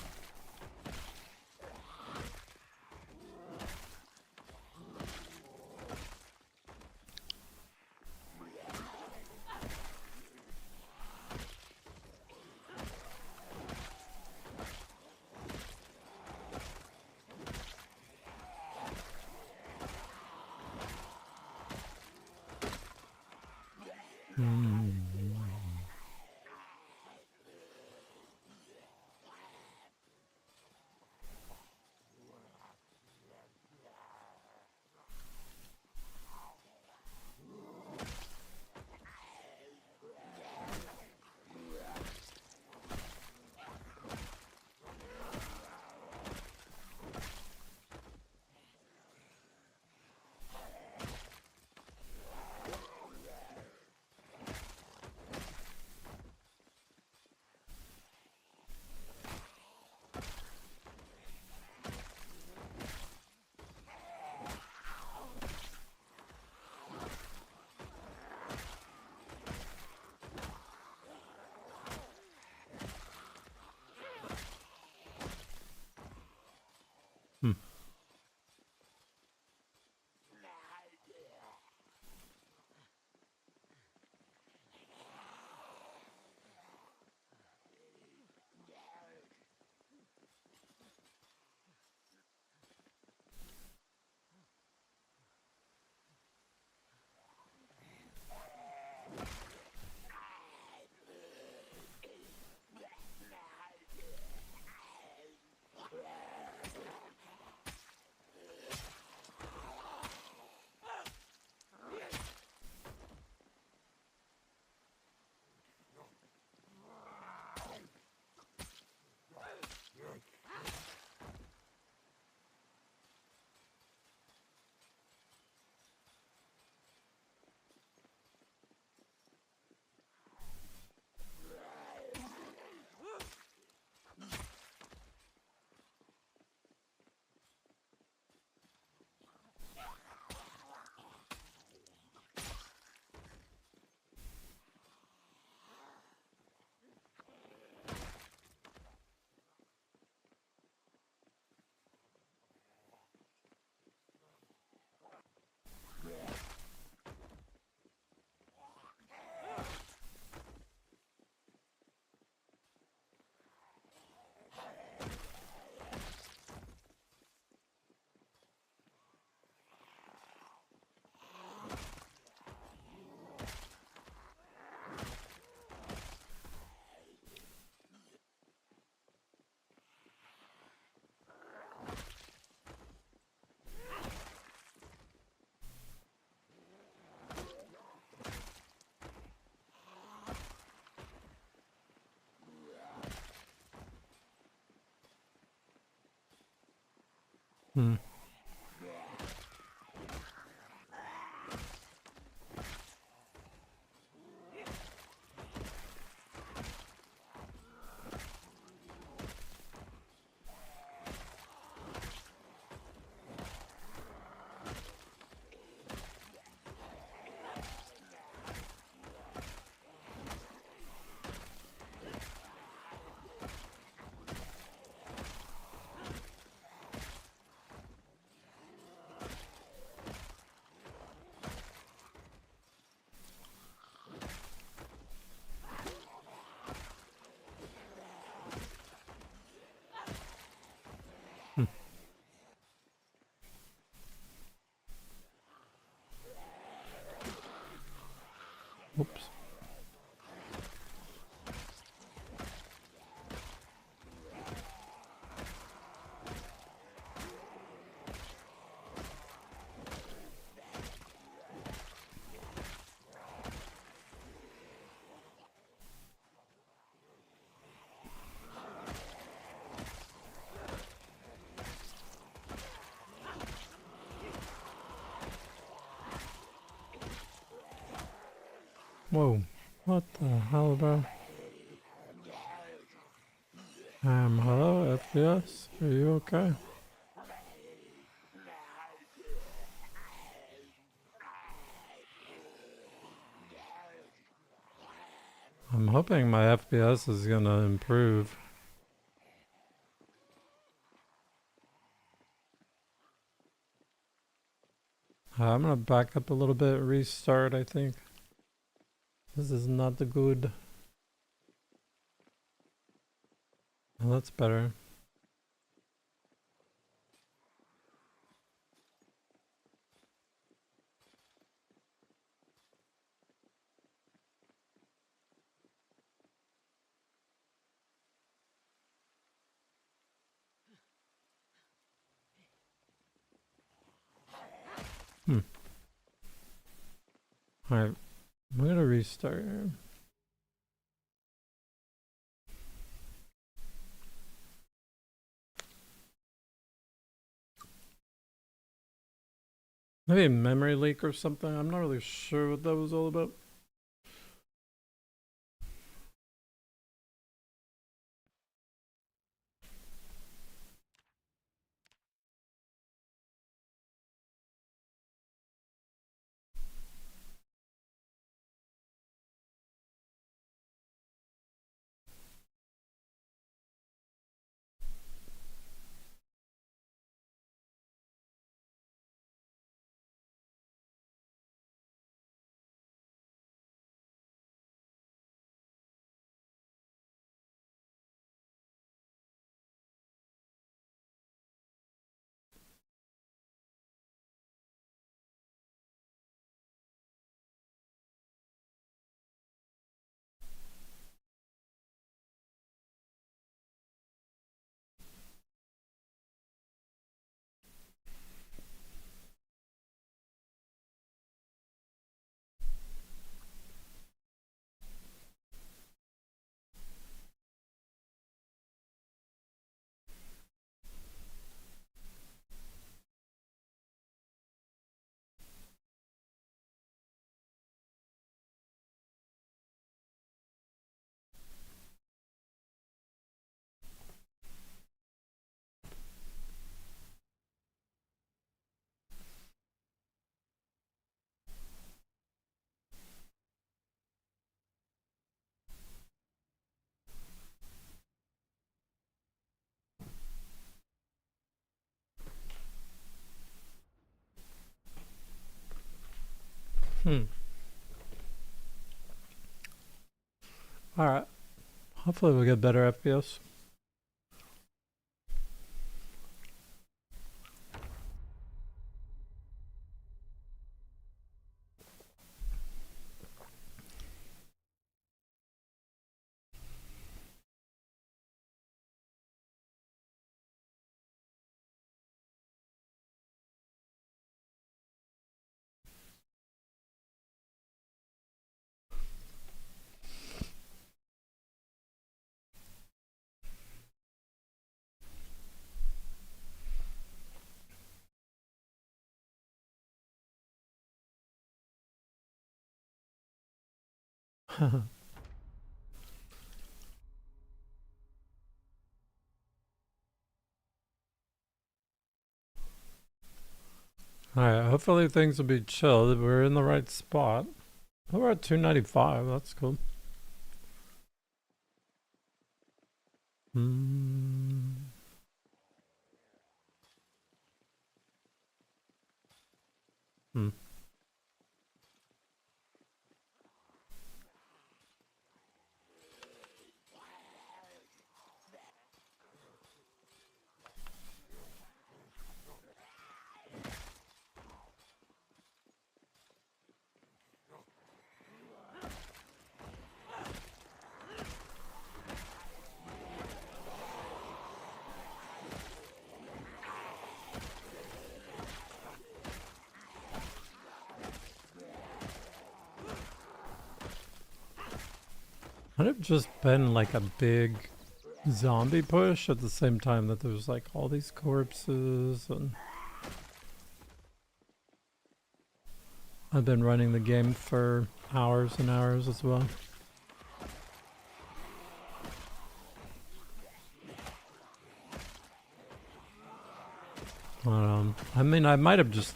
A: Hmm. Hmm. Whoa. What the hell, bro? Hello, FPS? Are you okay? I'm hoping my FPS is gonna improve. I'm gonna back up a little bit, restart, I think. This is not the good. Well, that's better. Alright, I'm gonna restart here. Maybe a memory leak or something. I'm not really sure what that was all about. Alright. Hopefully we'll get better FPS. Alright, hopefully things will be chill. We're in the right spot. Oh, we're at 295. That's cool. Hmm. Might have just been like a big zombie push at the same time that there's like all these corpses, and I've been running the game for hours and hours as well. I mean, I might have just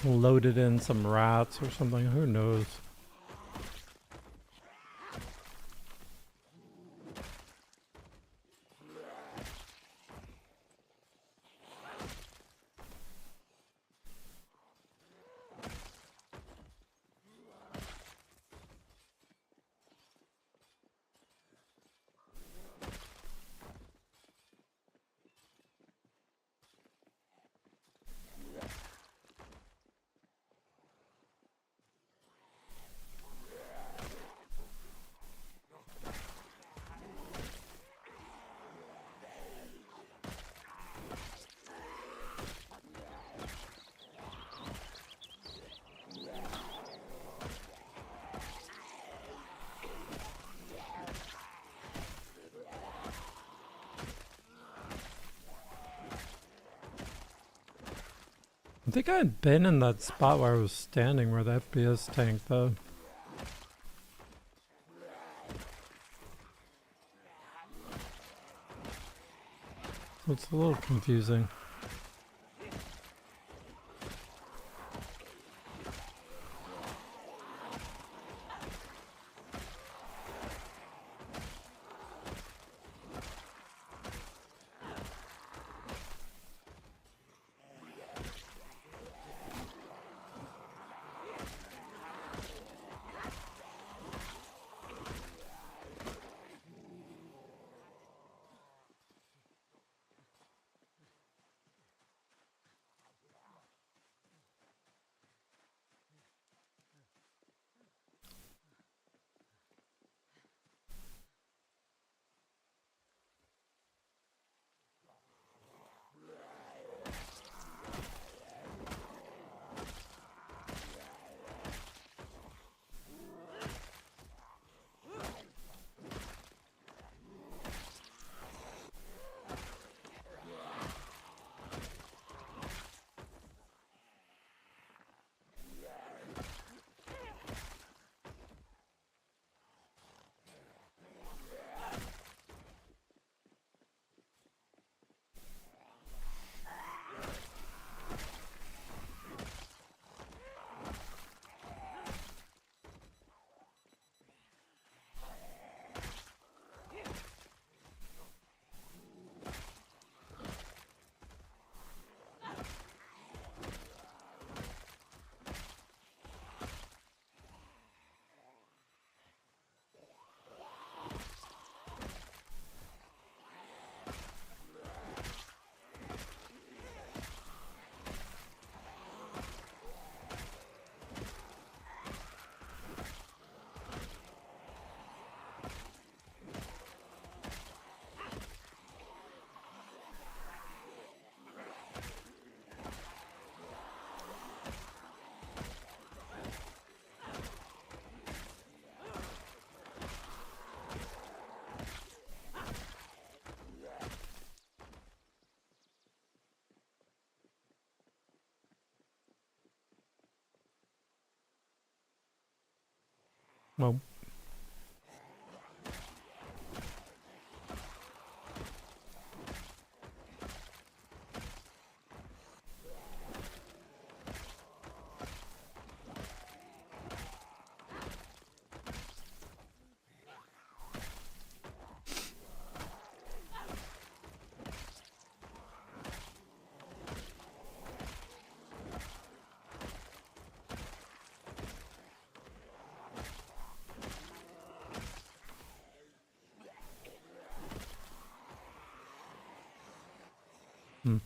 A: loaded in some rats or something. Who knows? I think I had been in that spot where I was standing where the FPS tank though. So it's a little confusing. Well, hmm.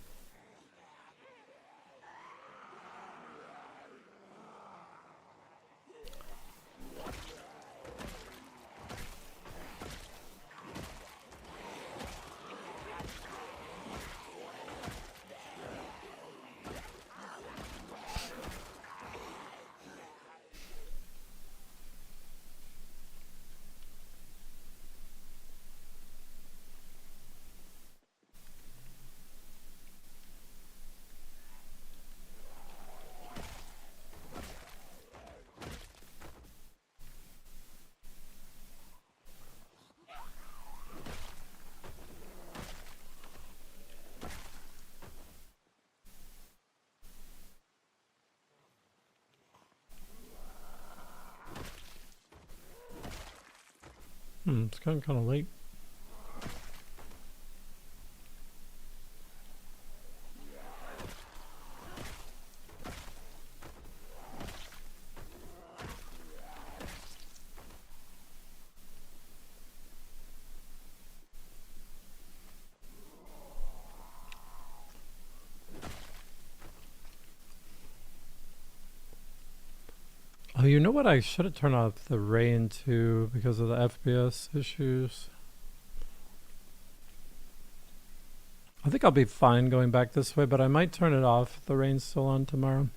A: It's getting kind of late. Oh, you know what? I should have turned off the rain too because of the FPS issues. I think I'll be fine going back this way, but I might turn it off if the rain's still on tomorrow.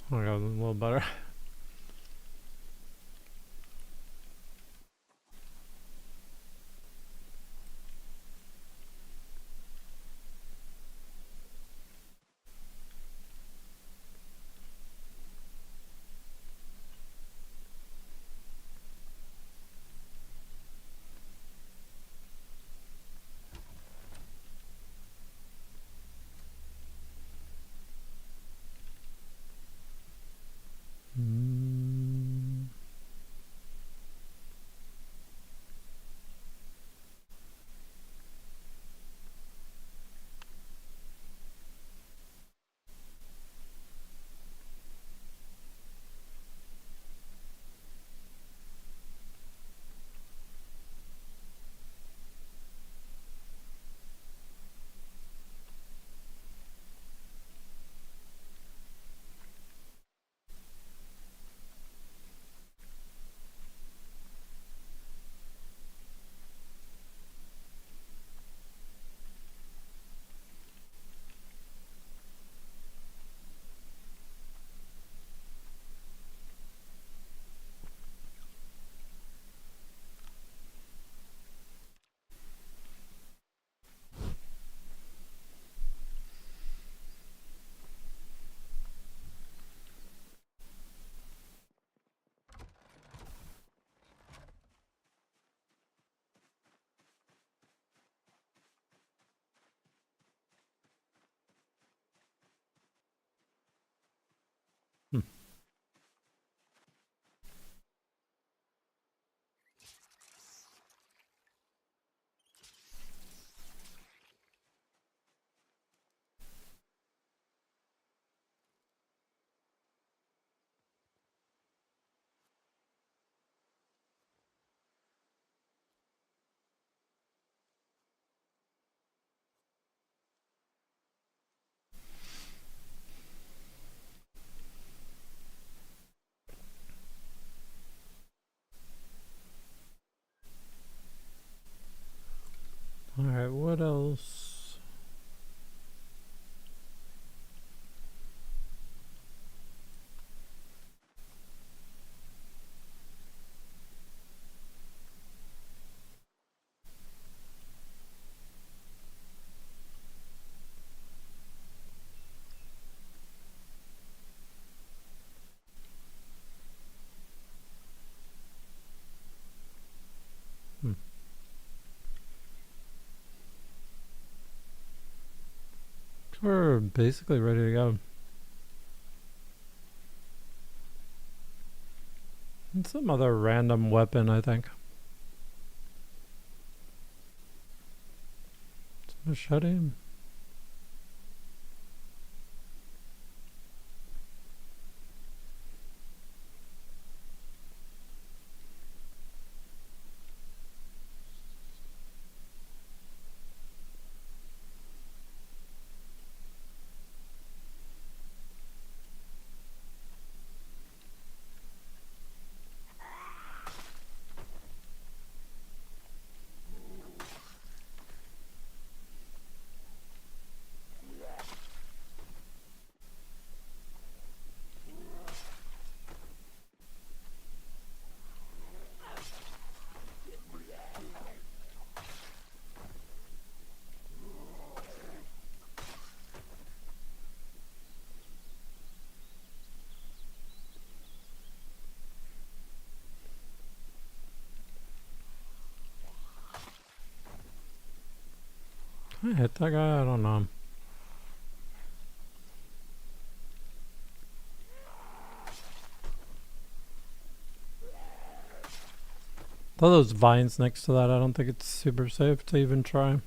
A: Oh my god, a little better. Mm. Hmm. Alright, what else? Hmm. We're basically ready to go. And some other random weapon, I think. Machete. I hit that guy? I don't know. All those vines next to that, I don't think it's super safe to even try.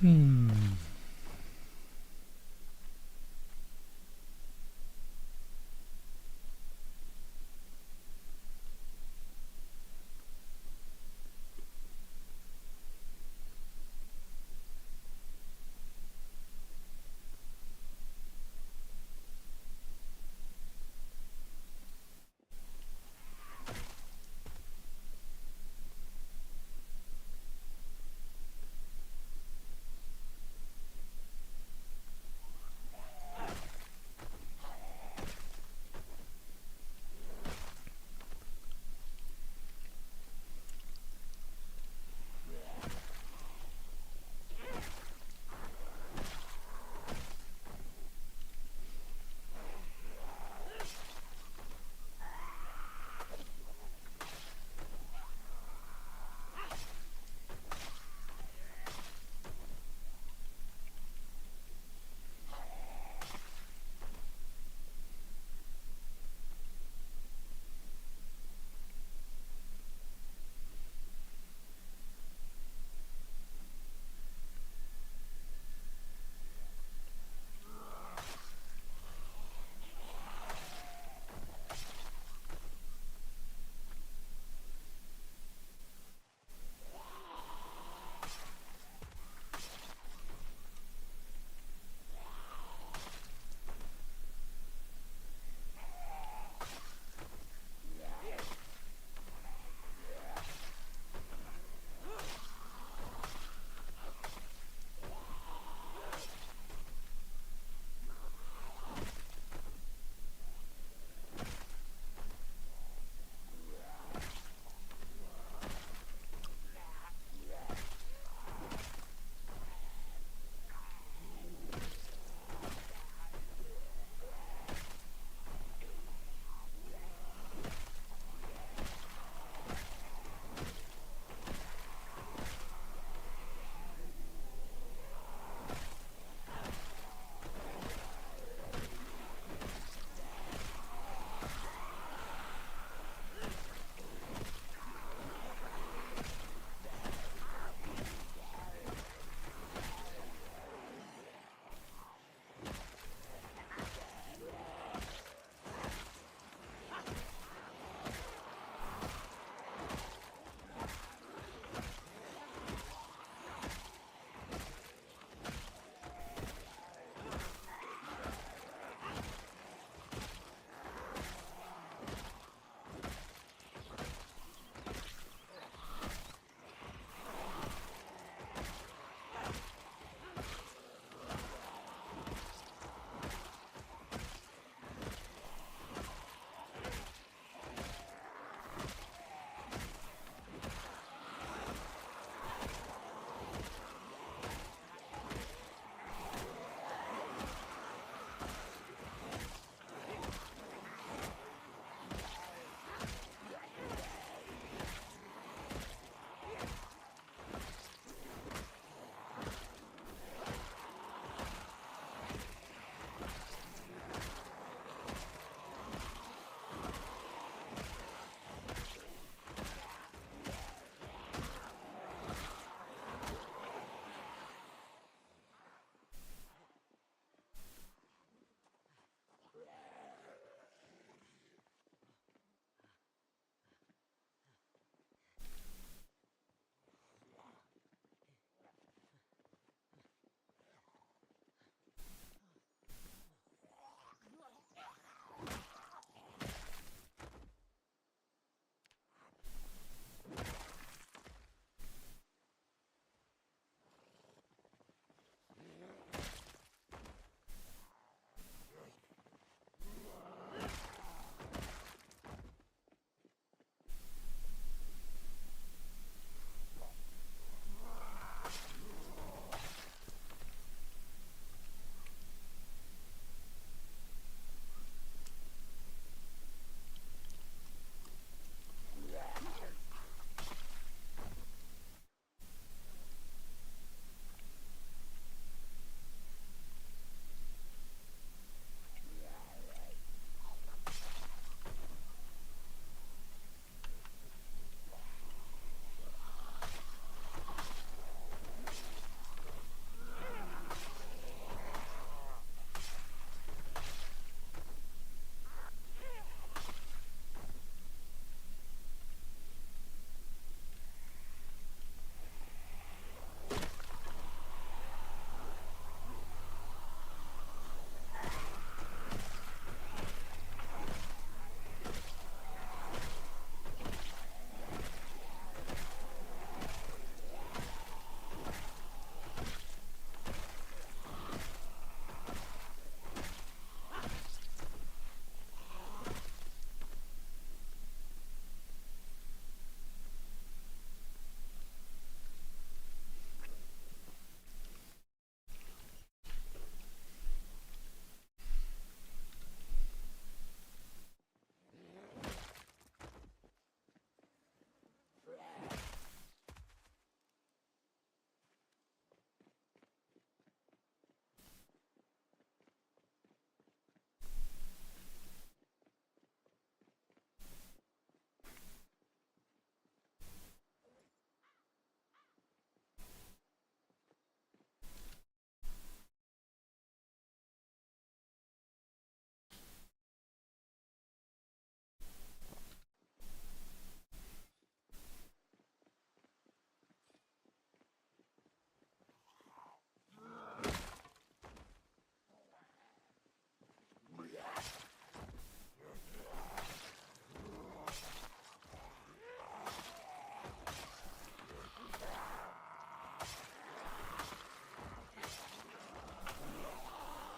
A: Hmm.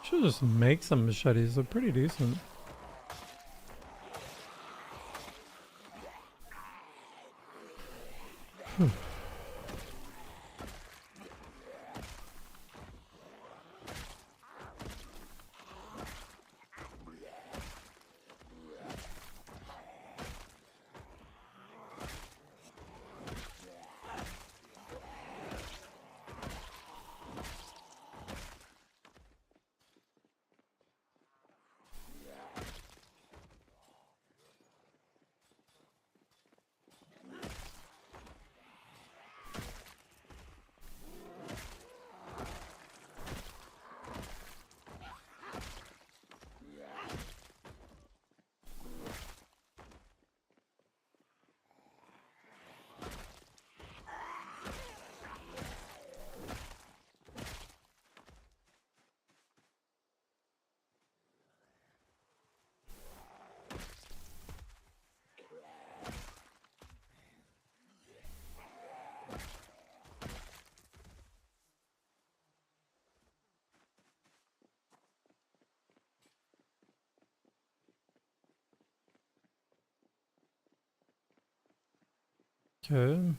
A: Should just make some machetes. They're pretty decent. Okay.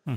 A: Hmm.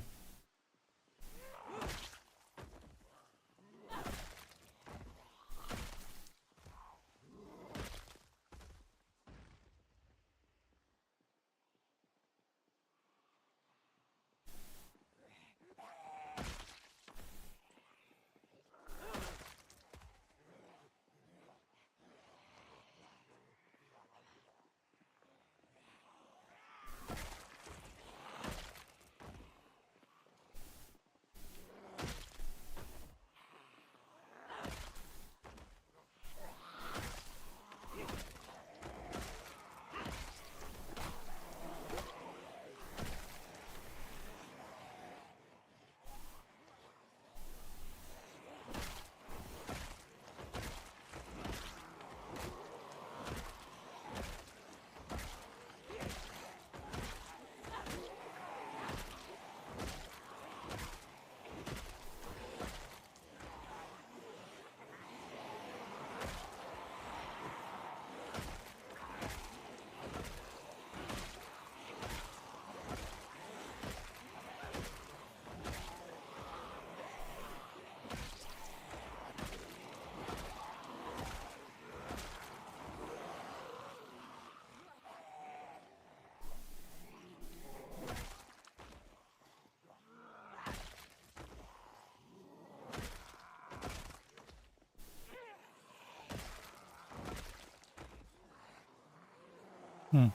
A: Hmm.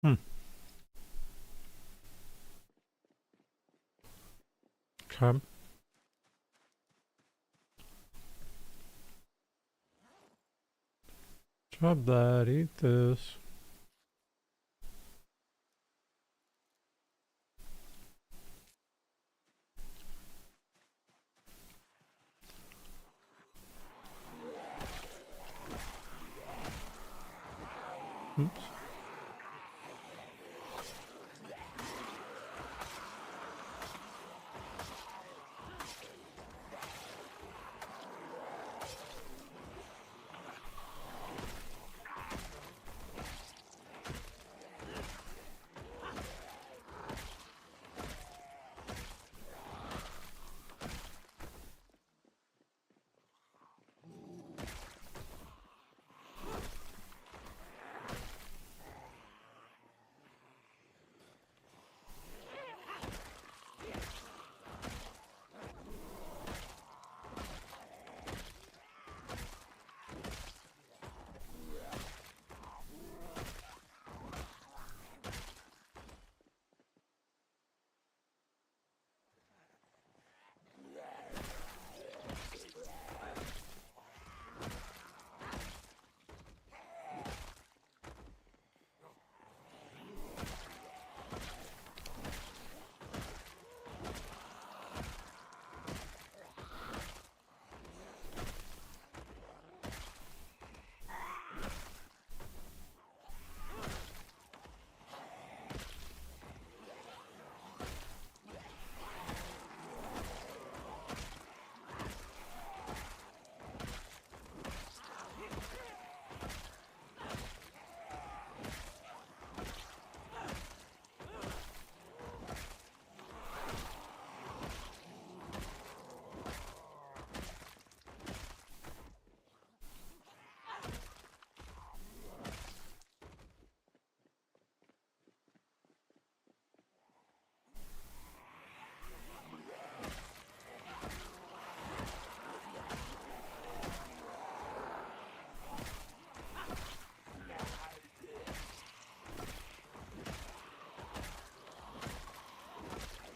A: Hmm. Okay. Drop that, eat this. Oops.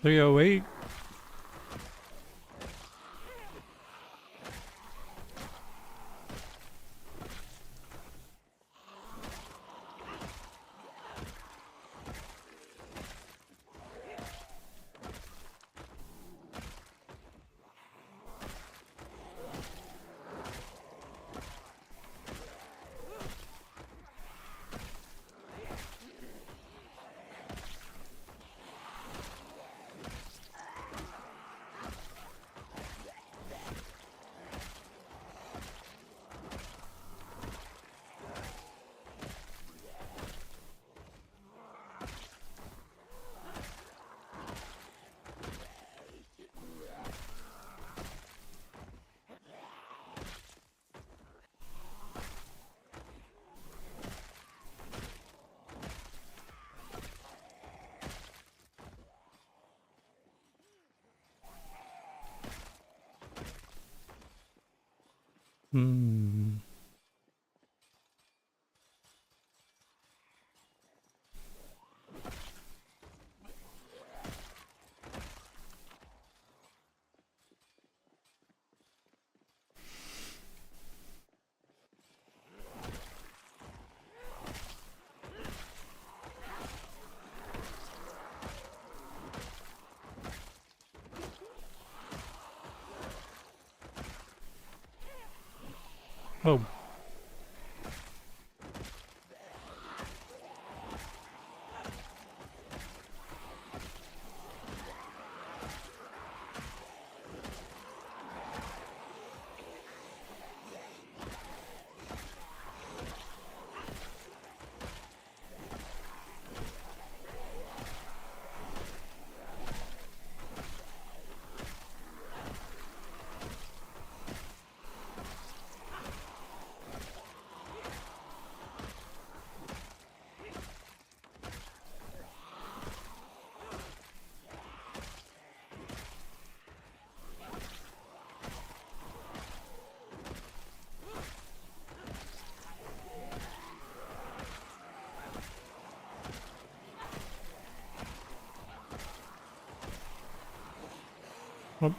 A: .308. Hmm. Oh. Oh,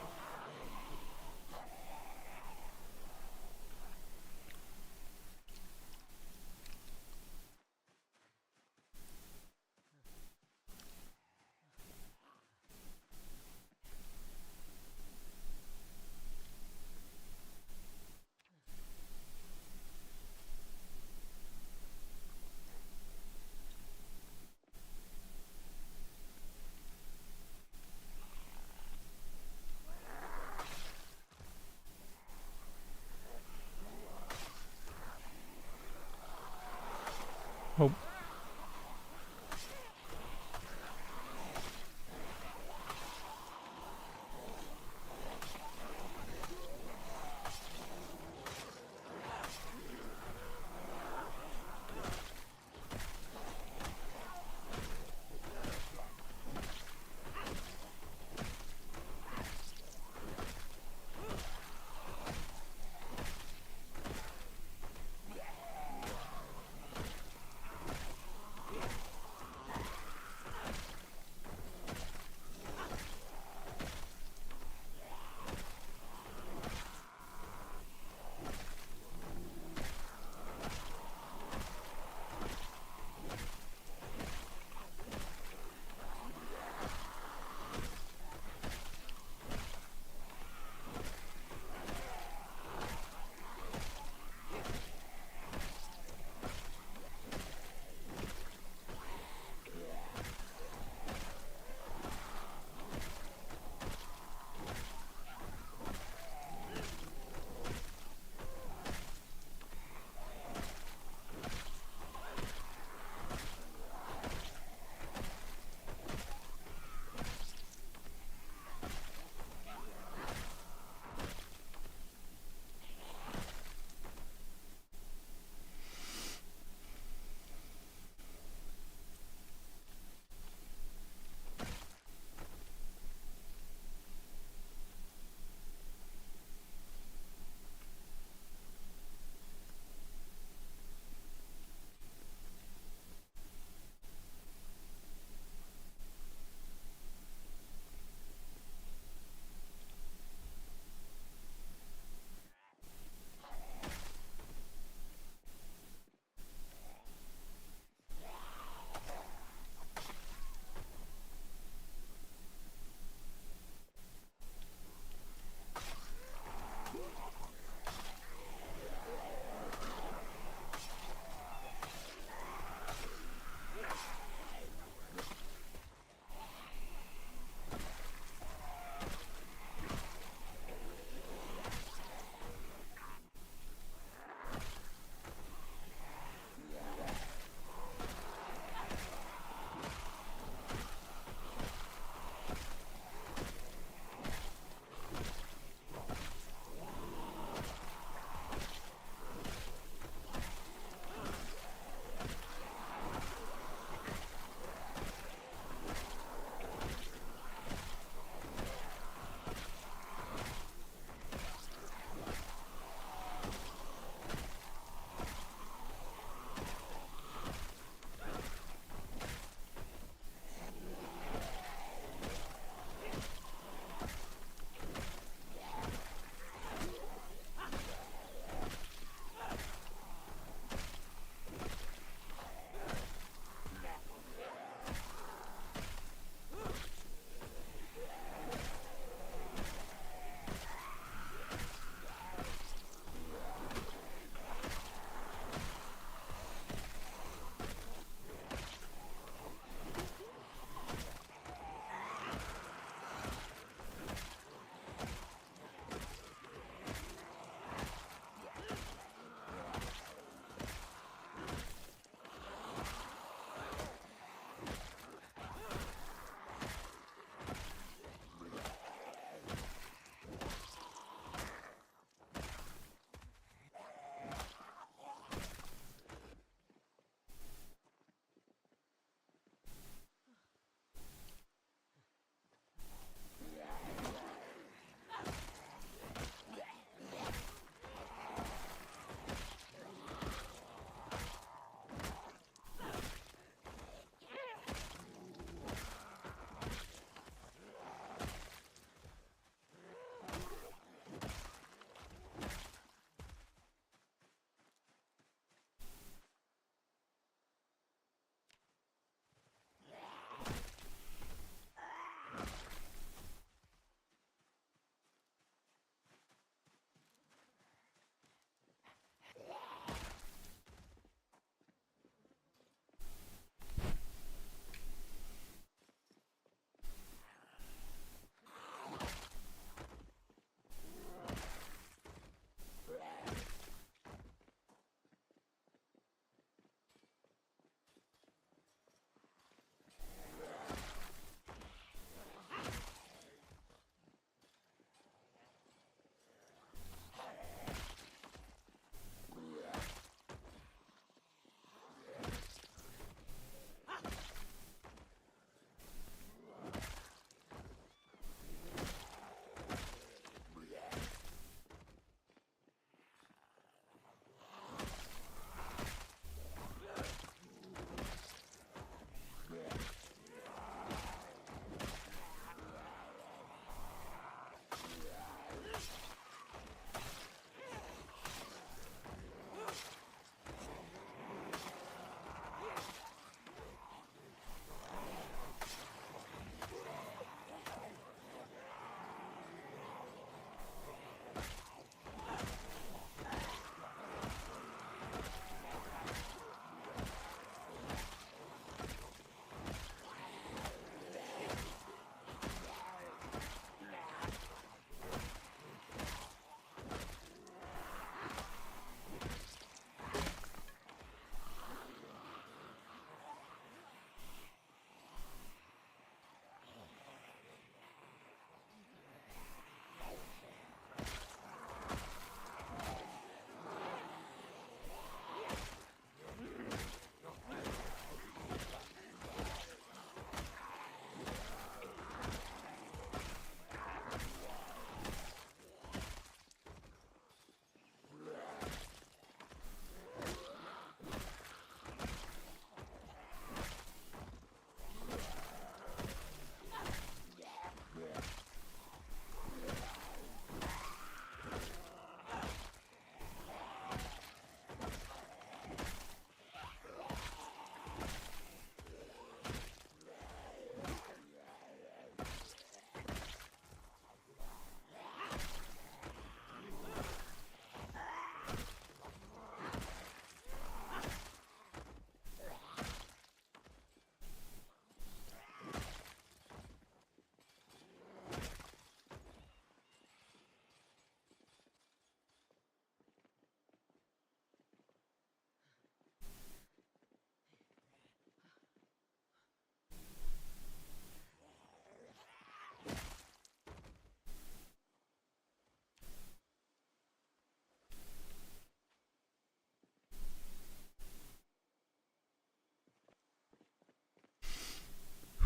A: oh.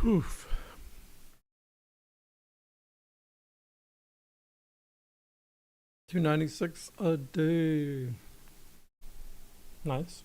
A: Whew. $2.96 a day. Nice.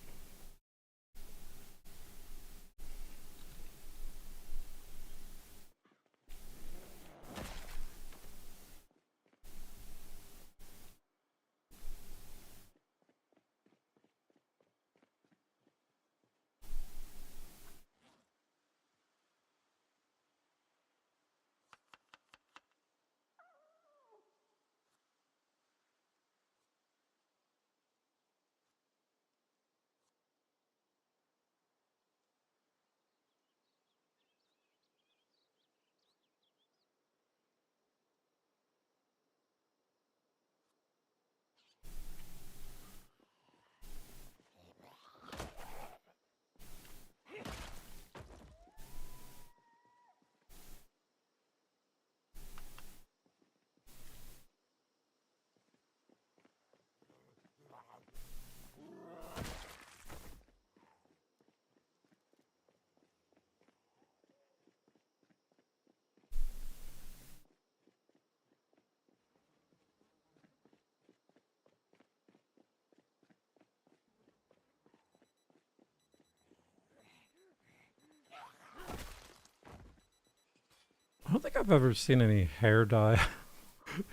A: I don't think I've ever seen any hair dye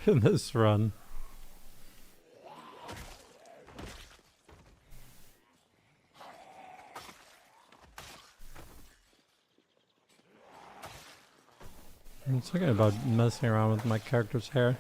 A: in this run. I'm thinking about messing around with my character's hair.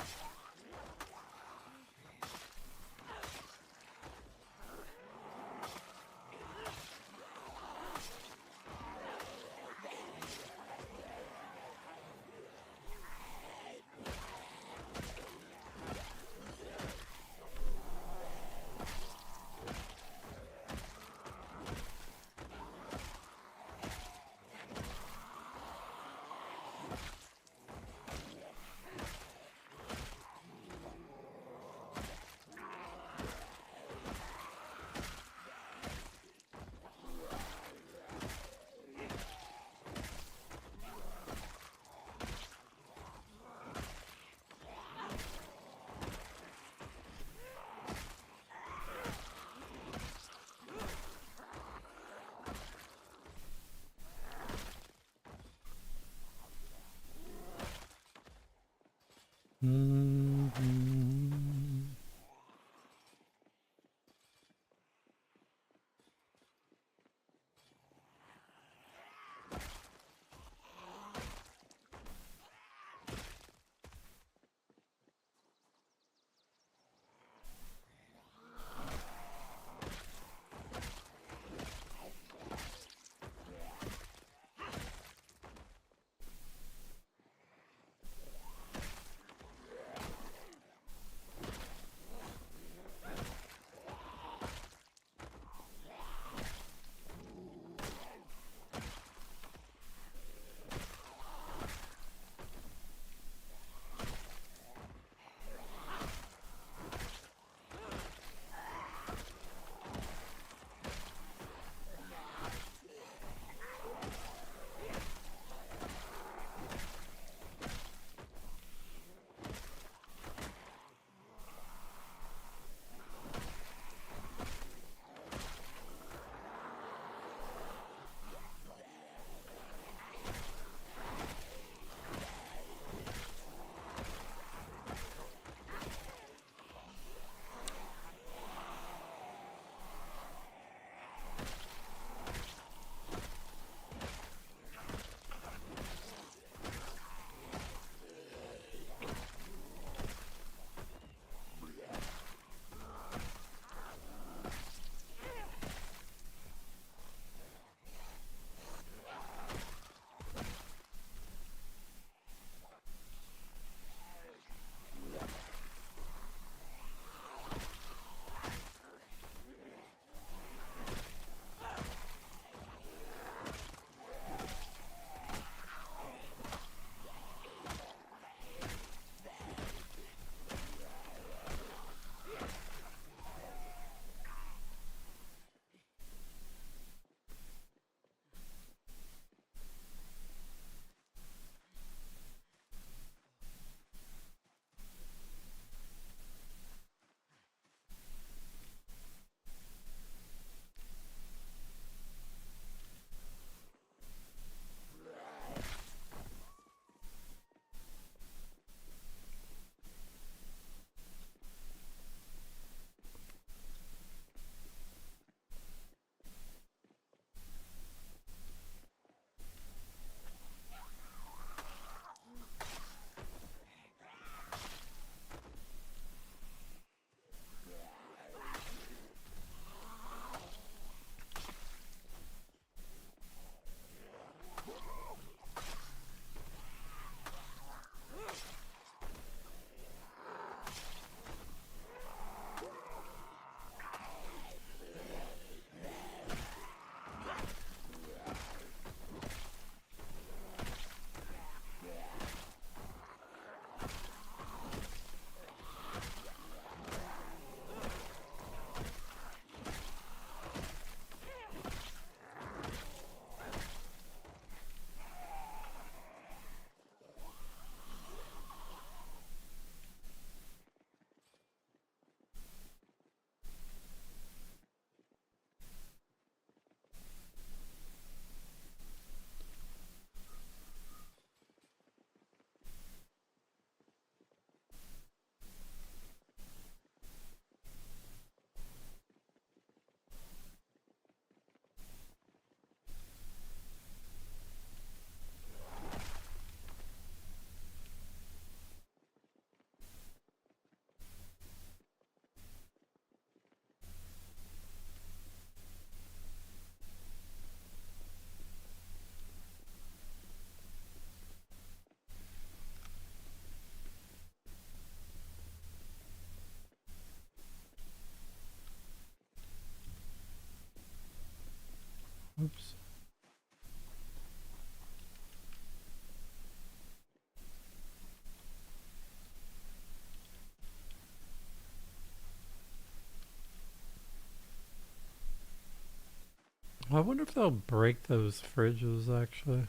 A: I wonder if they'll break those fridges, actually.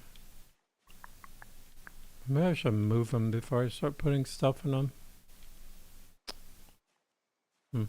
A: Maybe I should move them before I start putting stuff in them. Hmm.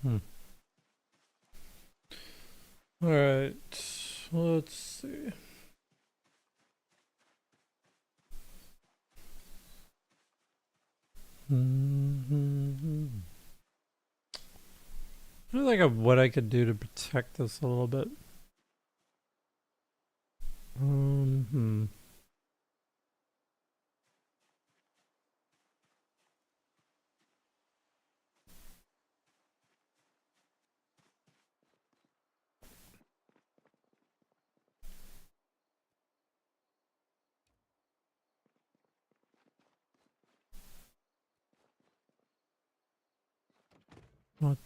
A: Hmm. All right. Let's see. I think of what I could do to protect this a little bit. Hmm. What?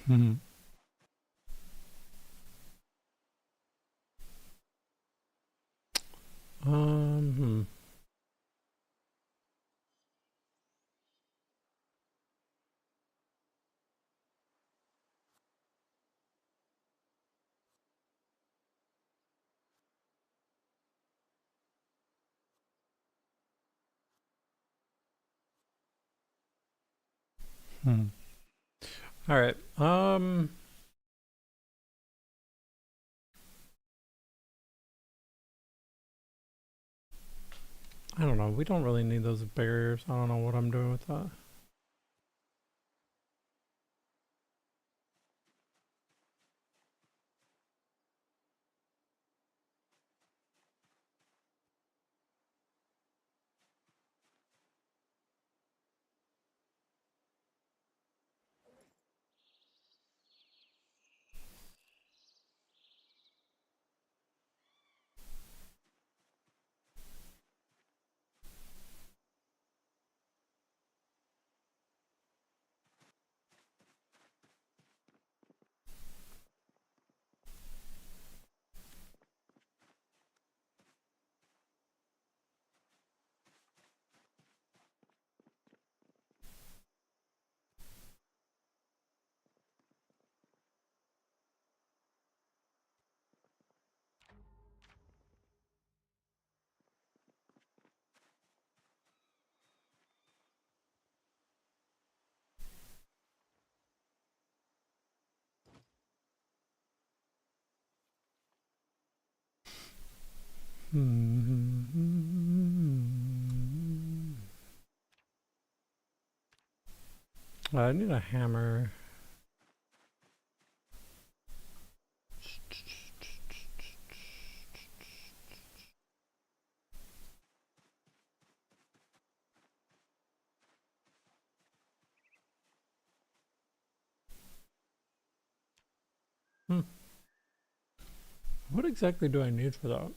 A: Hmm. Hmm. Hmm. Hmm. All right. I don't know. We don't really need those barriers. I don't know what I'm doing with that. I need a hammer. What exactly do I need for that?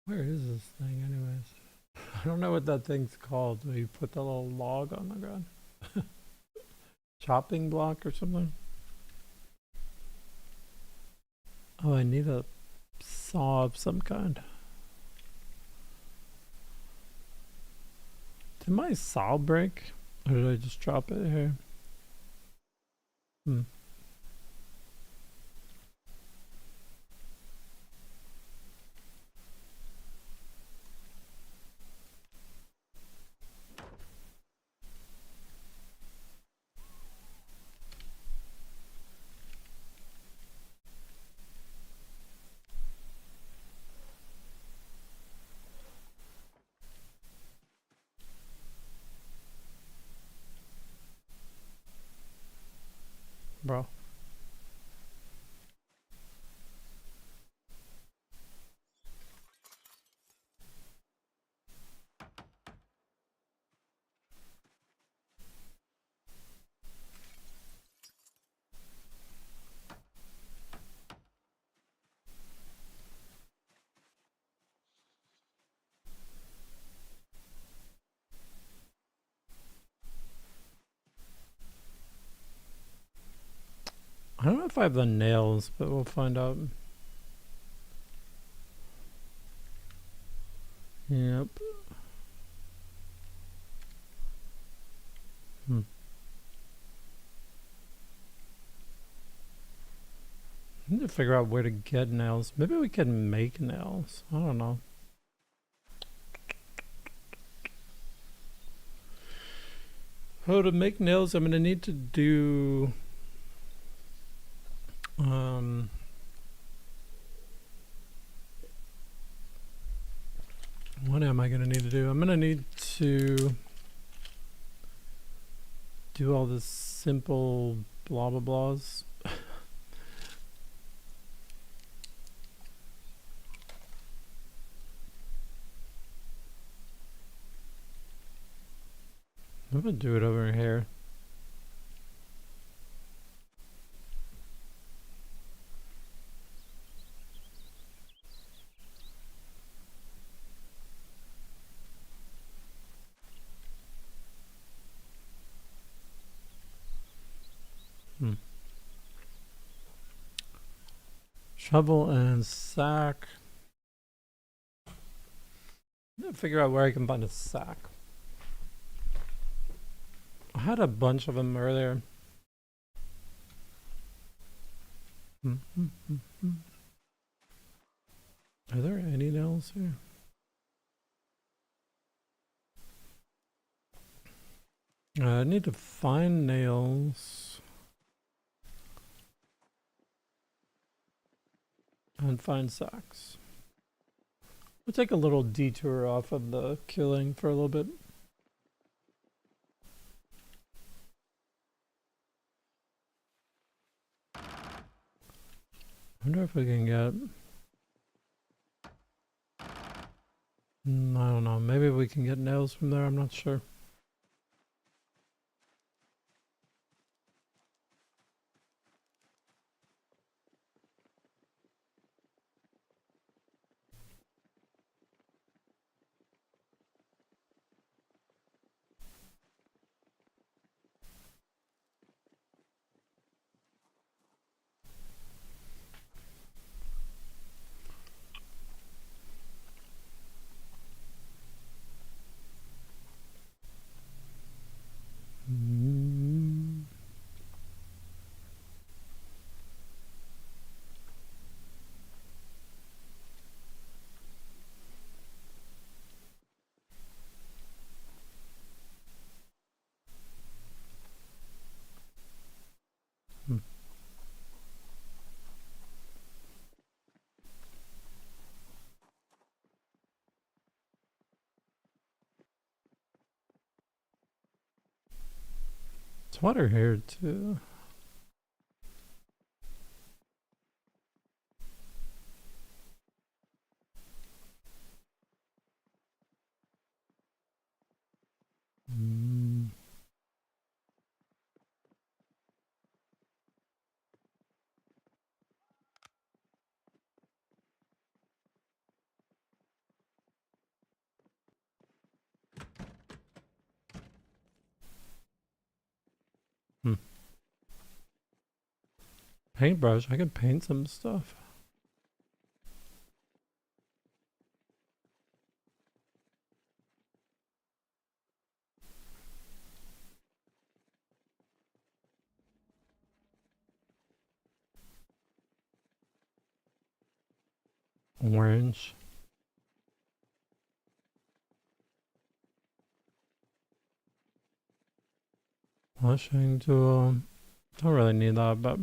A: Where is this thing anyways? I don't know what that thing's called. Where you put the little log on the ground. Chopping block or something? Oh, I need a saw of some kind. Did my saw break? Or did I just drop it here? Bro. I don't know if I have the nails, but we'll find out. Yep. I need to figure out where to get nails. Maybe we can make nails. I don't know. Oh, to make nails, I'm gonna need to do. What am I gonna need to do? I'm gonna need to do all this simple blah blah blahs. I'm gonna do it over here. Shovel and sack. I'm gonna figure out where I can find a sack. I had a bunch of them earlier. Are there any nails here? I need to find nails and find sacks. We'll take a little detour off of the killing for a little bit. I wonder if we can get... I don't know. Maybe we can get nails from there. I'm not sure. It's water here too. Paintbrush. I can paint some stuff. Orange. Washing tool. Don't really need that, but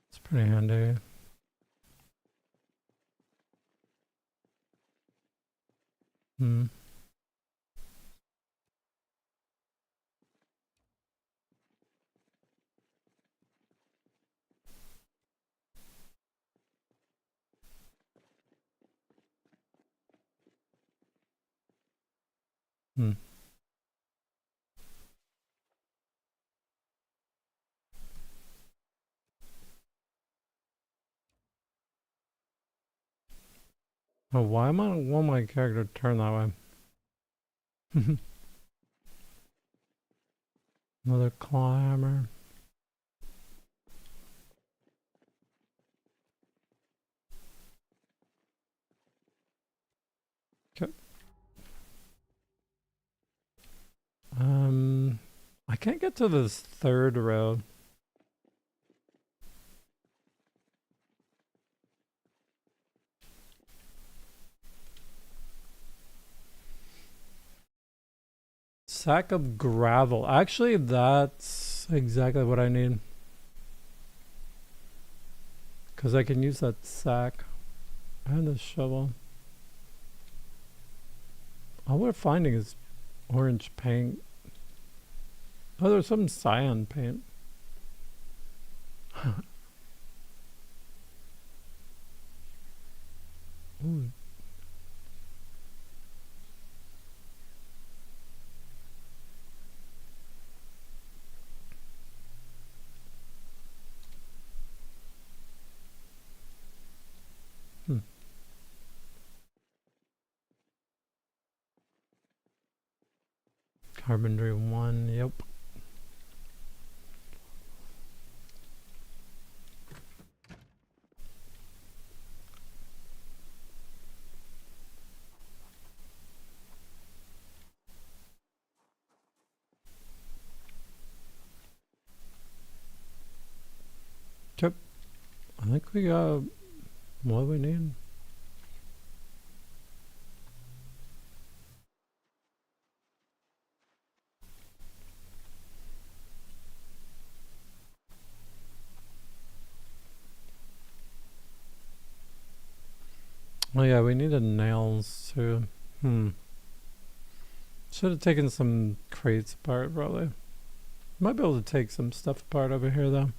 A: it's pretty handy. Hmm. Hmm. Oh, why am I want my character to turn that way? Another climber. Okay. I can't get to this third row. Sack of gravel. Actually, that's exactly what I need. Because I can use that sack and the shovel. All we're finding is orange paint. Oh, there's some cyan paint. Ooh. Carpentry 1, yep. Yep. I think we got what we need. Oh yeah, we needed nails too. Should have taken some crates apart probably. Might be able to take some stuff apart over here though.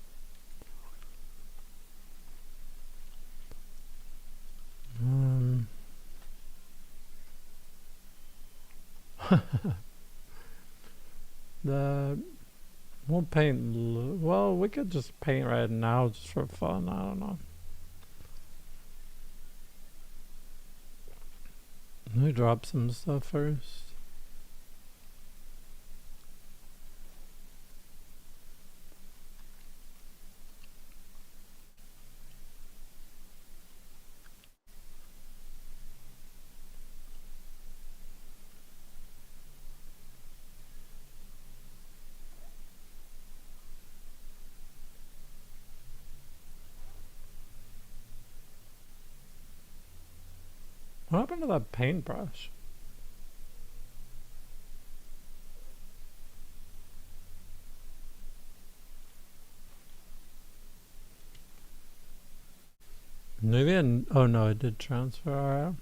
A: The we'll paint. Well, we could just paint right now just for fun. I don't know. Let me drop some stuff first. What happened to that paintbrush? Maybe oh no, it did transfer. Alright.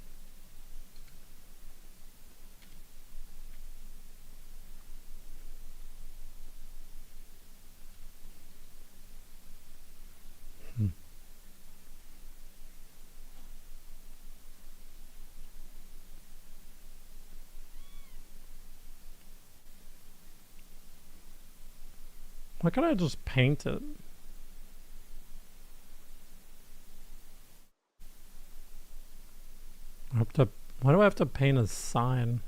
A: Why can't I just paint it? Why do I have to paint a sign?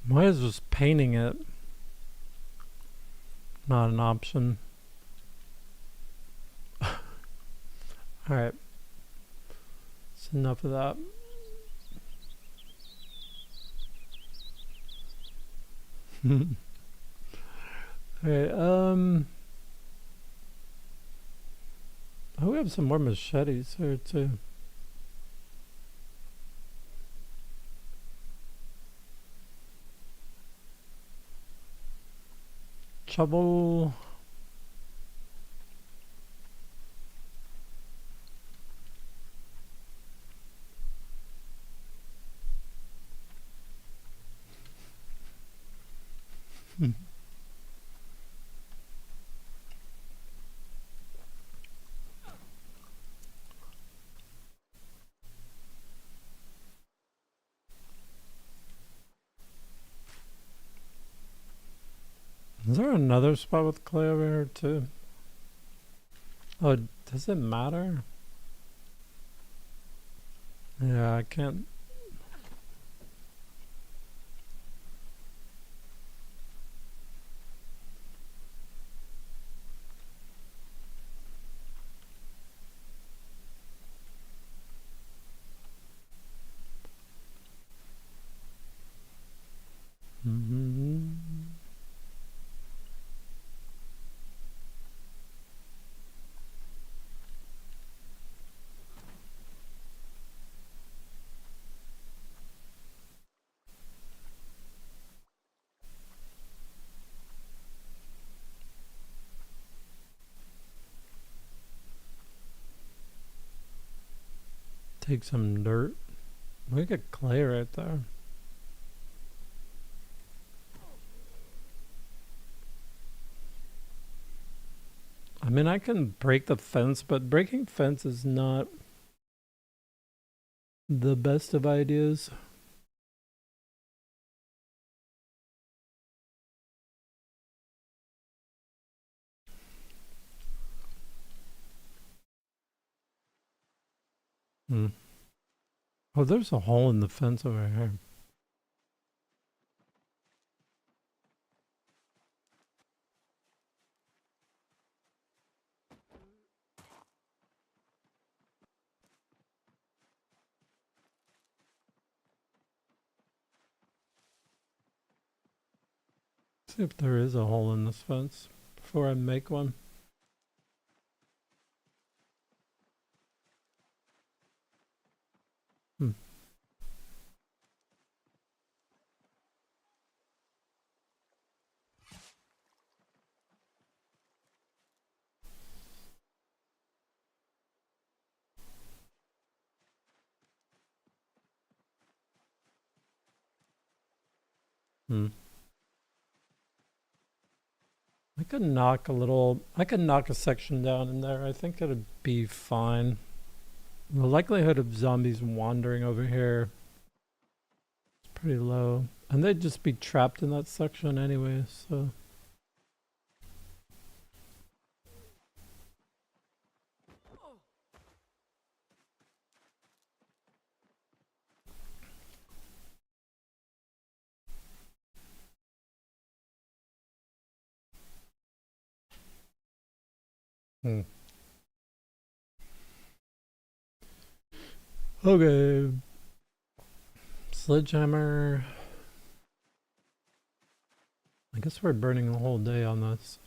A: Why is just painting it not an option? Alright. That's enough of that. Alright, oh, we have some more machetes here too. Shovel. Is there another spot with clay over here too? Oh, does it matter? Yeah, I can't. Take some dirt. We got clay right there. I mean, I can break the fence, but breaking fence is not the best of ideas. Oh, there's a hole in the fence over here. See if there is a hole in this fence before I make one. Hmm. Hmm. I could knock a section down in there. I think it'd be fine. The likelihood of zombies wandering over here is pretty low. And they'd just be trapped in that section anyway, so. Hmm. Okay. Sledgehammer. I guess we're burning the whole day on this.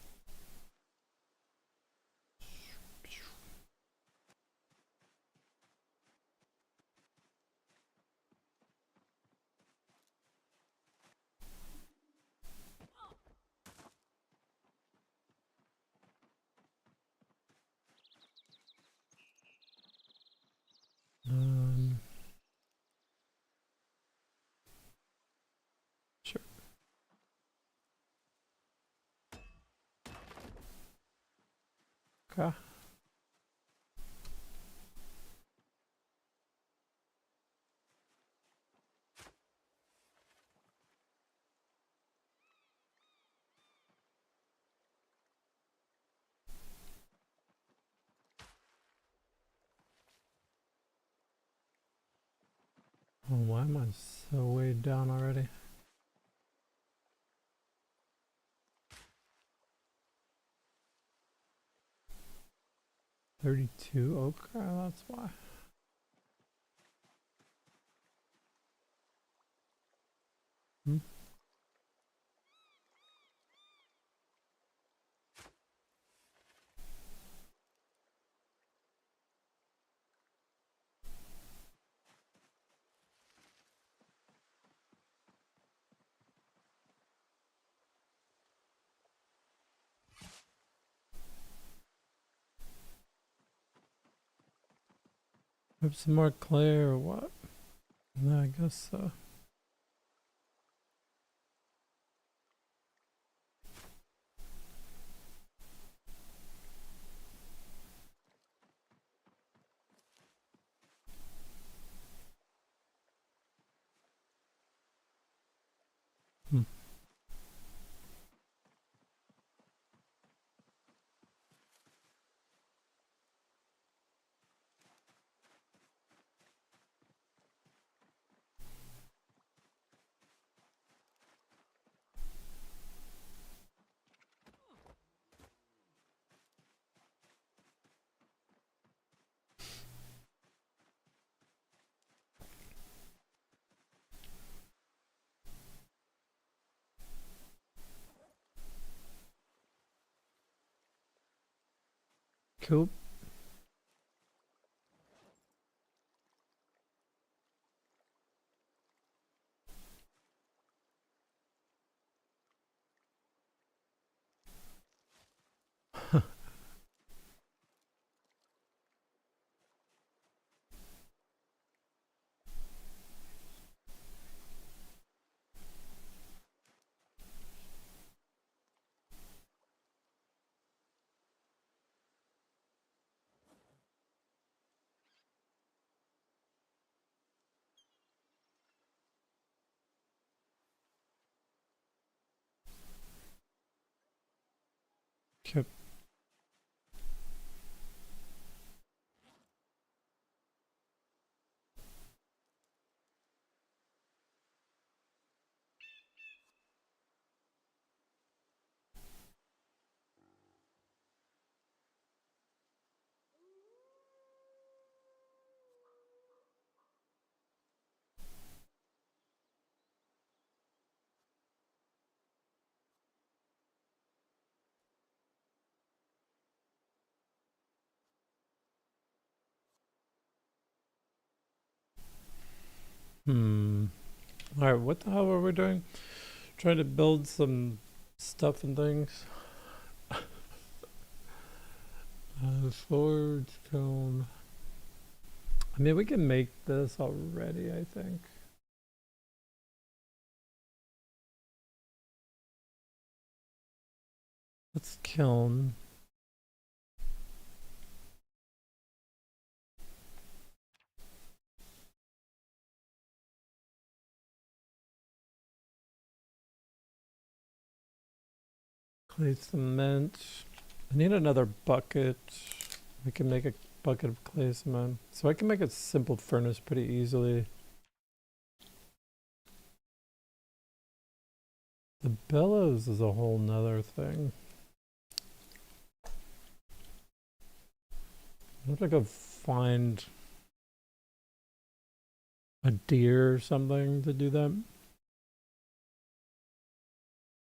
A: Um, sure. Okay. Oh, why am I so way down already? $32. Okay, that's why. Hmm. Have some more clay or what? Yeah, I guess so. Hmm. Cool. Yep. Alright, what the hell were we doing? Trying to build some stuff and things. Forge cone. I mean, we can make this already, I think. Let's kiln. Clay cement. I need another bucket. We can make a bucket of clay cement. So I can make a simple furnace pretty easily. The bellows is a whole nother thing. I have to go find a deer or something to do that.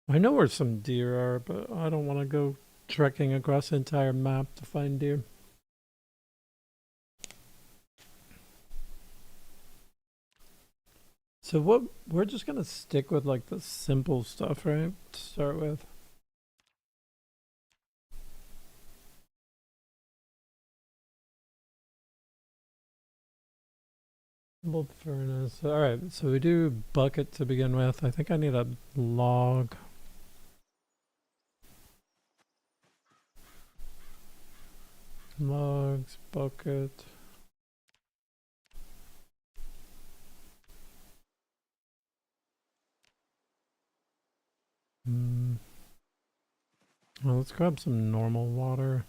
A: I know where some deer are, but I don't want to go trekking across the entire map to find deer. So what, we're just gonna stick with like the simple stuff, right? To start with. Simple furnace. Alright, so we do bucket to begin with. I think I need a log. Logs, bucket. Well, let's grab some normal water.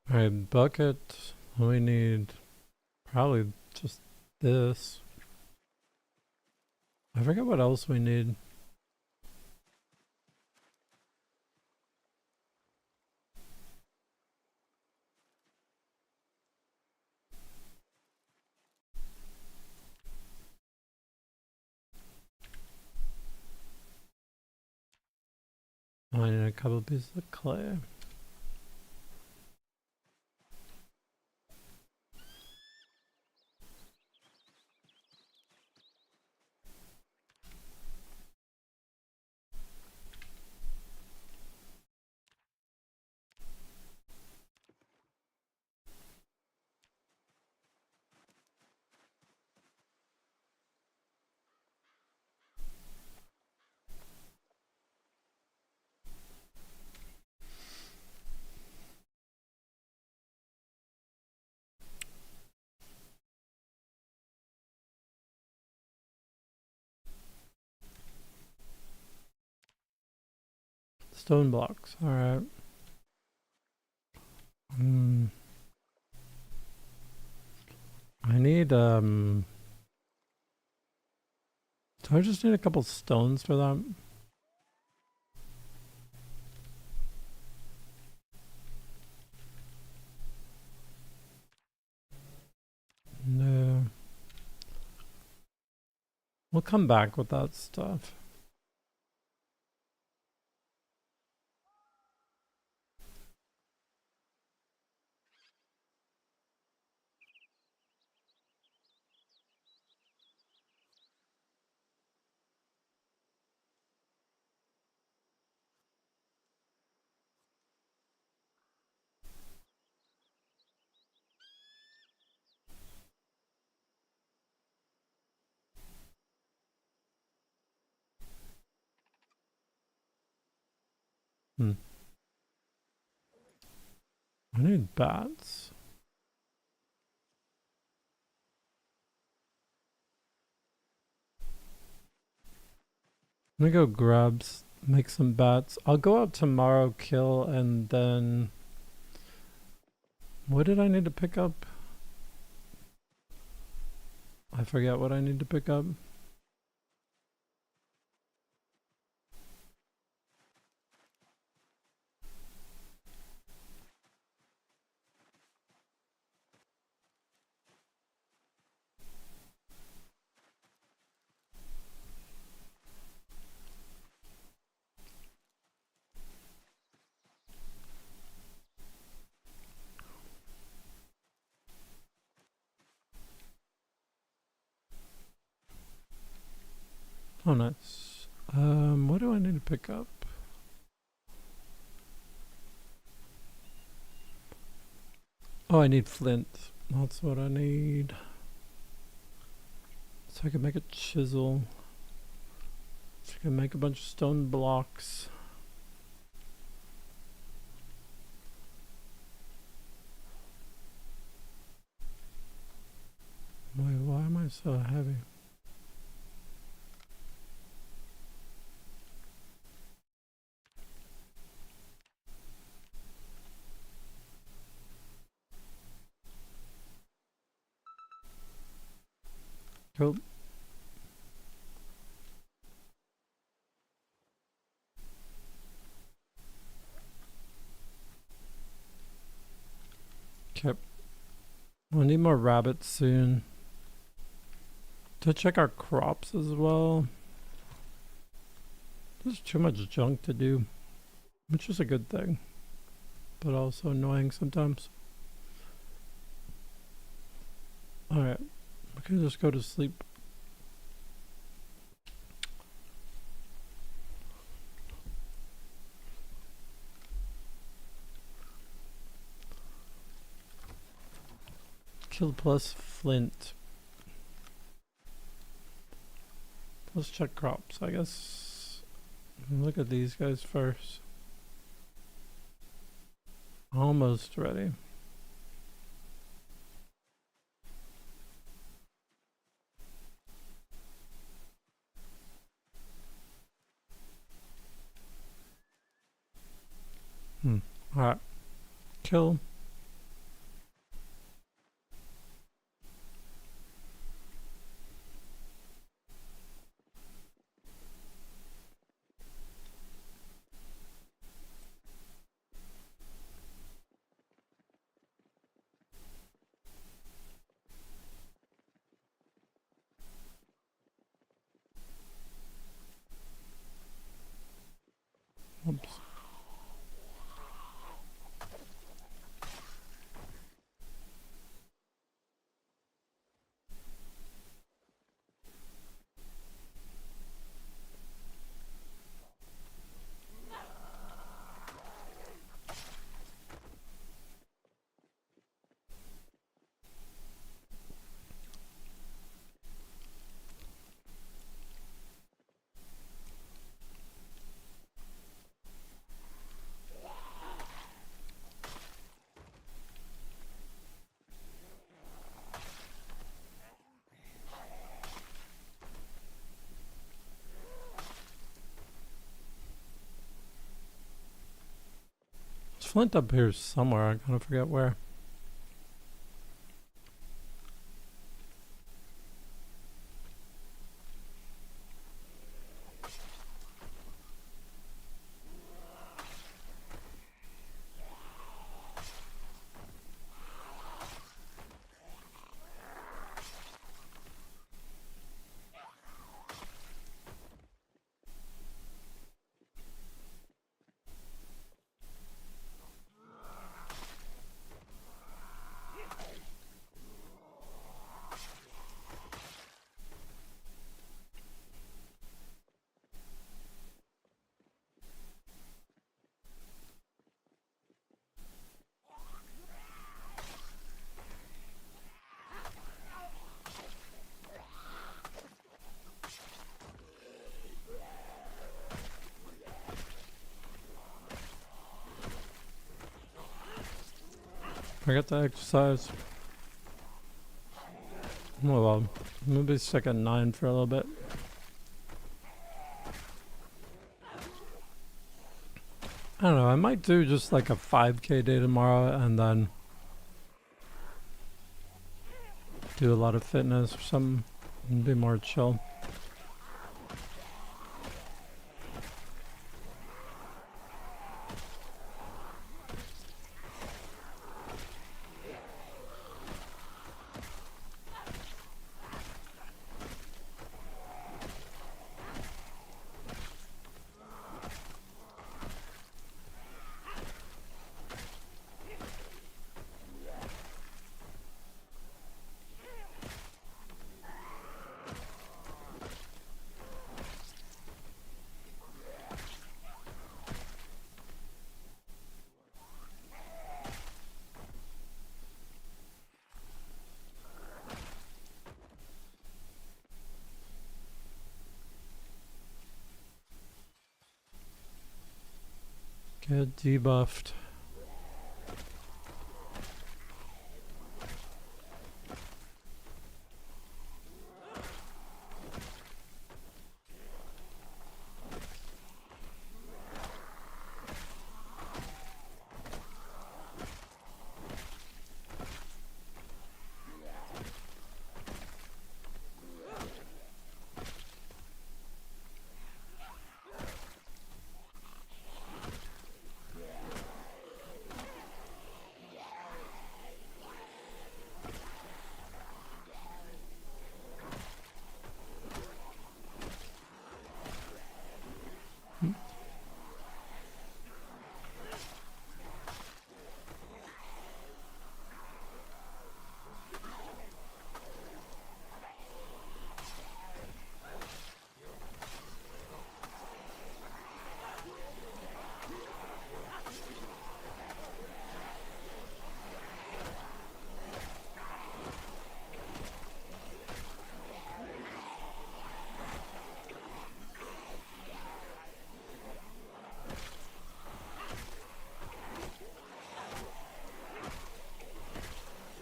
A: Alright, bucket. We need probably just this. I forget what else we need. Oh, I need a couple pieces of clay. Stone blocks. Alright. I need, do I just need a couple stones for that? No. We'll come back with that stuff. I need bats. Let me go grab Make some bats. I'll go out tomorrow, kill, and then... What did I need to pick up? I forget what I need to pick up. Oh, nice. What do I need to pick up? Oh, I need flint. That's what I need. So I can make a chisel. So I can make a bunch of stone blocks. Wait, why am I so heavy? Cool. Okay. We'll need more rabbits soon. To check our crops as well. There's too much junk to do, which is a good thing, but also annoying sometimes. Alright, we can just go to sleep. Kill plus flint. Let's check crops, I guess. Look at these guys first. Almost ready. Alright. Kill. Oops. There's flint up here somewhere, I kind of forget where. I got to exercise. Oh well, maybe stick at 9 for a little bit. I don't know. I might do just like a 5K day tomorrow and then do a lot of fitness or something and be more chill. Get debuffed.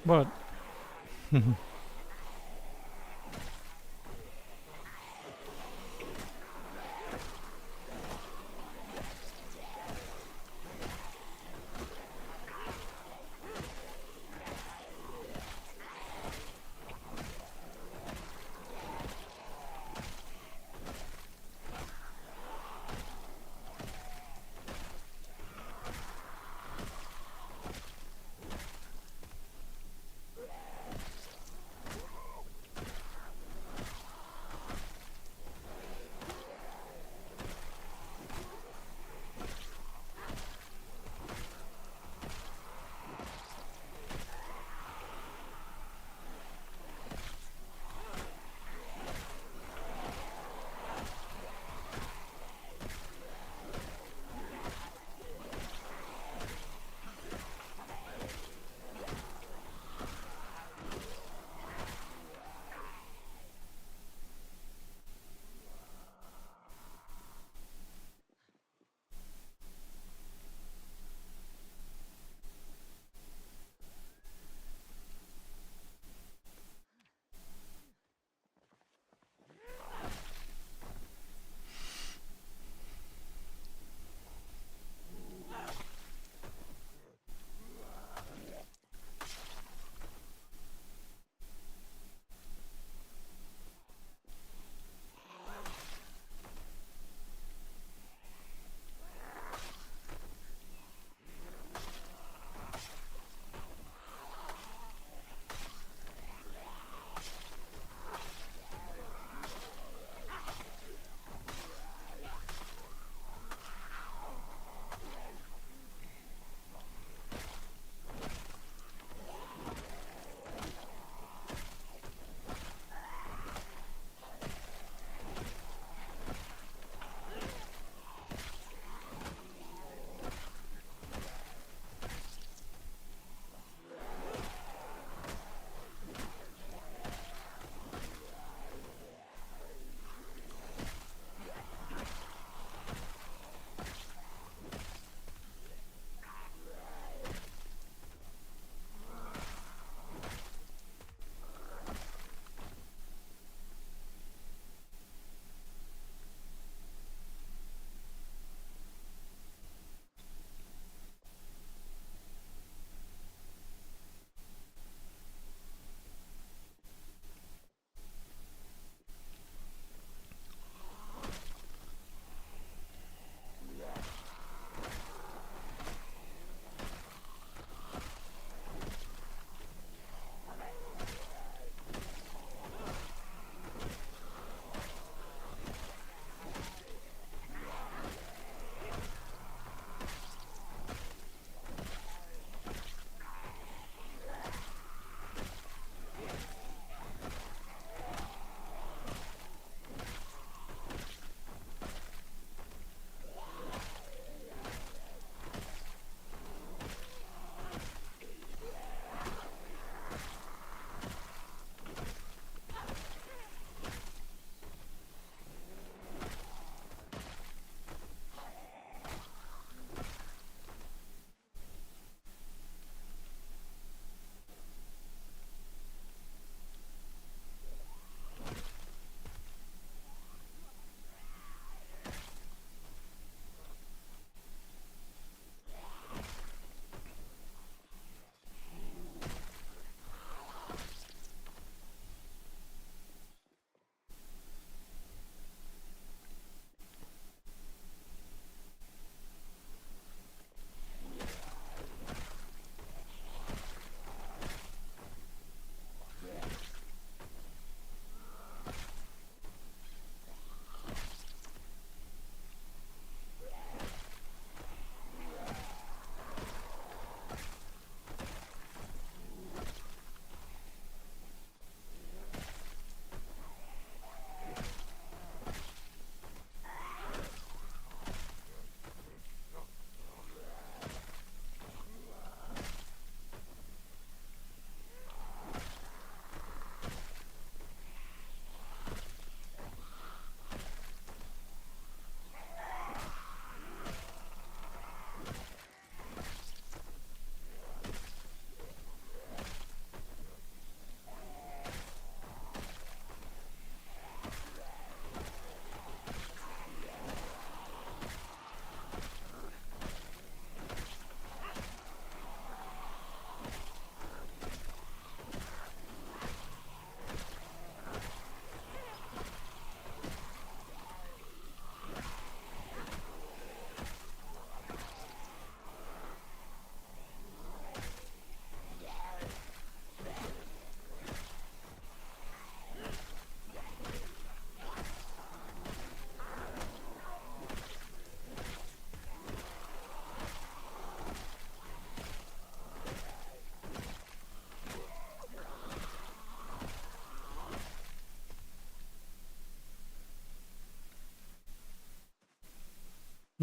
A: What?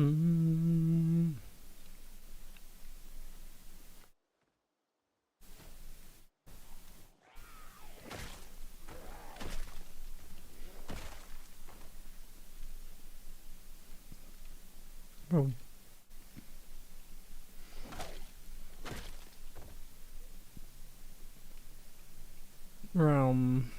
A: Mm. Oh. Um.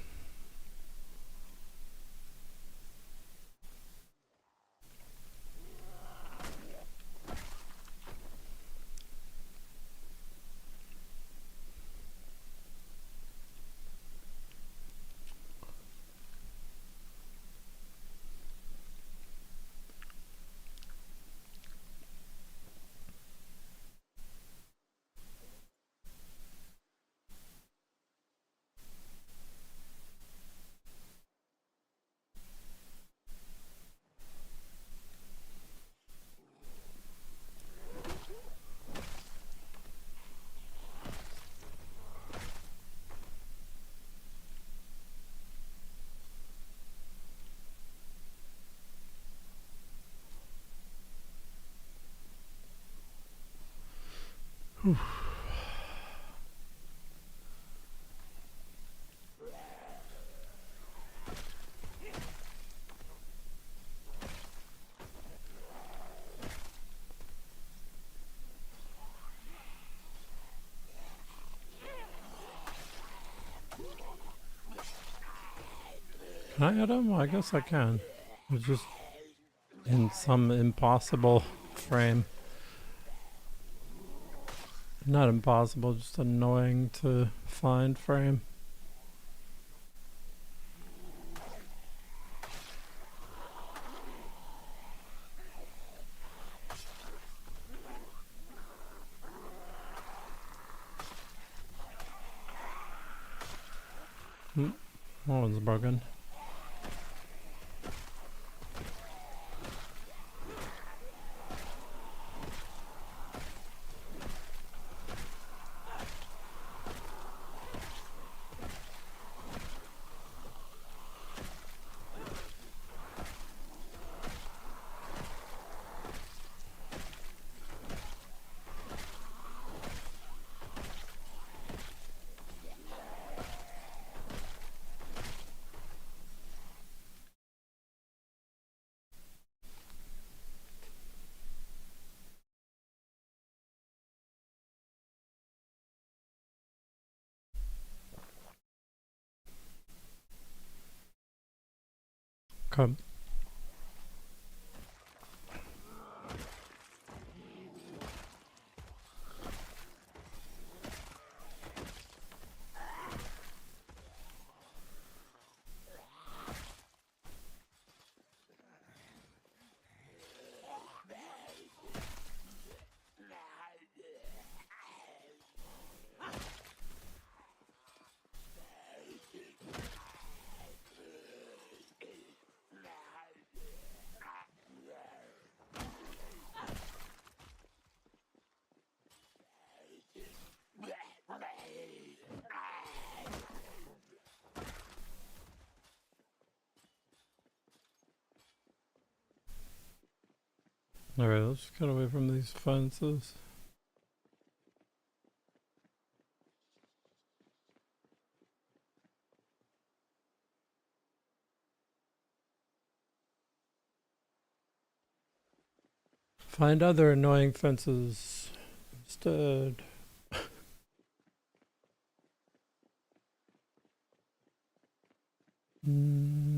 A: Can I hit him? I guess I can. It's just in some impossible frame. Not impossible, just annoying to find frame. That one's broken. Come. Alright, let's get away from these fences. Find other annoying fences instead. Mm.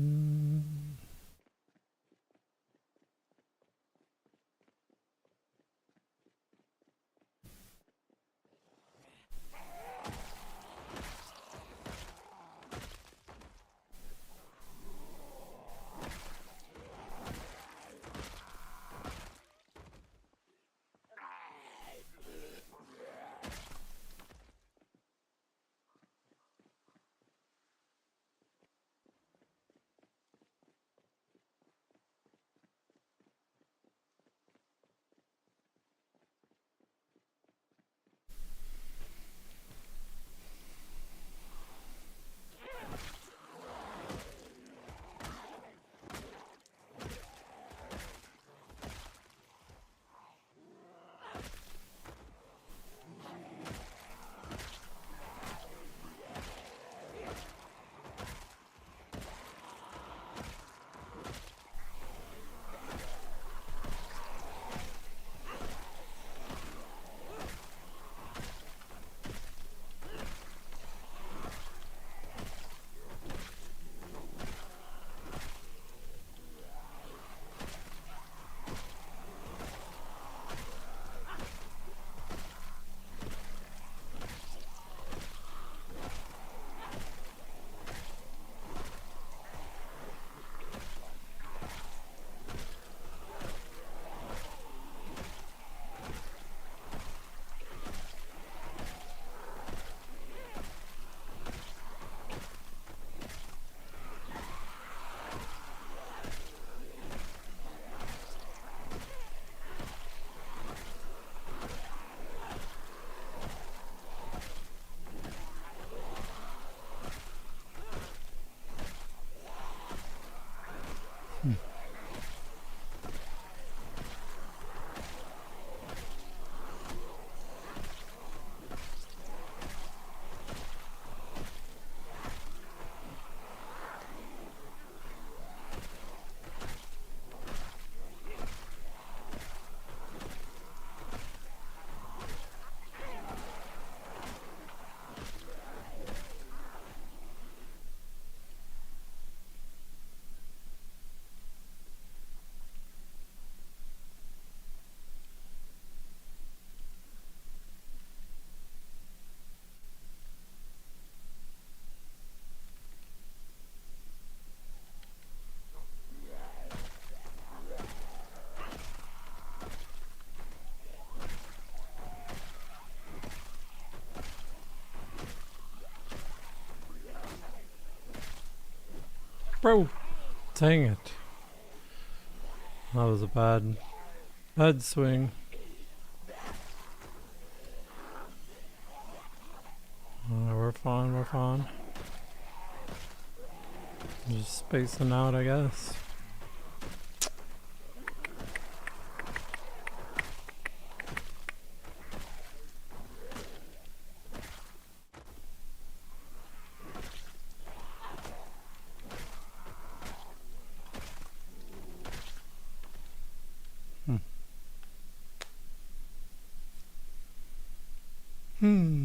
A: bro. Dang it. That was a bad swing. We're fine, we're fine. Just spacing out, I guess. Hmm.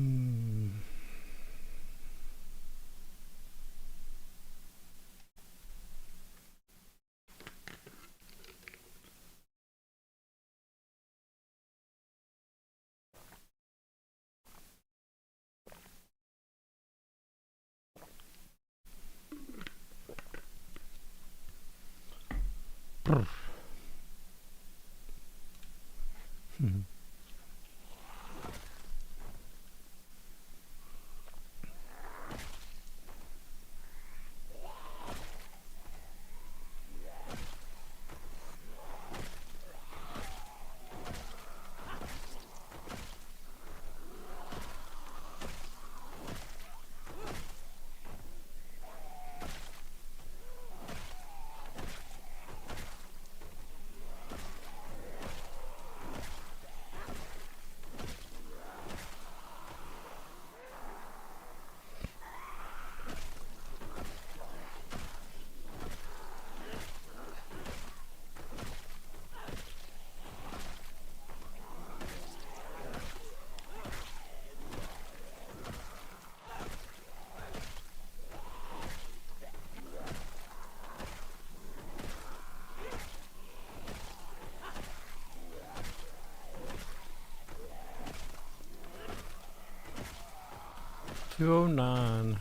A: 209.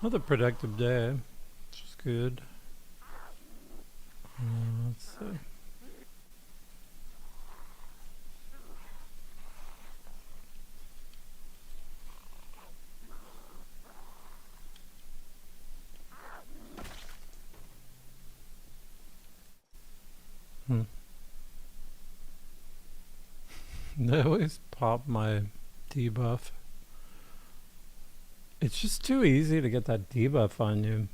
A: Another productive day, which is good. Let's see. They always pop my debuff. It's just too easy to get that debuff on you.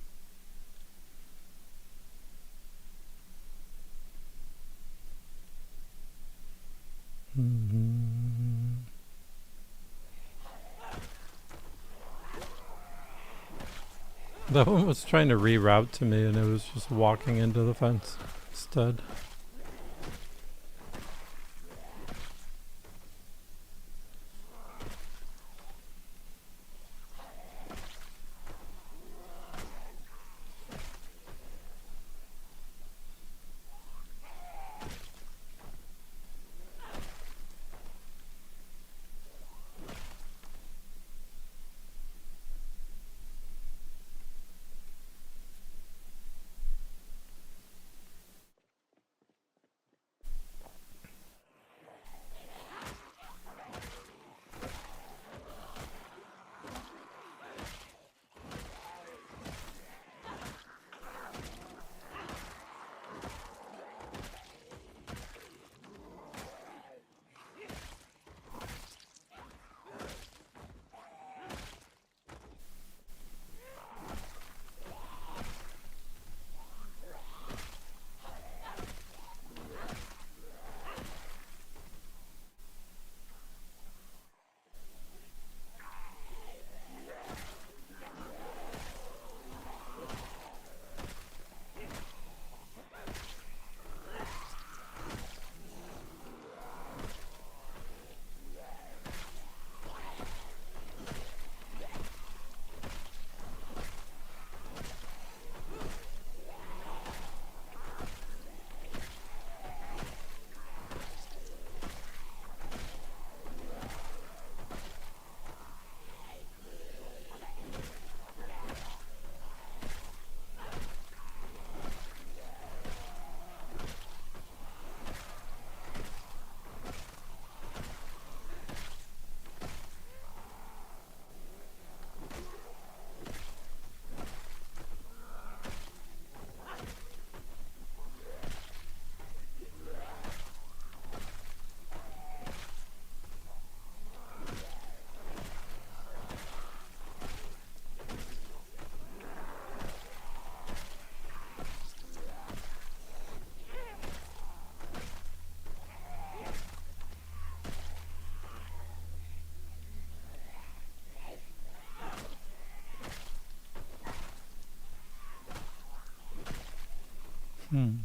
A: That one was trying to reroute to me and it was just walking into the fence instead. Hmm.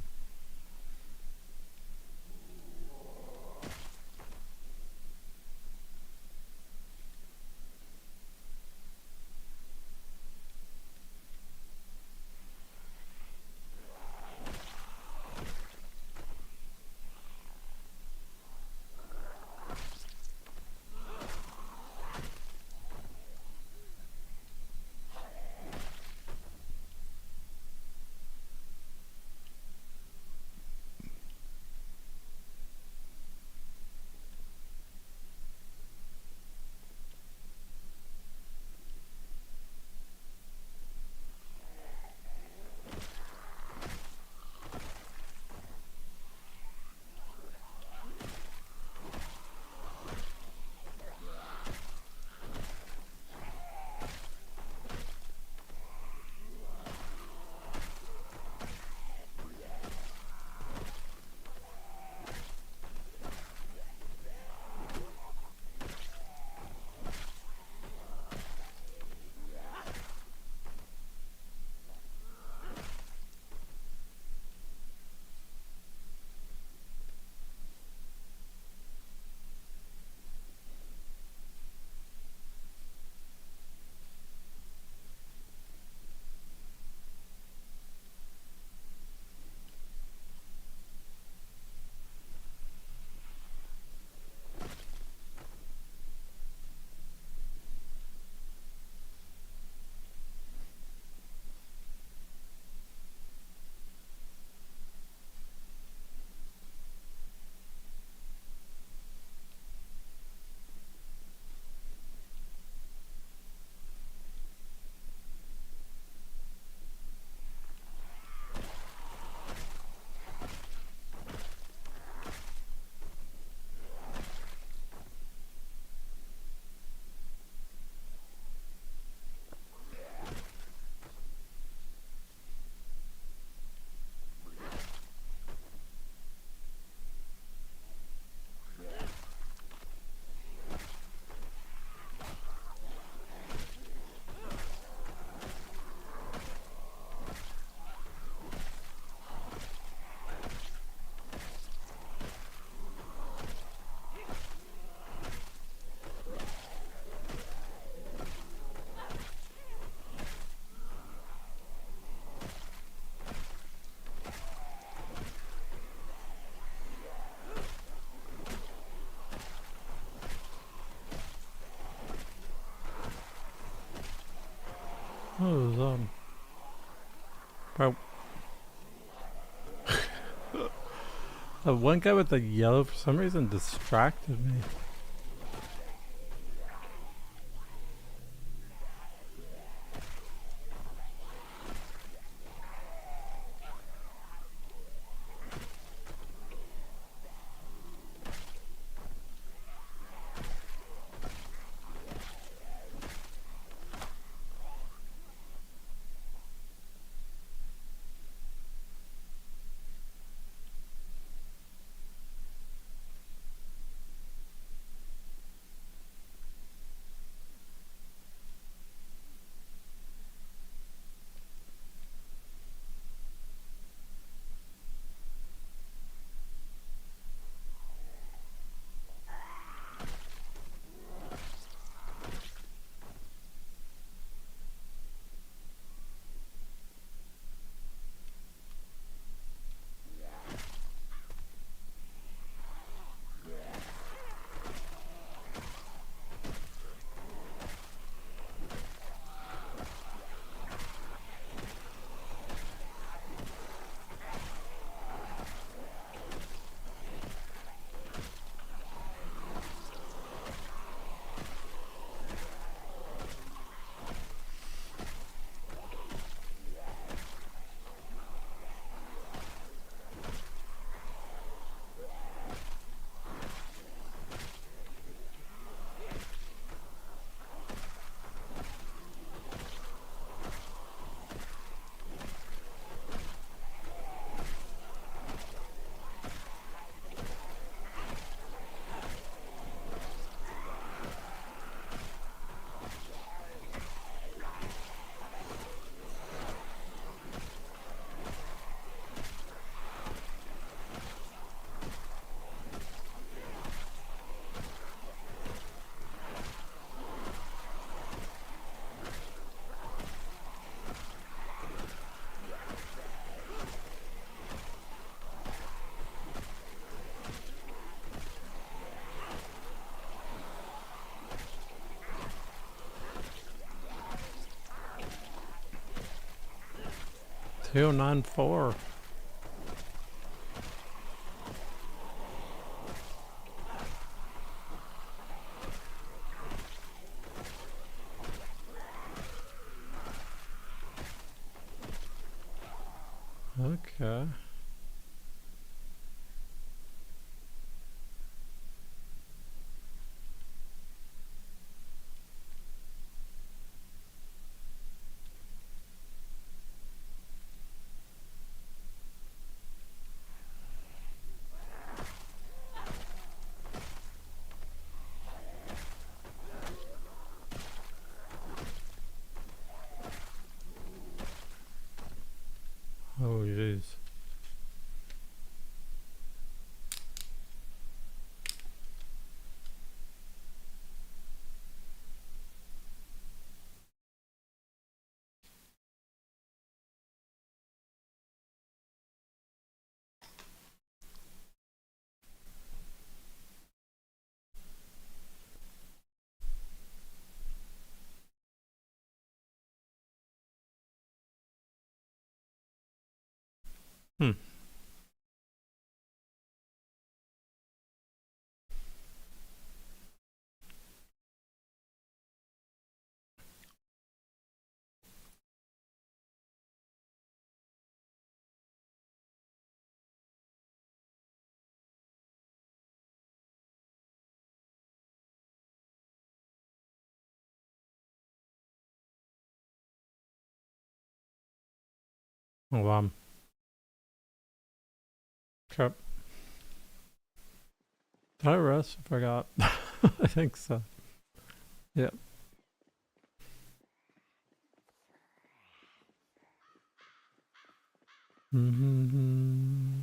A: Oh, it was, prob- the one guy with the yellow for some reason distracted me. 294. Okay. Oh, jeez. Hmm. Oh, wow. Okay. Did I rest? I forgot. I think so. Yeah. Mm-hmm.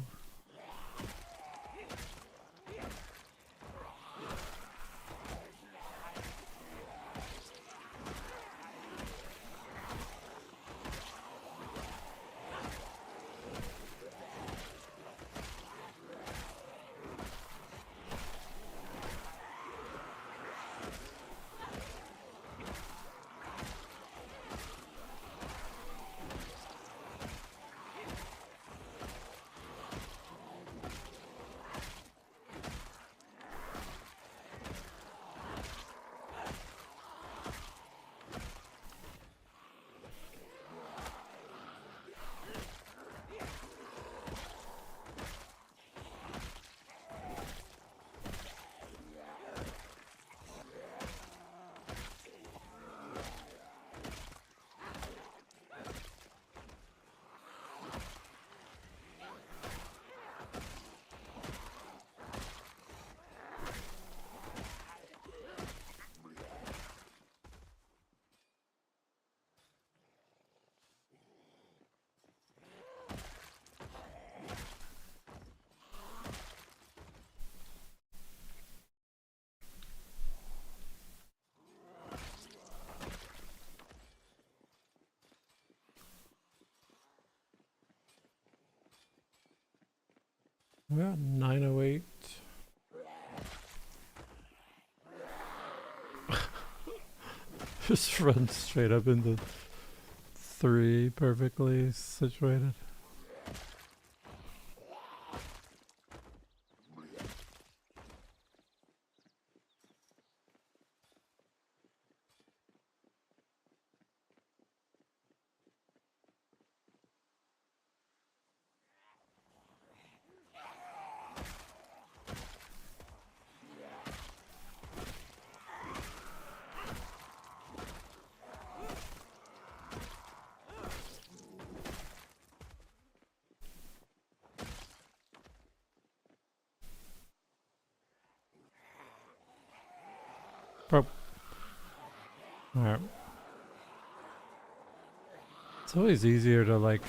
A: We're at 908. Just run straight up into 3, perfectly situated. Oh. Alright. It's always easier to like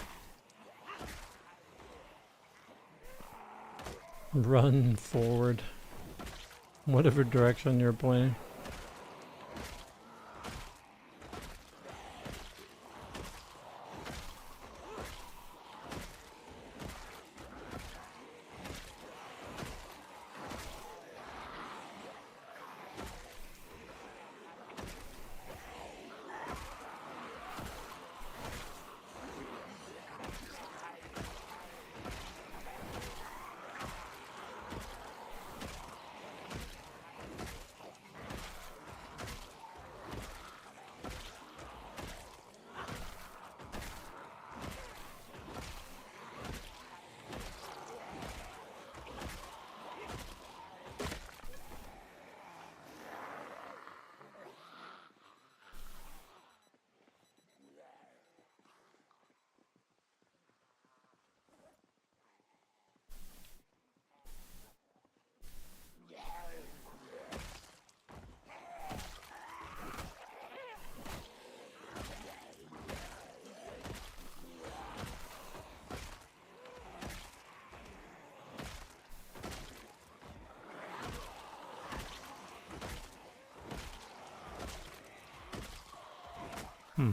A: run forward, whatever direction you're playing. Hmm.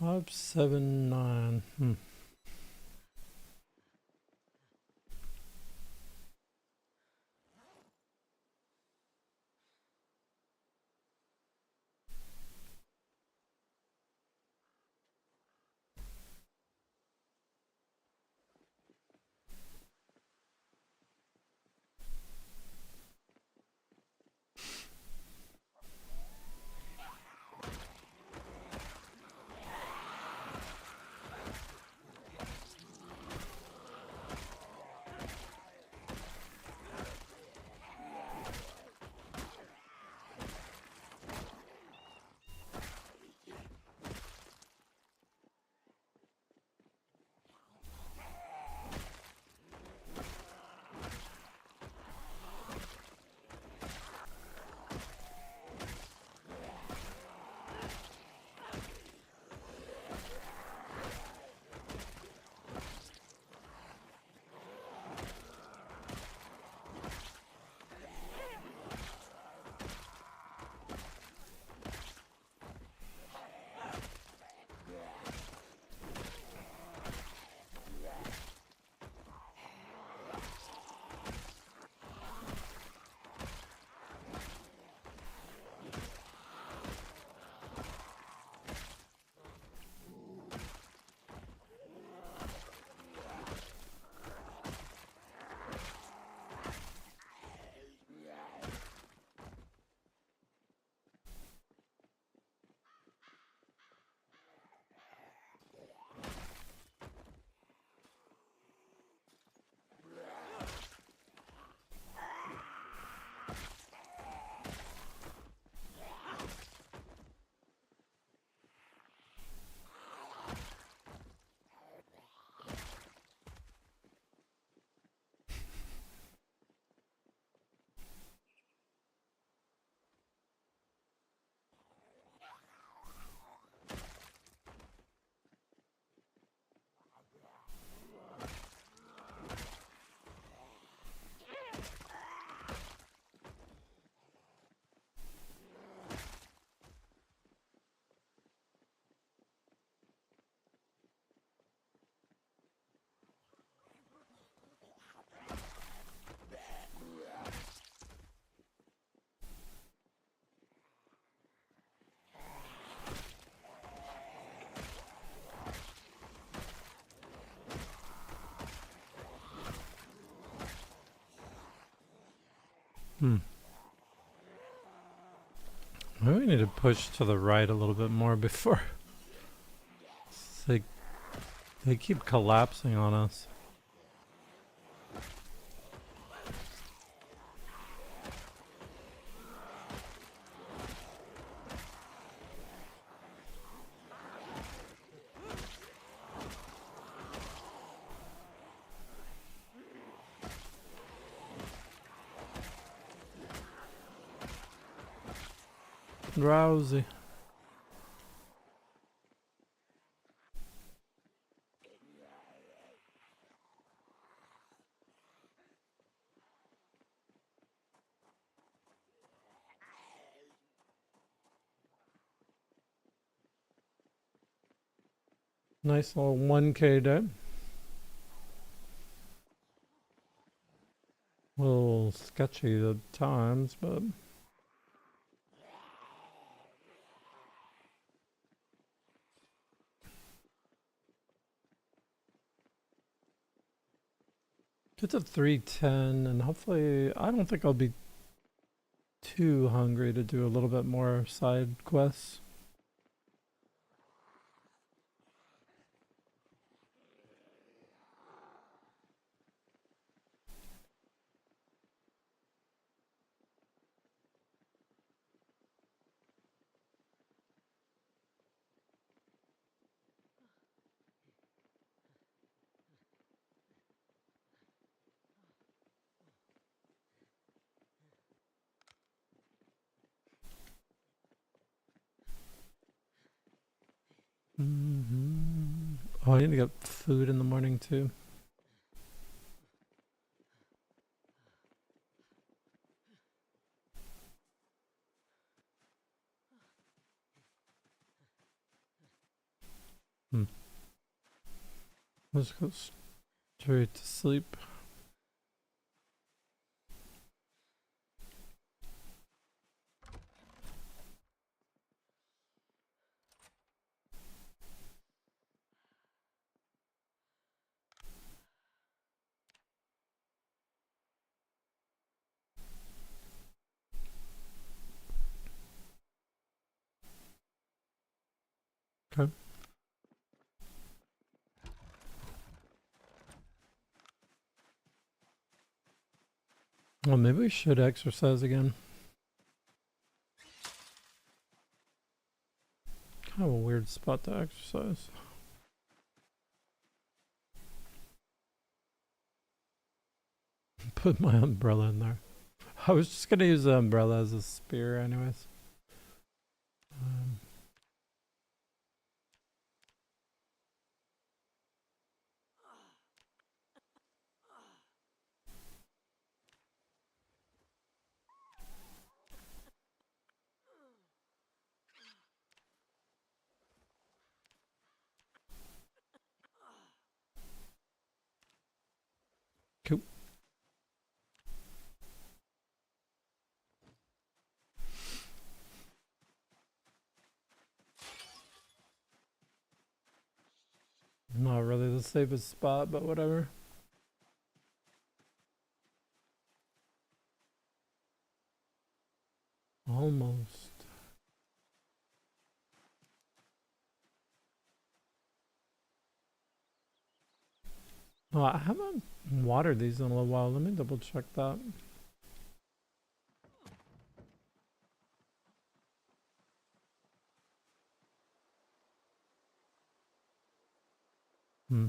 A: 579. Hmm. Hmm. Maybe we need to push to the right a little bit more before they, they keep collapsing on us. Drowsy. Nice little 1K day. A little sketchy at times, but get to 310, and hopefully, I don't think I'll be too hungry to do a little bit more side quests. Oh, I need to get food in the morning too. Hmm. Let's go straight to sleep. Okay. Well, maybe we should exercise again. Kind of a weird spot to exercise. Put my umbrella in there. I was just gonna use the umbrella as a spear anyways. Um, cool. Not really the safest spot, but whatever. Almost. Oh, I haven't watered these in a little while. Let me double check that. Hmm.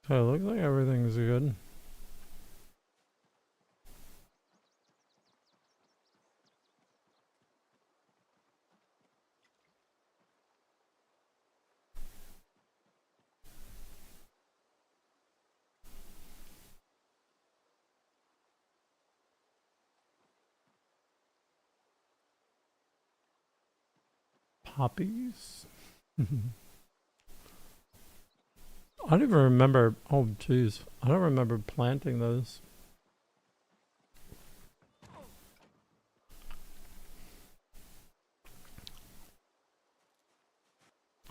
A: So it looks like everything's good. Poppies. I don't even remember. Oh, jeez. I don't remember planting those.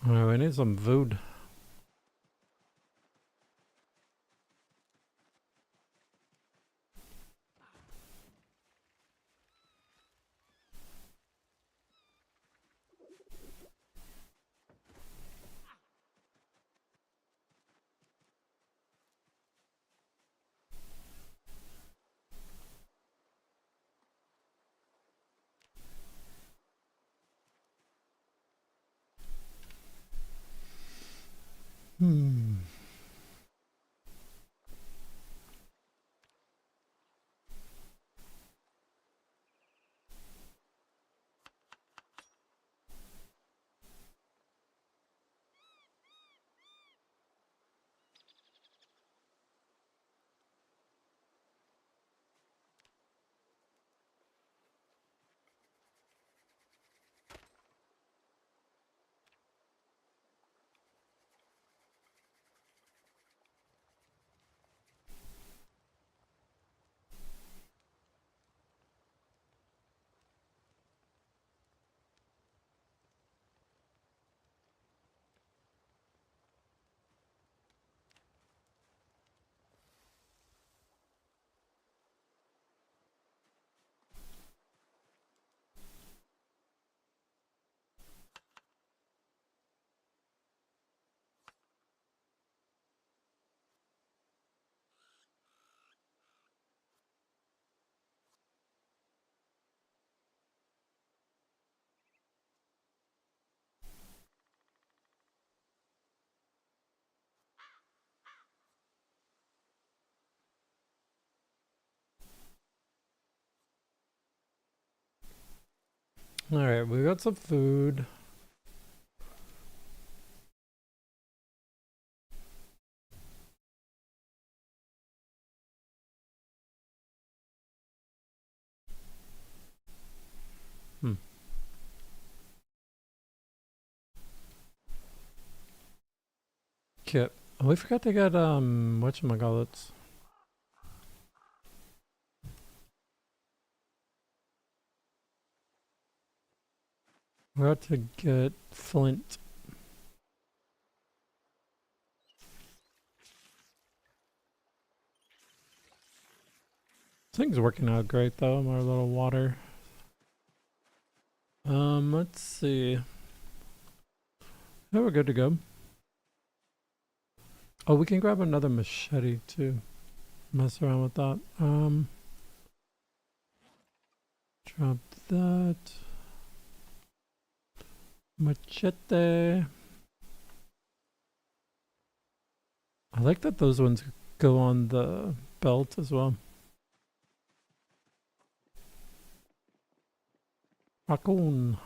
A: Alright, we need some food. Alright, we got some food. Hmm. Kit. Oh, we forgot to get, whatchamacallits. We got to get flint. This thing's working out great though, our little water. Let's see. Yeah, we're good to go. Oh, we can grab another machete too. Mess around with that. Drop that. Machete. I like that those ones go on the belt as well. Raccoon.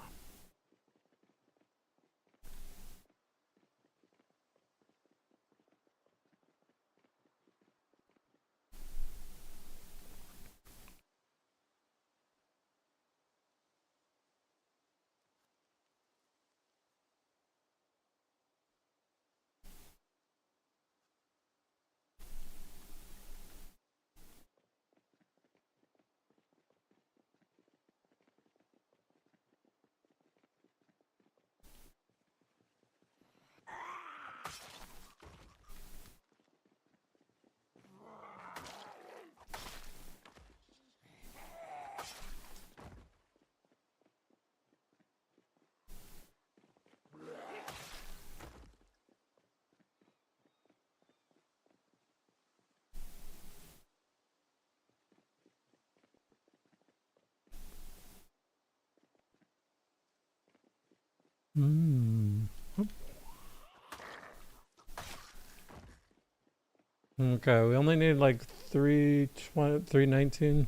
A: Okay, we only need like 319.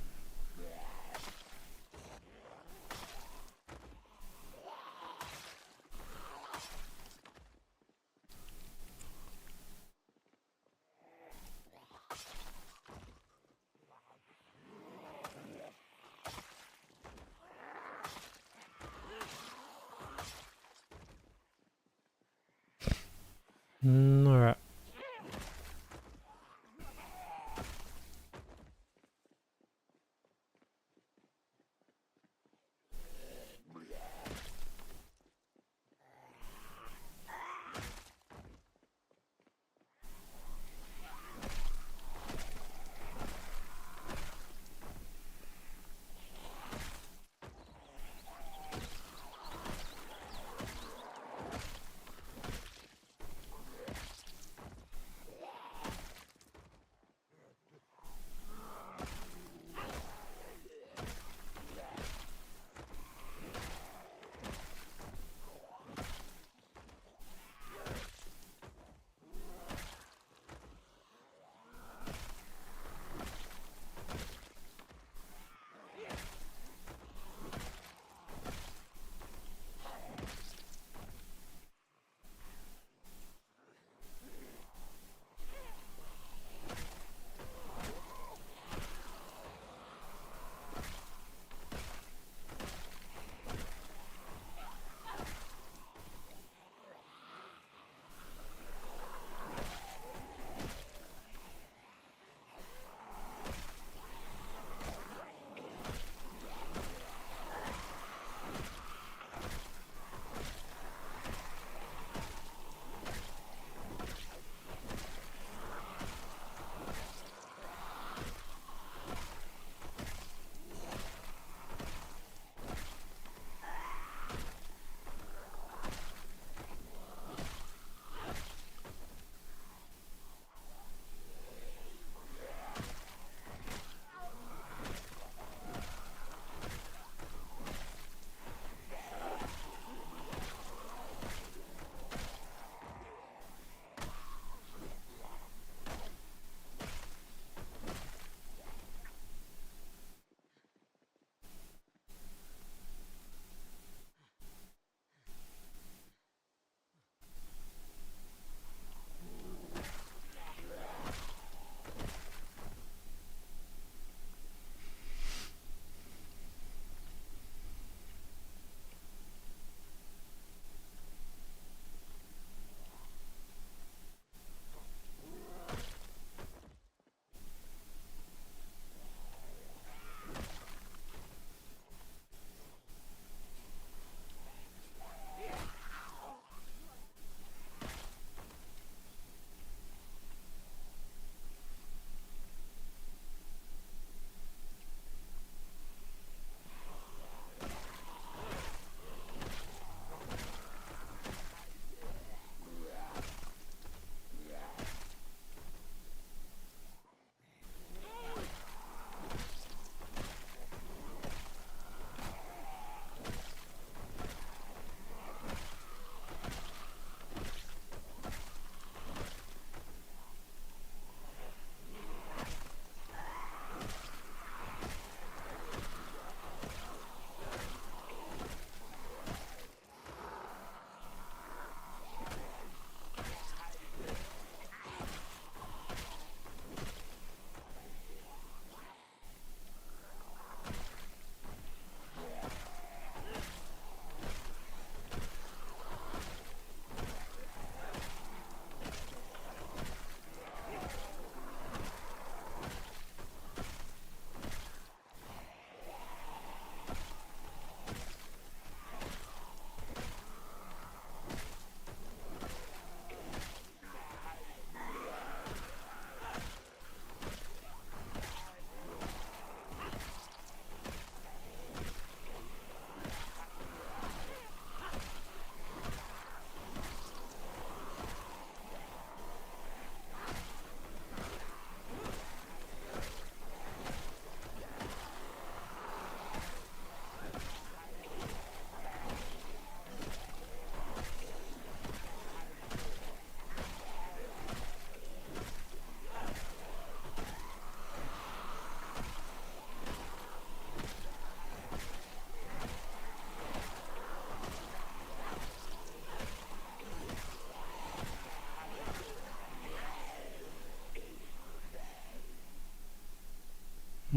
A: Alright.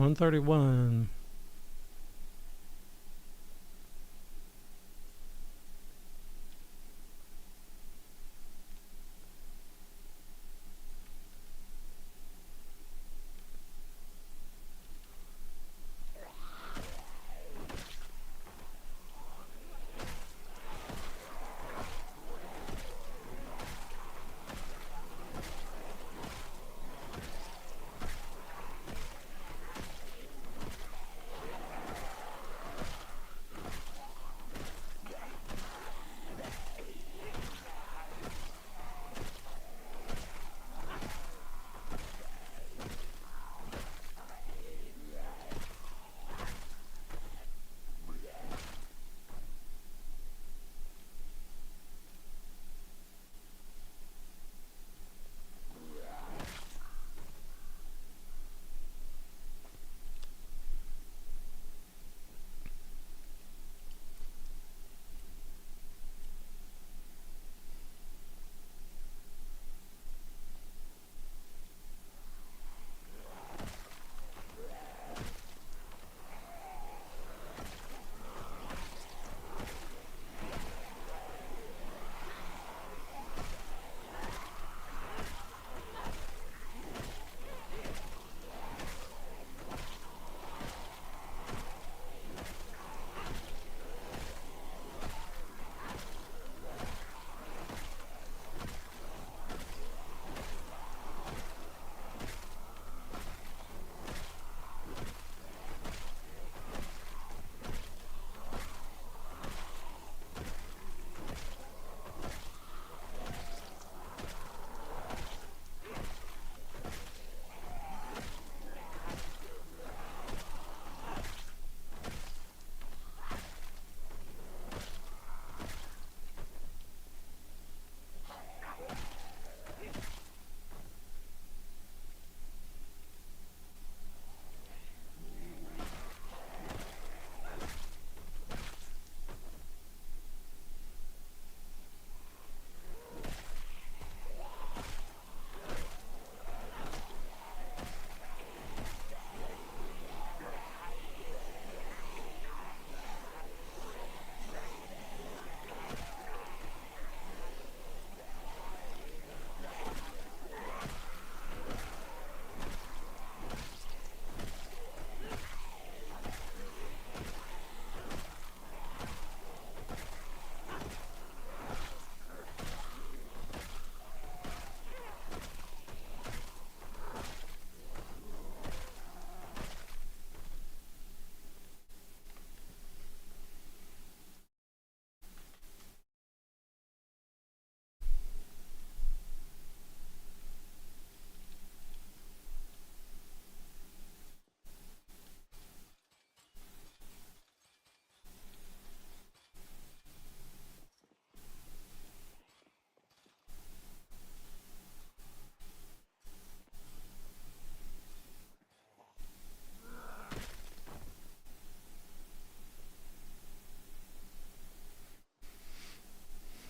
A: 131.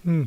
A: Hmm.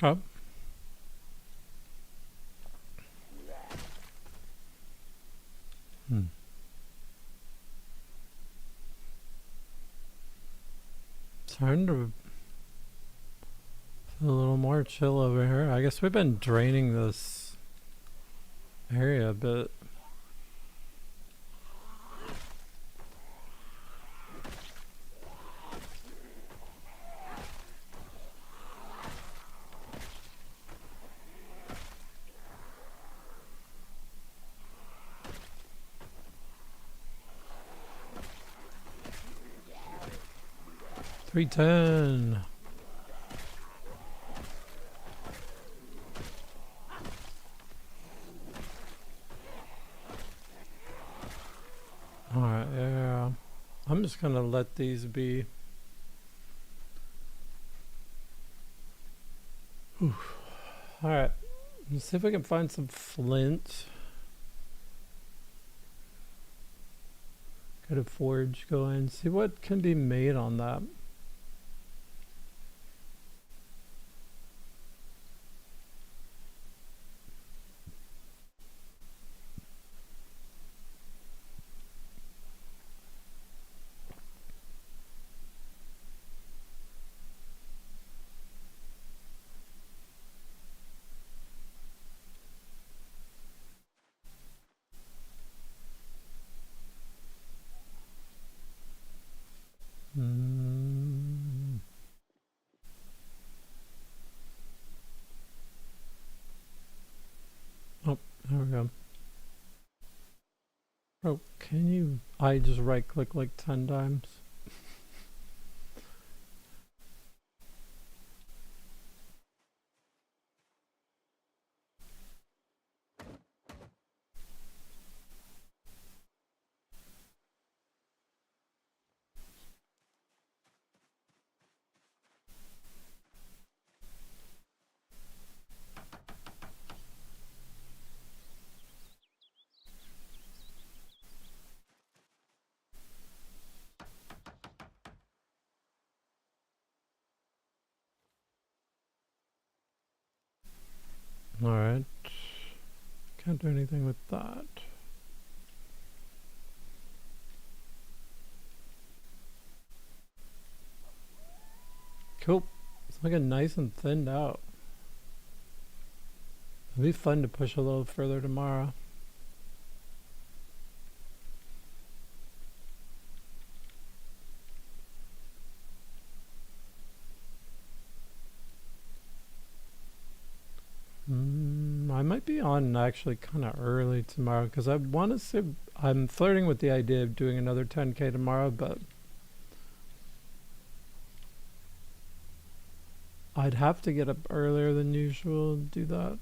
A: Okay. Hmm. Starting to feel a little more chill over here. I guess we've been draining this area a bit. $310. Alright, yeah. I'm just gonna let these be. Alright, let's see if we can find some flint. Go to forge, go in, see what can be made on that. Oh, there we go. Oh, can you? I just right click like 10 times. Alright. Can't do anything with that. Cool. It's looking nice and thinned out. It'll be fun to push a little further tomorrow. I might be on actually kind of early tomorrow because I want to see. I'm flirting with the idea of doing another 10K tomorrow, but I'd have to get up earlier than usual to do that.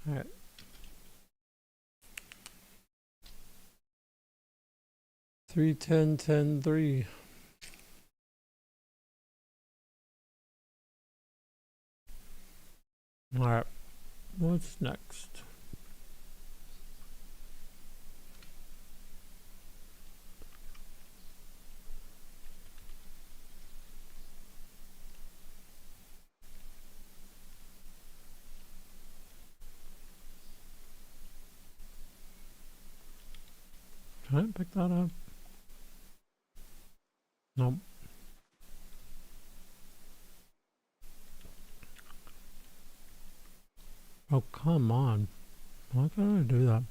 A: Alright. Three, 10, 10, 3. Alright. What's next? Can I pick that up? Nope. Oh, come on. Why can't I do that?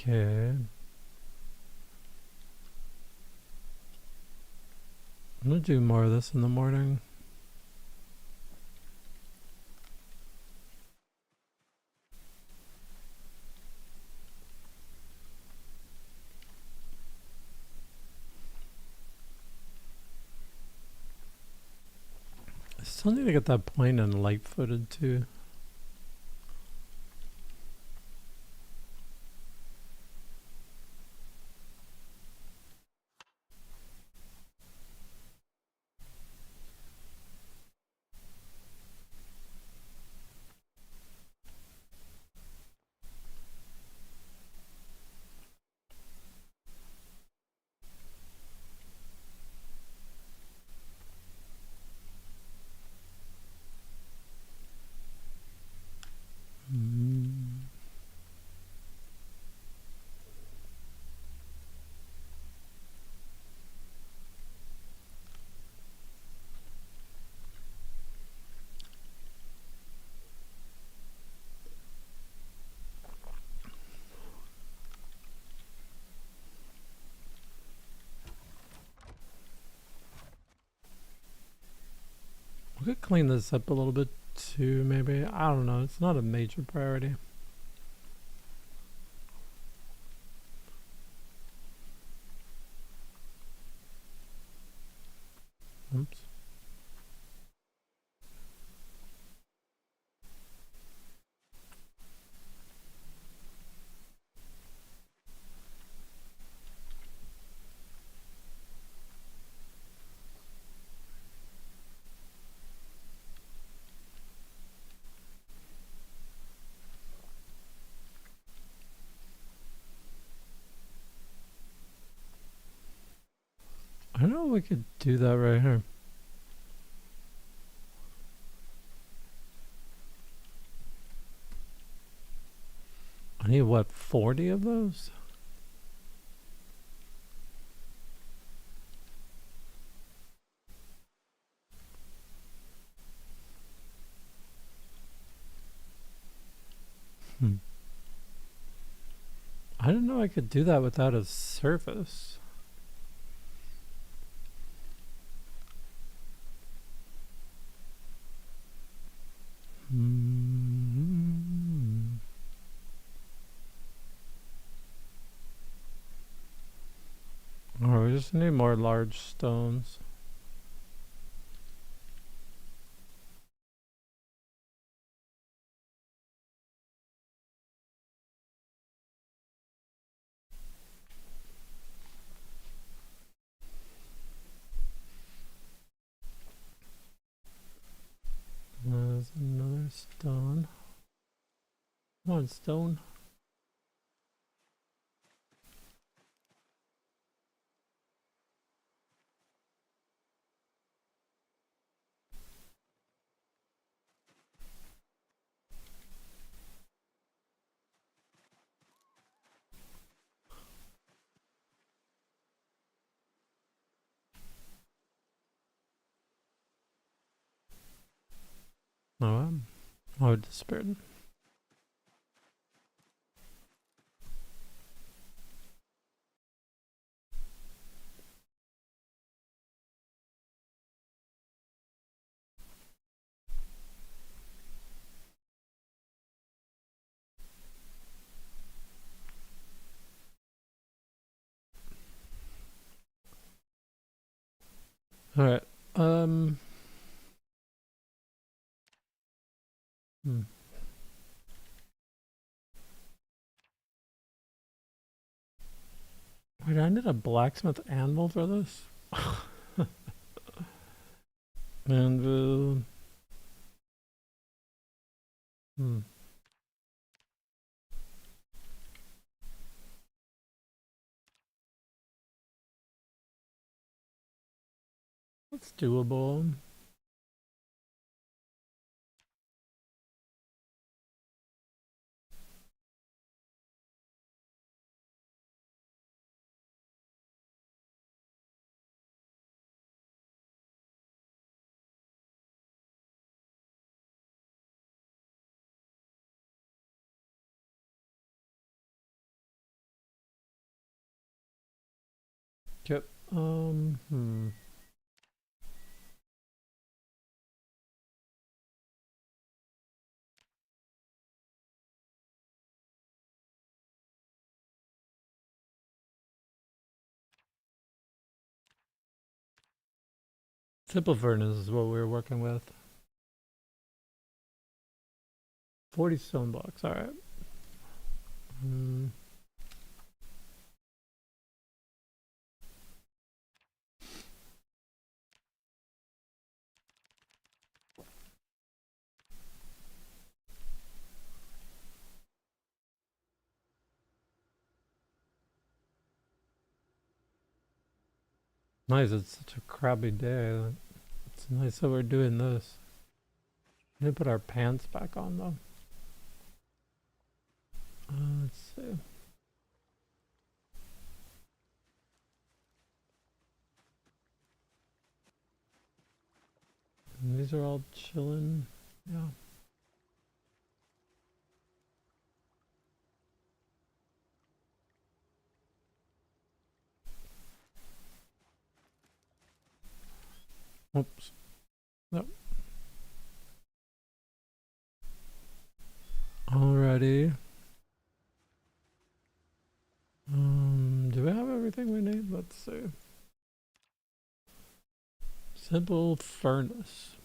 A: Okay. I'm gonna do more of this in the morning. still need to get that point in light-footed too. We could clean this up a little bit too, maybe. I don't know. It's not a major priority. Oops. I don't know if we could do that right here. I need, what, 40 of those? I didn't know I could do that without a surface. Oh, we just need more large stones. There's another stone. Come on, stone. Oh, it disappeared. Alright. Wait, I need a blacksmith anvil for this? Anvil. That's doable. Yep. Simple furnace is what we were working with. 40 stone blocks, alright. Nice, it's such a crappy day. It's nice that we're doing this. We need to put our pants back on though. Let's see. And these are all chilling. Yeah. Oops. Nope. Alrighty. Do we have everything we need? Let's see. Simple furnace.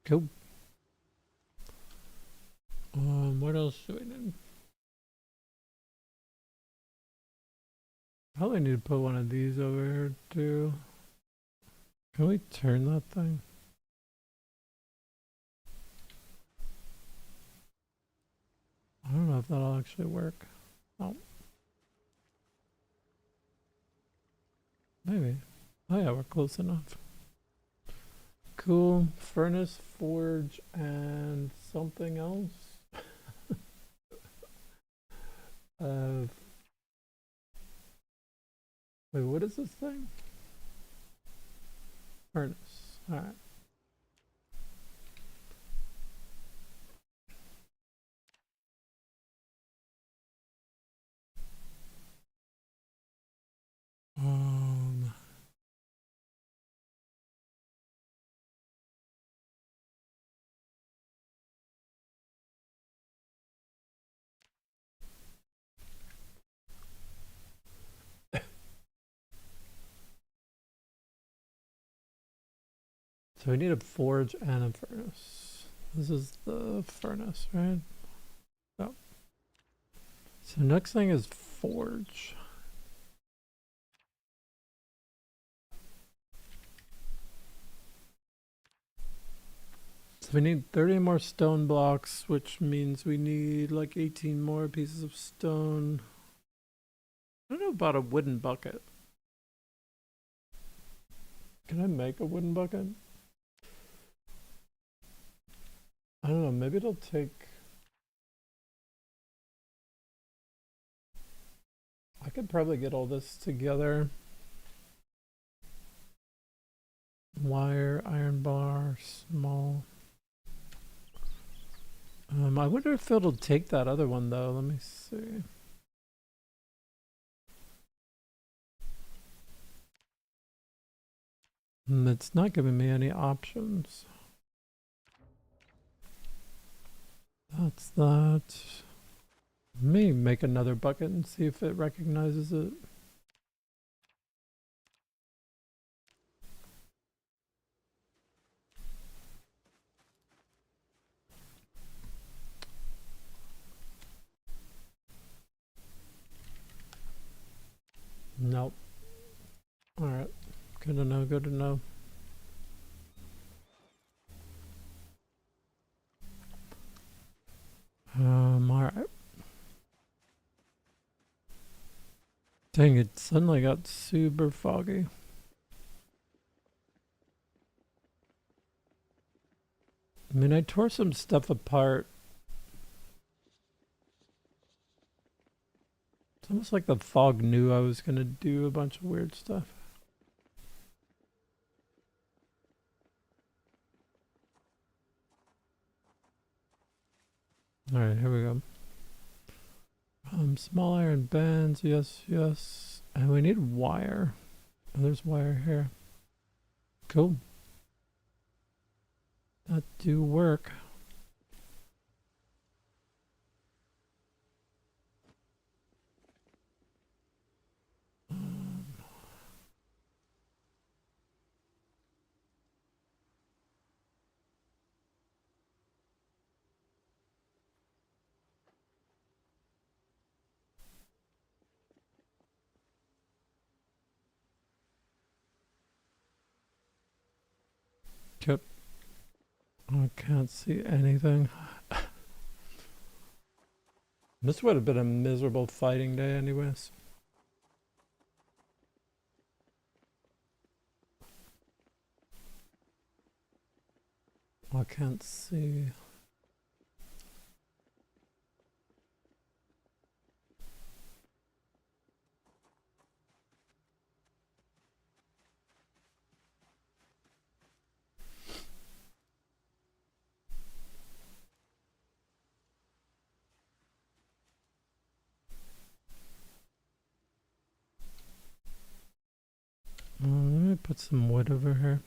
A: Cool. What else do we need? Probably need to put one of these over here too. Can we turn that thing? I don't know if that'll actually work. Oh. Maybe. Oh yeah, we're close enough. Cool. Furnace, forge, and something else. Wait, what is this thing? Furnace. Alright. So we need a forge and a furnace. This is the furnace, right? Oh. So next thing is forge. So we need 30 more stone blocks, which means we need like 18 more pieces of stone. I don't know about a wooden bucket. Can I make a wooden bucket? I don't know, maybe it'll take... I could probably get all this together. Wire, iron bar, small. I wonder if it'll take that other one though. Let me see. It's not giving me any options. That's that. Let me make another bucket and see if it recognizes it. Nope. Alright. Good to know, good to know. Alright. Dang, it suddenly got super foggy. I mean, I tore some stuff apart. It's almost like the fog knew I was gonna do a bunch of weird stuff. Alright, here we go. Small iron bands, yes, yes. And we need wire. Oh, there's wire here. Cool. That do work. Yep. I can't see anything. This would have been a miserable fighting day anyways. I can't see. Let me put some wood over here.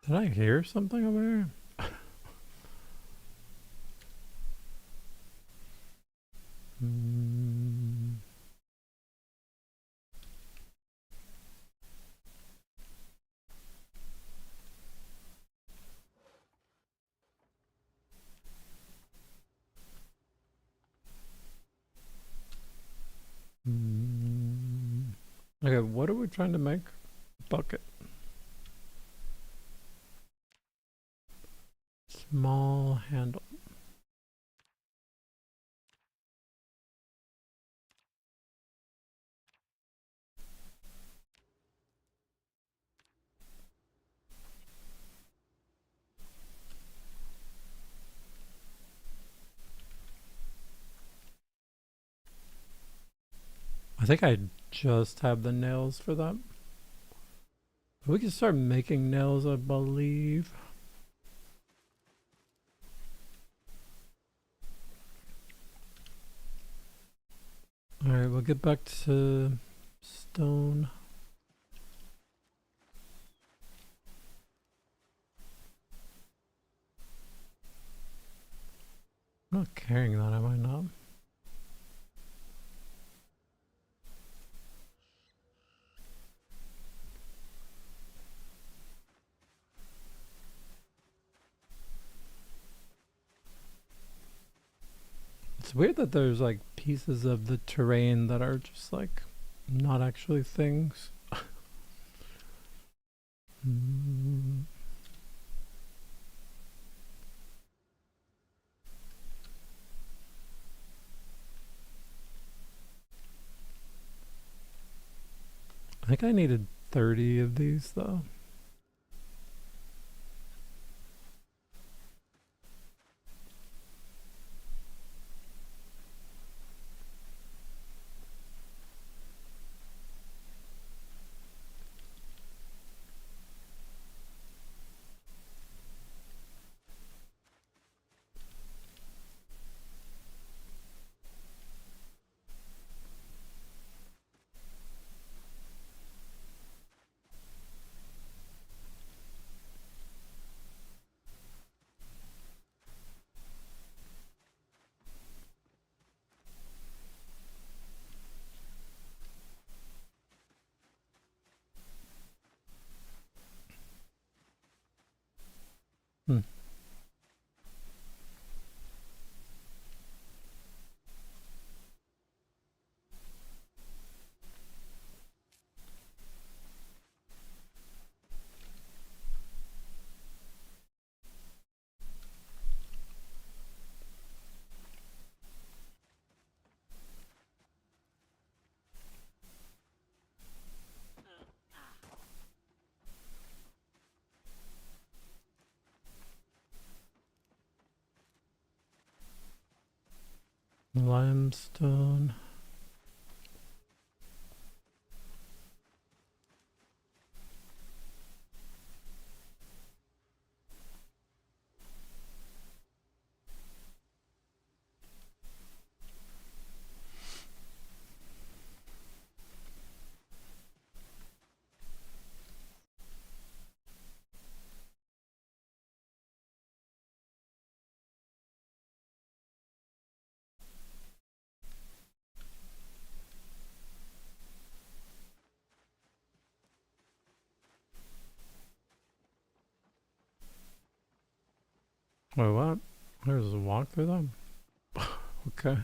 A: Did I hear something over here? Okay, what are we trying to make? Bucket. Small handle. I think I just have the nails for that. We can start making nails, I believe. Alright, we'll get back to stone. I'm not carrying that, am I not? It's weird that there's like pieces of the terrain that are just like not actually things. I think I needed 30 of these though. Hmm. Limestone. Wait, what? There's a walk through them? Okay.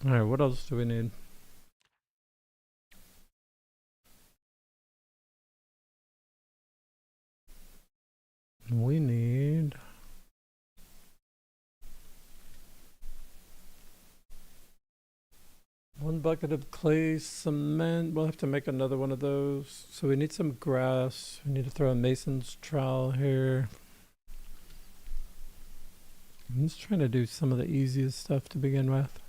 A: Alright, what else do we need? We need... one bucket of clay cement. We'll have to make another one of those. So we need some grass. We need to throw a mason's trowel here. I'm just trying to do some of the easiest stuff to begin with.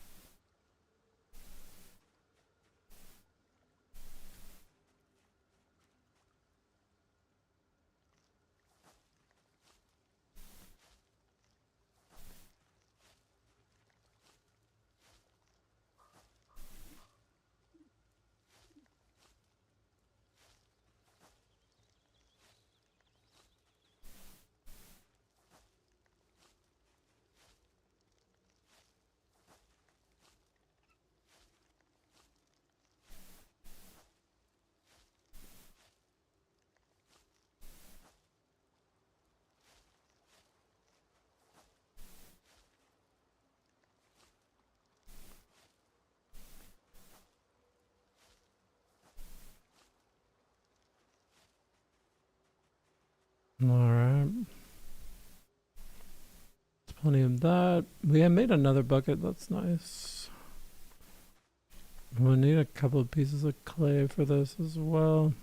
A: Alright. There's plenty of that. We have made another bucket. That's nice. We'll need a couple of pieces of clay for this as well.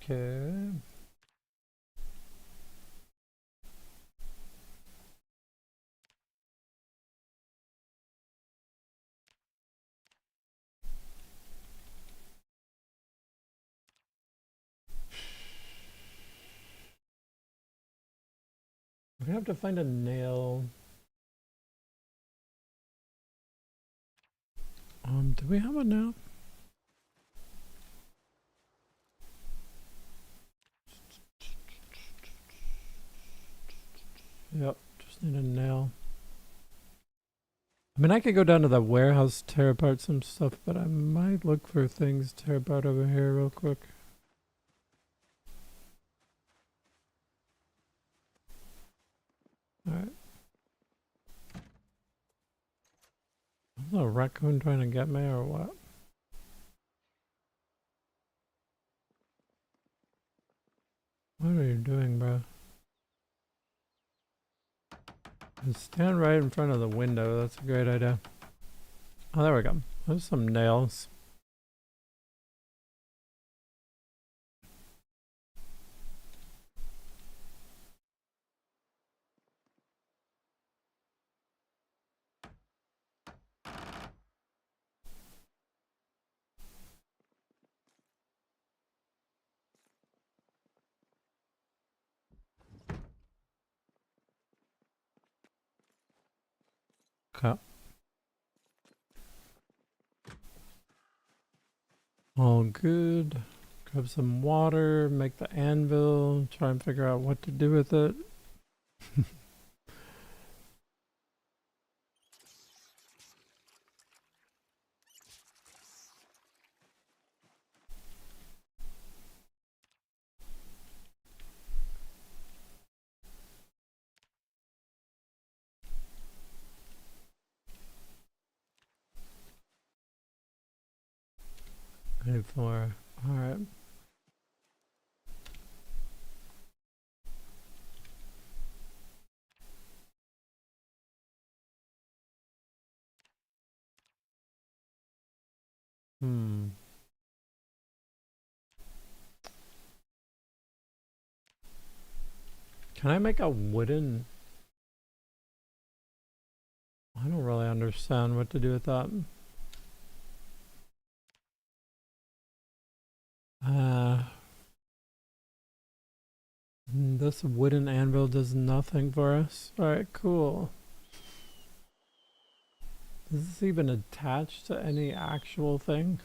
A: Okay. We have to find a nail. Do we have a nail? Yep, just need a nail. I mean, I could go down to the warehouse, tear apart some stuff, but I might look for things to tear apart over here real quick. Alright. Is a raccoon trying to get me or what? What are you doing, bro? Just stand right in front of the window. That's a great idea. Oh, there we go. There's some nails. Okay. All good. Grab some water, make the anvil, try and figure out what to do with it. 24. Alright. Hmm. Can I make a wooden... I don't really understand what to do with that. This wooden anvil does nothing for us. Alright, cool. Is this even attached to any actual thing?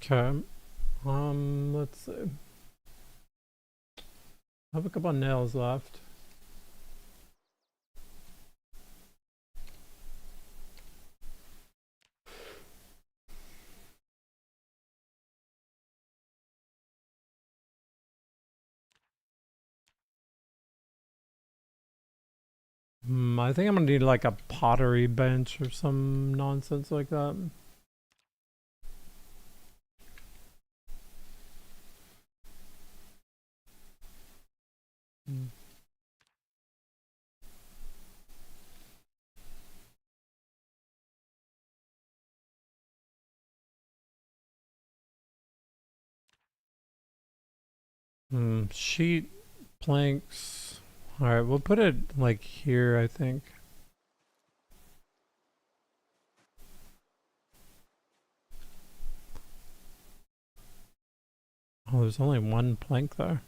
A: Okay. Let's see. I have a couple of nails left. I think I'm gonna need like a pottery bench or some nonsense like that. Sheet, planks. Alright, we'll put it like here, I think. Oh, there's only one plank there.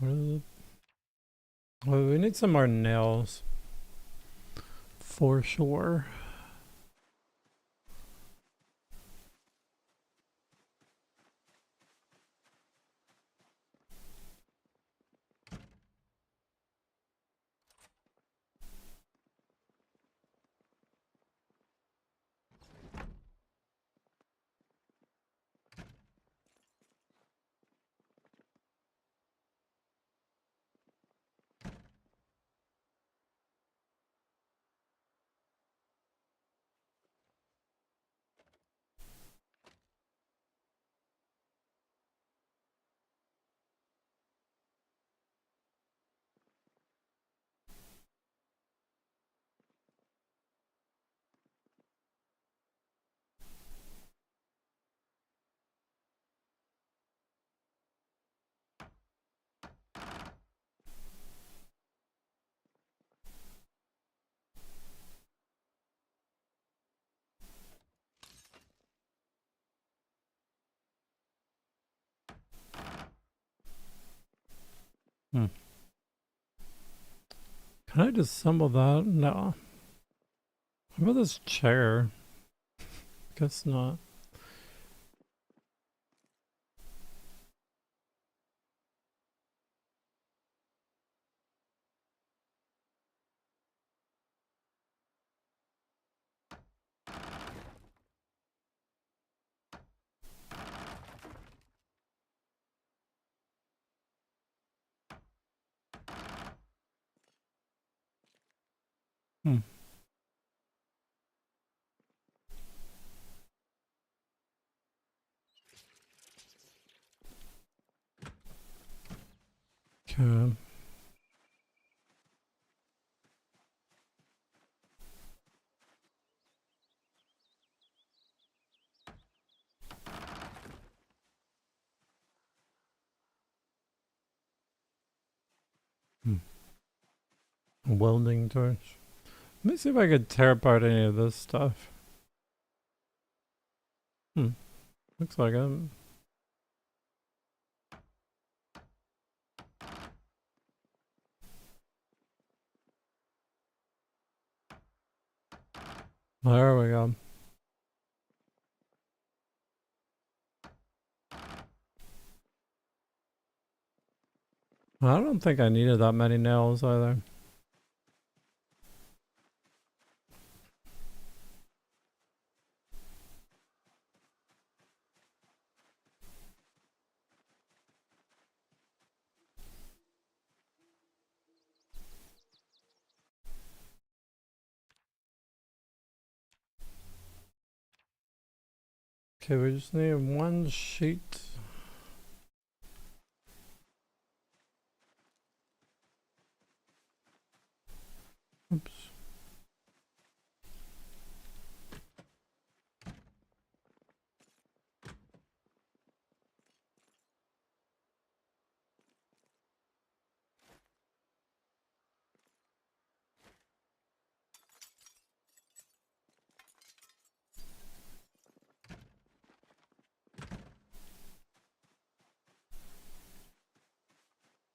A: What is it? Oh, we need some more nails. For sure. Can I disassemble that? No. How about this chair? Guess not. Okay. Welding torch. Let me see if I could tear apart any of this stuff. Looks like it. There we go. I don't think I needed that many nails either. Okay, we just need one sheet. Oops.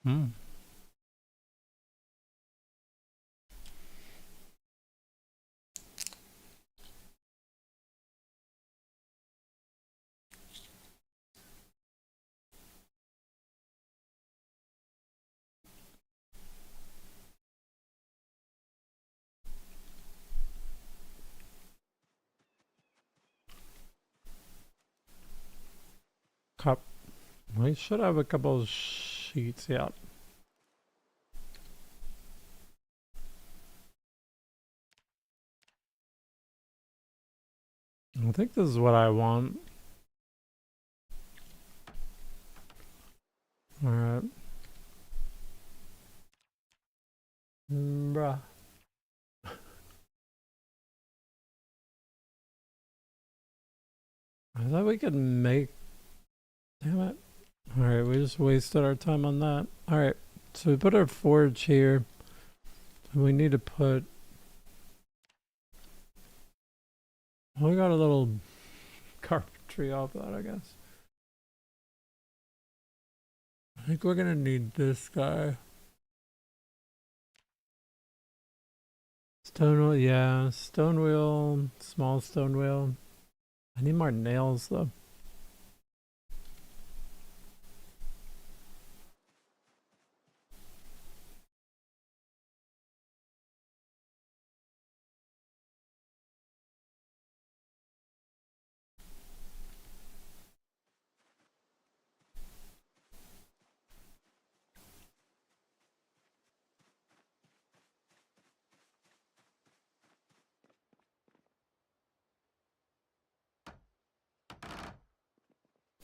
A: Hmm. Cup. We should have a couple of sheets, yeah. I think this is what I want. Alright. Bruh. I thought we could make... Damn it. Alright, we just wasted our time on that. Alright, so we put our forge here. And we need to put... Well, we got a little carpentry off that, I guess. I think we're gonna need this guy. Stone wheel, yeah. Stone wheel, small stone wheel. I need more nails though.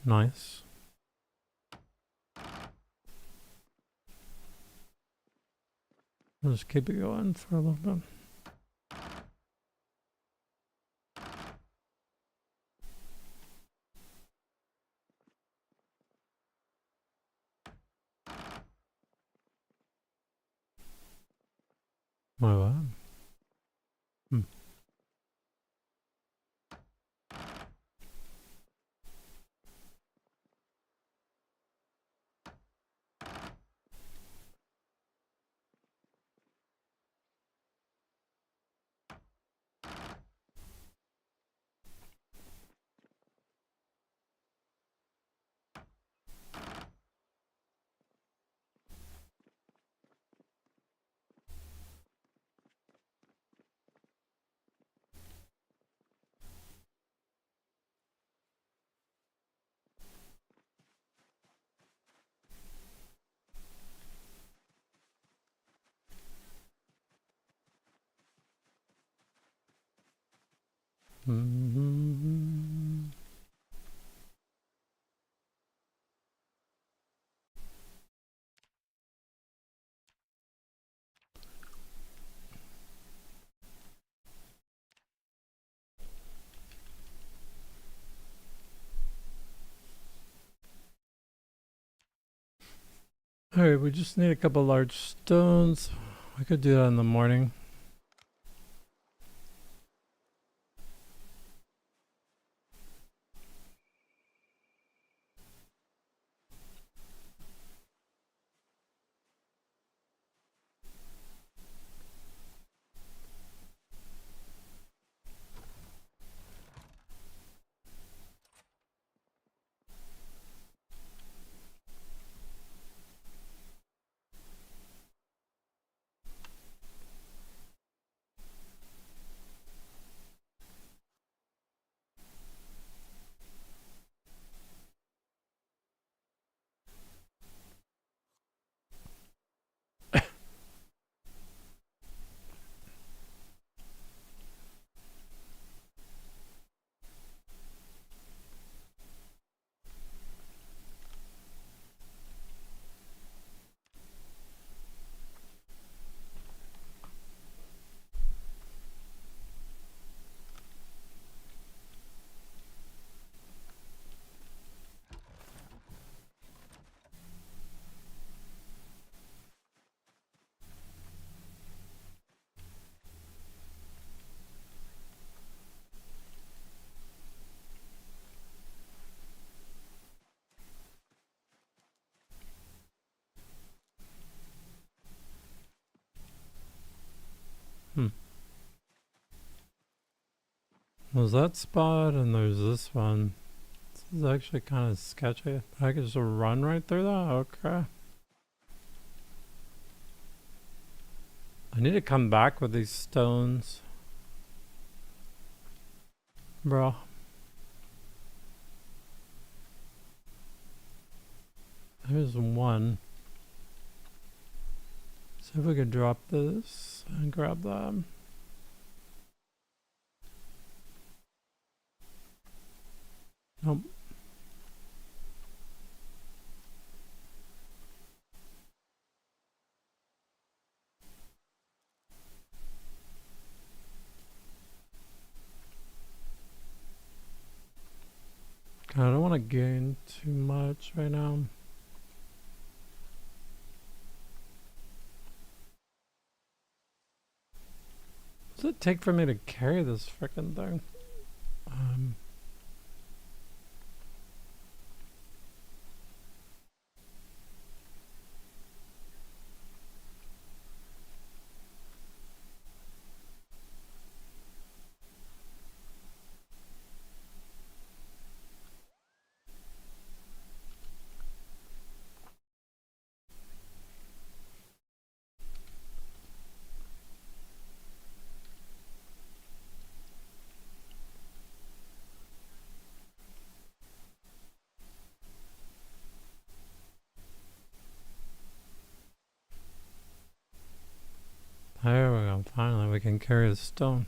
A: Nice. I'll just keep it going for a little bit. My what? Hmm. Alright, we just need a couple large stones. I could do that in the morning. There's that spot and there's this one. This is actually kind of sketchy. I could just run right through that? Okay. I need to come back with these stones. Bro. There's one. See if we could drop this and grab that. Nope. I don't want to gain too much right now. What does it take for me to carry this frickin' thing? There we go. Finally, we can carry the stone.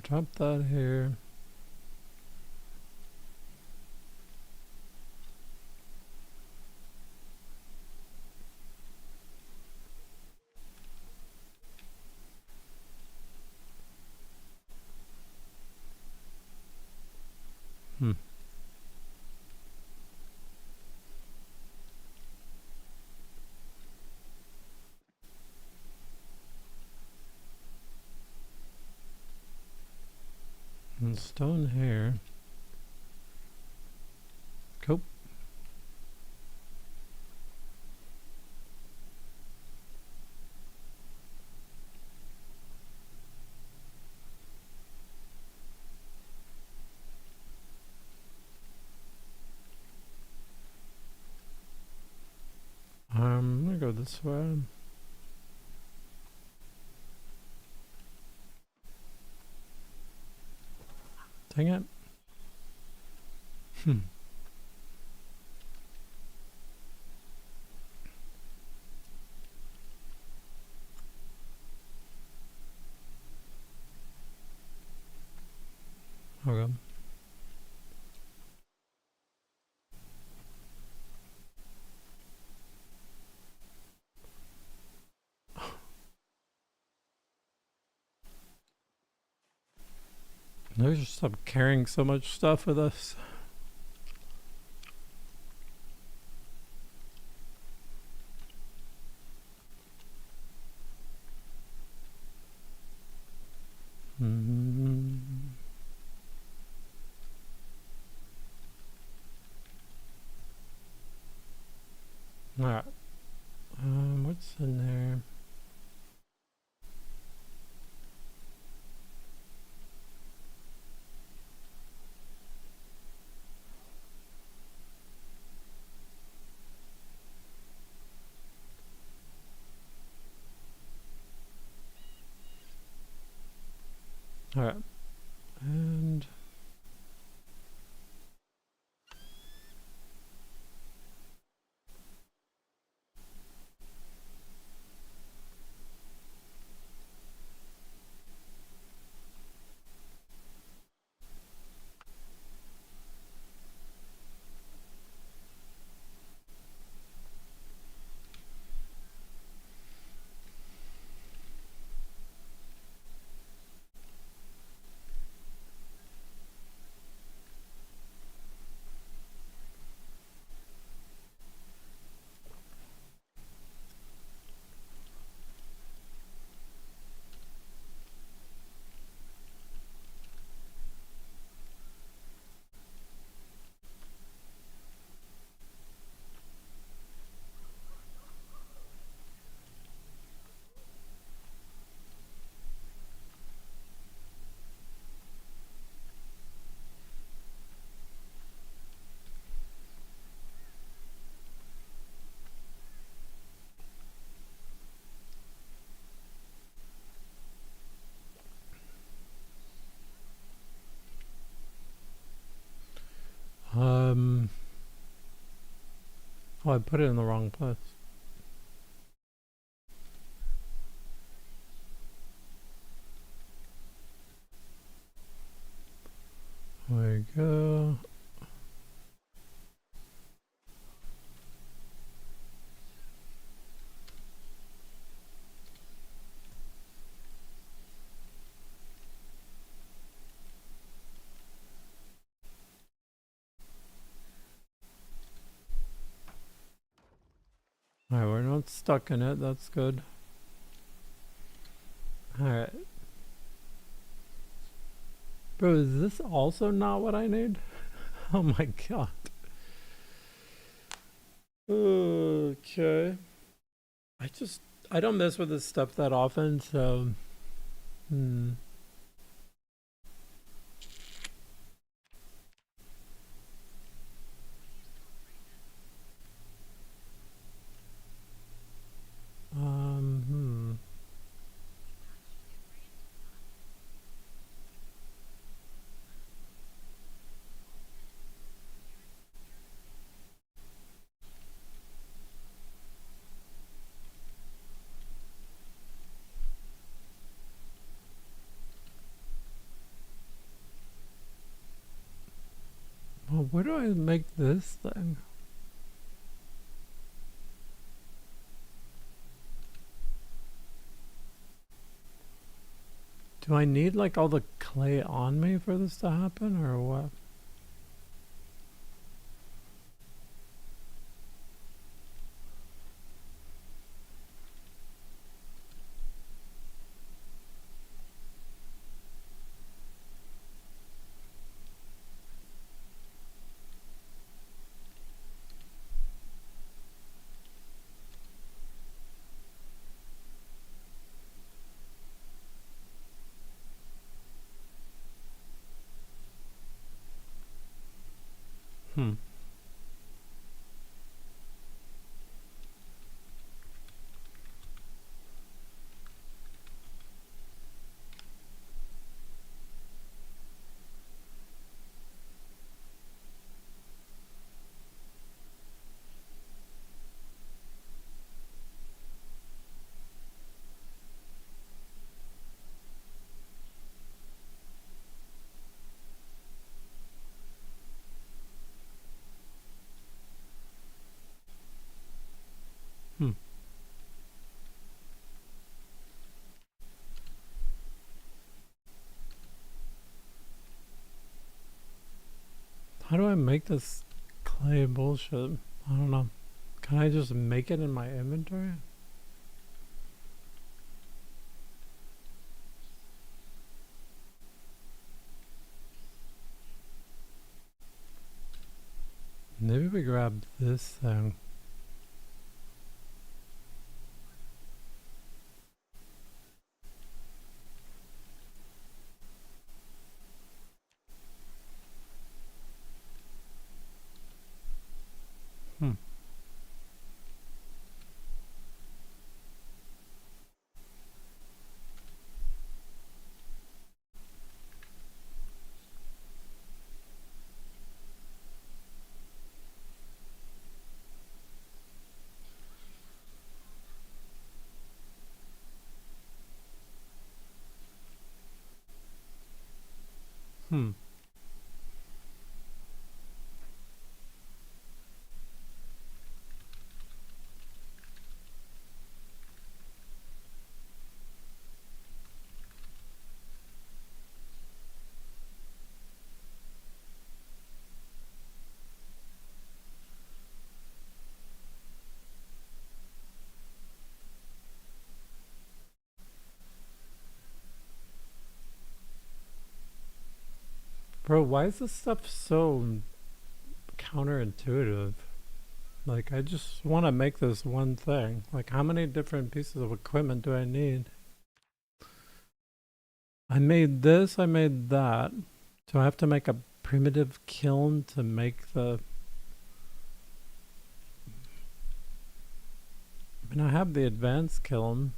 A: Drop that here. And stone here. Cool. I'm gonna go this way. Dang it. Okay. We should stop carrying so much stuff with us. Alright. What's in there? Alright. And oh, I put it in the wrong place. There we go. Alright, we're not stuck in it, that's good. Alright. Bro, is this also not what I need? Oh my god. Okay. I don't mess with this stuff that often, so Well, where do I make this thing? Do I need like all the clay on me for this to happen or what? Hmm. How do I make this clay bullshit? I don't know. Can I just make it in my inventory? Maybe we grab this thing. Hmm. Hmm. Bro, why is this stuff so counterintuitive? Like, I just want to make this one thing. Like, how many different pieces of equipment do I need? I made this, I made that. Do I have to make a primitive kiln to make the... I mean, I have the advanced kiln.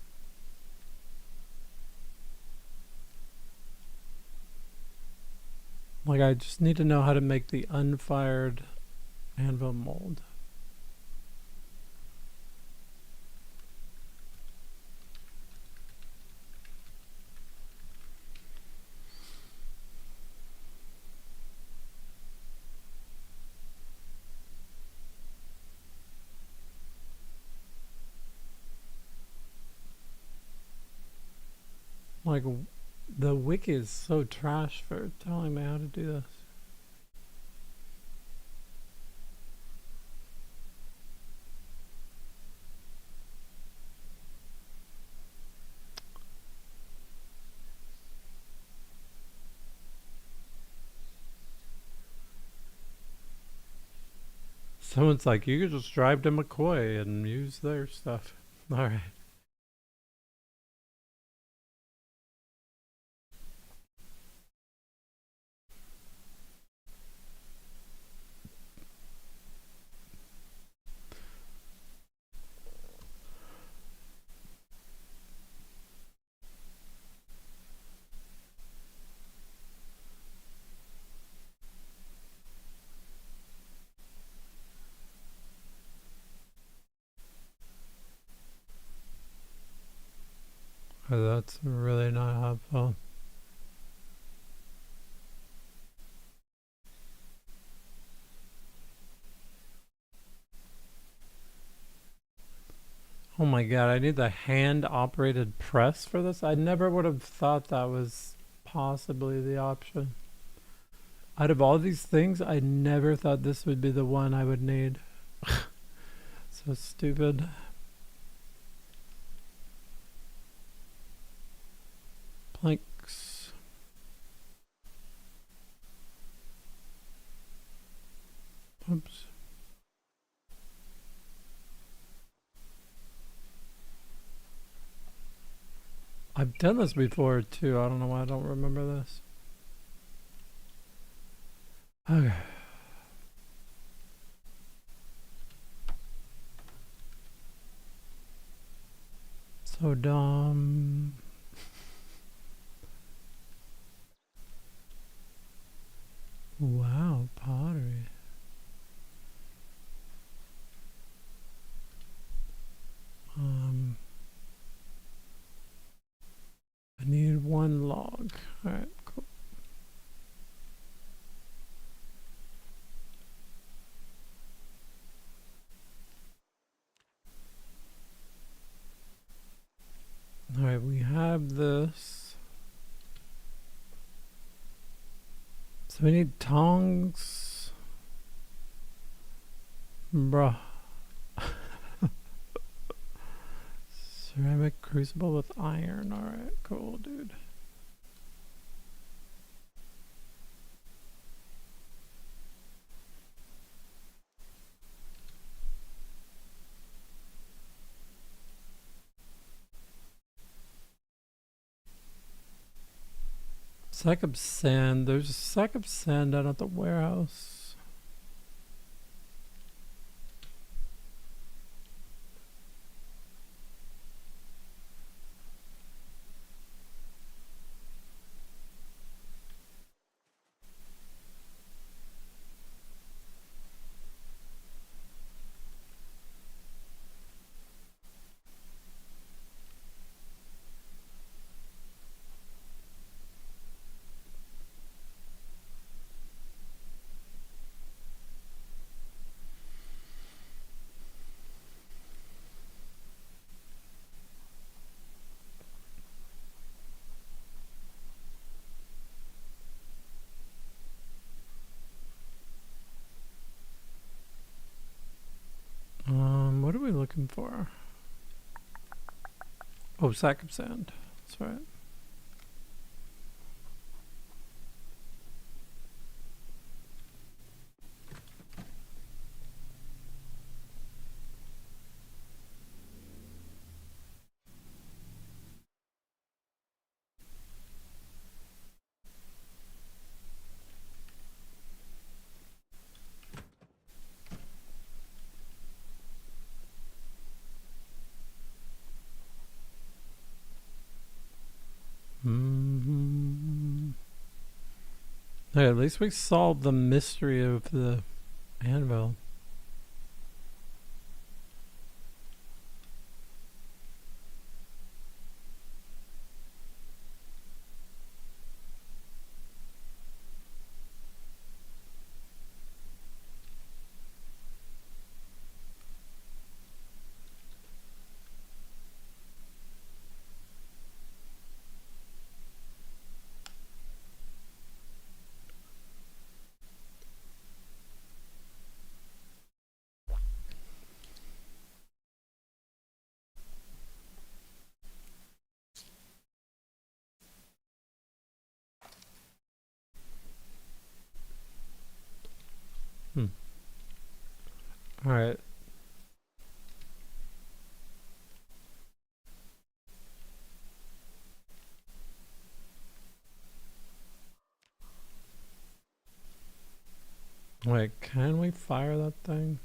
A: Like, I just need to know how to make the unfired anvil mold. Like, the wiki is so trash for telling me how to do this. Someone's like, you could just drive to McCoy and use their stuff. Alright. That's really not helpful. Oh my god, I need the hand-operated press for this? I never would have thought that was possibly the option. Out of all these things, I never thought this would be the one I would need. So stupid. Planks. Oops. I've done this before too. I don't know why I don't remember this. Okay. So dumb. Wow, pottery. I need one log. Alright, cool. Alright, we have this. So we need tongs. Bruh. Ceramic crucible with iron. Alright, cool, dude. Sack of sand. There's a sack of sand down at the warehouse. What are we looking for? Oh, sack of sand. That's right. Hey, at least we solved the mystery of the anvil. Alright. Wait, can we fire that thing?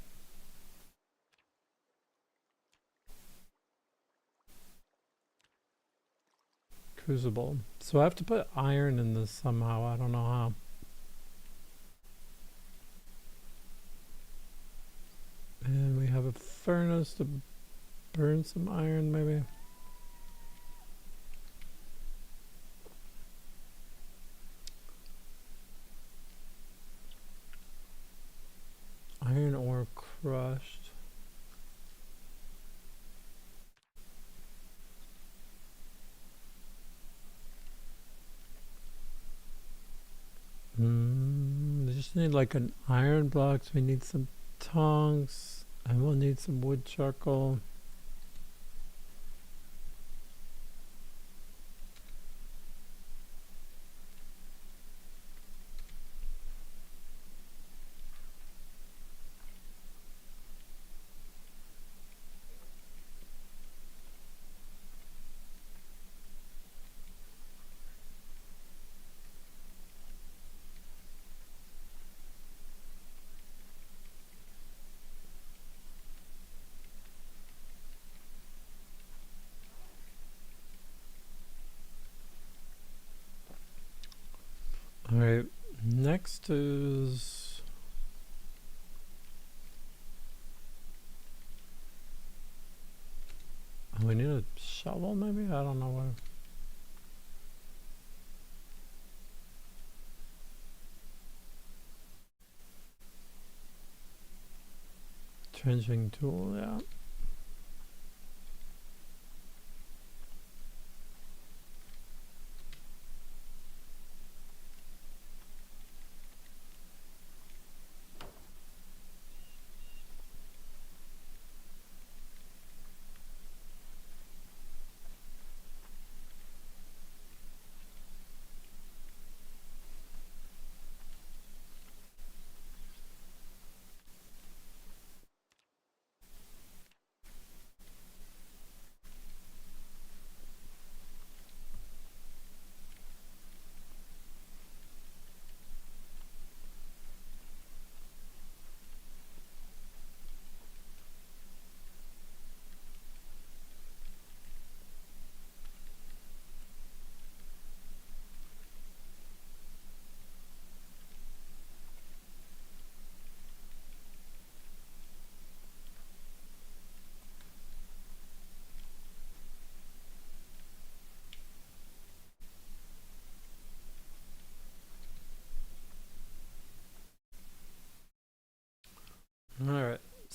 A: Crucible. So I have to put iron in this somehow. I don't know how. And we have a furnace to burn some iron, maybe. Iron ore crushed. We just need like an iron block. So we need some tongs. And we'll need some wood charcoal. Alright, next is... Oh, we need a shovel maybe? I don't know where. Trenching tool, yeah.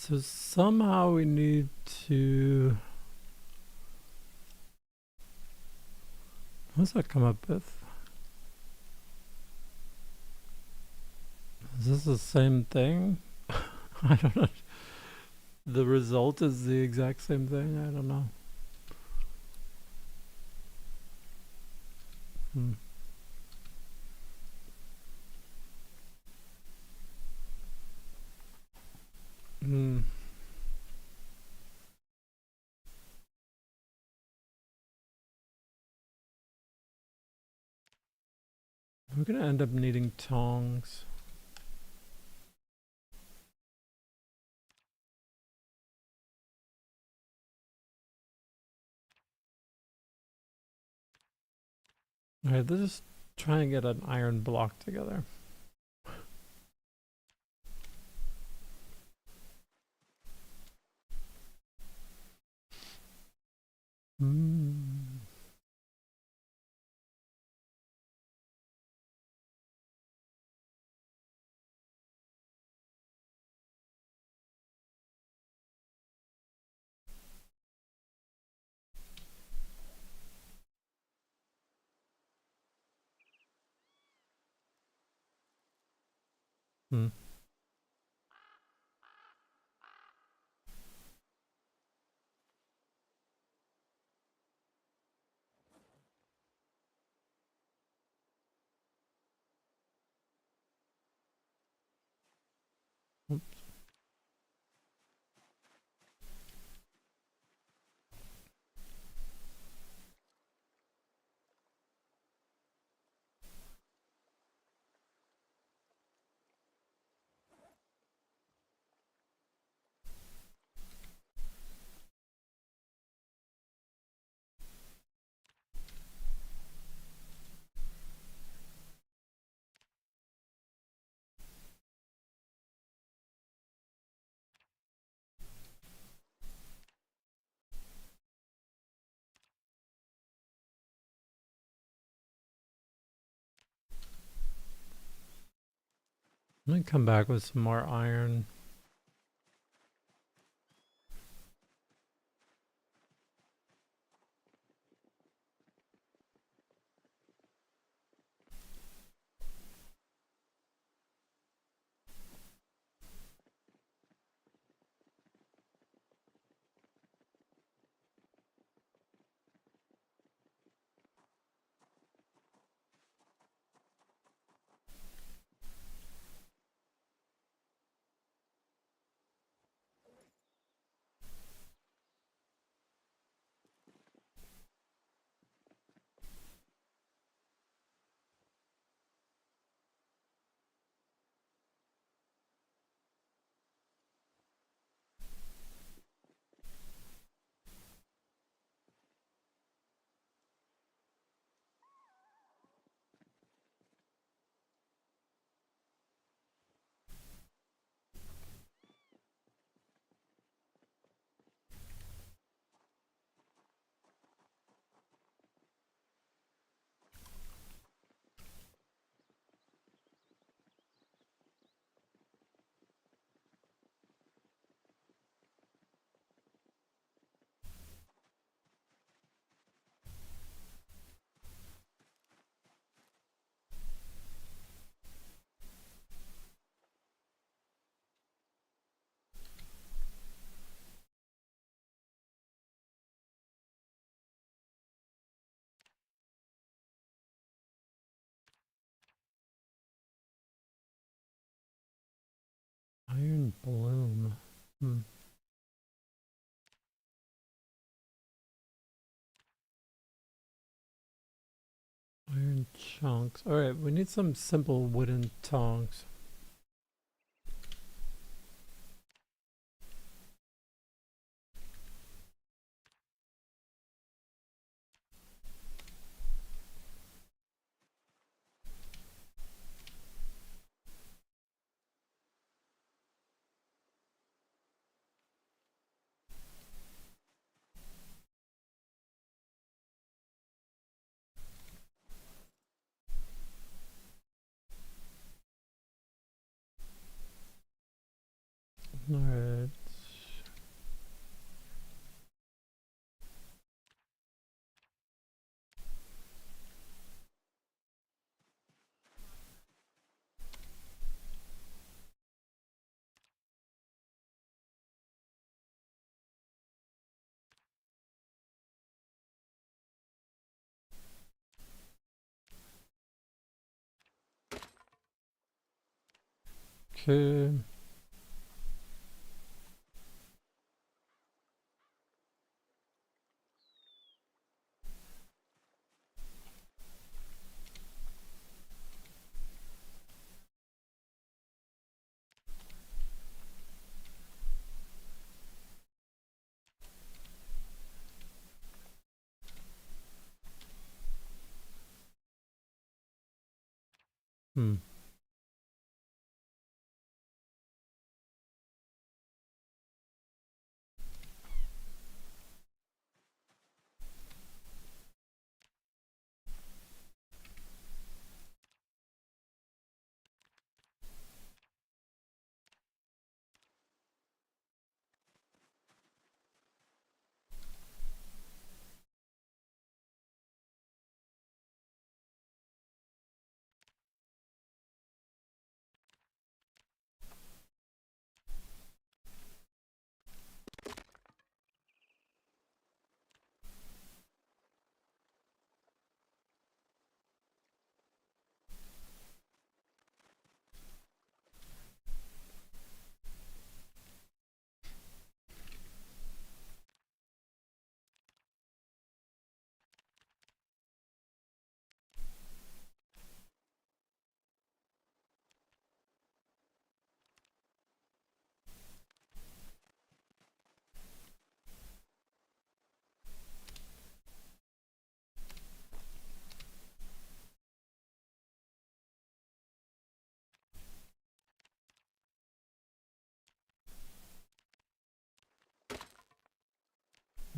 A: So somehow we need to... What does that come up with? Is this the same thing? I don't know. The result is the exact same thing? I don't know. Hmm. Hmm. We're gonna end up needing tongs. Alright, let's just try and get an iron block together. Hmm. Hmm. Let me come back with some more iron. Iron bloom. Hmm. Iron chunks. Alright, we need some simple wooden tongs. Alright. Okay. Hmm.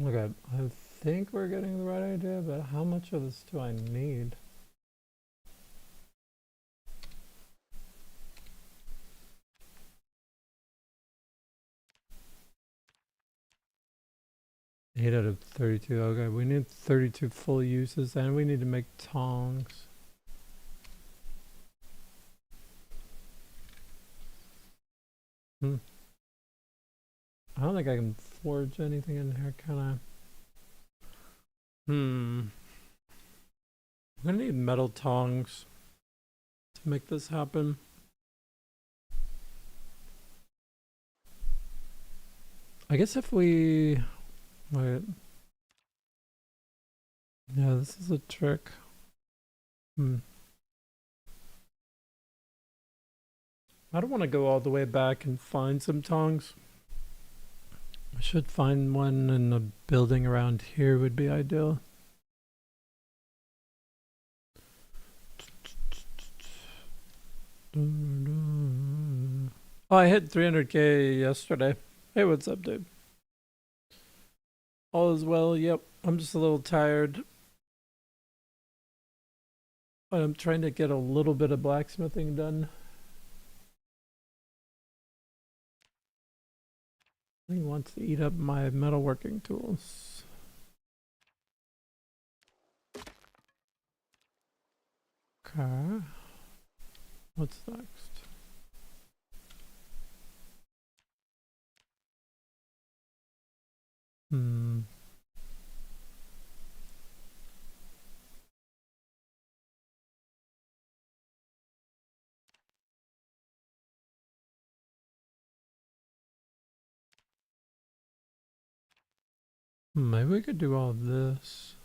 A: Okay, I think we're getting the right idea, but how much of this do I need? Eight out of 32. Okay, we need 32 full uses, and we need to make tongs. Hmm. I don't think I can forge anything in here, can I? I'm gonna need metal tongs to make this happen. I guess if we... Wait. Yeah, this is a trick. I don't want to go all the way back and find some tongs. I should find one in the building around here would be ideal. Oh, I hit 300k yesterday. Hey, what's up, dude? All is well. Yep, I'm just a little tired. But I'm trying to get a little bit of blacksmithing done. He wants to eat up my metalworking tools. Okay. What's next? Maybe we could do all of this.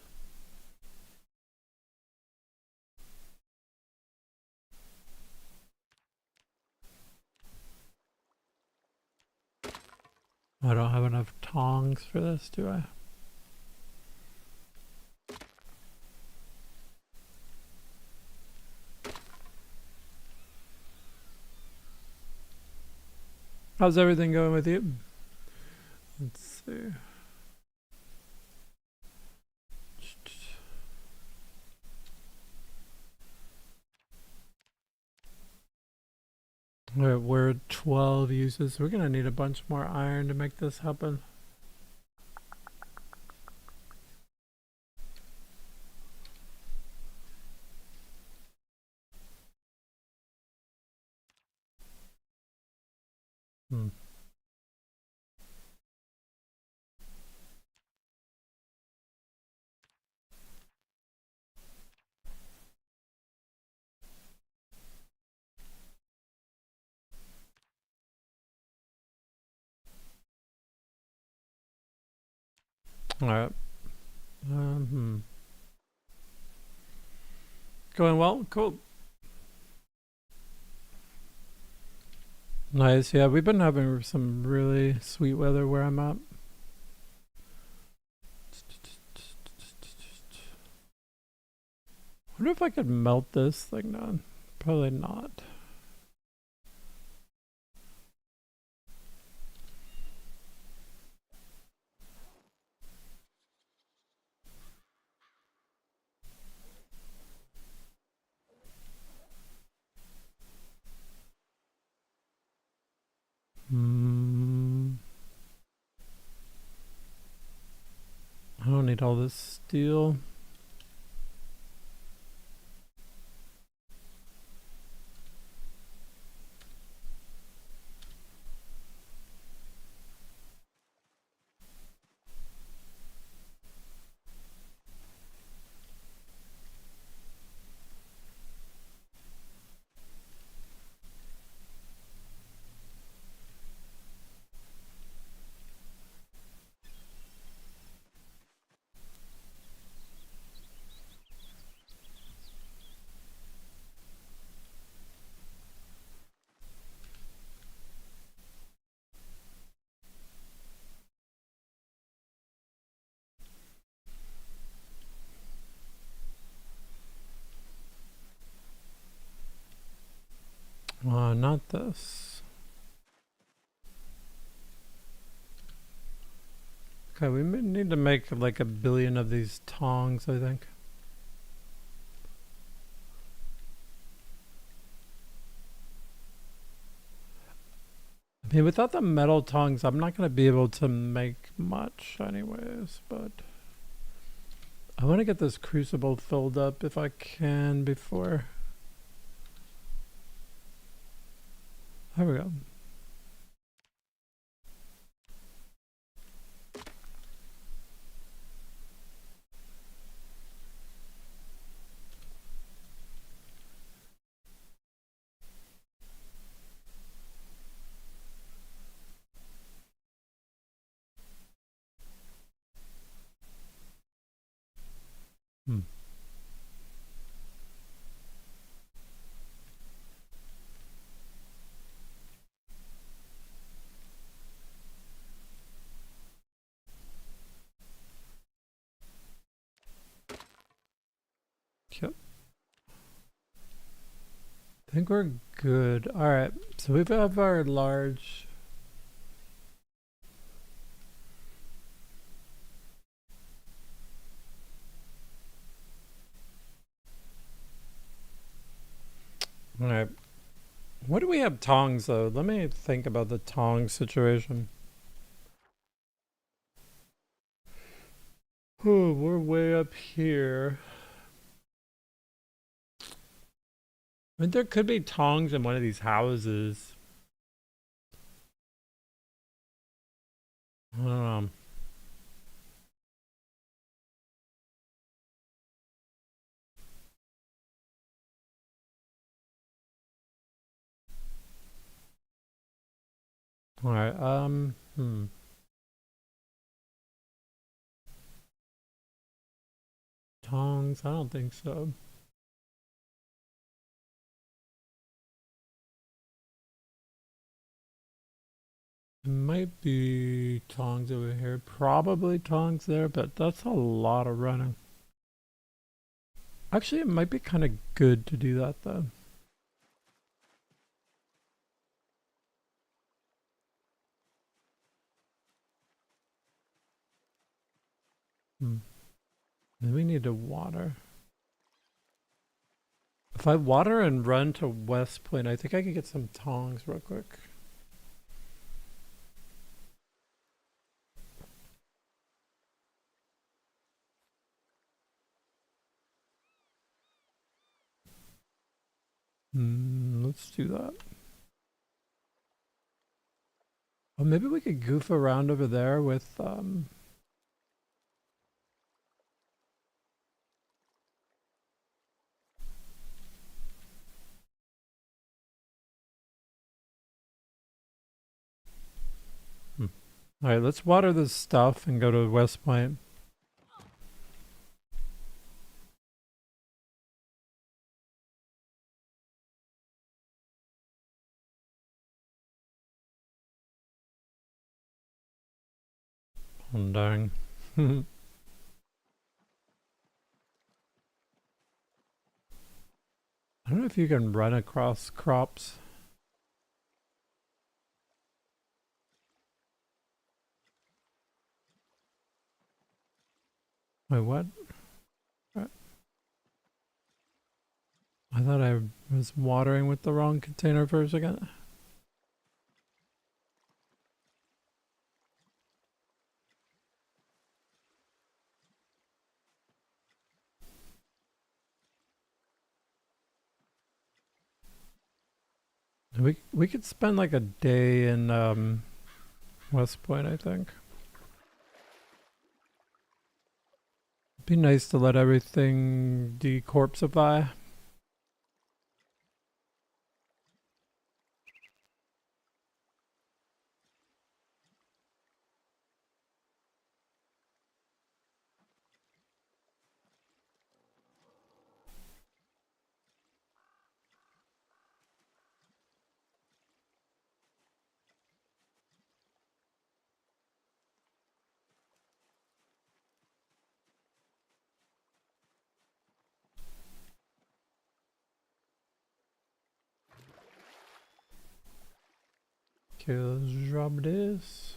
A: I don't have enough tongs for this, do I? How's everything going with you? Let's see. Alright, we're at 12 uses. We're gonna need a bunch more iron to make this happen. Alright. Going well? Cool. Nice. Yeah, we've been having some really sweet weather where I'm at. I wonder if I could melt this thing down. Probably not. I don't need all this steel. Not this. Okay, we need to make like 1 billion of these tongs, I think. I mean, without the metal tongs, I'm not going to be able to make much anyways, but I want to get this crucible filled up if I can before. There we go. Yep. I think we're good. All right. So we have our large. All right. What do we have tongs though? Let me think about the tongs situation. Oh, we're way up here. I mean, there could be tongs in one of these houses. I don't know. All right. Tongs? I don't think so. It might be tongs over here. Probably tongs there, but that's a lot of running. Actually, it might be kind of good to do that though. Then we need to water. If I water and run to West Point, I think I could get some tongs real quick. Let's do that. Oh, maybe we could goof around over there with All right, let's water this stuff and go to West Point. Oh, dang. I don't know if you can run across crops. Wait, what? I thought I was watering with the wrong container for a second. We could spend like a day in West Point, I think. It'd be nice to let everything decorpsify. Okay, let's drop this.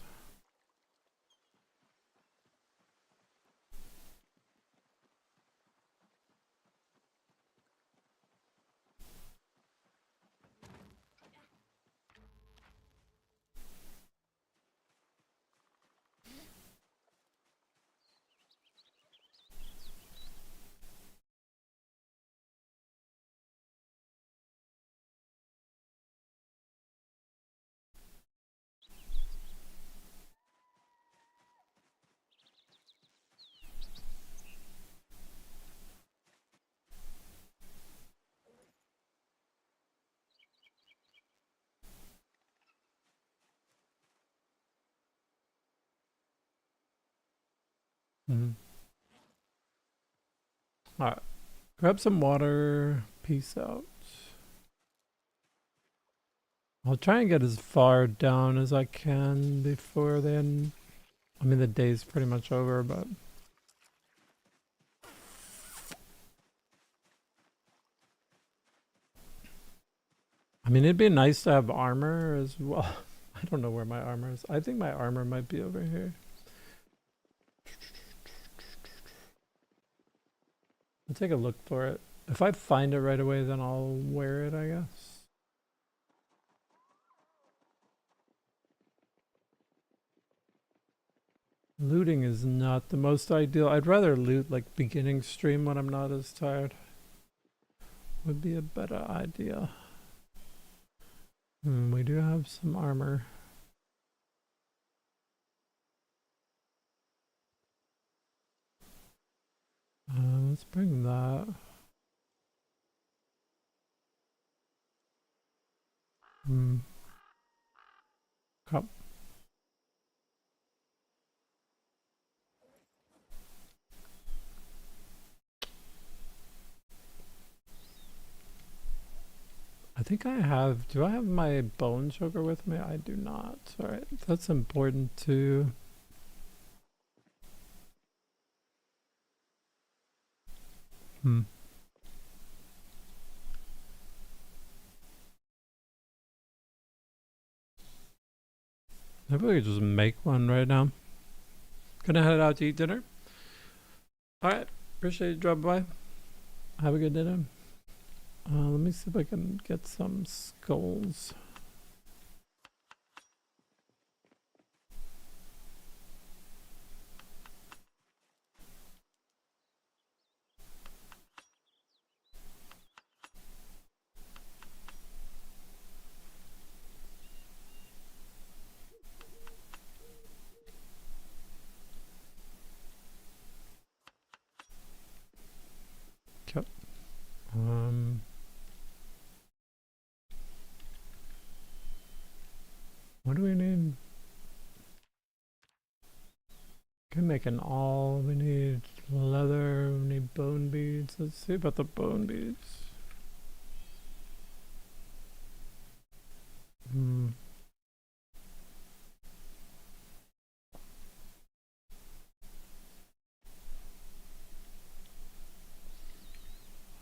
A: Mm. Alright, grab some water. Peace out. I'll try and get as far down as I can before then. I mean, the day's pretty much over, but I mean, it'd be nice to have armor as well. I don't know where my armor is. I think my armor might be over here. I'll take a look for it. If I find it right away, then I'll wear it, I guess. Looting is not the most ideal. I'd rather loot like beginning stream when I'm not as tired. Would be a better idea. We do have some armor. Let's bring that. Cup. I think I have. Do I have my bone sugar with me? I do not. Alright, that's important too. Maybe we could just make one right now. Gonna head out to eat dinner. Alright, appreciate you dropping by. Have a good dinner. Let me see if I can get some skulls. Okay. What do we need? Can make an awl. We need leather. We need bone beads. Let's see about the bone beads.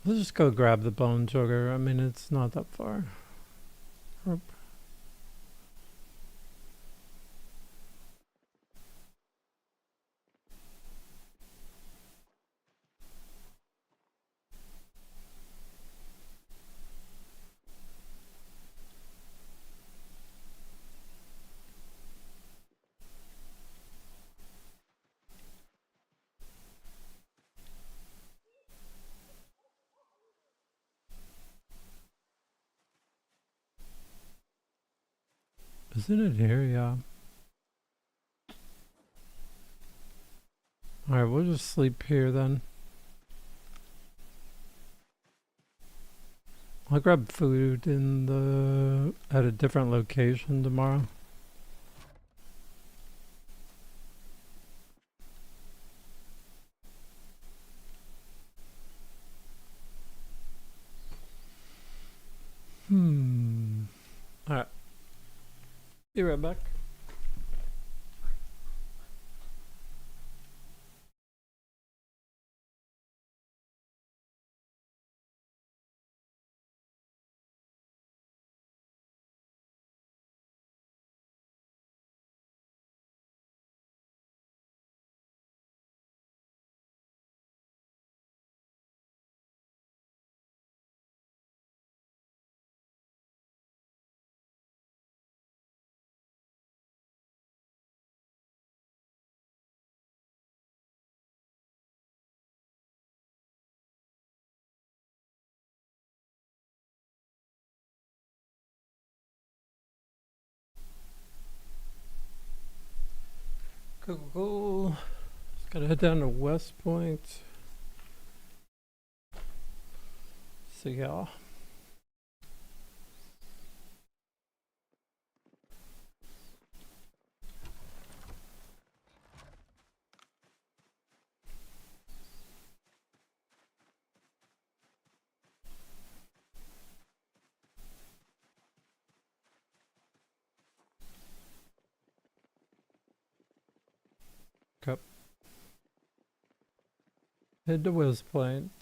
A: Let's just go grab the bone sugar. I mean, it's not that far. Oop. Isn't it here? Yeah. Alright, we'll just sleep here then. I'll grab food at a different location tomorrow. Alright. Be right back. Cool. Just gotta head down to West Point. See y'all. Cup. Head to West Point.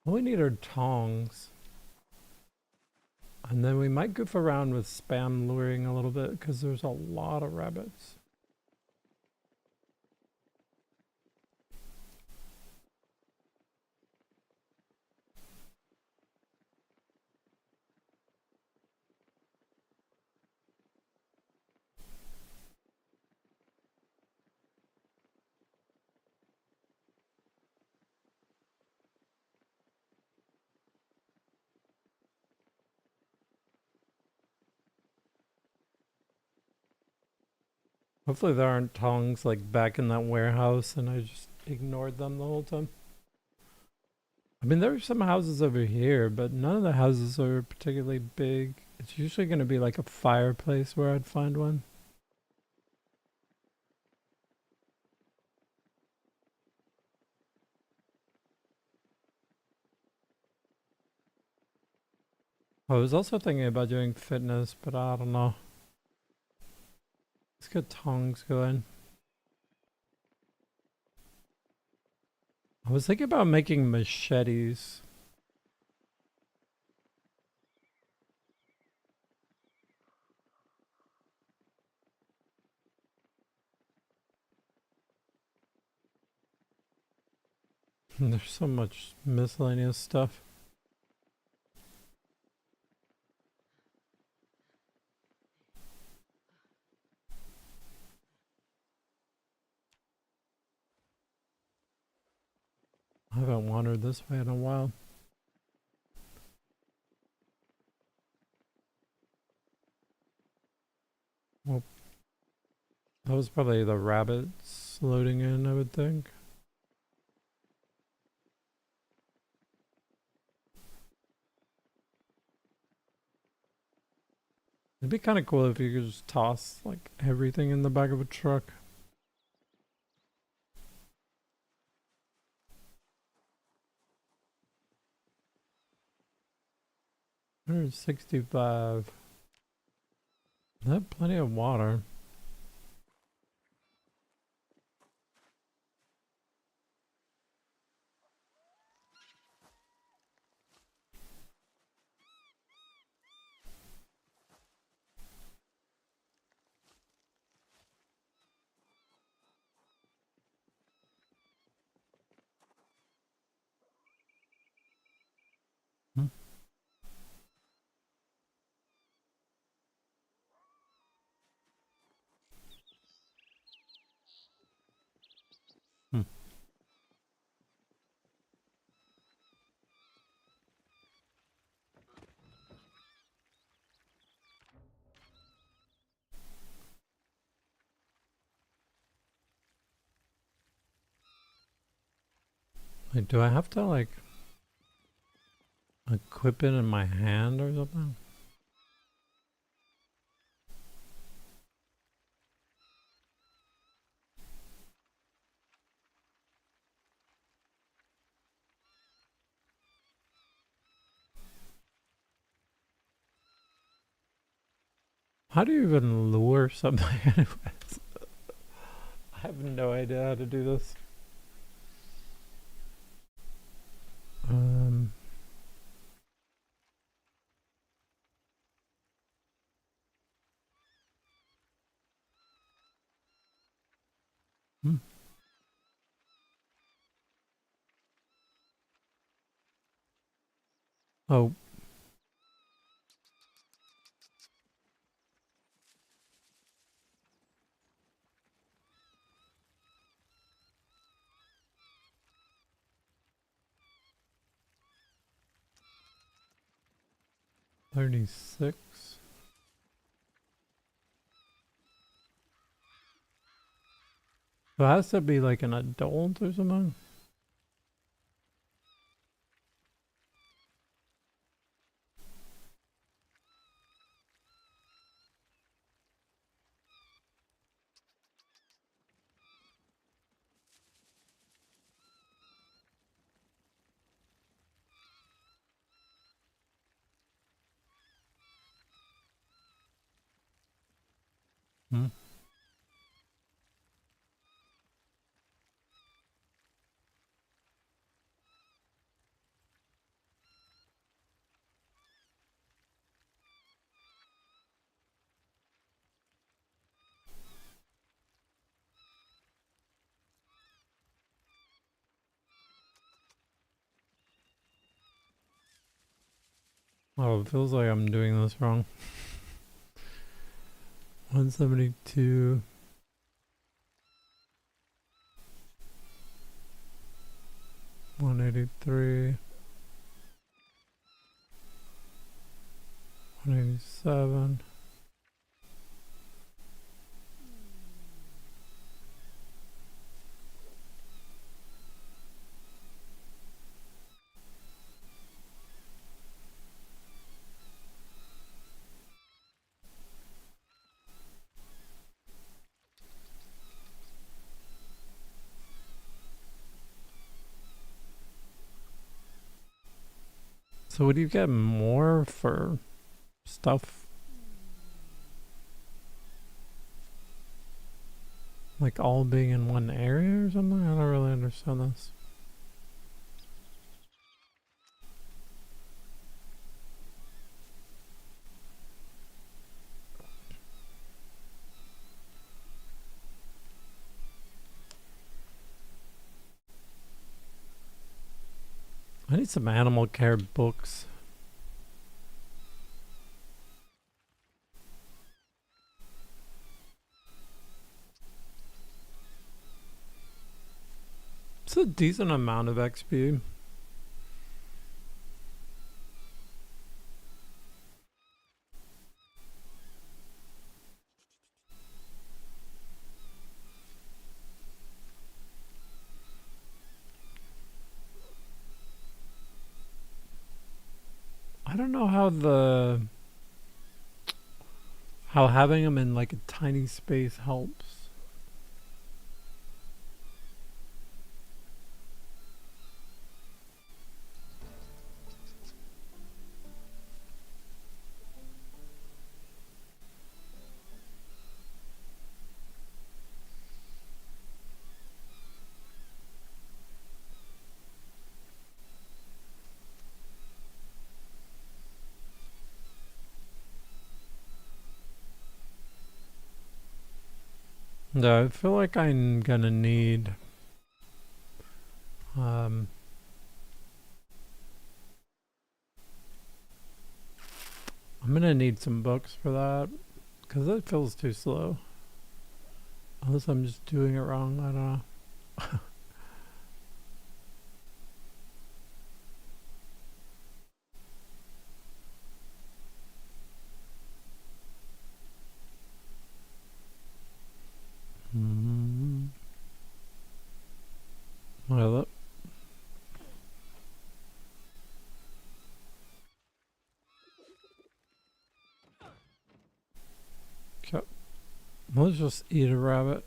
A: All we need are tongs. And then we might goof around with spam luring a little bit because there's a lot of rabbits. Hopefully there aren't tongs like back in that warehouse and I just ignored them the whole time. I mean, there are some houses over here, but none of the houses are particularly big. It's usually going to be like a fireplace where I'd find one. I was also thinking about doing fitness, but I don't know. Let's get tongs going. I was thinking about making machetes. There's so much miscellaneous stuff. I haven't wandered this way in a while. Well, that was probably the rabbits loading in, I would think. It'd be kind of cool if you could just toss like everything in the back of a truck. There's 65. I have plenty of water. Like, do I have to like equip it in my hand or something? How do you even lure something? Anyways, I have no idea how to do this. Um, hmm. Oh, 36. So it has to be like an adult or something? Hmm. Oh, it feels like I'm doing this wrong. 172. 183. 187. So would you get more for stuff like all being in one area or something? I don't really understand this. I need some animal care books. It's a decent amount of XP. I don't know how having them in like a tiny space helps. No, I feel like I'm gonna need um I'm gonna need some books for that because it feels too slow. Unless I'm just doing it wrong. I don't know. Mm-hmm. Well, Let's just eat a rabbit.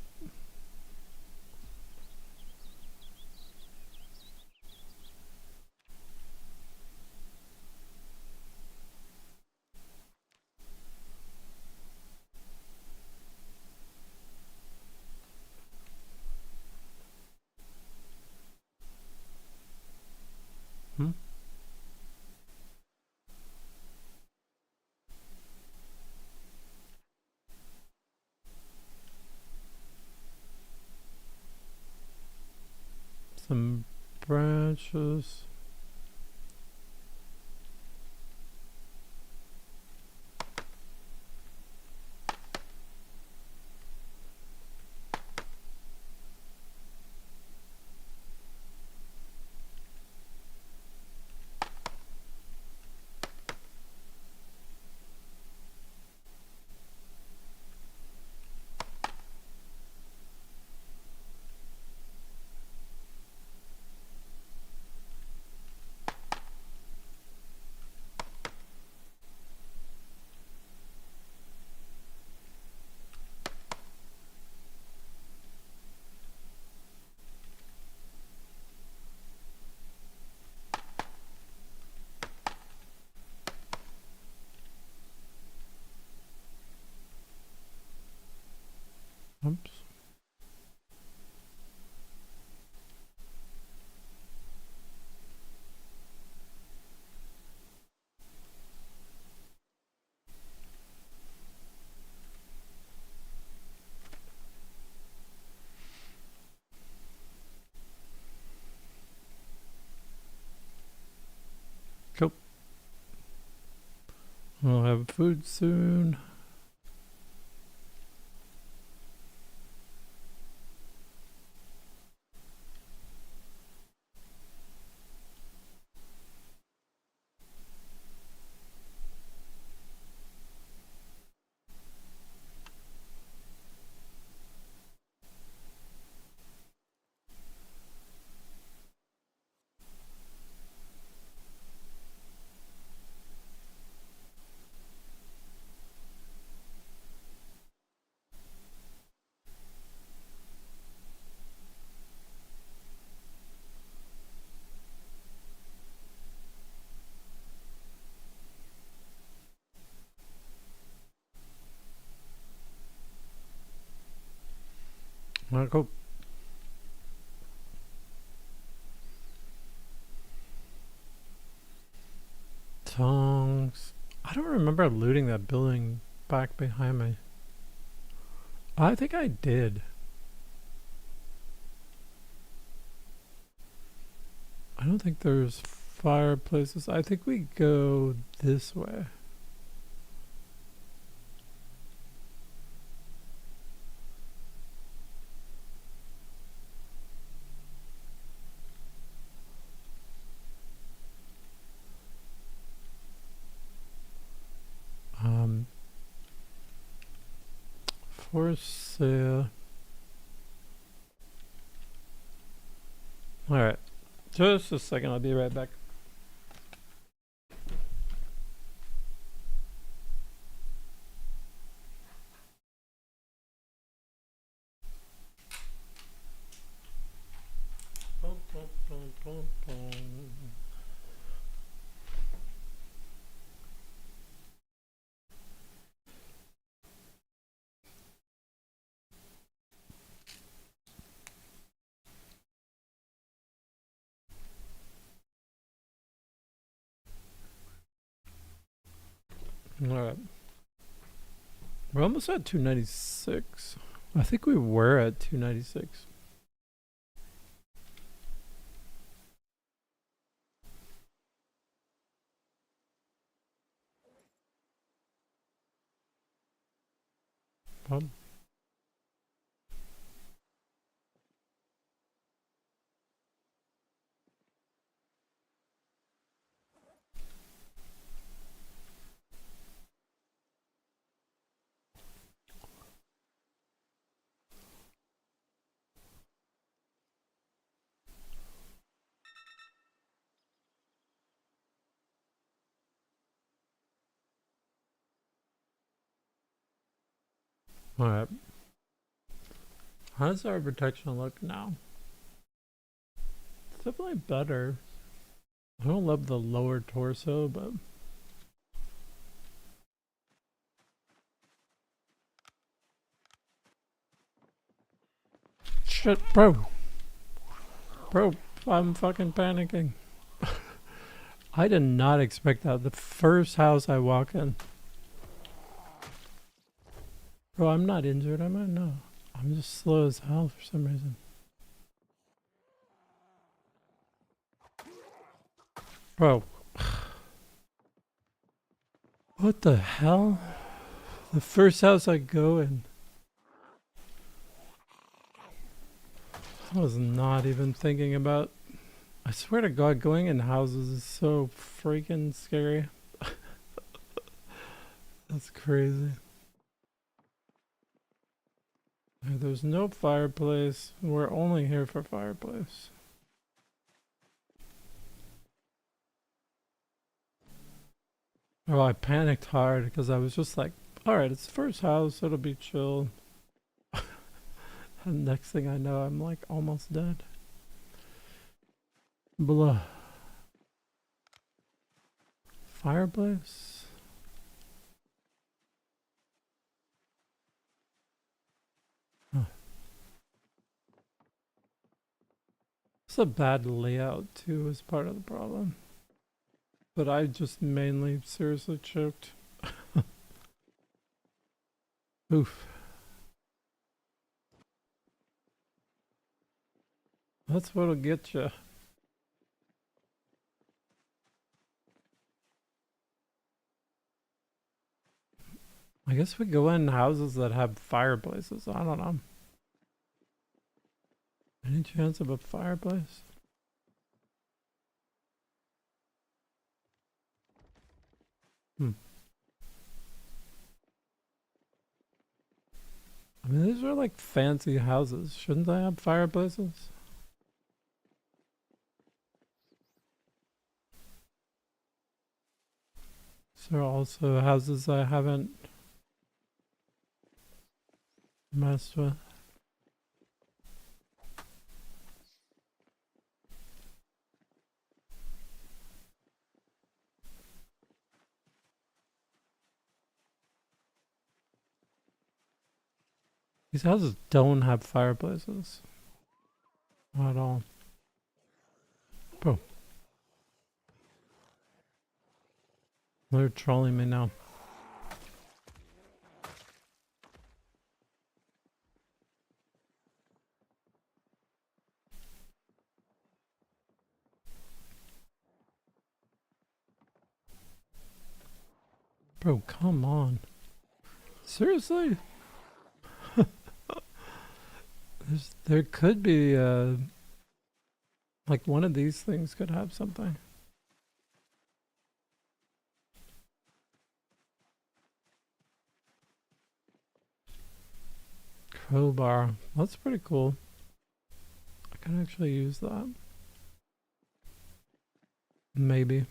A: Hmm? Some branches. Oops. Cool. We'll have food soon. Alright, cool. Tongs. I don't remember looting that building back behind me. I think I did. I don't think there's fireplaces. I think we go this way. For sale. Alright. Just a second, I'll be right back. Alright. We're almost at 296. I think we were at 296. Alright. How does our protection look now? It's definitely better. I don't love the lower torso, but shit, bro. Bro, I'm fucking panicking. I did not expect that. The first house I walk in. Bro, I'm not injured, am I? No. I'm just slow as hell for some reason. Bro. What the hell? The first house I go in. I was not even thinking about. I swear to God, going in houses is so freaking scary. That's crazy. There's no fireplace. We're only here for fireplace. Oh, I panicked hard because I was just like, alright, it's the first house, it'll be chill. And next thing I know, I'm like almost dead. Blah. Fireplace? Huh. It's a bad layout too, is part of the problem. But I just mainly seriously choked. Oof. That's what'll get you. I guess we go in houses that have fireplaces. I don't know. Any chance of a fireplace? Hmm. I mean, these are like fancy houses. Shouldn't they have fireplaces? There are also houses I haven't messed with. These houses don't have fireplaces at all. Bro, they're trolling me now. Bro, come on. Seriously? There could be, like one of these things could have something. Crowbar. That's pretty cool. I can actually use that. Maybe.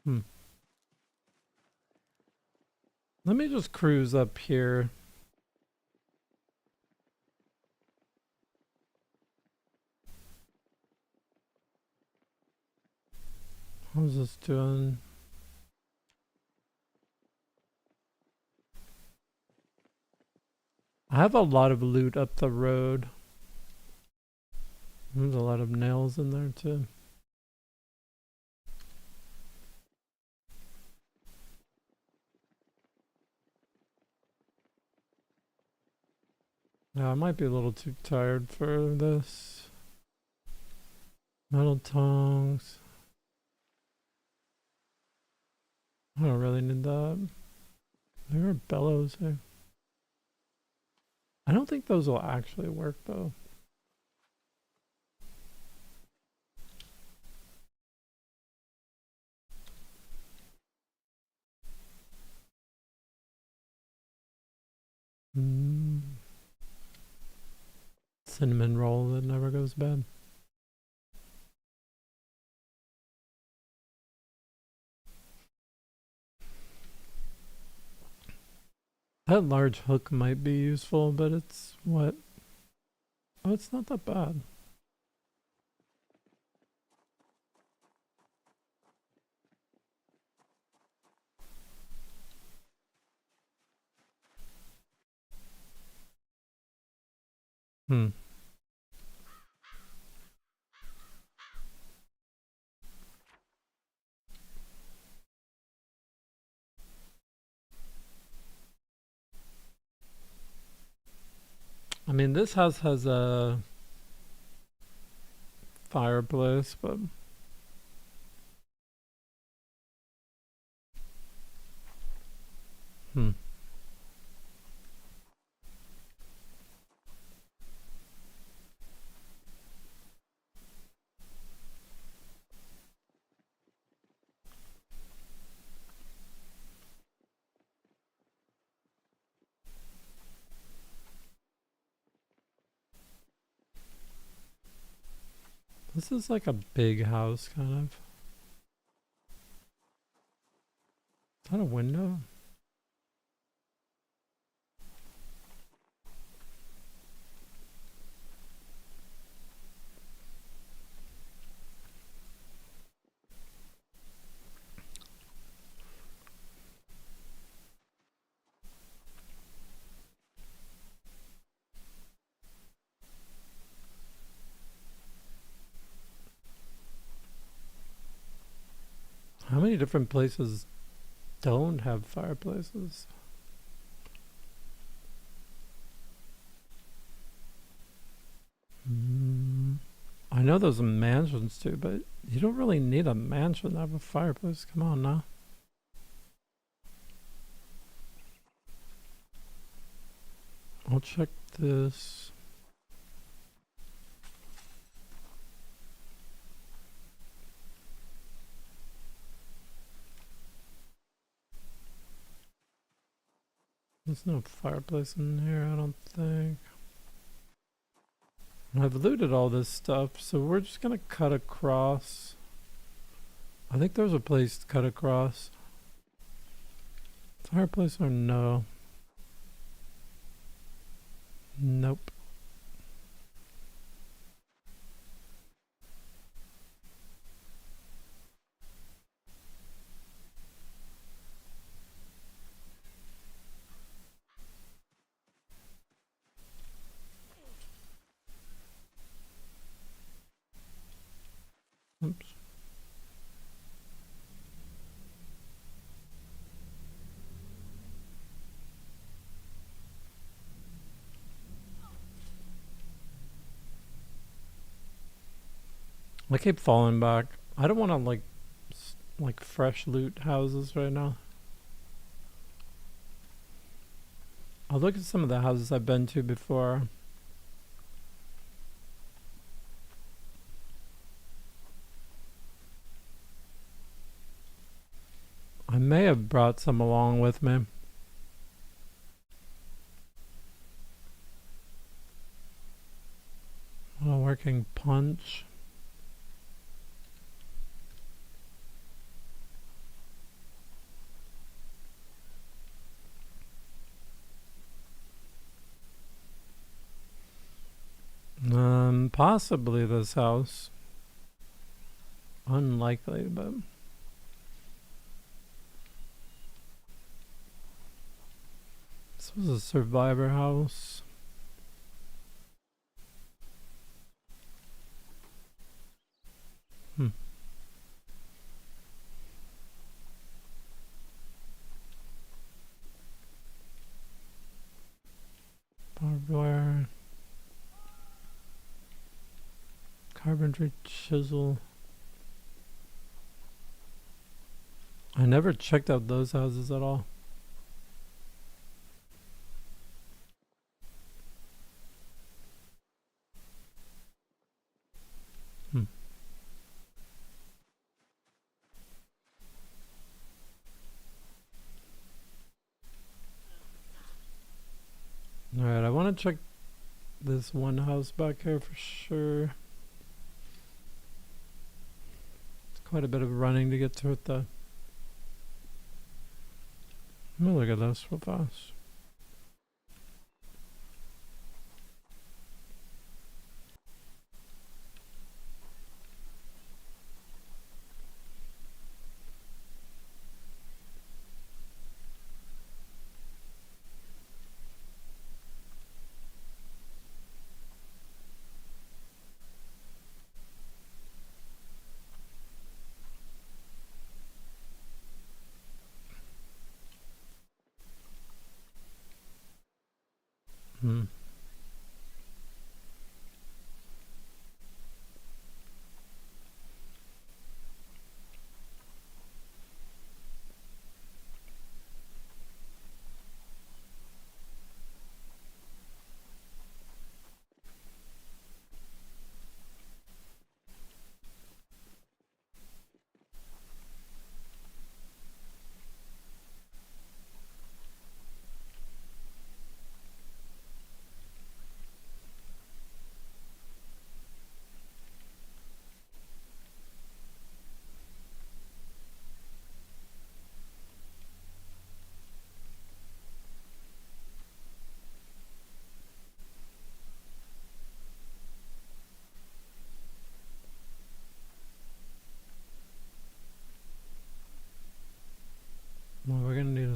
A: Hmm. Let me just cruise up here. How's this doing? I have a lot of loot up the road. There's a lot of nails in there too. Yeah, I might be a little too tired for this. Metal tongs. I don't really need that. There are bellows here. I don't think those will actually work though. Cinnamon roll that never goes bad. That large hook might be useful, but it's what? Oh, it's not that bad. Hmm. I mean, this house has a fireplace, but hmm. This is like a big house, kind of. Is that a window? How many different places don't have fireplaces? Mm, I know there's mansions too, but you don't really need a mansion to have a fireplace. Come on now. I'll check this. There's no fireplace in here, I don't think. I've looted all this stuff, so we're just gonna cut across. I think there's a place to cut across. Fireplace or no? Nope. Oops. I keep falling back. I don't want to like fresh loot houses right now. I'll look at some of the houses I've been to before. I may have brought some along with me. A working punch. Possibly this house. Unlikely, but this was a survivor house. Hmm. Barbed wire. Carpentry chisel. I never checked out those houses at all. Hmm. Alright, I want to check this one house back here for sure. It's quite a bit of running to get to it though. Let me look at this real fast.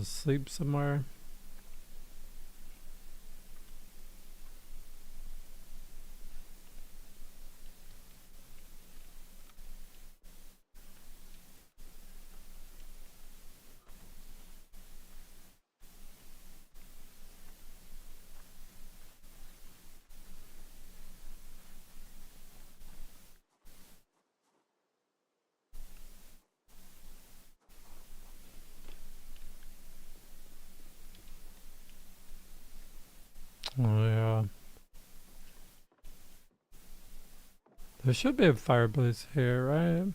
A: sleep somewhere. Oh yeah. There should be a fireplace here, right?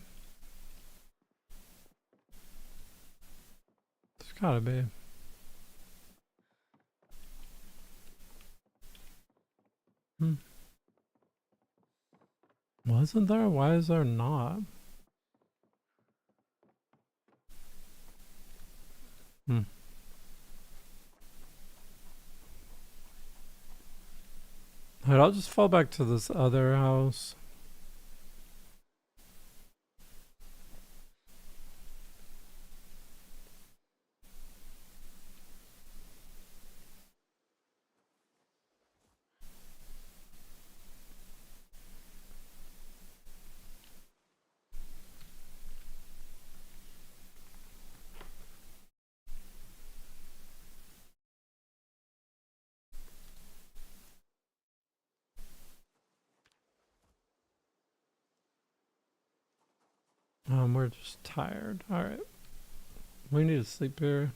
A: There's gotta be. Hmm. Wasn't there? Why is there not? Hmm. Alright, I'll just fall back to this other house. We're just tired. Alright. We need to sleep here.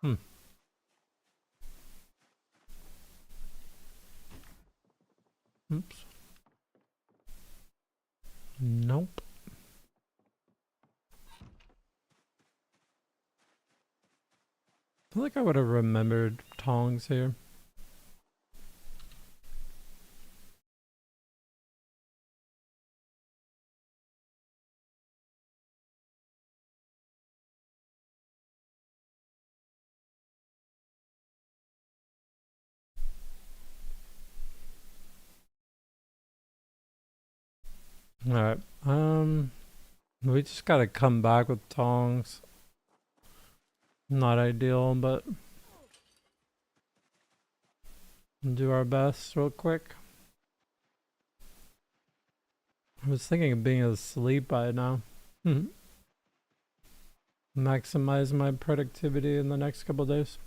A: Hmm. Oops. Nope. I feel like I would have remembered tongs here. Alright. We just gotta come back with tongs. Not ideal, but do our best real quick. I was thinking of being asleep by now. Maximize my productivity in the next couple of days.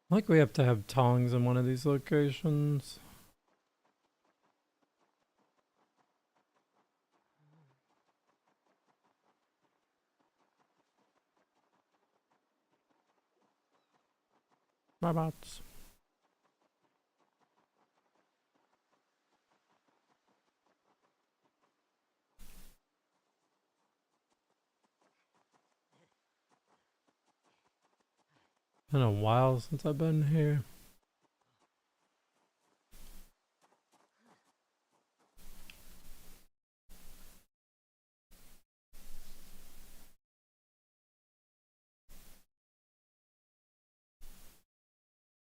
A: Like we have to have tongs in one of these locations. Robots. Been a while since I've been here.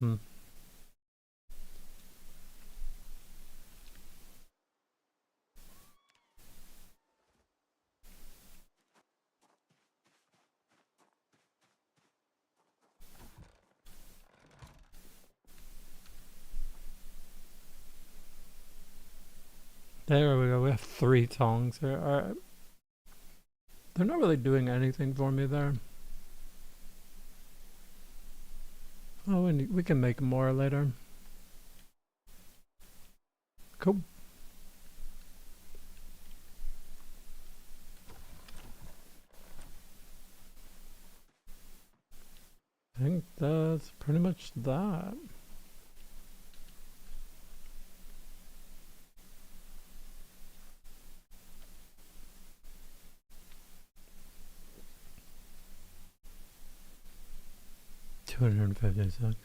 A: Hmm. There we go. We have 3 tongs here. Alright. They're not really doing anything for me there. Oh, we can make more later. Cool. I think that's pretty much that. $256.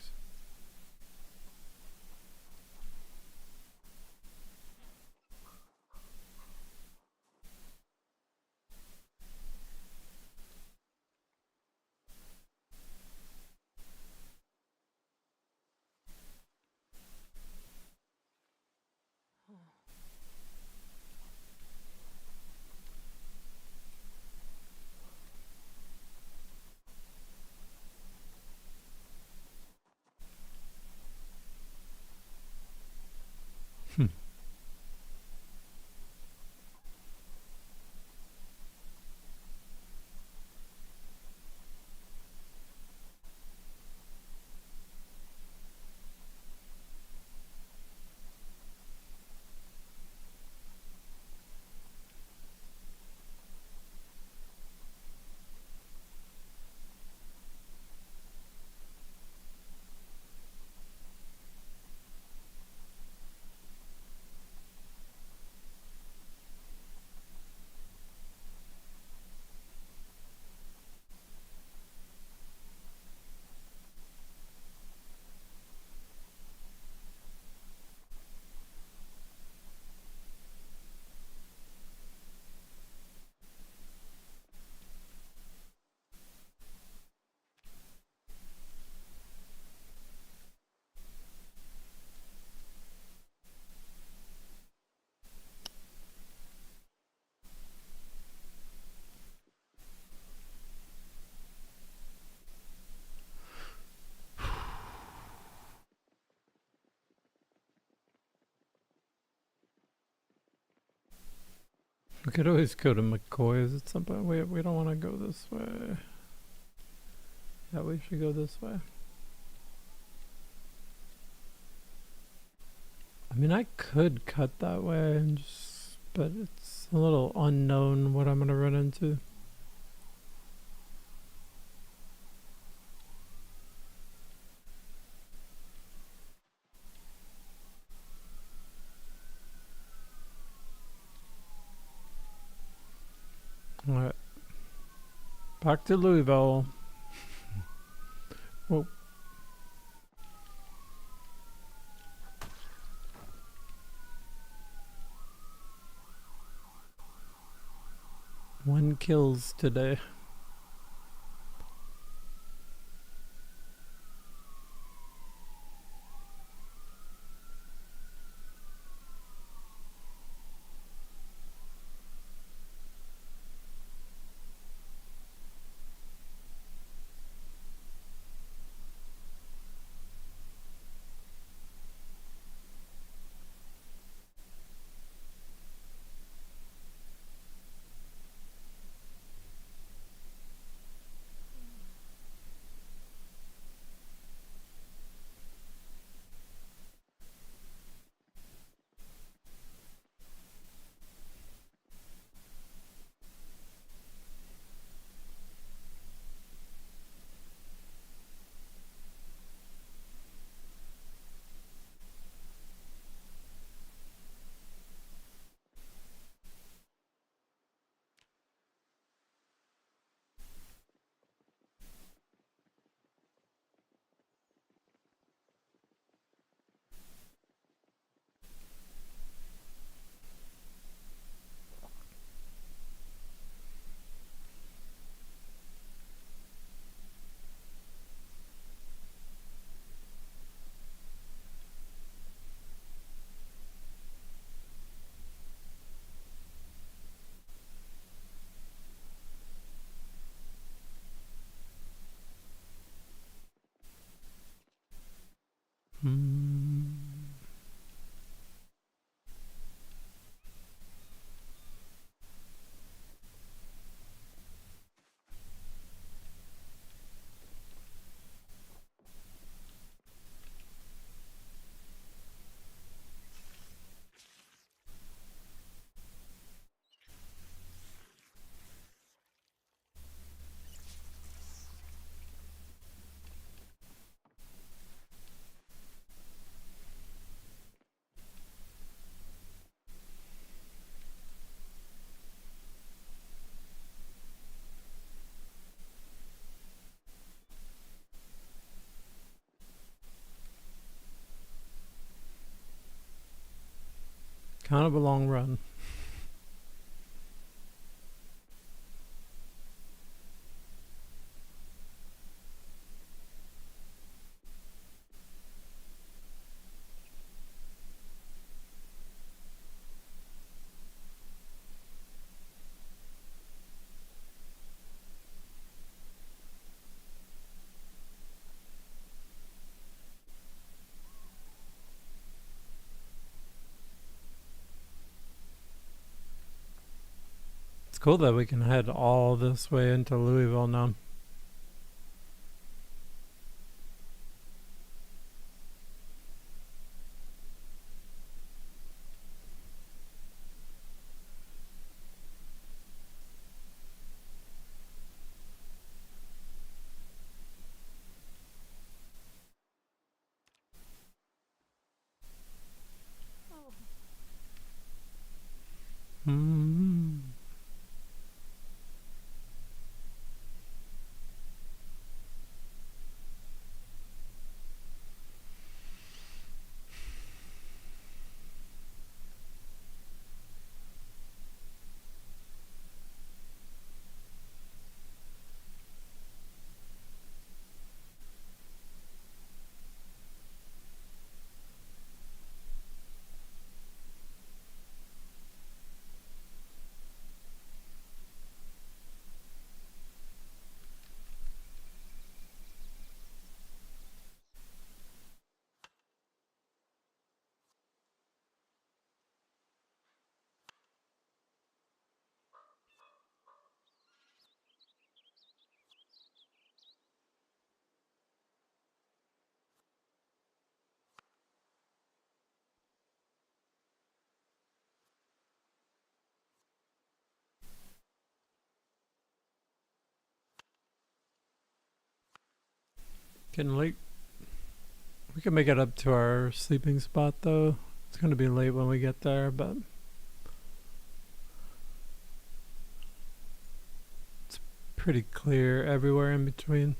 A: We could always go to McCoy's at some point. We don't want to go this way. Yeah, we should go this way. I mean, I could cut that way and just, but it's a little unknown what I'm gonna run into. Alright. Back to Louisville. Whoa. One kills today. Kind of a long run. It's cool that we can head all this way into Louisville now. Mm. Getting late. We can make it up to our sleeping spot though. It's gonna be late when we get there, but it's pretty clear everywhere in between.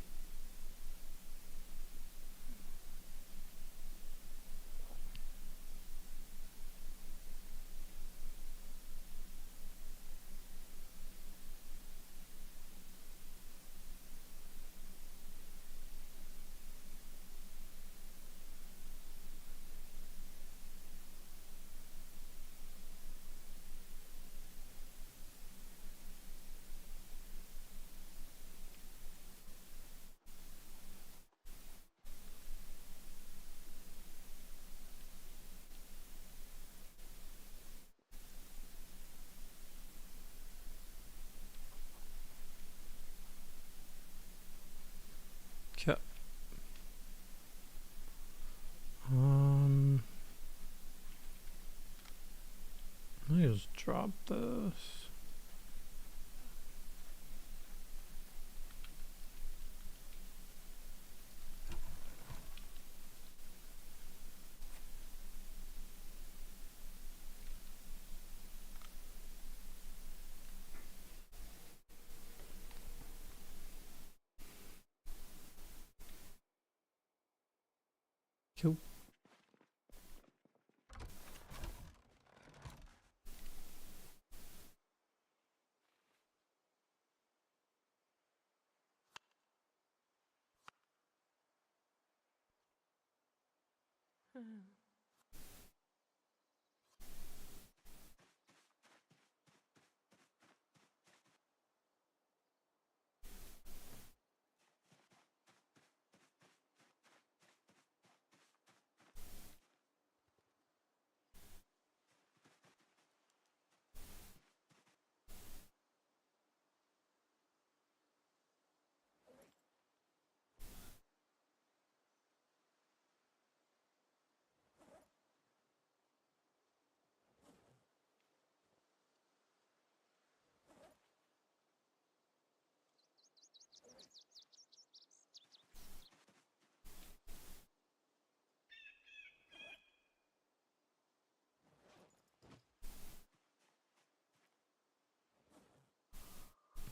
A: Okay. Let me just drop this. Cool.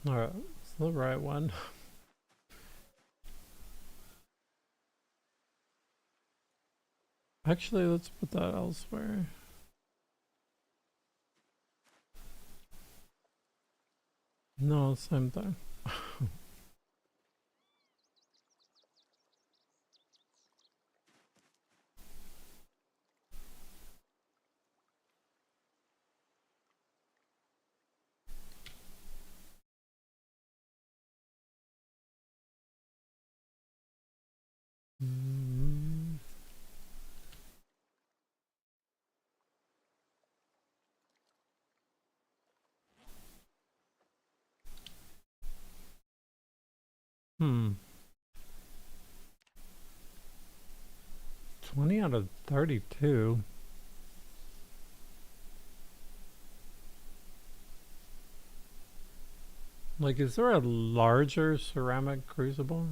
A: Alright, it's the right one. Actually, let's put that elsewhere. No, same thing. Mm. Hmm. 20 out of 32. Like, is there a larger ceramic crucible?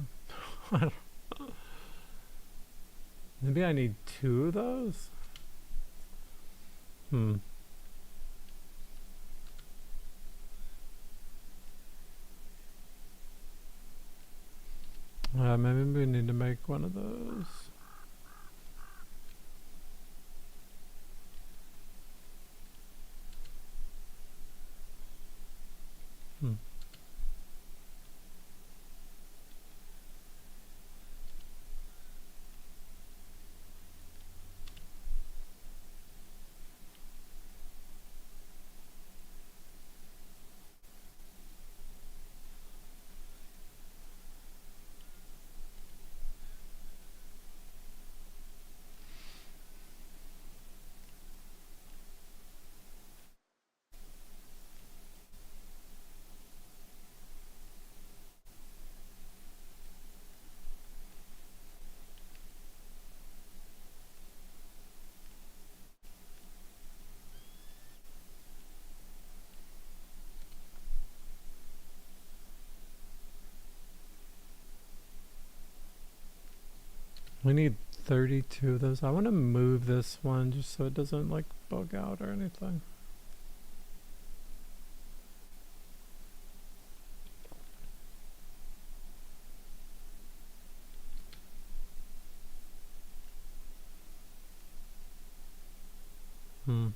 A: Maybe I need two of those? Hmm. Maybe we need to make one of those. Hmm. We need 32 of those. I want to move this one just so it doesn't like bug out or anything. Hmm.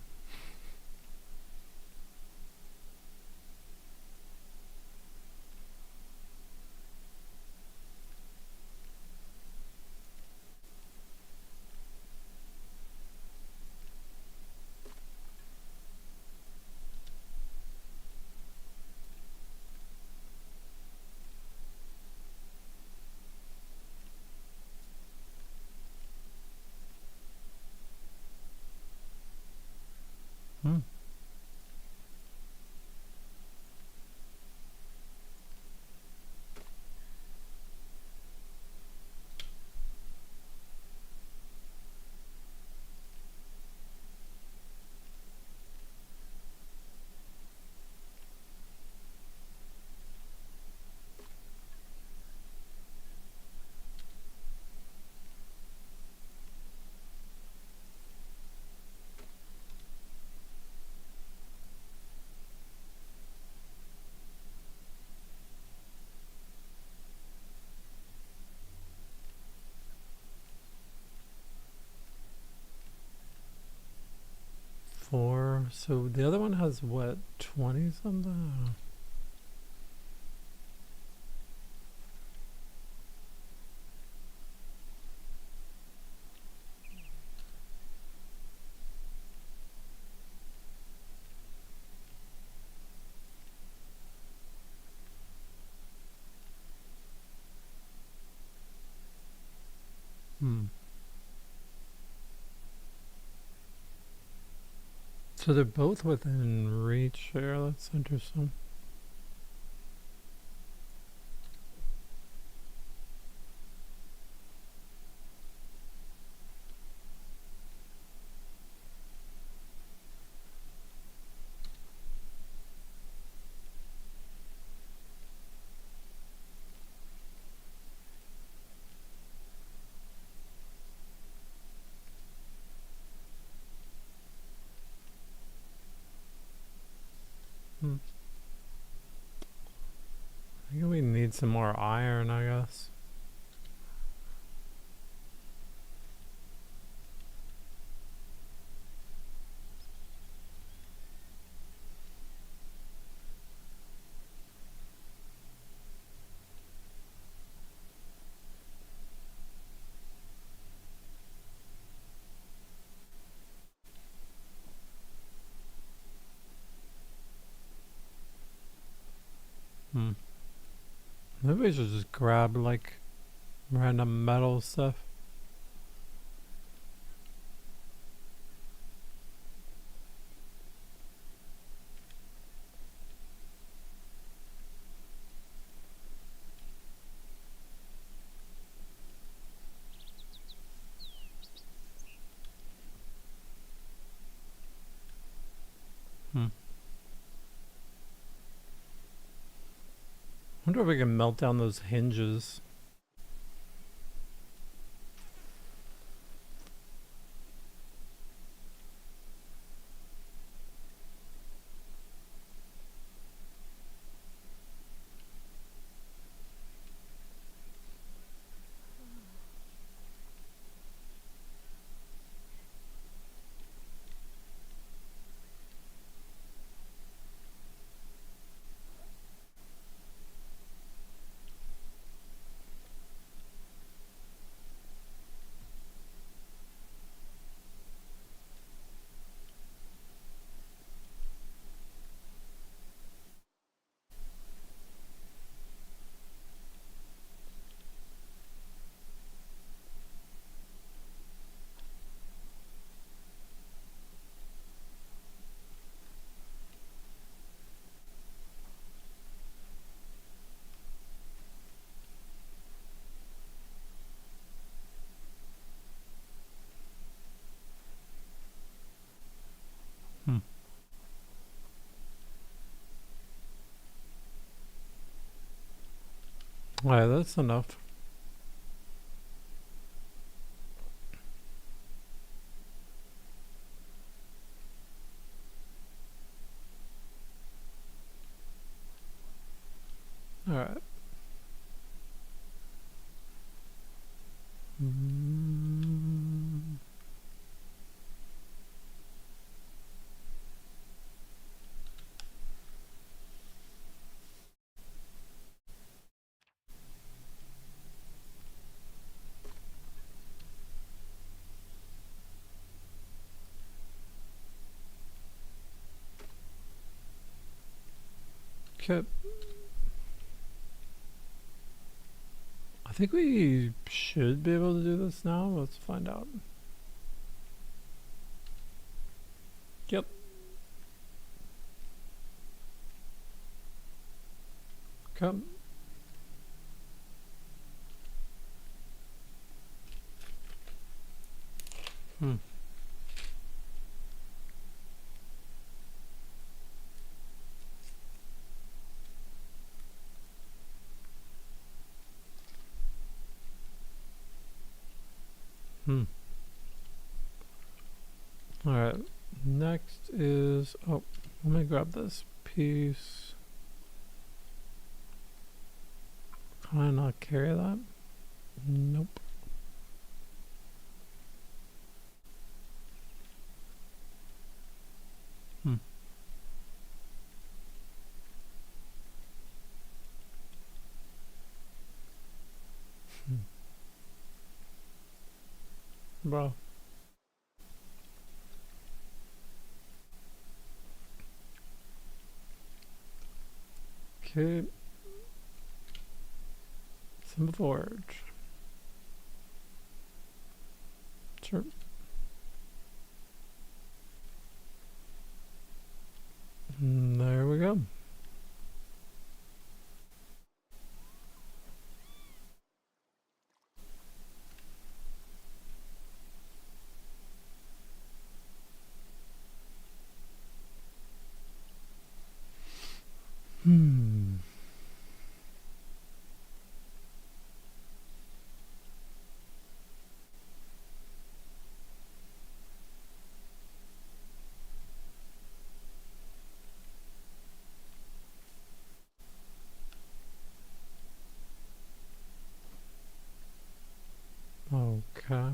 A: Hmm. Four. So the other one has what? 20 something? Hmm. So they're both within reach here. That's interesting. Hmm. I think we need some more iron, I guess. Maybe we should just grab like random metal stuff. Wonder if we can melt down those hinges. Alright, that's enough. Alright. Okay. I think we should be able to do this now. Let's find out. Yep. Come. Alright. Next is... Oh, let me grab this piece. Can I not carry that? Nope. Bro. Okay. Some forge. Sure. And there we go. Okay.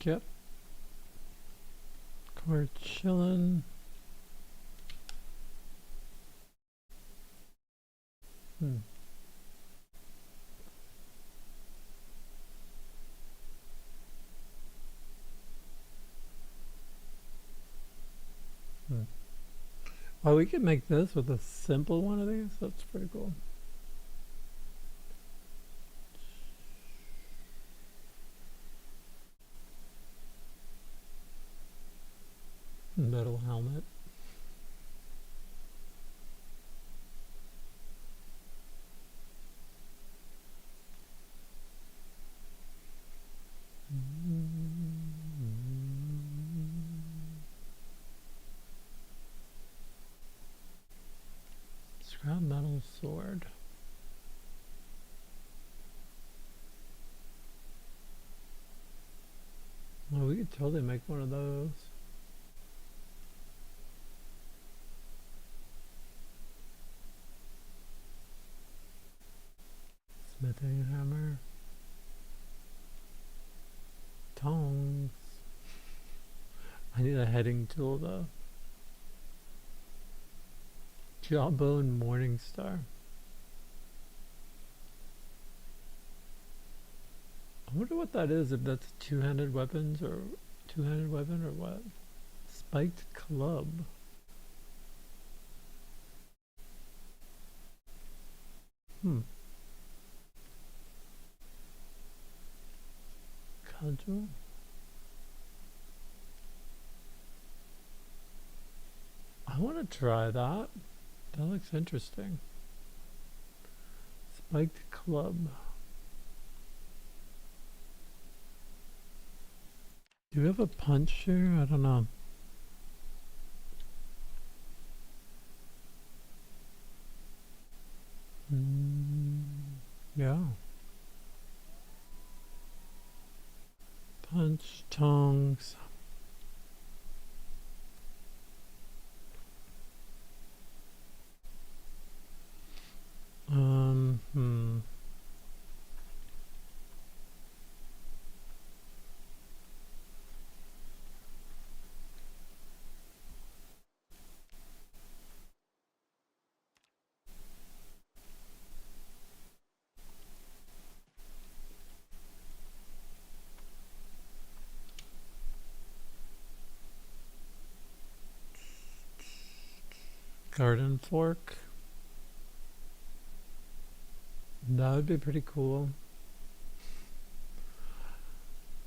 A: Yep. We're chilling. Well, we could make this with a simple one of these. That's pretty cool. Metal helmet. Scrap metal sword. Well, we could totally make one of those. Smithing hammer. Tongs. I need a heading tool though. Jawbone Morning Star. I wonder what that is, if that's two-handed weapons or two-handed weapon or what. Spiked club. Cudgel. I want to try that. That looks interesting. Spiked club. Do we have a punch here? I don't know. Yeah. Punch, tongs. Garden fork. That would be pretty cool.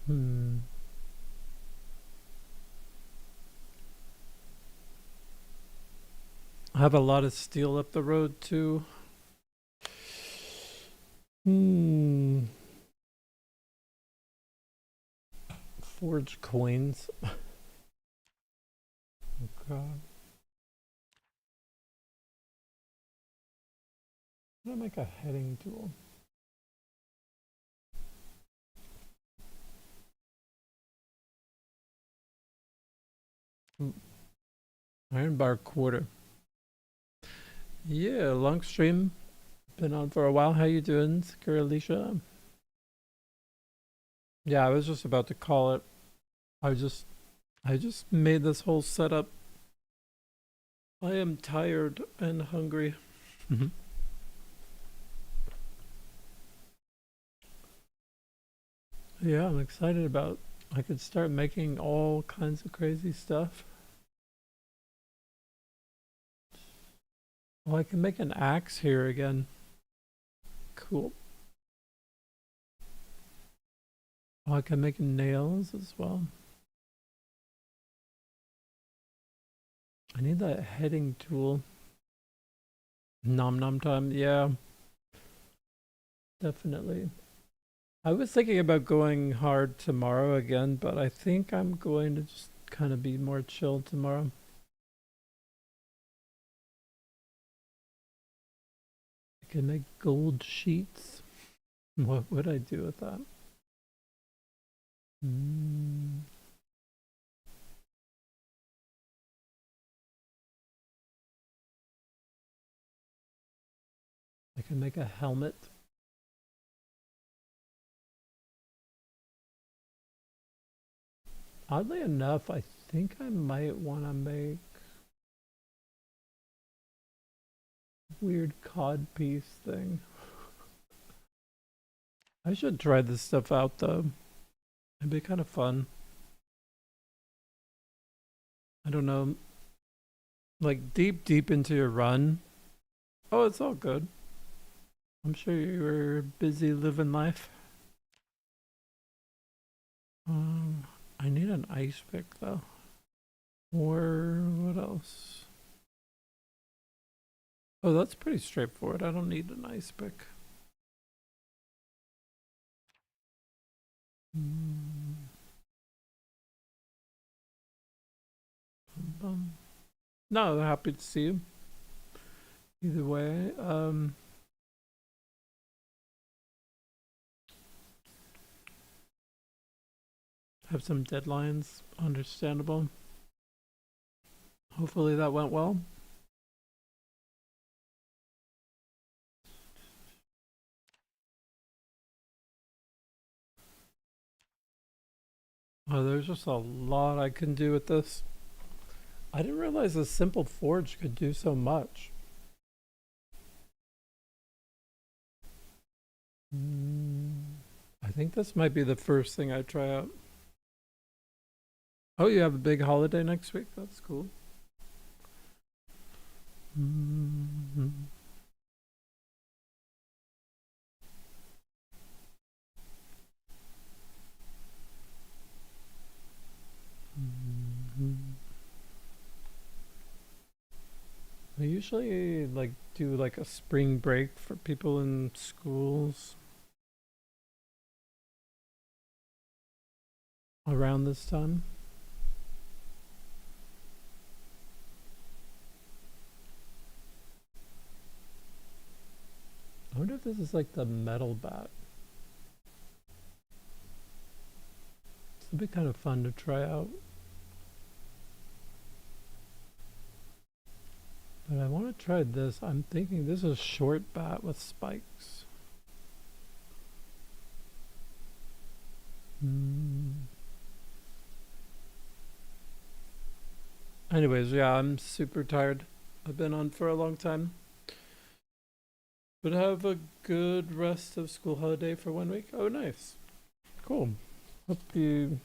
A: I have a lot of steel up the road too. Forge coins. Oh god. I'm gonna make a heading tool. Iron bar quarter. Yeah, long stream. Been on for a while. How you doing, Secure Alicia? Yeah, I was just about to call it. I just made this whole setup. I am tired and hungry. Yeah, I'm excited about. I could start making all kinds of crazy stuff. Oh, I can make an axe here again. Cool. Oh, I can make nails as well. I need that heading tool. Nom nom time. Yeah, definitely. I was thinking about going hard tomorrow again, but I think I'm going to just kind of be more chill tomorrow. I can make gold sheets. What would I do with that? I can make a helmet. Oddly enough, I think I might want to make weird cod piece thing. I should try this stuff out though. It'd be kind of fun. I don't know. Like deep into your run. Oh, it's all good. I'm sure you were busy living life. I need an ice pick though. Or what else? Oh, that's pretty straightforward. I don't need an ice pick. No, happy to see you. Either way, have some deadlines. Understandable. Hopefully that went well. Oh, there's just a lot I can do with this. I didn't realize a simple forge could do so much. I think this might be the first thing I try out. Oh, you have a big holiday next week? That's cool. I usually like do like a spring break for people in schools around this time. I wonder if this is like the metal bat. It'd be kind of fun to try out. But I want to try this. I'm thinking this is a short bat with spikes. Anyways, yeah, I'm super tired. I've been on for a long time. But have a good rest of school holiday for 1 week. Oh, nice. Cool. Hope you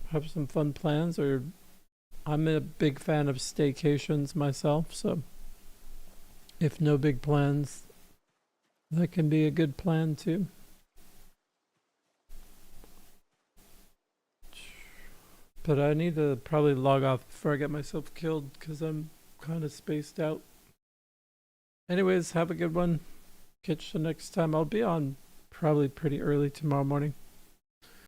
A: have some fun plans, or I'm a big fan of staycations myself, so if no big plans, that can be a good plan too. But I need to probably log off before I get myself killed because I'm kind of spaced out. Anyways, have a good one. Catch you next time. I'll be on probably pretty early tomorrow morning.